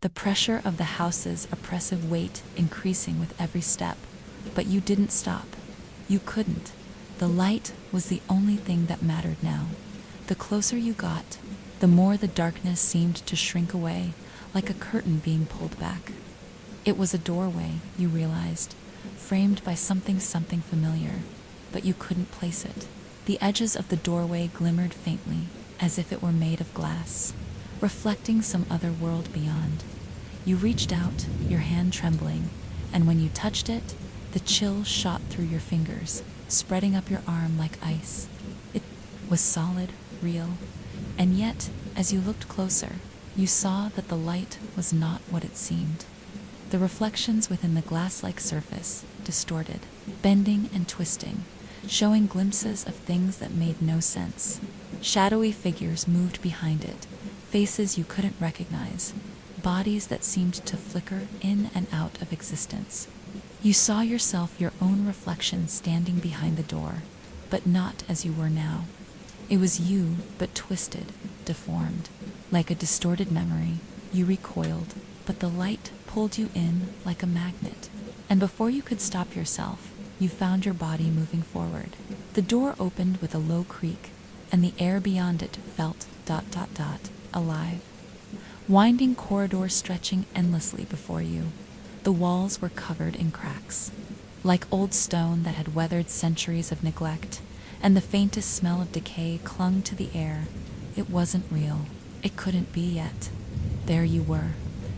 The pressure of the house's oppressive weight increasing with every step, but you didn't stop. You couldn't. The light was the only thing that mattered now. The closer you got, the more the darkness seemed to shrink away, like a curtain being pulled back. It was a doorway, you realized, framed by something familiar, but you couldn't place it. The edges of the doorway glimmered faintly, as if it were made of glass, reflecting some other world beyond. You reached out, your hand trembling, and when you touched it, the chill shot through your fingers, spreading up your arm like ice. It was solid, real, and yet, as you looked closer, you saw that the light was not what it seemed. The reflections within the glass-like surface distorted, bending and twisting, showing glimpses of things that made no sense. Shadowy figures moved behind it, faces you couldn't recognize, bodies that seemed to flicker in and out of existence. You saw yourself, your own reflection, standing behind the door, but not as you were now. It was you, but twisted, deformed. Like a distorted memory, you recoiled, but the light pulled you in like a magnet. And before you could stop yourself, you found your body moving forward. The door opened with a low creak, and the air beyond it felt ... alive. Winding corridors stretching endlessly before you. The walls were covered in cracks, like old stone that had weathered centuries of neglect, and the faintest smell of decay clung to the air. It wasn't real. It couldn't be yet. There you were,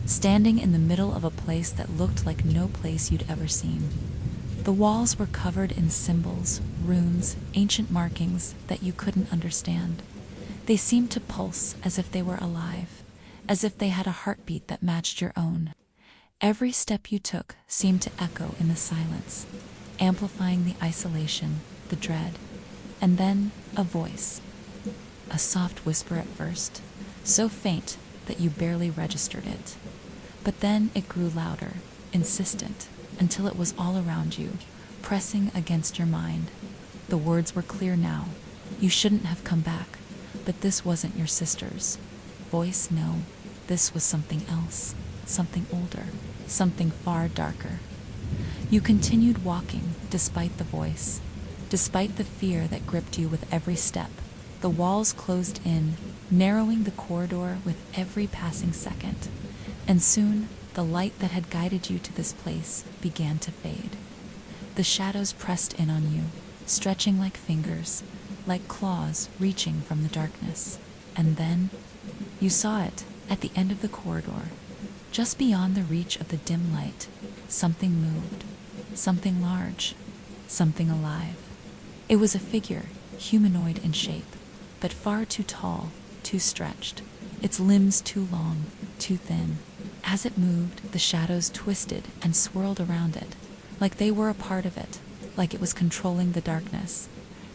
standing in the middle of a place that looked like no place you'd ever seen. The walls were covered in symbols, runes, ancient markings that you couldn't understand. They seemed to pulse as if they were alive, as if they had a heartbeat that matched your own. Every step you took seemed to echo in the silence, amplifying the isolation, the dread. And then a voice. A soft whisper at first, so faint that you barely registered it. But then it grew louder, insistent, until it was all around you, pressing against your mind. The words were clear now. You shouldn't have come back, but this wasn't your sister's voice, no. This was something else, something older, something far darker. You continued walking, despite the voice, despite the fear that gripped you with every step. The walls closed in, narrowing the corridor with every passing second. And soon, the light that had guided you to this place began to fade. The shadows pressed in on you, stretching like fingers, like claws reaching from the darkness. And then, you saw it, at the end of the corridor, just beyond the reach of the dim light. Something moved, something large, something alive. It was a figure, humanoid in shape, but far too tall, too stretched, its limbs too long, too thin. As it moved, the shadows twisted and swirled around it, like they were a part of it, like it was controlling the darkness.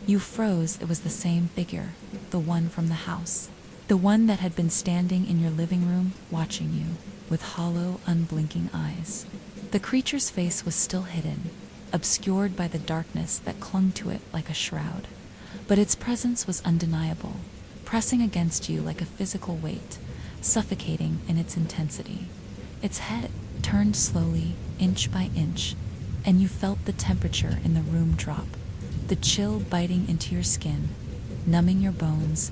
You froze. It was the same figure, the one from the house, the one that had been standing in your living room, watching you, with hollow, unblinking eyes. The creature's face was still hidden, obscured by the darkness that clung to it like a shroud. But its presence was undeniable, pressing against you like a physical weight, suffocating in its intensity. Its head turned slowly, inch by inch, and you felt the temperature in the room drop, the chill biting into your skin, numbing your bones.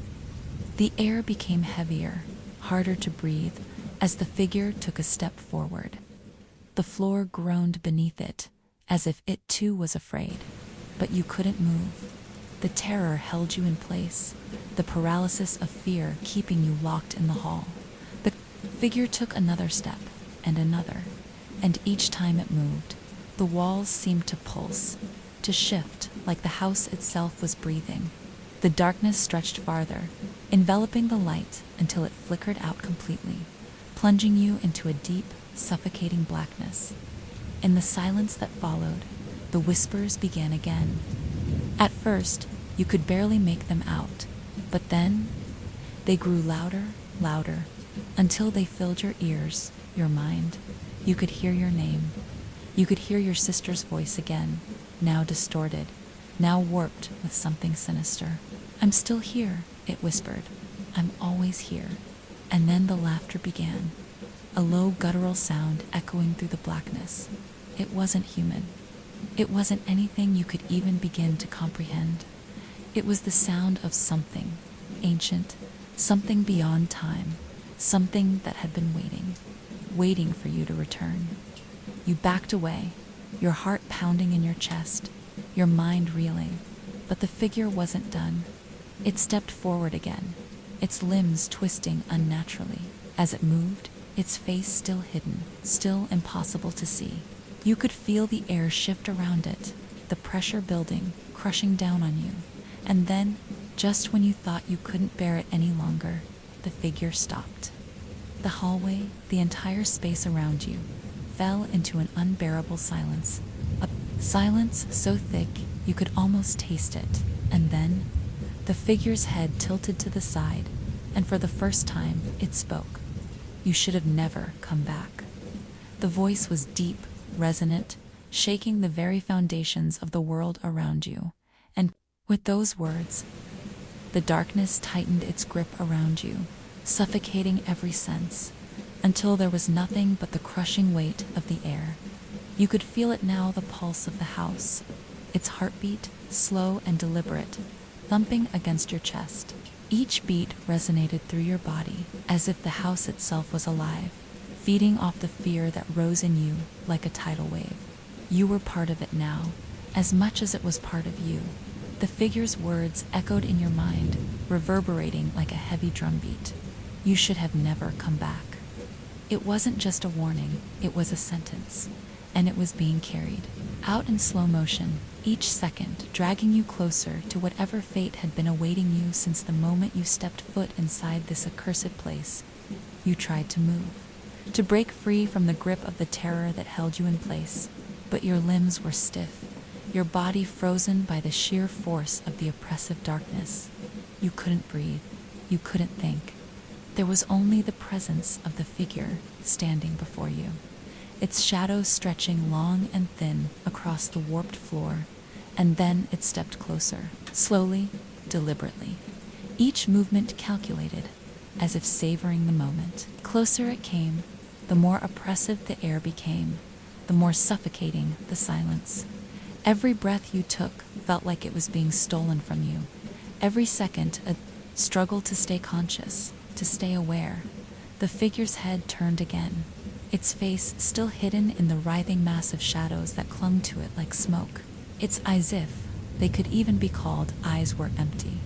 The air became heavier, harder to breathe, as the figure took a step forward. The floor groaned beneath it, as if it too was afraid, but you couldn't move. The terror held you in place, the paralysis of fear keeping you locked in the hall. The figure took another step, and another, and each time it moved, the walls seemed to pulse, to shift, like the house itself was breathing. The darkness stretched farther, enveloping the light until it flickered out completely, plunging you into a deep, suffocating blackness. In the silence that followed, the whispers began again. At first, you could barely make them out, but then they grew louder, louder, until they filled your ears, your mind. You could hear your name. You could hear your sister's voice again, now distorted, now warped with something sinister. "I'm still here," it whispered. "I'm always here." And then the laughter began, a low guttural sound echoing through the blackness. It wasn't human. It wasn't anything you could even begin to comprehend. It was the sound of something ancient, something beyond time, something that had been waiting for you to return. You backed away, your heart pounding in your chest, your mind reeling. But the figure wasn't done. It stepped forward again, its limbs twisting unnaturally. As it moved, its face still hidden, still impossible to see. You could feel the air shift around it, the pressure building, crushing down on you. And then, just when you thought you couldn't bear it any longer, the figure stopped. The hallway, the entire space around you, fell into an unbearable silence. A silence so thick you could almost taste it. And then, the figure's head tilted to the side, and for the first time, it spoke. You should have never come back. The voice was deep, resonant, shaking the very foundations of the world around you. And with those words, the darkness tightened its grip around you, suffocating every sense, until there was nothing but the crushing weight of the air. You could feel it now, the pulse of the house, its heartbeat, slow and deliberate, thumping against your chest. Each beat resonated through your body, as if the house itself was alive, feeding off the fear that rose in you like a tidal wave. You were part of it now, as much as it was part of you. The figure's words echoed in your mind, reverberating like a heavy drumbeat. You should have never come back. It wasn't just a warning, it was a sentence, and it was being carried out in slow motion, each second dragging you closer to whatever fate had been awaiting you since the moment you stepped foot inside this accursed place. You tried to move, to break free from the grip of the terror that held you in place, but your limbs were stiff, your body frozen by the sheer force of the oppressive darkness. You couldn't breathe, you couldn't think. There was only the presence of the figure standing before you, its shadow stretching long and thin across the warped floor. And then it stepped closer, slowly, deliberately, each movement calculated, as if savoring the moment. Closer it came, the more oppressive the air became, the more suffocating the silence. Every breath you took felt like it was being stolen from you. Every second a struggle to stay conscious, to stay aware. The figure's head turned again, its face still hidden in the writhing mass of shadows that clung to it like smoke. Its eyes, if they could even be called eyes, were empty.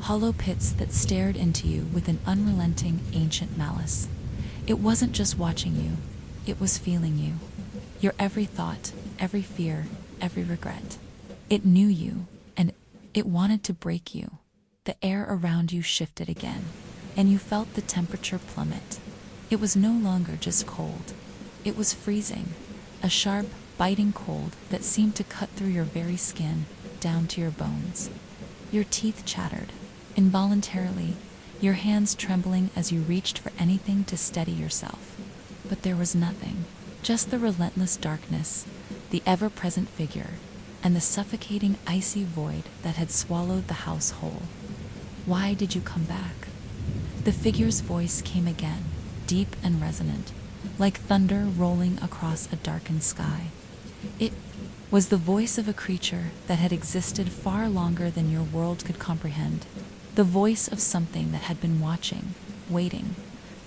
Hollow pits that stared into you with an unrelenting, ancient malice. It wasn't just watching you, it was feeling you. Your every thought, every fear, every regret. It knew you, and it wanted to break you. The air around you shifted again, and you felt the temperature plummet. It was no longer just cold. It was freezing, a sharp, biting cold that seemed to cut through your very skin, down to your bones. Your teeth chattered, involuntarily, your hands trembling as you reached for anything to steady yourself. But there was nothing, just the relentless darkness, the ever-present figure, and the suffocating icy void that had swallowed the house whole. Why did you come back? The figure's voice came again, deep and resonant, like thunder rolling across a darkened sky. It was the voice of a creature that had existed far longer than your world could comprehend. The voice of something that had been watching, waiting,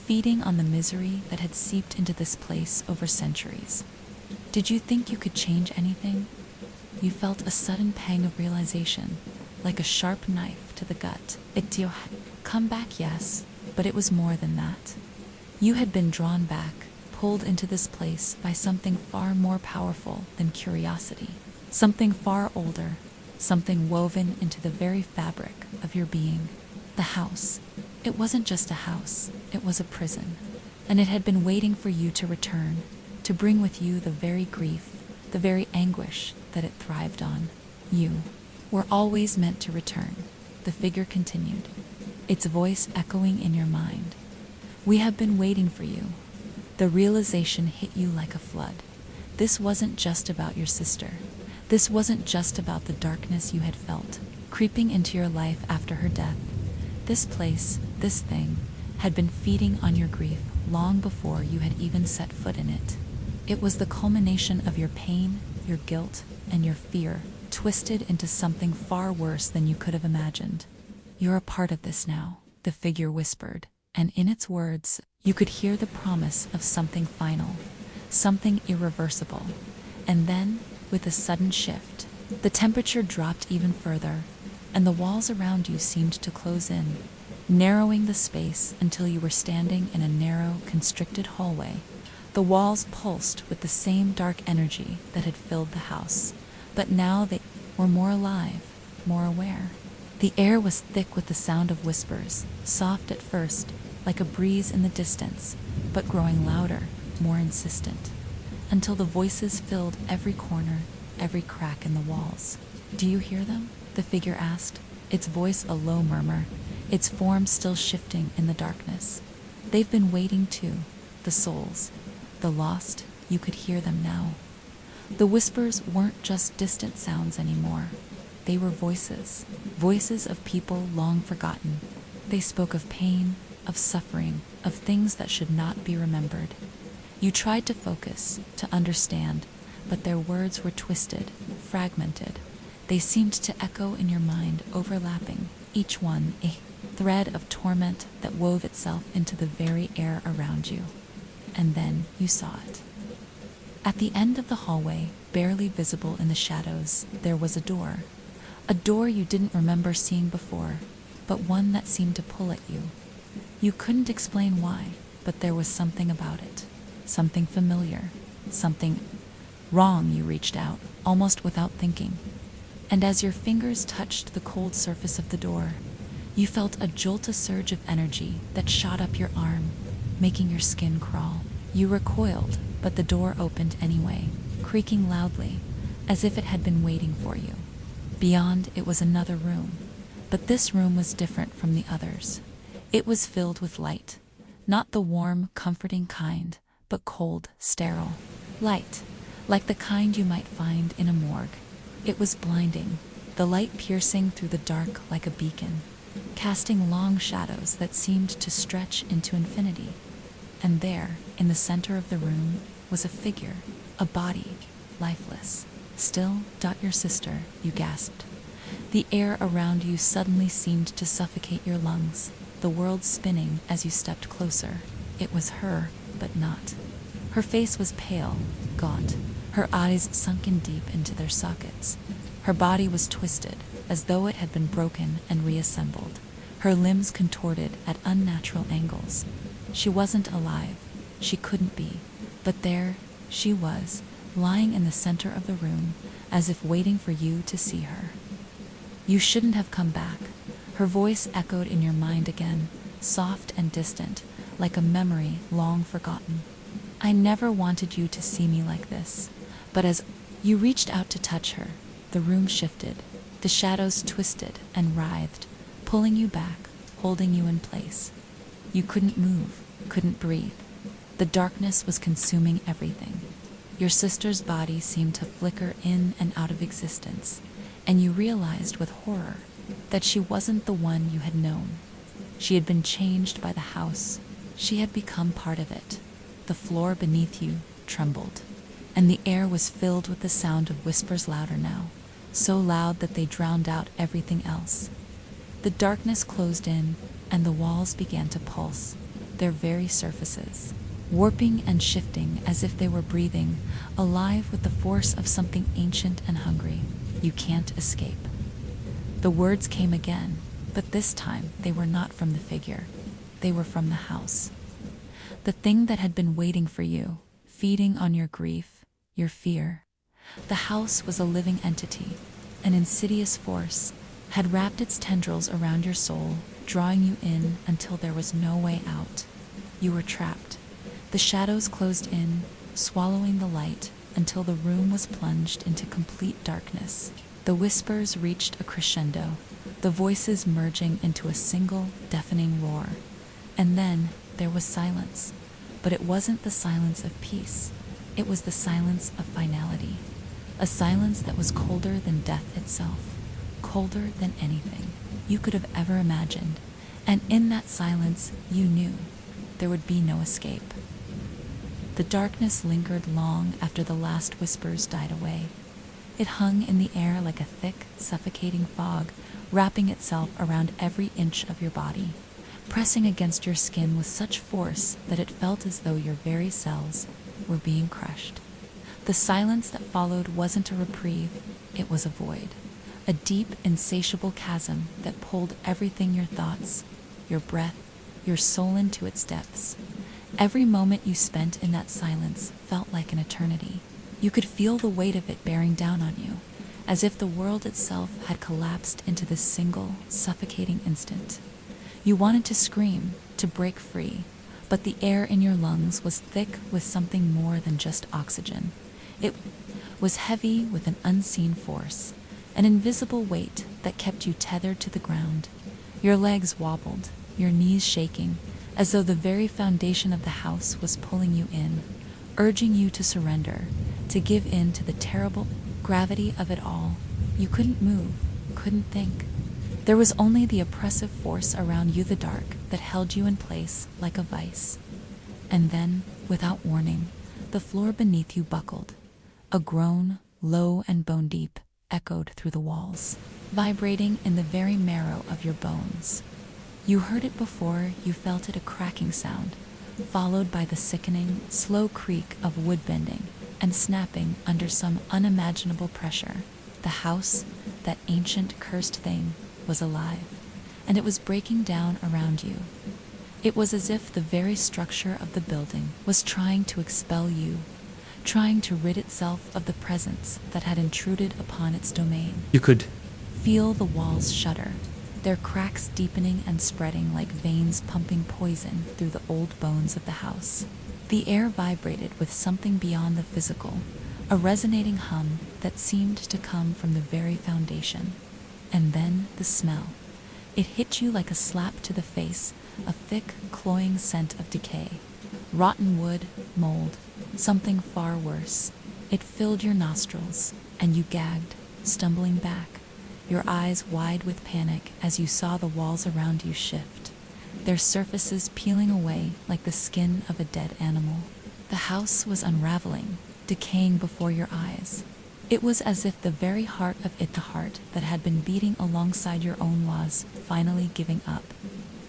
feeding on the misery that had seeped into this place over centuries. Did you think you could change anything? You felt a sudden pang of realization, like a sharp knife to the gut. Come back, yes, but it was more than that. You had been drawn back, pulled into this place by something far more powerful than curiosity, something far older, something woven into the very fabric of your being. The house. It wasn't just a house, it was a prison, and it had been waiting for you to return, to bring with you the very grief, the very anguish that it thrived on. You were always meant to return, the figure continued, its voice echoing in your mind. We have been waiting for you. The realization hit you like a flood. This wasn't just about your sister. This wasn't just about the darkness you had felt, creeping into your life after her death. This place, this thing, had been feeding on your grief long before you had even set foot in it. It was the culmination of your pain, your guilt, and your fear, twisted into something far worse than you could have imagined. You're a part of this now, the figure whispered, and in its words, you could hear the promise of something final, something irreversible. And then, with a sudden shift, The temperature dropped even further, and the walls around you seemed to close in, narrowing the space until you were standing in a narrow, constricted hallway. The walls pulsed with the same dark energy that had filled the house, but now they were more alive, more aware. The air was thick with the sound of whispers, soft at first, like a breeze in the distance, but growing louder, more insistent, until the voices filled every corner, every crack in the walls. "Do you hear them?" the figure asked, its voice a low murmur, its form still shifting in the darkness. "They've been waiting too, the souls, the lost, you could hear them now." The whispers weren't just distant sounds anymore. They were voices, voices of people long forgotten. They spoke of pain, of suffering, of things that should not be remembered. You tried to focus, to understand, but their words were twisted, fragmented. They seemed to echo in your mind, overlapping, each one a thread of torment that wove itself into the very air around you. And then you saw it. At the end of the hallway, barely visible in the shadows, there was a door. A door you didn't remember seeing before, but one that seemed to pull at you. You couldn't explain why, but there was something about it. Something familiar. Something wrong. You reached out, almost without thinking. And as your fingers touched the cold surface of the door, you felt a jolt, a surge of energy that shot up your arm, making your skin crawl. You recoiled, but the door opened anyway, creaking loudly, as if it had been waiting for you. Beyond, it was another room, but this room was different from the others. It was filled with light, not the warm, comforting kind, but cold, sterile. Light, like the kind you might find in a morgue. It was blinding, the light piercing through the dark like a beacon, casting long shadows that seemed to stretch into infinity. And there, in the center of the room, was a figure, a body, lifeless. "Still, your sister," you gasped. The air around you suddenly seemed to suffocate your lungs, the world spinning as you stepped closer. It was her, but not. Her face was pale, gaunt, her eyes sunken deep into their sockets. Her body was twisted, as though it had been broken and reassembled, her limbs contorted at unnatural angles. She wasn't alive, she couldn't be, but there she was, lying in the center of the room, as if waiting for you to see her. "You shouldn't have come back." Her voice echoed in your mind again, soft and distant, like a memory long forgotten. "I never wanted you to see me like this." But as you reached out to touch her, the room shifted, the shadows twisted and writhed, pulling you back, holding you in place. You couldn't move, couldn't breathe. The darkness was consuming everything. Your sister's body seemed to flicker in and out of existence, and you realized with horror that she wasn't the one you had known. She had been changed by the house. She had become part of it. The floor beneath you trembled, and the air was filled with the sound of whispers, louder now, so loud that they drowned out everything else. The darkness closed in, and the walls began to pulse, their very surfaces, warping and shifting as if they were breathing, alive with the force of something ancient and hungry. "You can't escape." The words came again, but this time they were not from the figure. They were from the house. The thing that had been waiting for you, feeding on your grief, your fear. The house was a living entity, an insidious force, had wrapped its tendrils around your soul, drawing you in until there was no way out. You were trapped. The shadows closed in, swallowing the light, until the room was plunged into complete darkness. The whispers reached a crescendo, the voices merging into a single, deafening roar. And then there was silence. But it wasn't the silence of peace. It was the silence of finality. A silence that was colder than death itself, colder than anything you could have ever imagined. And in that silence, you knew there would be no escape. The darkness lingered long after the last whispers died away. It hung in the air like a thick, suffocating fog, wrapping itself around every inch of your body, pressing against your skin with such force that it felt as though your very cells were being crushed. The silence that followed wasn't a reprieve, it was a void. A deep, insatiable chasm that pulled everything your thoughts, your breath, your soul into its depths. Every moment you spent in that silence felt like an eternity. You could feel the weight of it bearing down on you, as if the world itself had collapsed into this single, suffocating instant. You wanted to scream, to break free, but the air in your lungs was thick with something more than just oxygen. It was heavy with an unseen force, an invisible weight that kept you tethered to the ground. Your legs wobbled, your knees shaking, as though the very foundation of the house was pulling you in, urging you to surrender, to give in to the terrible gravity of it all. You couldn't move, couldn't think. There was only the oppressive force around you, the dark, that held you in place like a vice. And then, without warning, the floor beneath you buckled. A groan, low and bone deep, echoed through the walls, vibrating in the very marrow of your bones. You heard it before, you felt it, a cracking sound, followed by the sickening, slow creak of wood bending and snapping under some unimaginable pressure. The house, that ancient, cursed thing, was alive, and it was breaking down around you. It was as if the very structure of the building was trying to expel you, trying to rid itself of the presence that had intruded upon its domain. You could feel the walls shudder, their cracks deepening and spreading like veins pumping poison through the old bones of the house. The air vibrated with something beyond the physical, a resonating hum that seemed to come from the very foundation. And then the smell. It hit you like a slap to the face, a thick, cloying scent of decay. Rotten wood, mold, something far worse. It filled your nostrils, and you gagged, stumbling back, your eyes wide with panic as you saw the walls around you shift, their surfaces peeling away like the skin of a dead animal. The house was unraveling, decaying before your eyes. It was as if the very heart of it, the heart that had been beating alongside your own, was finally giving up.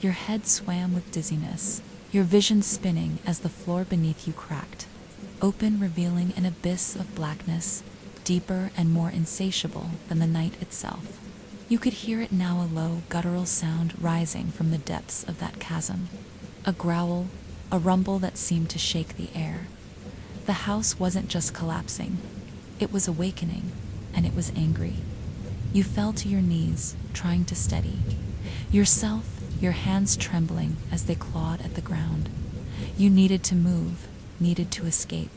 Your head swam with dizziness, your vision spinning as the floor beneath you cracked, open, revealing an abyss of blackness, deeper and more insatiable than the night itself. You could hear it now, a low, guttural sound rising from the depths of that chasm. A growl, a rumble that seemed to shake the air. The house wasn't just collapsing, it was awakening, and it was angry. You fell to your knees, trying to steady yourself, your hands trembling as they clawed at the ground. You needed to move, needed to escape,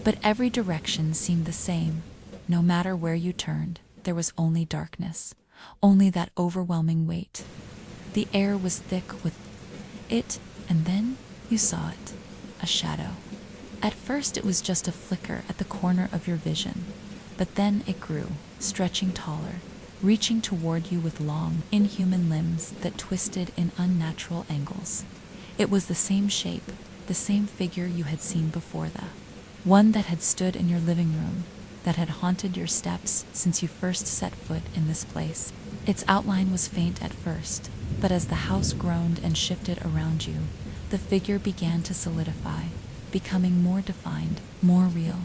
but every direction seemed the same. No matter where you turned, there was only darkness, only that overwhelming weight. The air was thick with it, and then you saw it, a shadow. At first it was just a flicker at the corner of your vision, but then it grew, stretching taller, reaching toward you with long, inhuman limbs that twisted in unnatural angles. It was the same shape, the same figure you had seen before, the one that had stood in your living room, that had haunted your steps since you first set foot in this place. Its outline was faint at first, but as the house groaned and shifted around you, the figure began to solidify, becoming more defined, more real.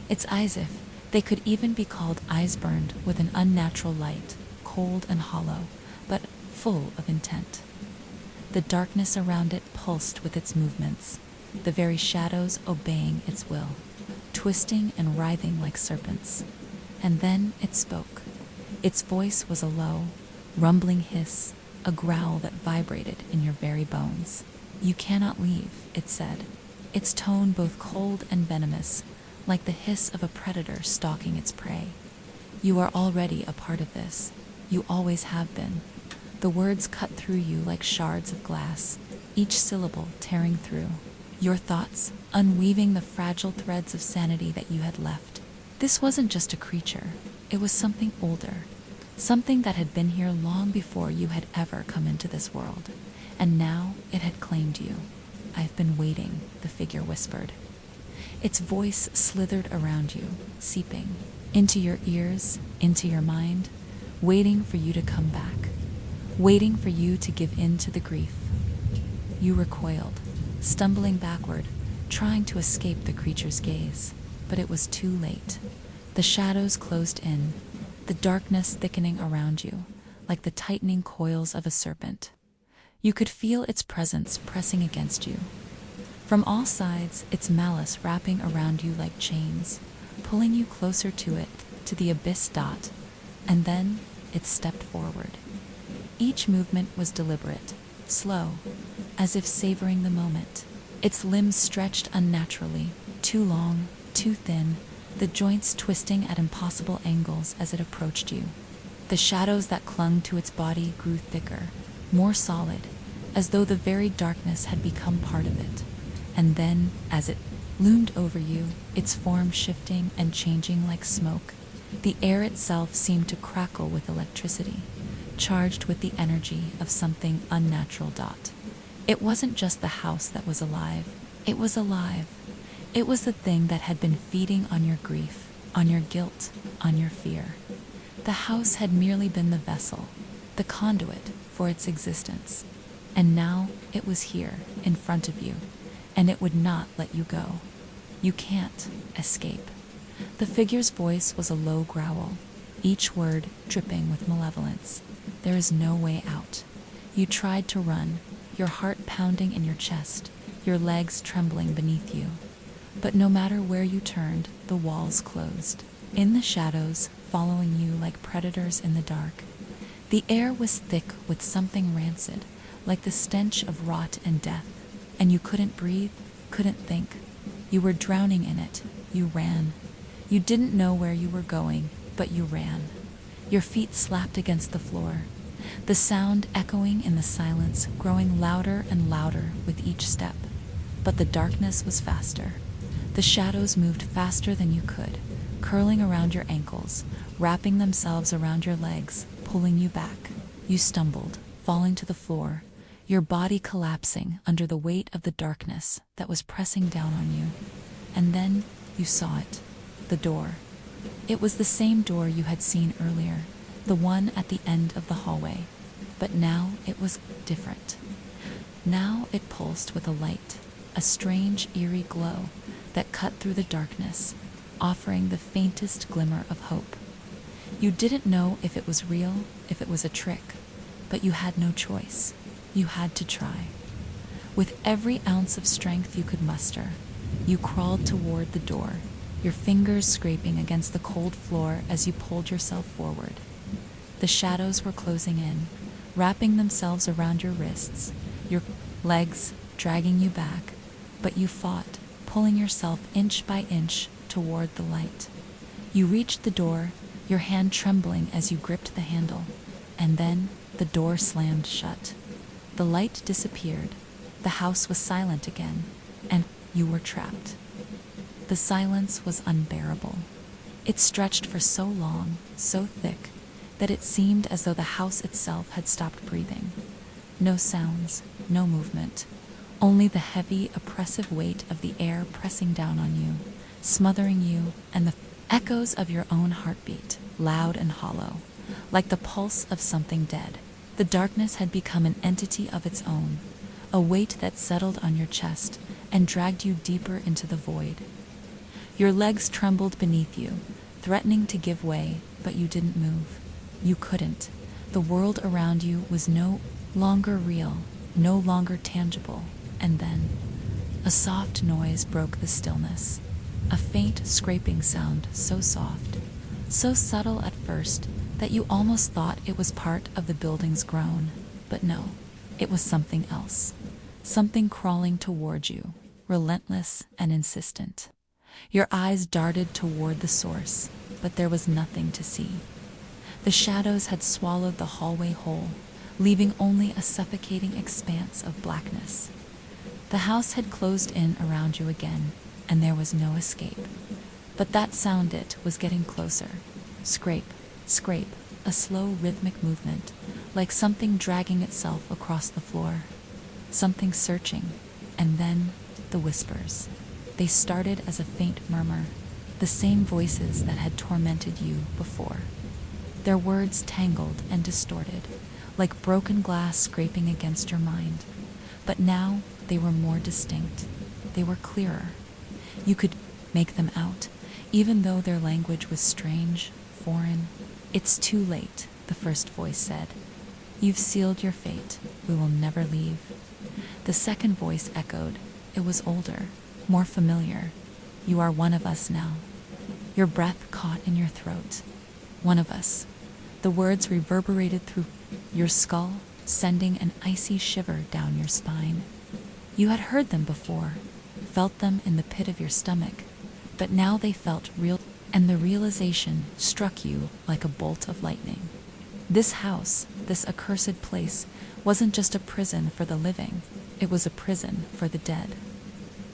Its eyes, if they could even be called eyes, burned with an unnatural light, cold and hollow, but full of intent. The darkness around it pulsed with its movements, the very shadows obeying its will, twisting and writhing like serpents. And then it spoke. Its voice was a low, rumbling hiss, a growl that vibrated in your very bones. "You cannot leave," it said, its tone both cold and venomous, like the hiss of a predator stalking its prey. "You are already a part of this. You always have been." The words cut through you like shards of glass, each syllable tearing through your thoughts, unweaving the fragile threads of sanity that you had left. This wasn't just a creature, it was something older, something that had been here long before you had ever come into this world, and now it had claimed you. "I've been waiting," the figure whispered. Its voice slithered around you, seeping into your ears, into your mind, waiting for you to come back, waiting for you to give in to the grief. You recoiled, stumbling backward, trying to escape the creature's gaze. but it was too late. The shadows closed in, the darkness thickening around you, like the tightening coils of a serpent. You could feel its presence pressing against you. From all sides, its malice wrapping around you like chains, pulling you closer to it, to the abyss. And then it stepped forward. Each movement was deliberate, slow, as if savoring the moment. Its limbs stretched unnaturally, too long, too thin, the joints twisting at impossible angles as it approached you. The shadows that clung to its body grew thicker, more solid, as though the very darkness had become part of it. And then, as it loomed over you, its form shifting and changing like smoke, the air itself seemed to crackle with electricity, charged with the energy of something unnatural. It wasn't just the house that was alive. It was alive. It was the thing that had been feeding on your grief, on your guilt, on your fear. The house had merely been the vessel, the conduit for its existence. And now it was here, in front of you, and it would not let you go. You can't escape. The figure's voice was a low growl, each word dripping with malevolence. There is no way out. You tried to run, your heart pounding in your chest, your legs trembling beneath you. But no matter where you turned, the walls closed. In the shadows, following you like predators in the dark. The air was thick with something rancid, like the stench of rot and death. And you couldn't breathe, couldn't think. You were drowning in it. You ran. You didn't know where you were going, but you ran. Your feet slapped against the floor, the sound echoing in the silence, growing louder and louder with each step. But the darkness was faster. The shadows moved faster than you could, curling around your ankles, wrapping themselves around your legs, pulling you back. You stumbled, falling to the floor, your body collapsing under the weight of the darkness that was pressing down on you. And then you saw it, the door. It was the same door you had seen earlier, the one at the end of the hallway. But now it was different. Now it pulsed with a light, a strange, eerie glow that cut through the darkness, offering the faintest glimmer of hope. You didn't know if it was real, if it was a trick, but you had no choice. You had to try. With every ounce of strength you could muster, you crawled toward the door, your fingers scraping against the cold floor as you pulled yourself forward. The shadows were closing in, wrapping themselves around your wrists, your legs dragging you back, but you fought, pulling yourself inch by inch toward the light. You reached the door, your hand trembling as you gripped the handle, and then the door slammed shut. The light disappeared, the house was silent again, and you were trapped. The silence was unbearable. It stretched for so long, so thick, that it seemed as though the house itself had stopped breathing. No sounds, no movement, only the heavy, oppressive weight of the air pressing down on you, smothering you, and the echoes of your own heartbeat, loud and hollow, like the pulse of something dead. The darkness had become an entity of its own, a weight that settled on your chest and dragged you deeper into the void. Your legs trembled beneath you, threatening to give way, but you didn't move. You couldn't. The world around you was no longer real, no longer tangible. And then, a soft noise broke the stillness. A faint scraping sound, so soft, so subtle at first that you almost thought it was part of the building's groan. But no, it was something else. Something crawling toward you, relentless and insistent. Your eyes darted toward the source, but there was nothing to see. The shadows had swallowed the hallway whole, leaving only a suffocating expanse of blackness. The house had closed in around you again, and there was no escape. But that sound was getting closer. Scrape, scrape, a slow rhythmic movement, like something dragging itself across the floor. Something searching, and then the whispers. They started as a faint murmur, the same voices that had tormented you before. Their words tangled and distorted, like broken glass scraping against your mind. But now they were more distinct. They were clearer. You could make them out, even though their language was strange, foreign. "It's too late," the first voice said. "You've sealed your fate. We will never leave." The second voice echoed. It was older, more familiar. "You are one of us now." Your breath caught in your throat. "One of us." The words reverberated through your skull, sending an icy shiver down your spine. You had heard them before, felt them in the pit of your stomach, but now they felt real, and the realization struck you like a bolt of lightning. This house, this accursed place, wasn't just a prison for the living, it was a prison for the dead.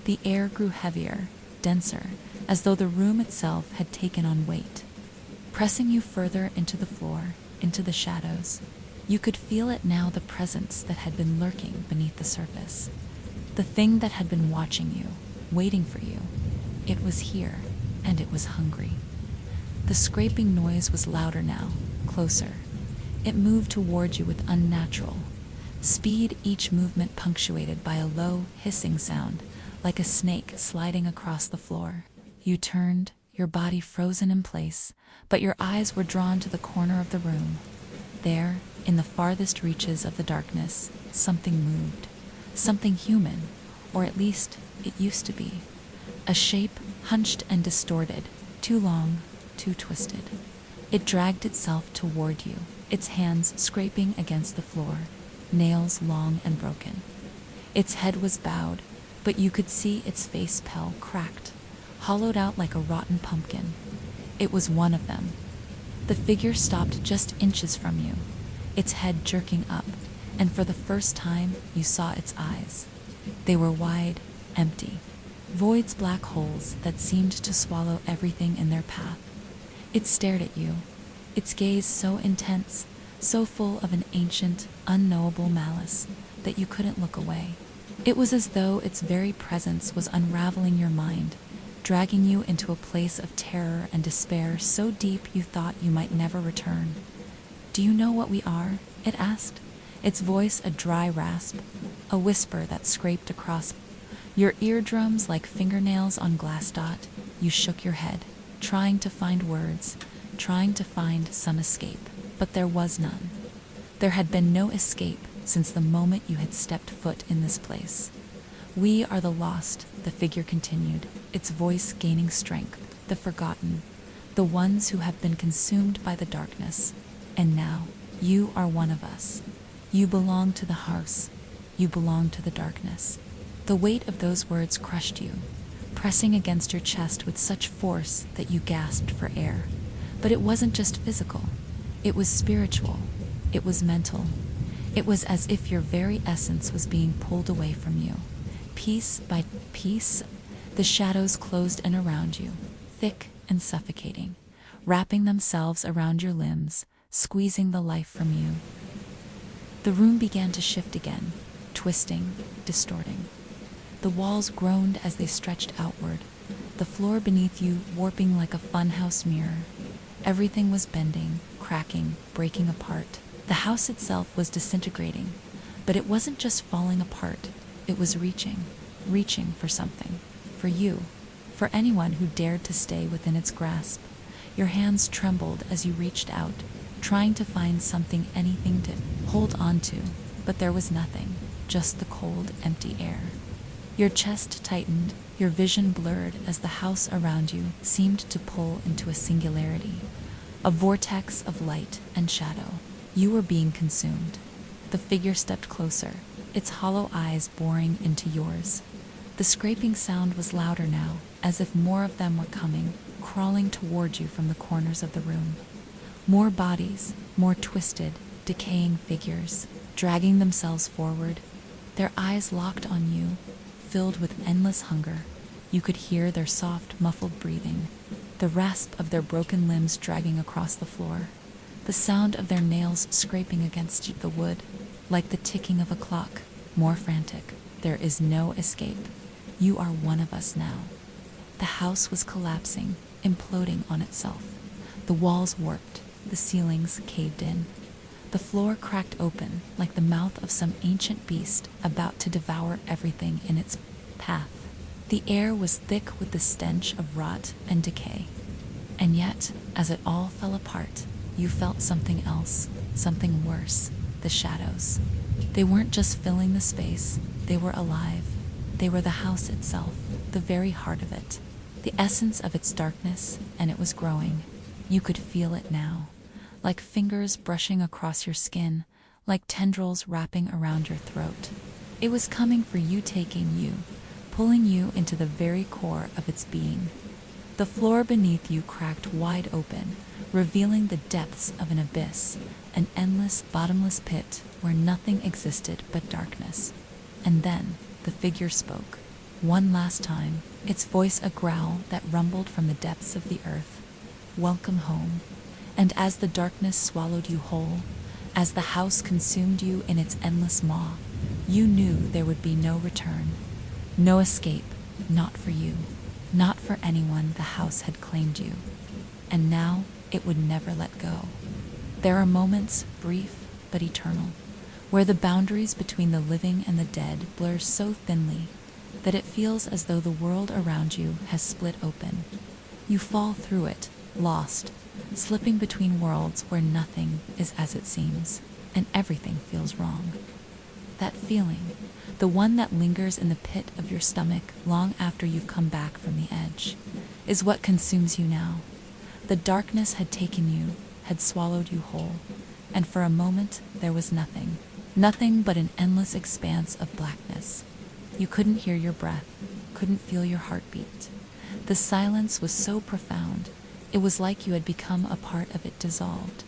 The air grew heavier, denser, as though the room itself had taken on weight, pressing you further into the floor, into the shadows. You could feel it now, the presence that had been lurking beneath the surface. The thing that had been watching you, waiting for you. It was here, and it was hungry. The scraping noise was louder now, closer. It moved toward you with unnatural speed, each movement punctuated by a low, hissing sound, like a snake sliding across the floor. You turned, your body frozen in place, but your eyes were drawn to the corner of the room. There, in the farthest reaches of the darkness, something moved. Something human, or at least it used to be. A shape, hunched and distorted, too long, too twisted. It dragged itself toward you, its hands scraping against the floor, nails long and broken. Its head was bowed, but you could see its face pale, cracked, hollowed out like a rotten pumpkin. It was one of them. The figure stopped just inches from you, its head jerking up, and for the first time you saw its eyes. They were wide, empty, voids, black holes that seemed to swallow everything in their path. It stared at you, its gaze so intense, so full of an ancient, unknowable malice that you couldn't look away. It was as though its very presence was unraveling your mind, dragging you into a place of terror and despair so deep you thought you might never return. "Do you know what we are?" it asked, its voice a dry rasp, a whisper that scraped across your eardrums like fingernails on glass dot. You shook your head, trying to find words, trying to find some escape, but there was none. There had been no escape since the moment you had stepped foot in this place. "We are the lost," the figure continued, its voice gaining strength, "the forgotten, the ones who have been consumed by the darkness. And now, you are one of us. You belong to the house. You belong to the darkness." The weight of those words crushed you, pressing against your chest with such force that you gasped for air. But it wasn't just physical. It was spiritual. It was mental. It was as if your very essence was being pulled away from you. Piece by piece, the shadows closed in around you, thick and suffocating, wrapping themselves around your limbs, squeezing the life from you. The room began to shift again, twisting, distorting. The walls groaned as they stretched outward, the floor beneath you warping like a funhouse mirror. Everything was bending, cracking, breaking apart. The house itself was disintegrating, but it wasn't just falling apart, it was reaching for something, for you, for anyone who dared to stay within its grasp. Your hands trembled as you reached out, trying to find something, anything to hold on to, but there was nothing, just the cold, empty air. Your chest tightened, your vision blurred as the house around you seemed to pull into a singularity, a vortex of light and shadow. You were being consumed. The figure stepped closer, its hollow eyes boring into yours. The scraping sound was louder now, as if more of them were coming, crawling toward you from the corners of the room. More bodies, more twisted, decaying figures, dragging themselves forward, their eyes locked on you, filled with endless hunger. You could hear their soft, muffled breathing, the rasp of their broken limbs dragging across the floor, the sound of their nails scraping against the wood, like the ticking of a clock, more frantic. There is no escape. You are one of us now. The house was collapsing, imploding on itself. The walls warped, the ceilings caved in. The floor cracked open like the mouth of some ancient beast about to devour everything in its path. The air was thick with the stench of rot and decay. And yet, as it all fell apart, you felt something else, something worse, the shadows. They weren't just filling the space, they were alive. They were the house itself, the very heart of it, the essence of its darkness, and it was growing. You could feel it now, like fingers brushing across your skin, like tendrils wrapping around your throat. It was coming for you, taking you, pulling you into the very core of its being. The floor beneath you cracked wide open, revealing the depths of an abyss, an endless, bottomless pit where nothing existed but darkness. And then the figure spoke, one last time, its voice a growl that rumbled from the depths of the earth. Welcome home. And as the darkness swallowed you whole, as the house consumed you in its endless maw, you knew there would be no return, no escape, not for you, not for anyone. The house had claimed you, and now it would never let go. There are moments, brief but eternal, where the boundaries between the living and the dead blur so thinly that it feels as though the world around you has split open. You fall through it, lost, slipping between worlds where nothing is as it seems, and everything feels wrong. That feeling, the one that lingers in the pit of your stomach long after you've come back from the edge, is what consumes you now. The darkness had taken you, had swallowed you whole, and for a moment there was nothing, nothing but an endless expanse of blackness. You couldn't hear your breath, couldn't feel your heartbeat. The silence was so profound, it was like you had become a part of it, dissolved,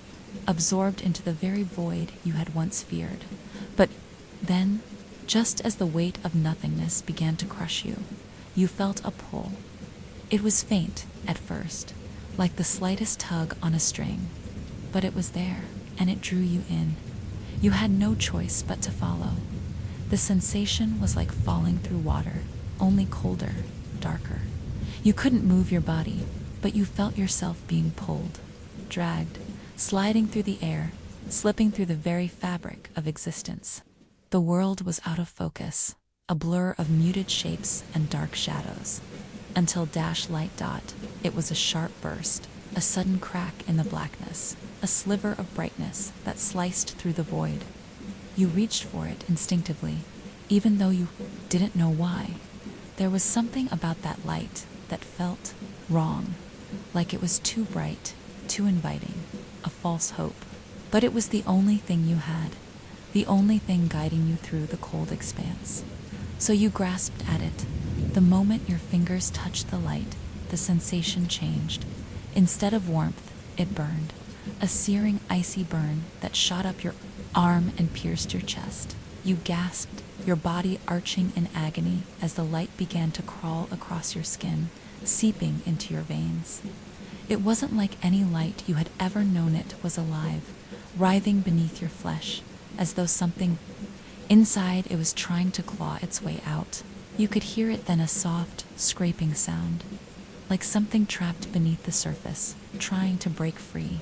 absorbed into the very void you had once feared. But then, just as the weight of nothingness began to crush you, you felt a pull. It was faint at first, like the slightest tug on a string, but it was there, and it drew you in. You had no choice but to follow. The sensation was like falling through water, only colder, darker. You couldn't move your body, but you felt yourself being pulled, dragged, sliding through the air, slipping through the very fabric of existence. The world was out of focus, a blur of muted shapes and dark shadows. Until light dot, it was a sharp burst, a sudden crack in the blackness, a sliver of brightness that sliced through the void. You reached for it instinctively, even though you didn't know why. There was something about that light that felt wrong, like it was too bright, too inviting, a false hope. But it was the only thing you had, the only thing guiding you through the cold expanse. So you grasped at it. The moment your fingers touched the light, the sensation changed. Instead of warmth, it burned, a searing, icy burn that shot up your arm and pierced your chest. You gasped, your body arching in agony as the light began to crawl across your skin, seeping into your veins. It wasn't like any light you had ever known. It was alive, writhing beneath your flesh, as though something inside it was trying to claw its way out. You could hear it then, a soft, scraping sound, like something trapped beneath the surface, trying to break free.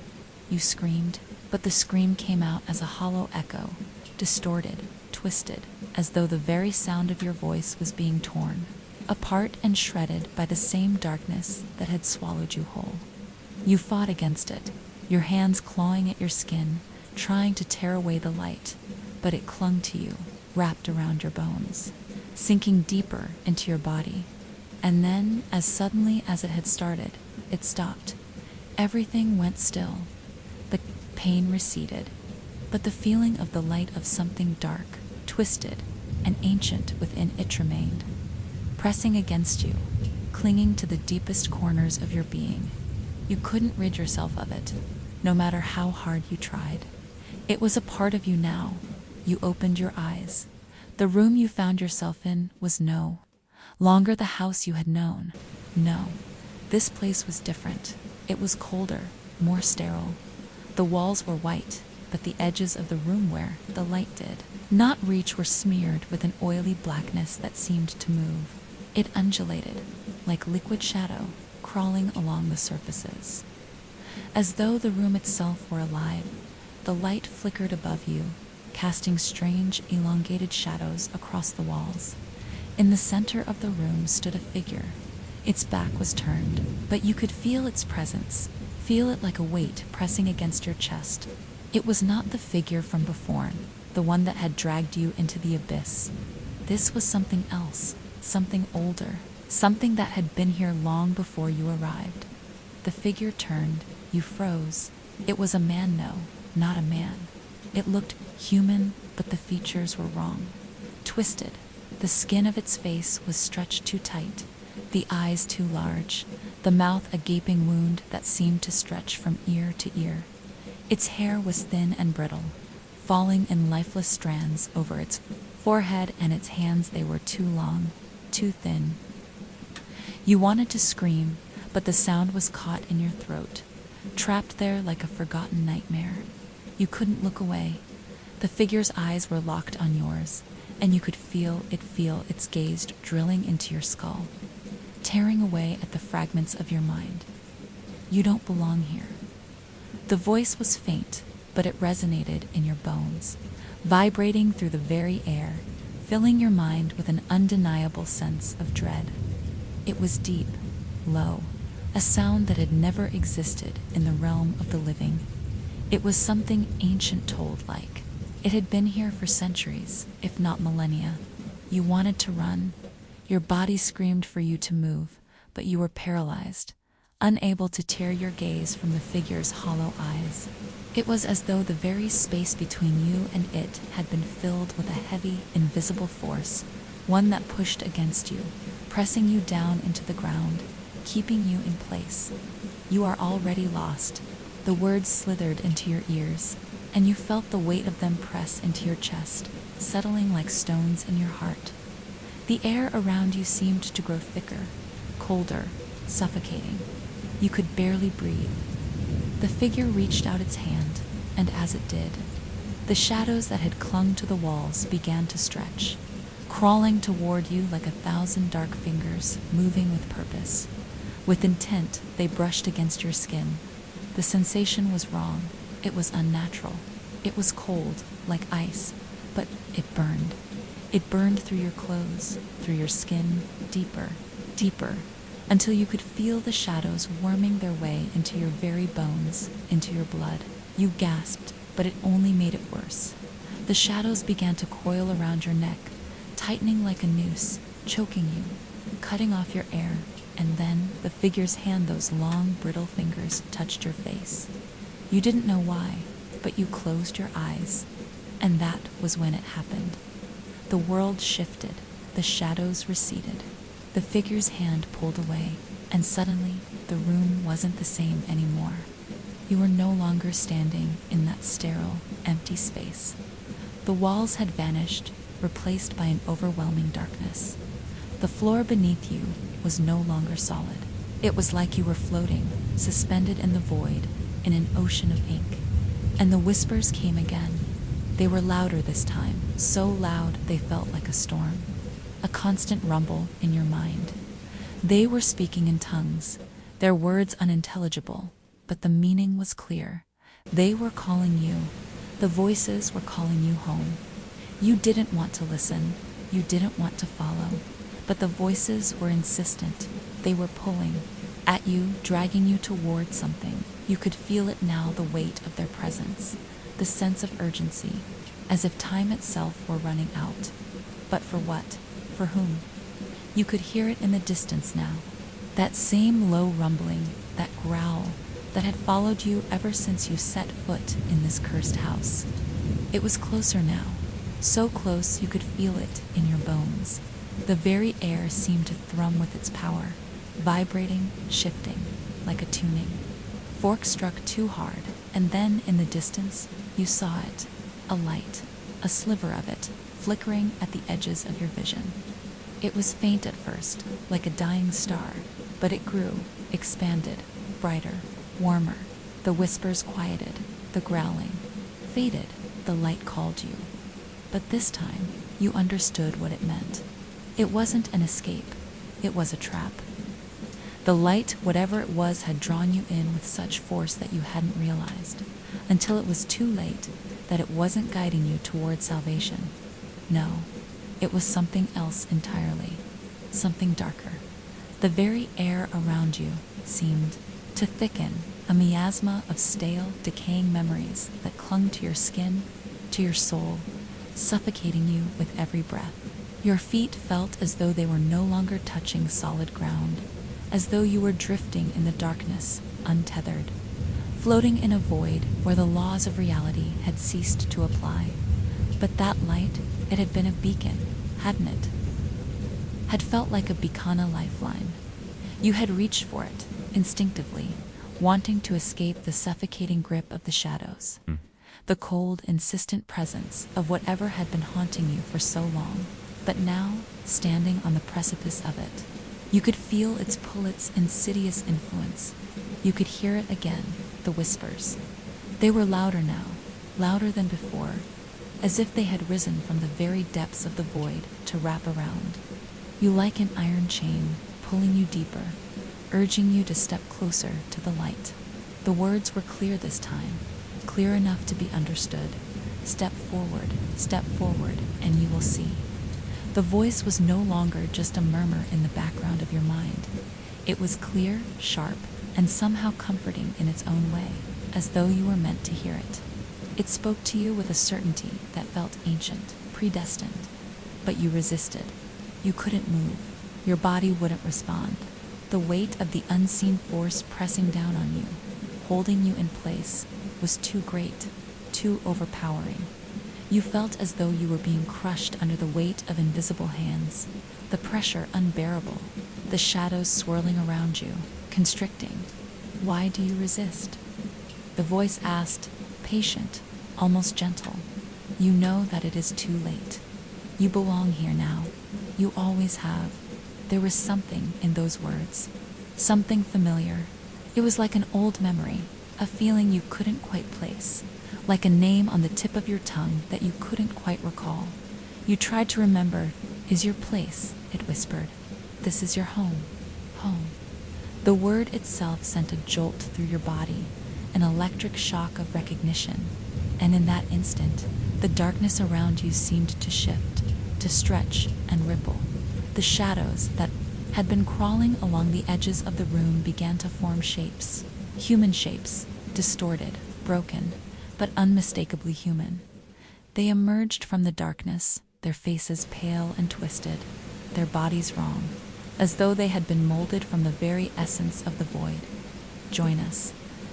You screamed, but the scream came out as a hollow echo, distorted, twisted, as though the very sound of your voice was being torn apart and shredded by the same darkness that had swallowed you whole. You fought against it, your hands clawing at your skin, trying to tear away the light, but it clung to you, wrapped around your bones, sinking deeper into your body. And then, as suddenly as it had started, it stopped. Everything went still. The pain receded, but the feeling of the light of something dark, twisted, and ancient within it remained, pressing against you, clinging to the deepest corners of your being. You couldn't rid yourself of it, no matter how hard you tried. It was a part of you now. You opened your eyes. The room you found yourself in was no longer the house you had known. No, this place was different. It was colder, more sterile. The walls were white, but the edges of the room where the light did not reach were smeared with an oily blackness that seemed to move. It undulated, like liquid shadow, crawling along the surfaces. As though the room itself were alive, the light flickered above you, casting strange, elongated shadows across the walls. In the center of the room stood a figure. Its back was turned, but you could feel its presence, feel it like a weight pressing against your chest. It was not the figure from before, the one that had dragged you into the abyss. This was something else, something older, something that had been here long before you arrived. The figure turned, you froze. It was a man, no, not a man. It looked human, but the features were wrong. Twisted, the skin of its face was stretched too tight, the eyes too large, the mouth a gaping wound that seemed to stretch from ear to ear. Its hair was thin and brittle, falling in lifeless strands over its forehead, and its hands, they were too long, too thin. You wanted to scream, but the sound was caught in your throat, trapped there like a forgotten nightmare. You couldn't look away. The figure's eyes were locked on yours, and you could feel its gaze drilling into your skull, tearing away at the fragments of your mind. You don't belong here. The voice was faint, but it resonated in your bones, vibrating through the very air, filling your mind with an undeniable sense of dread. It was deep, low, a sound that had never existed in the realm of the living. It was something ancient told like. It had been here for centuries, if not millennia. You wanted to run. Your body screamed for you to move, but you were paralyzed, unable to tear your gaze from the figure's hollow eyes. It was as though the very space between you and it had been filled with a heavy, invisible force, one that pushed against you, pressing you down into the ground, keeping you in place. You are already lost. The words slithered into your ears, and you felt the weight of them press into your chest, settling like stones in your heart. The air around you seemed to grow thicker, colder, suffocating. You could barely breathe. The figure reached out its hand, and as it did, the shadows that had clung to the walls began to stretch, crawling toward you like 1,000 dark fingers, moving with purpose. With intent, they brushed against your skin. The sensation was wrong. It was unnatural. It was cold, like ice, but it burned. It burned through your clothes, through your skin, deeper, deeper, until you could feel the shadows worming their way into your very bones, into your blood. You gasped, but it only made it worse. The shadows began to coil around your neck, tightening like a noose, choking you, cutting off your air, and then the figure's hand, those long, brittle fingers, touched your face. You didn't know why, but you closed your eyes, and that was when it happened. The world shifted, the shadows receded. The figure's hand pulled away, and suddenly the room wasn't the same anymore. You were no longer standing in that sterile, empty space. The walls had vanished, replaced by an overwhelming darkness. The floor beneath you was no longer solid. It was like you were floating, suspended in the void, in an ocean of ink. And the whispers came again. They were louder this time, so loud they felt like a storm, a constant rumble in your mind. They were speaking in tongues, their words unintelligible, but the meaning was clear. They were calling you. The voices were calling you home. You didn't want to listen. You didn't want to follow. But the voices were insistent. They were pulling at you, dragging you toward something. You could feel it now, the weight of their presence, the sense of urgency, as if time itself were running out. But for what? For whom? You could hear it in the distance now. That same low rumbling, that growl that had followed you ever since you set foot in this cursed house. It was closer now, so close you could feel it in your bones. The very air seemed to thrum with its power, vibrating, shifting, like a tuning. Fork struck too hard, and then in the distance, you saw it, a light, a sliver of it, flickering at the edges of your vision. It was faint at first, like a dying star, but it grew, expanded, brighter, warmer. The whispers quieted, the growling faded, the light called you. But this time, you understood what it meant. It wasn't an escape, it was a trap. The light, whatever it was, had drawn you in with such force that you hadn't realized, until it was too late, that it wasn't guiding you toward salvation. No, it was something else entirely. something darker. The very air around you seemed to thicken, a miasma of stale, decaying memories that clung to your skin, to your soul, suffocating you with every breath. Your feet felt as though they were no longer touching solid ground, as though you were drifting in the darkness, untethered, floating in a void where the laws of reality had ceased to apply. But that light, it had been a beacon, hadn't it? Had felt like a Bikana lifeline. You had reached for it, instinctively, wanting to escape the suffocating grip of the shadows, the cold, insistent presence of whatever had been haunting you for so long. But now, standing on the precipice of it, you could feel its pull, its insidious influence. You could hear it again, the whispers. They were louder now, louder than before, as if they had risen from the very depths of the void to wrap around you like an iron chain, pulling you deeper, urging you to step closer to the light. The words were clear this time, clear enough to be understood. Step forward, and you will see. The voice was no longer just a murmur in the background of your mind. It was clear, sharp, and somehow comforting in its own way, as though you were meant to hear it. It spoke to you with a certainty that felt ancient, predestined. But you resisted. You couldn't move. Your body wouldn't respond. The weight of the unseen force pressing down on you, holding you in place, was too great, too overpowering. You felt as though you were being crushed under the weight of invisible hands, the pressure unbearable, the shadows swirling around you, constricting. Why do you resist? The voice asked, patient, almost gentle. You know that it is too late. You belong here now. You always have. There was something in those words, something familiar. It was like an old memory, a feeling you couldn't quite place, like a name on the tip of your tongue that you couldn't quite recall. You tried to remember. Is your place, it whispered. This is your home. Home. The word itself sent a jolt through your body, an electric shock of recognition, and in that instant, the darkness around you seemed to shift, to stretch and ripple. The shadows that had been crawling along the edges of the room began to form shapes, human shapes, distorted, broken, but unmistakably human. They emerged from the darkness, their faces pale and twisted, their bodies wrong, as though they had been molded from the very essence of the void. Join us,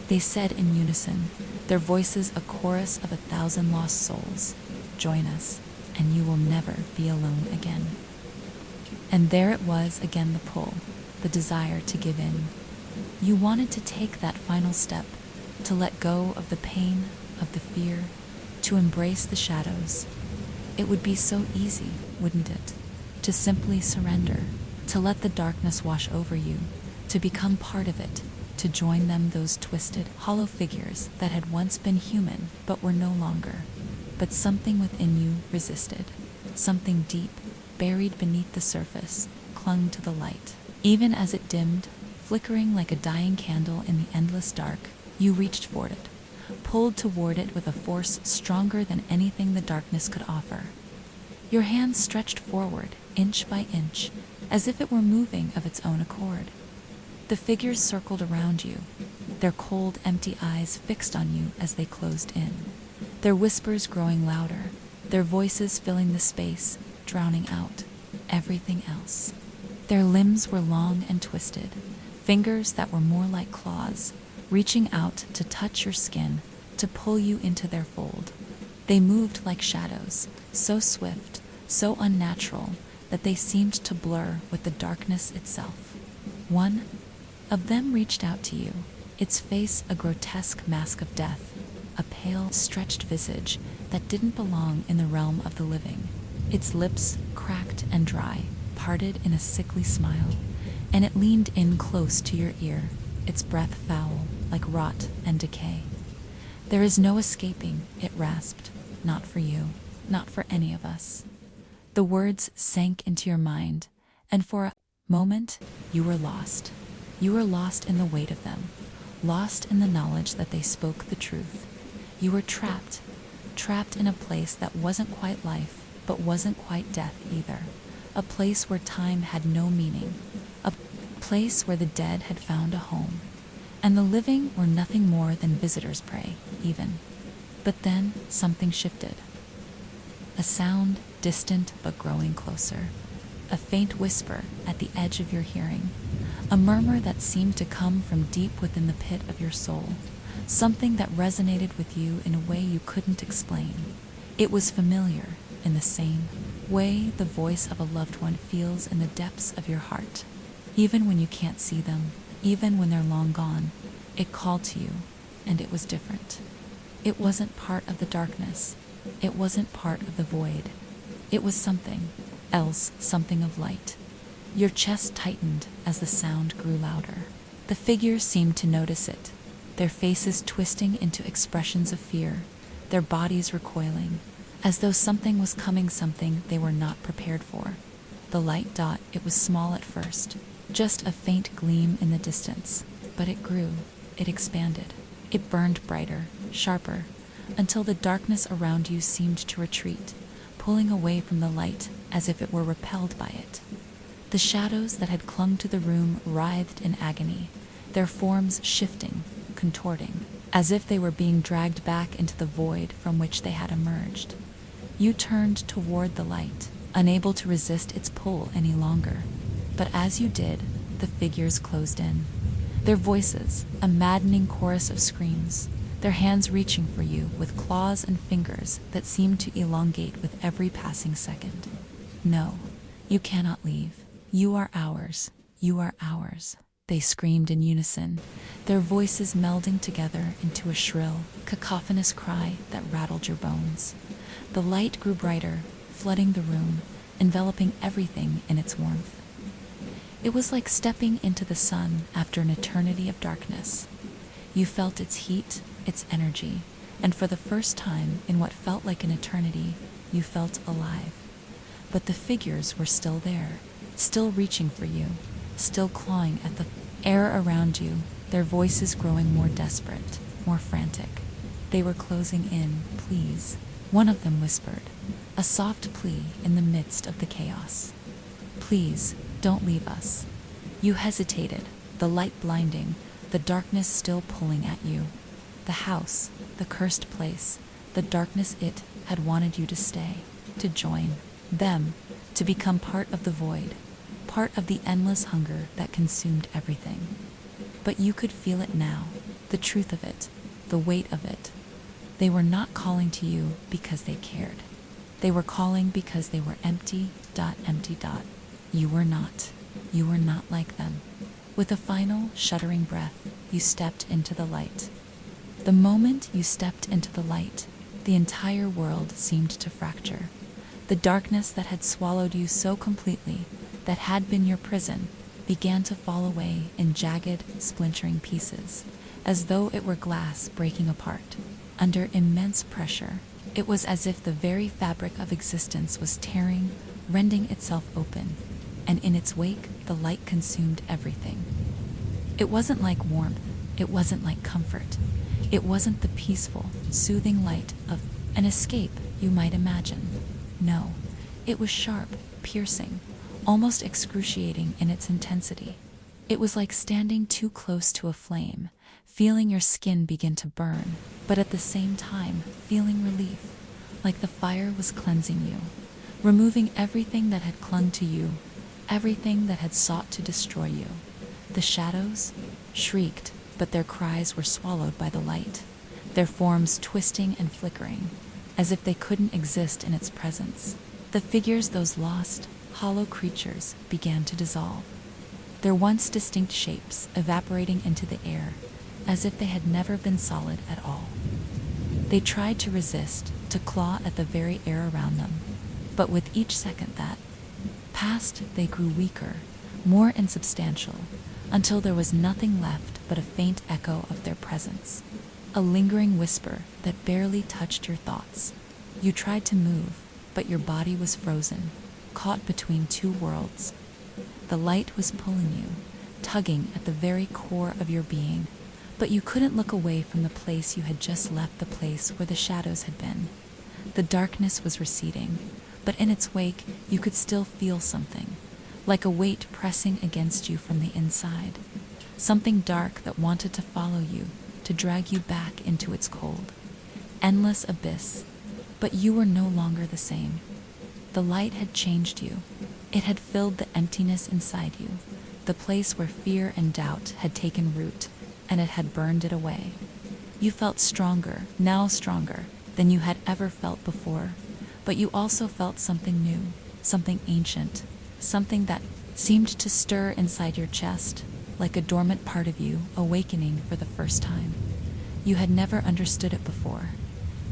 they said in unison, their voices a chorus of 1,000 lost souls. Join us, and you will never be alone again. And there it was again, the pull, the desire to give in. You wanted to take that final step, to let go of the pain, of the fear, to embrace the shadows. It would be so easy, wouldn't it? To simply surrender, to let the darkness wash over you, to become part of it, to join them, those twisted, hollow figures that had once been human but were no longer. But something within you resisted. Something deep, buried beneath the surface, clung to the light. Even as it dimmed, flickering like a dying candle in the endless dark, you reached for it, pulled toward it with a force stronger than anything the darkness could offer. Your hands stretched forward, inch by inch, as if it were moving of its own accord. The figures circled around you, their cold, empty eyes fixed on you as they closed in, their whispers growing louder, their voices filling the space, drowning out everything else. Their limbs were long and twisted, fingers that were more like claws, reaching out to touch your skin, to pull you into their fold. They moved like shadows, so swift, so unnatural, that they seemed to blur with the darkness itself. One of them reached out to you, its face a grotesque mask of death, a pale, stretched visage that didn't belong in the realm of the living. Its lips, cracked and dry, parted in a sickly smile, and it leaned in close to your ear, its breath foul, like rot and decay. There is no escaping, it rasped. Not for you, not for any of us. The words sank into your mind, and for a moment, you were lost. You were lost in the weight of them, lost in the knowledge that they spoke the truth. You were trapped in a place that wasn't quite life, but wasn't quite death either. a place where time had no meaning, a place where the dead had found a home, and the living were nothing more than visitors' prey, even. But then something shifted. A sound, distant but growing closer. A faint whisper at the edge of your hearing. A murmur that seemed to come from deep within the pit of your soul. Something that resonated with you in a way you couldn't explain. It was familiar, in the same way the voice of a loved one feels in the depths of your heart. Even when you can't see them, even when they're long gone, it called to you, and it was different. It wasn't part of the darkness. It wasn't part of the void. It was something else, something of light. Your chest tightened as the sound grew louder. The figures seemed to notice it, their faces twisting into expressions of fear, their bodies recoiling, as though something was coming, something they were not prepared for. The light dot, it was small at first, just a faint gleam in the distance, but it grew, it expanded. It burned brighter, sharper, until the darkness around you seemed to retreat, pulling away from the light as if it were repelled by it. The shadows that had clung to the room writhed in agony, their forms shifting, contorting, as if they were being dragged back into the void from which they had emerged. You turned toward the light, unable to resist its pull any longer. But as you did, the figures closed in. Their voices, a maddening chorus of screams, their hands reaching for you with claws and fingers that seemed to elongate with every passing second. No, you cannot leave. You are ours. You are ours. They screamed in unison, their voices melding together into a shrill, cacophonous cry that rattled your bones. The light grew brighter, flooding the room, enveloping everything in its warmth. It was like stepping into the sun after an eternity of darkness. You felt its heat, its energy, and for the first time in what felt like an eternity, you felt alive. But the figures were still there, still reaching for you, still clawing at the air around you, their voices growing more desperate, more frantic. They were closing in, please. One of them whispered, a soft plea in the midst of the chaos. Please, don't leave us. You hesitated, the light blinding, the darkness still pulling at you. The house, the cursed place, the darkness, it had wanted you to stay, to join them, to become part of the void, part of the endless hunger that consumed everything. But you could feel it now, the truth of it, the weight of it. They were not calling to you because they cared. They were calling because they were empty. You were not. You were not like them. With a final, shuddering breath, you stepped into the light. The moment you stepped into the light, the entire world seemed to fracture. The darkness that had swallowed you so completely, that had been your prison, began to fall away in jagged, splintering pieces, as though it were glass breaking apart. Under immense pressure, it was as if the very fabric of existence was tearing, rending itself open, and in its wake, the light consumed everything. It wasn't like warmth, it wasn't like comfort. It wasn't the peaceful, soothing light of an escape you might imagine. No, it was sharp, piercing, almost excruciating in its intensity. It was like standing too close to a flame, feeling your skin begin to burn, but at the same time, feeling relief, like the fire was cleansing you, removing everything that had clung to you, everything that had sought to destroy you. The shadows shrieked, but their cries were swallowed by the light, their forms twisting and flickering, as if they couldn't exist in its presence. The figures, those lost, hollow creatures, began to dissolve, their once distinct shapes evaporating into the air, as if they had never been solid at all. They tried to resist, to claw at the very air around them, but with each second that passed, they grew weaker, more insubstantial, until there was nothing left but a faint echo of their presence, a lingering whisper that barely touched your thoughts. You tried to move, but your body was frozen, caught between two worlds. The light was pulling you, tugging at the very core of your being, but you couldn't look away from the place you had just left, the place where the shadows had been. The darkness was receding, but in its wake, you could still feel something, like a weight pressing against you from the inside. Something dark that wanted to follow you, to drag you back into its cold, endless abyss. But you were no longer the same. The light had changed you. It had filled the emptiness inside you, the place where fear and doubt had taken root, and it had burned it away. You felt stronger, now stronger, than you had ever felt before, but you also felt something new, something ancient, something that seemed to stir inside your chest, like a dormant part of you awakening for the first time. You had never understood it before,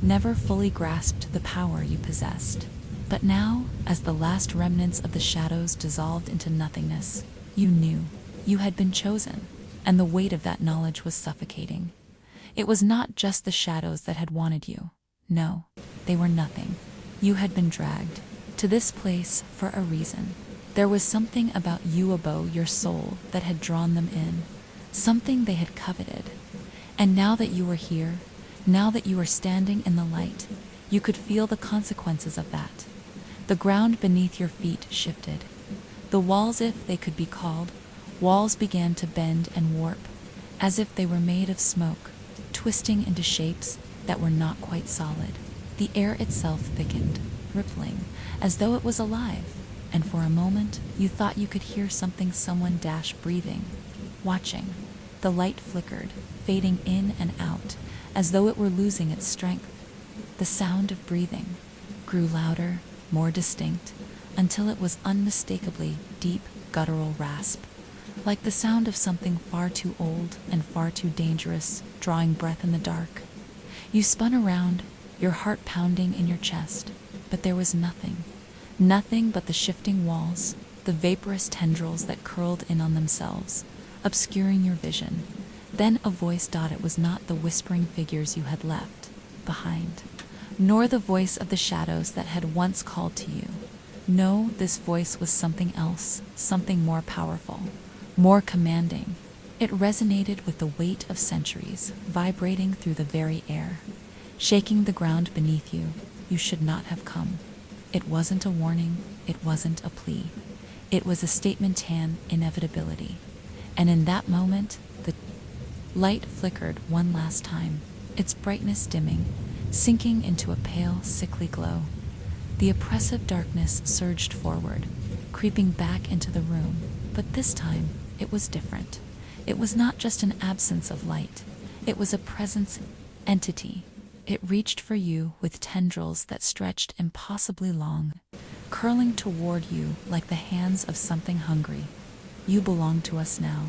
never fully grasped the power you possessed. But now, as the last remnants of the shadows dissolved into nothingness, you knew you had been chosen, and the weight of that knowledge was suffocating. It was not just the shadows that had wanted you. No, they were nothing. You had been dragged to this place for a reason. There was something about you above your soul that had drawn them in, something they had coveted. And now that you were here, now that you were standing in the light, you could feel the consequences of that. The ground beneath your feet shifted. The walls, if they could be called, walls began to bend and warp, as if they were made of smoke, twisting into shapes that were not quite solid. The air itself thickened, rippling, as though it was alive, and for a moment you thought you could hear someone dash breathing, watching. The light flickered, fading in and out, as though it were losing its strength. The sound of breathing grew louder, more distinct, until it was unmistakably deep, guttural rasp, like the sound of something far too old and far too dangerous drawing breath in the dark. You spun around, your heart pounding in your chest, but there was nothing but the shifting walls, the vaporous tendrils that curled in on themselves, obscuring your vision. Then a voice. It was not the whispering figures you had left behind, nor the voice of the shadows that had once called to you. No, this voice was something else, something more powerful, more commanding. It resonated with the weight of centuries, vibrating through the very air, shaking the ground beneath you. You should not have come. It wasn't a warning, it wasn't a plea. It was a statement an inevitability. And in that moment, the light flickered one last time, its brightness dimming, sinking into a pale, sickly glow. The oppressive darkness surged forward, creeping back into the room, but this time it was different. It was not just an absence of light, it was a presence entity. It reached for you with tendrils that stretched impossibly long, curling toward you like the hands of something hungry. You belong to us now.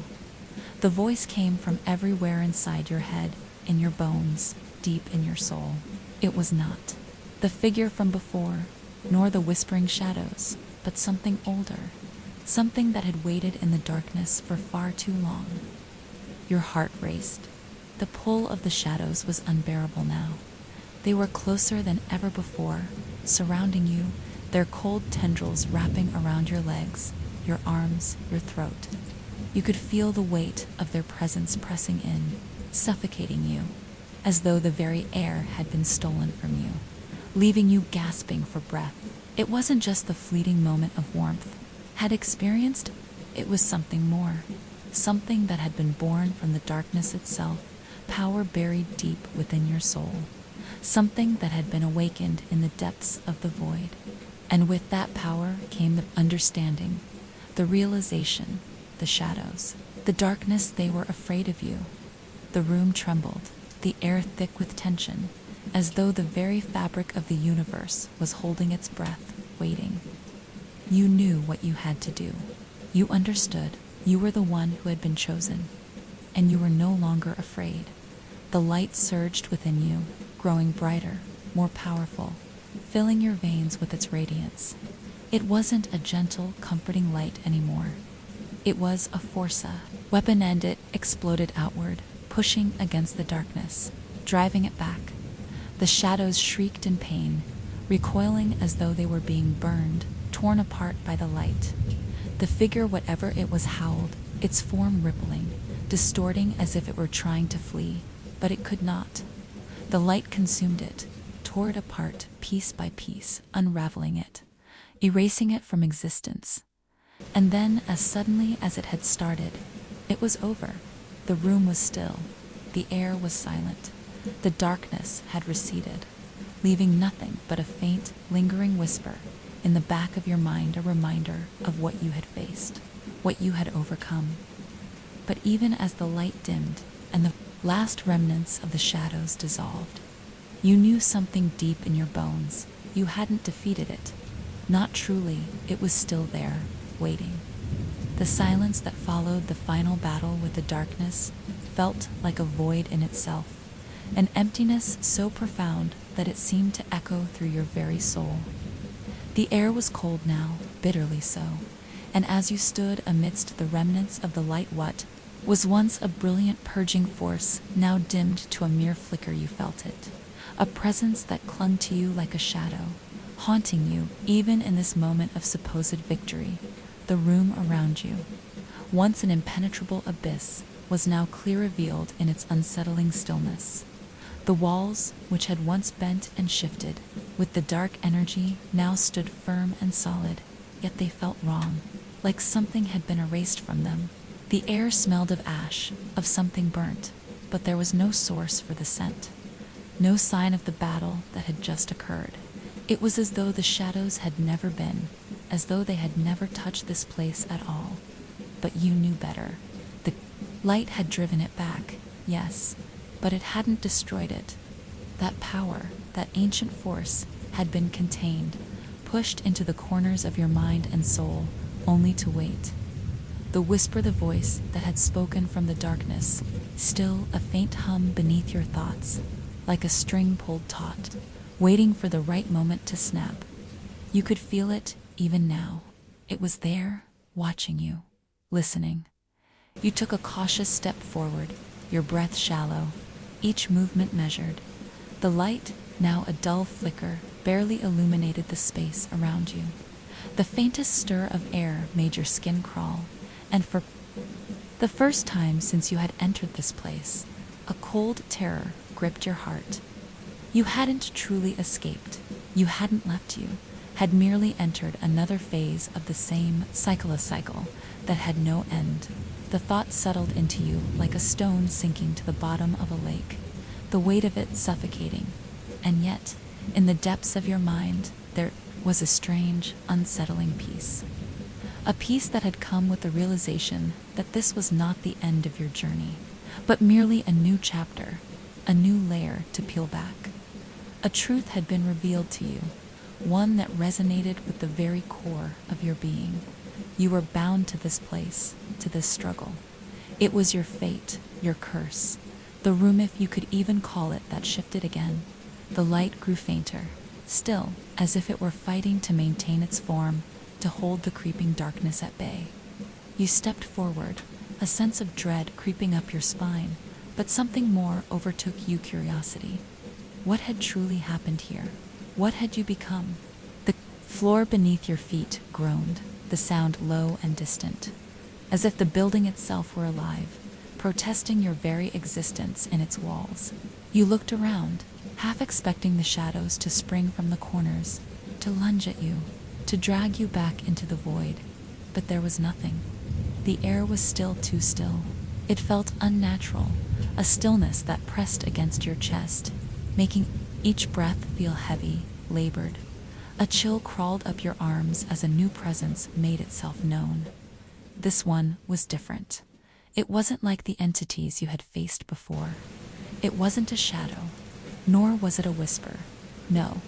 The voice came from everywhere inside your head, in your bones, deep in your soul. It was not the figure from before, nor the whispering shadows, but something older, something that had waited in the darkness for far too long. Your heart raced. The pull of the shadows was unbearable now. They were closer than ever before, surrounding you, their cold tendrils wrapping around your legs, your arms, your throat. You could feel the weight of their presence pressing in, suffocating you, as though the very air had been stolen from you, leaving you gasping for breath. It wasn't just the fleeting moment of warmth had experienced, it was something more, something that had been born from the darkness itself, power buried deep within your soul, something that had been awakened in the depths of the void. And with that power came the understanding, the realization, the shadows, the darkness. They were afraid of you. The room trembled, the air thick with tension, as though the very fabric of the universe was holding its breath, waiting. You knew what you had to do. You understood. You were the one who had been chosen, and you were no longer afraid. The light surged within you, growing brighter, more powerful, filling your veins with its radiance. It wasn't a gentle, comforting light anymore. It was a forza, weapon, and it exploded outward, pushing against the darkness, driving it back. The shadows shrieked in pain, recoiling as though they were being burned, torn apart by the light. The figure, whatever it was, howled, its form rippling, distorting as if it were trying to flee, but it could not. The light consumed it, tore it apart piece by piece, unraveling it, erasing it from existence. And then, as suddenly as it had started, it was over. The room was still. The air was silent. The darkness had receded, leaving nothing but a faint, lingering whisper in the back of your mind, a reminder of what you had faced, what you had overcome. But even as the light dimmed and the last remnants of the shadows dissolved, you knew something deep in your bones. You hadn't defeated it. Not truly, it was still there, waiting. The silence that followed the final battle with the darkness felt like a void in itself, an emptiness so profound that it seemed to echo through your very soul. The air was cold now, bitterly so, and as you stood amidst the remnants of the light, what was once a brilliant purging force now dimmed to a mere flicker, you felt it. A presence that clung to you like a shadow, haunting you even in this moment of supposed victory. The room around you, once an impenetrable abyss, was now clear, revealed in its unsettling stillness. The walls, which had once bent and shifted with the dark energy, now stood firm and solid, yet they felt wrong, like something had been erased from them. The air smelled of ash, of something burnt, but there was no source for the scent. No sign of the battle that had just occurred. It was as though the shadows had never been, as though they had never touched this place at all. But you knew better. The light had driven it back, yes, but it hadn't destroyed it. That power, that ancient force, had been contained, pushed into the corners of your mind and soul, only to wait. The whisper, the voice that had spoken from the darkness, still a faint hum beneath your thoughts, like a string pulled taut, waiting for the right moment to snap. You could feel it even now. It was there, watching you, listening. You took a cautious step forward, your breath shallow, each movement measured. The light, now a dull flicker, barely illuminated the space around you. The faintest stir of air made your skin crawl, and for the first time since you had entered this place, a cold terror gripped your heart. You hadn't truly escaped. You hadn't left you, had merely entered another phase of the same cycle that had no end. The thought settled into you like a stone sinking to the bottom of a lake, the weight of it suffocating. And yet, in the depths of your mind, there was a strange, unsettling peace. A peace that had come with the realization that this was not the end of your journey, but merely a new chapter, a new layer to peel back. A truth had been revealed to you, one that resonated with the very core of your being. You were bound to this place, to this struggle. It was your fate, your curse. The room, if you could even call it that, shifted again. The light grew fainter, still, as if it were fighting to maintain its form, to hold the creeping darkness at bay. You stepped forward, a sense of dread creeping up your spine, but something more overtook you, curiosity. What had truly happened here? What had you become? The floor beneath your feet groaned, the sound low and distant, as if the building itself were alive, protesting your very existence in its walls. You looked around, half expecting the shadows to spring from the corners, to lunge at you, to drag you back into the void. But there was nothing. The air was still, too still. It felt unnatural, a stillness that pressed against your chest, making each breath feel heavy, labored. A chill crawled up your arms as a new presence made itself known. This one was different. It wasn't like the entities you had faced before. It wasn't a shadow, nor was it a whisper. No,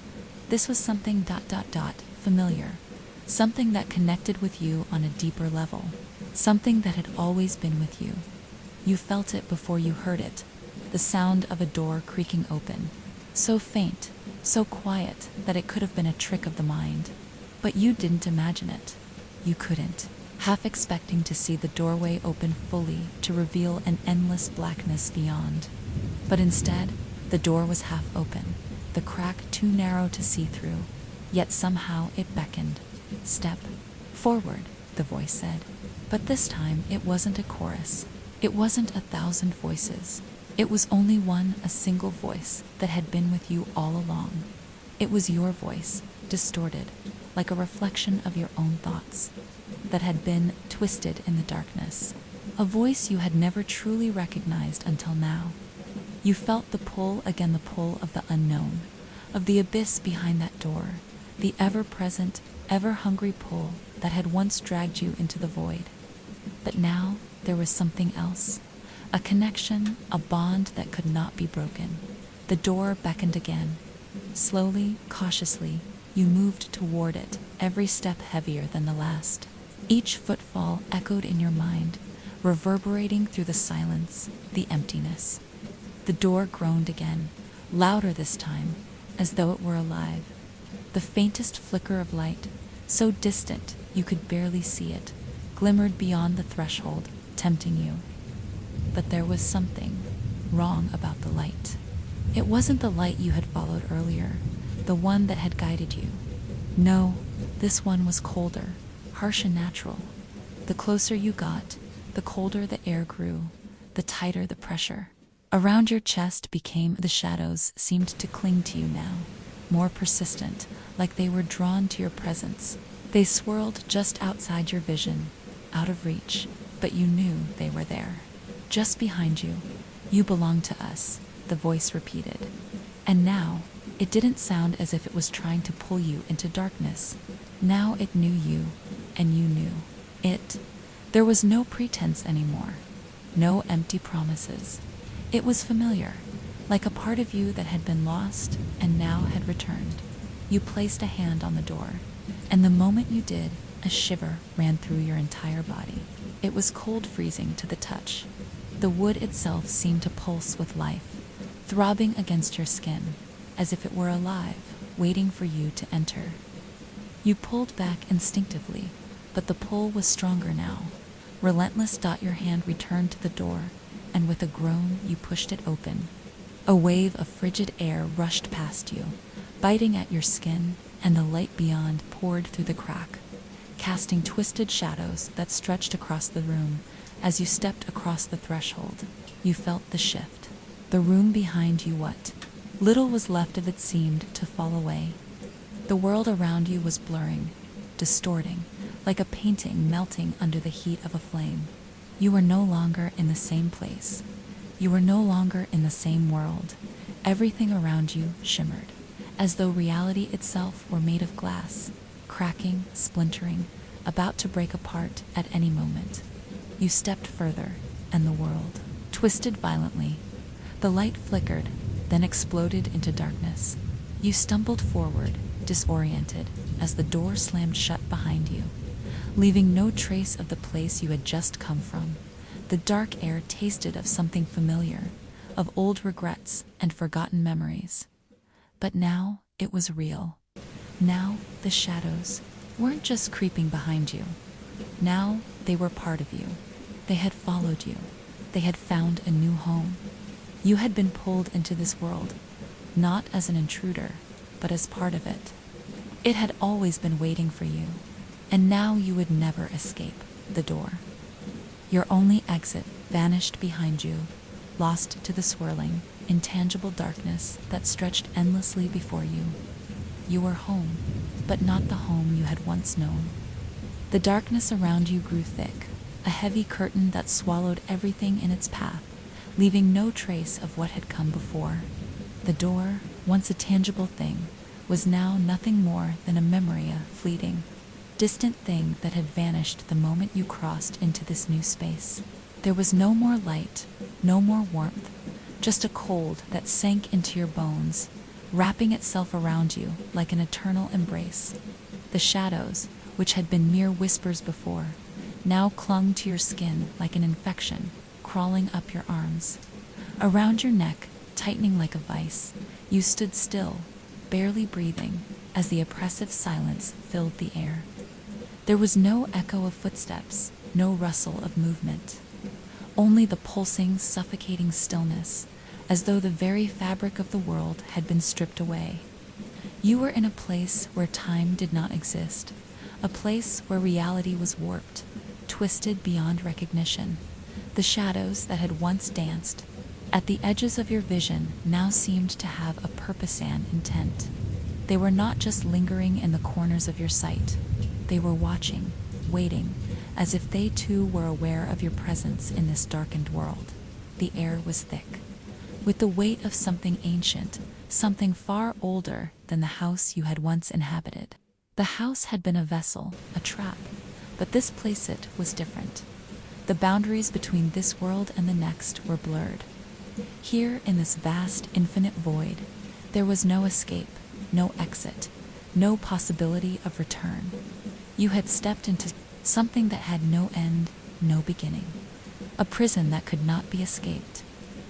this was something familiar, something that connected with you on a deeper level, something that had always been with you. You felt it before you heard it, the sound of a door creaking open, so faint, so quiet that it could have been a trick of the mind. But you didn't imagine it. You couldn't, half expecting to see the doorway open fully to reveal an endless blackness beyond. But instead, the door was half open, the crack too narrow to see through, yet somehow it beckoned. Step forward, the voice said. But this time it wasn't a chorus. It wasn't 1,000 voices. It was only one, a single voice that had been with you all along. It was your voice, distorted, like a reflection of your own thoughts that had been twisted in the darkness. A voice you had never truly recognized until now. You felt the pull of the unknown, of the abyss behind that door, the ever-present, ever-hungry pull that had once dragged you into the void. But now there was something else, a connection, a bond that could not be broken. The door beckoned again. Slowly, cautiously, you moved toward it, every step heavier than the last. Each footfall echoed in your mind, reverberating through the silence, the emptiness. The door groaned again, louder this time, as though it were alive. The faintest flicker of light, so distant you could barely see it, glimmered beyond the threshold, tempting you. But there was something wrong about the light. It wasn't the light you had followed earlier, the one that had guided you. No, this one was colder, harsh and natural. The closer you got, the colder the air grew, the tighter the pressure. Around your chest the shadows seemed to cling to you now, more persistent, like they were drawn to your presence. They swirled just outside your vision, out of reach, but you knew they were there. Just behind you, you belong to us, the voice repeated. And now, it didn't sound as if it was trying to pull you into darkness. Now it knew you, and you knew it. There was no pretense anymore, no empty promises. It was familiar, like a part of you that had been lost and now had returned. You placed a hand on the door, and the moment you did, a shiver ran through your entire body. It was cold freezing to the touch. The wood itself seemed to pulse with life, throbbing against your skin, as if it were alive, waiting for you to enter. You pulled back instinctively, but the pull was stronger now. Relentless. Your hand returned to the door, and with a groan you pushed it open. A wave of frigid air rushed past you, biting at your skin, and the light beyond poured through the crack, casting twisted shadows that stretched across the room. As you stepped across the threshold, you felt the shift. The room behind you, what little was left of it, seemed to fall away. The world around you was blurring, distorting, like a painting melting under the heat of a flame. You were no longer in the same place. You were no longer in the same world. Everything around you shimmered, as though reality itself were made of glass, cracking, splintering, about to break apart at any moment. You stepped further, and the world twisted violently. The light flickered, then exploded into darkness. You stumbled forward, disoriented, as the door slammed shut behind you, leaving no trace of the place you had just come from. The dark air tasted of something familiar, of old regrets and forgotten memories. But now it was real. Now the shadows weren't just creeping behind you. Now they were part of you. They had followed you. They had found a new home. You had been pulled into this world, not as an intruder, but as part of it. It had always been waiting for you, and now you would never escape the door. Your only exit vanished behind you, lost to the swirling, intangible darkness that stretched endlessly before you. You were home, but not the home you had once known. The darkness around you grew thick, a heavy curtain that swallowed everything in its path, leaving no trace of what had come before. The door, once a tangible thing, was now nothing more than a memory, a fleeting, distant thing that had vanished the moment you crossed into this new space. There was no more light, no more warmth, just a cold that sank into your bones, wrapping itself around you like an eternal embrace. The shadows, which had been mere whispers before, now clung to your skin like an infection, crawling up your arms. Around your neck, tightening like a vice, you stood still, barely breathing, as the oppressive silence filled the air. There was no echo of footsteps, no rustle of movement. Only the pulsing, suffocating stillness, as though the very fabric of the world had been stripped away. You were in a place where time did not exist, a place where reality was warped, twisted beyond recognition. The shadows that had once danced at the edges of your vision now seemed to have a purpose and intent. They were not just lingering in the corners of your sight. They were watching, waiting, as if they too were aware of your presence in this darkened world. The air was thick, with the weight of something ancient, something far older than the house you had once inhabited. The house had been a vessel, a trap, but this place it was different. The boundaries between this world and the next were blurred. Here, in this vast, infinite void, there was no escape, no exit, no possibility of return. You had stepped into something that had no end, no beginning. A prison that could not be escaped.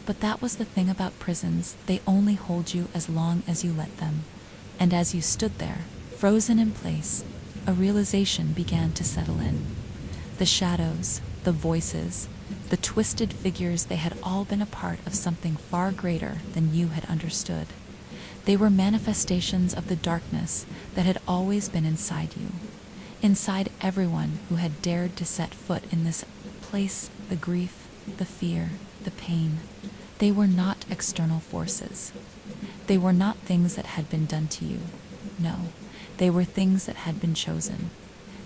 But that was the thing about prisons, they only hold you as long as you let them. And as you stood there, frozen in place, a realization began to settle in. The shadows, the voices, the twisted figures, they had all been a part of something far greater than you had understood. They were manifestations of the darkness that had always been inside you, inside everyone who had dared to set foot in this place. The grief, the fear, the pain, they were not external forces. They were not things that had been done to you. No, they were things that had been chosen,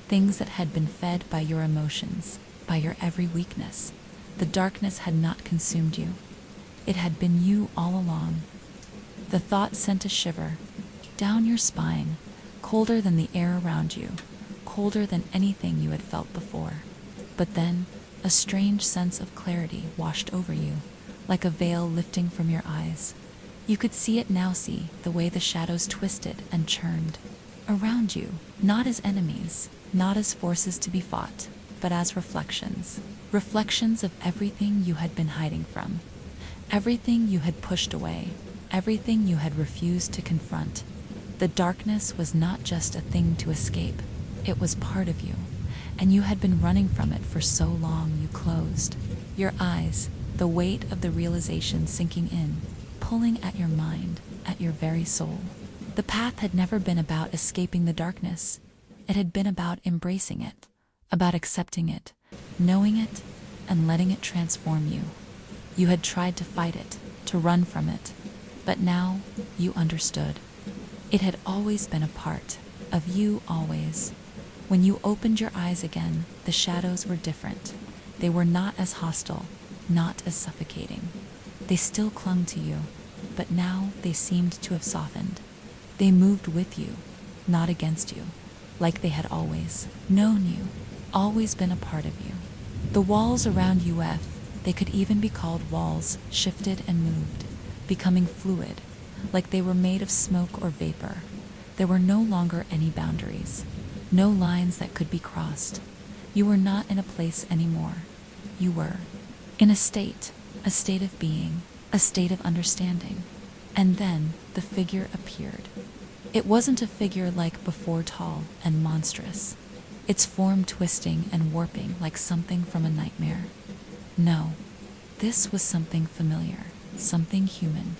things that had been fed by your emotions, by your every weakness. The darkness had not consumed you. It had been you all along. The thought sent a shiver down your spine, colder than the air around you, colder than anything you had felt before. But then, a strange sense of clarity washed over you, like a veil lifting from your eyes. You could see it now, see the way the shadows twisted and churned around you, not as enemies, not as forces to be fought, but as reflections. Reflections of everything you had been hiding from, everything you had pushed away, everything you had refused to confront. The darkness was not just a thing to escape, it was part of you, and you had been running from it for so long. You closed your eyes, the weight of the realization sinking in, pulling at your mind, at your very soul. The path had never been about escaping the darkness. It had been about embracing it, about accepting it, knowing it, and letting it transform you. You had tried to fight it, to run from it, but now you understood. It had always been a part of you, always. When you opened your eyes again, the shadows were different. They were not as hostile, not as suffocating. They still clung to you, but now they seemed to have softened. They moved with you, not against you, like they had always known you, always been a part of you. The walls around you, they could even be called walls, shifted and moved, becoming fluid, like they were made of smoke or vapor. There were no longer any boundaries, no lines that could be crossed. You were not in a place anymore. You were in a state of being, a state of understanding. And then the figure appeared. It wasn't a figure like before, tall and monstrous, its form twisting and warping like something from a nightmare. No, this was something familiar, something human.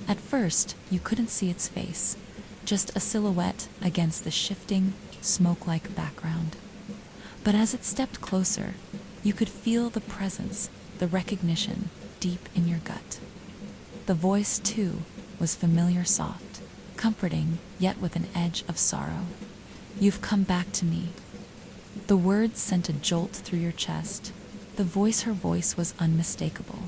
At first, you couldn't see its face, just a silhouette against the shifting, smoke-like background. But as it stepped closer, you could feel the presence, the recognition, deep in your gut. The voice, too, was familiar, soft, comforting, yet with an edge of sorrow. "You've come back to me." The words sent a jolt through your chest. Her voice was unmistakable.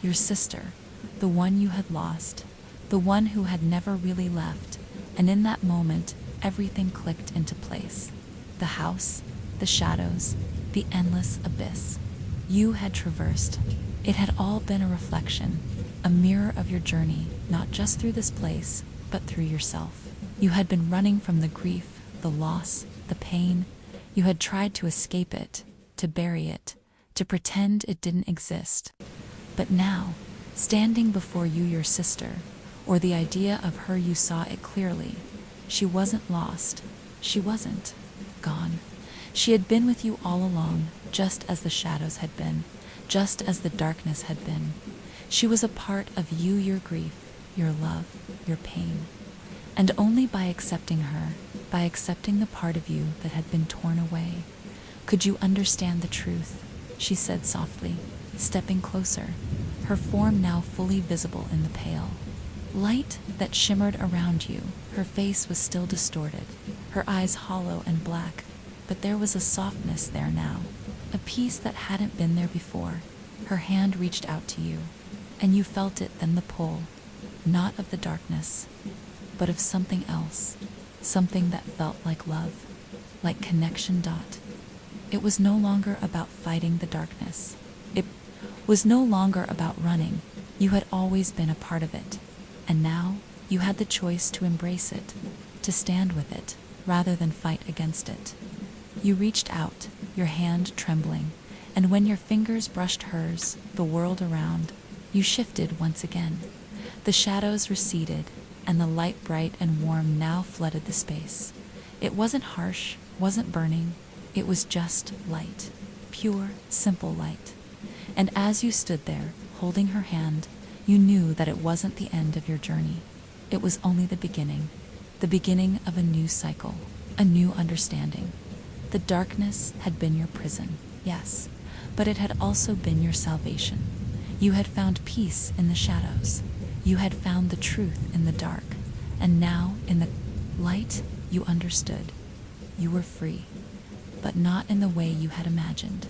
Your sister, the one you had lost, the one who had never really left, and in that moment, everything clicked into place. The house, the shadows, the endless abyss you had traversed. It had all been a reflection, a mirror of your journey, not just through this place, but through yourself. You had been running from the grief, the loss, the pain. You had tried to escape it, to bury it, to pretend it didn't exist. But now, standing before you, your sister, or the idea of her, you saw it clearly. She wasn't lost. She wasn't gone. She had been with you all along, just as the shadows had been, just as the darkness had been. She was a part of you, your grief, your love, your pain. And only by accepting her, by accepting the part of you that had been torn away, could you understand the truth, she said softly, stepping closer, her form now fully visible in the pale Light that shimmered around you. Her face was still distorted, her eyes hollow and black, but there was a softness there now, a peace that hadn't been there before. Her hand reached out to you, and you felt it then, the pull, not of the darkness, but of something else, something that felt like love, like connection. It was no longer about fighting the darkness. It was no longer about running. You had always been a part of it, and now you had the choice to embrace it, to stand with it, rather than fight against it. You reached out, your hand trembling, and when your fingers brushed hers, the world around you shifted once again. The shadows receded, and the light, bright and warm, now flooded the space. It wasn't harsh, wasn't burning, it was just light, pure, simple light. And as you stood there, holding her hand, you knew that it wasn't the end of your journey. It was only the beginning of a new cycle, a new understanding. The darkness had been your prison, yes, but it had also been your salvation. You had found peace in the shadows. You had found the truth in the dark. And now, in the light, you understood. You were free, but not in the way you had imagined.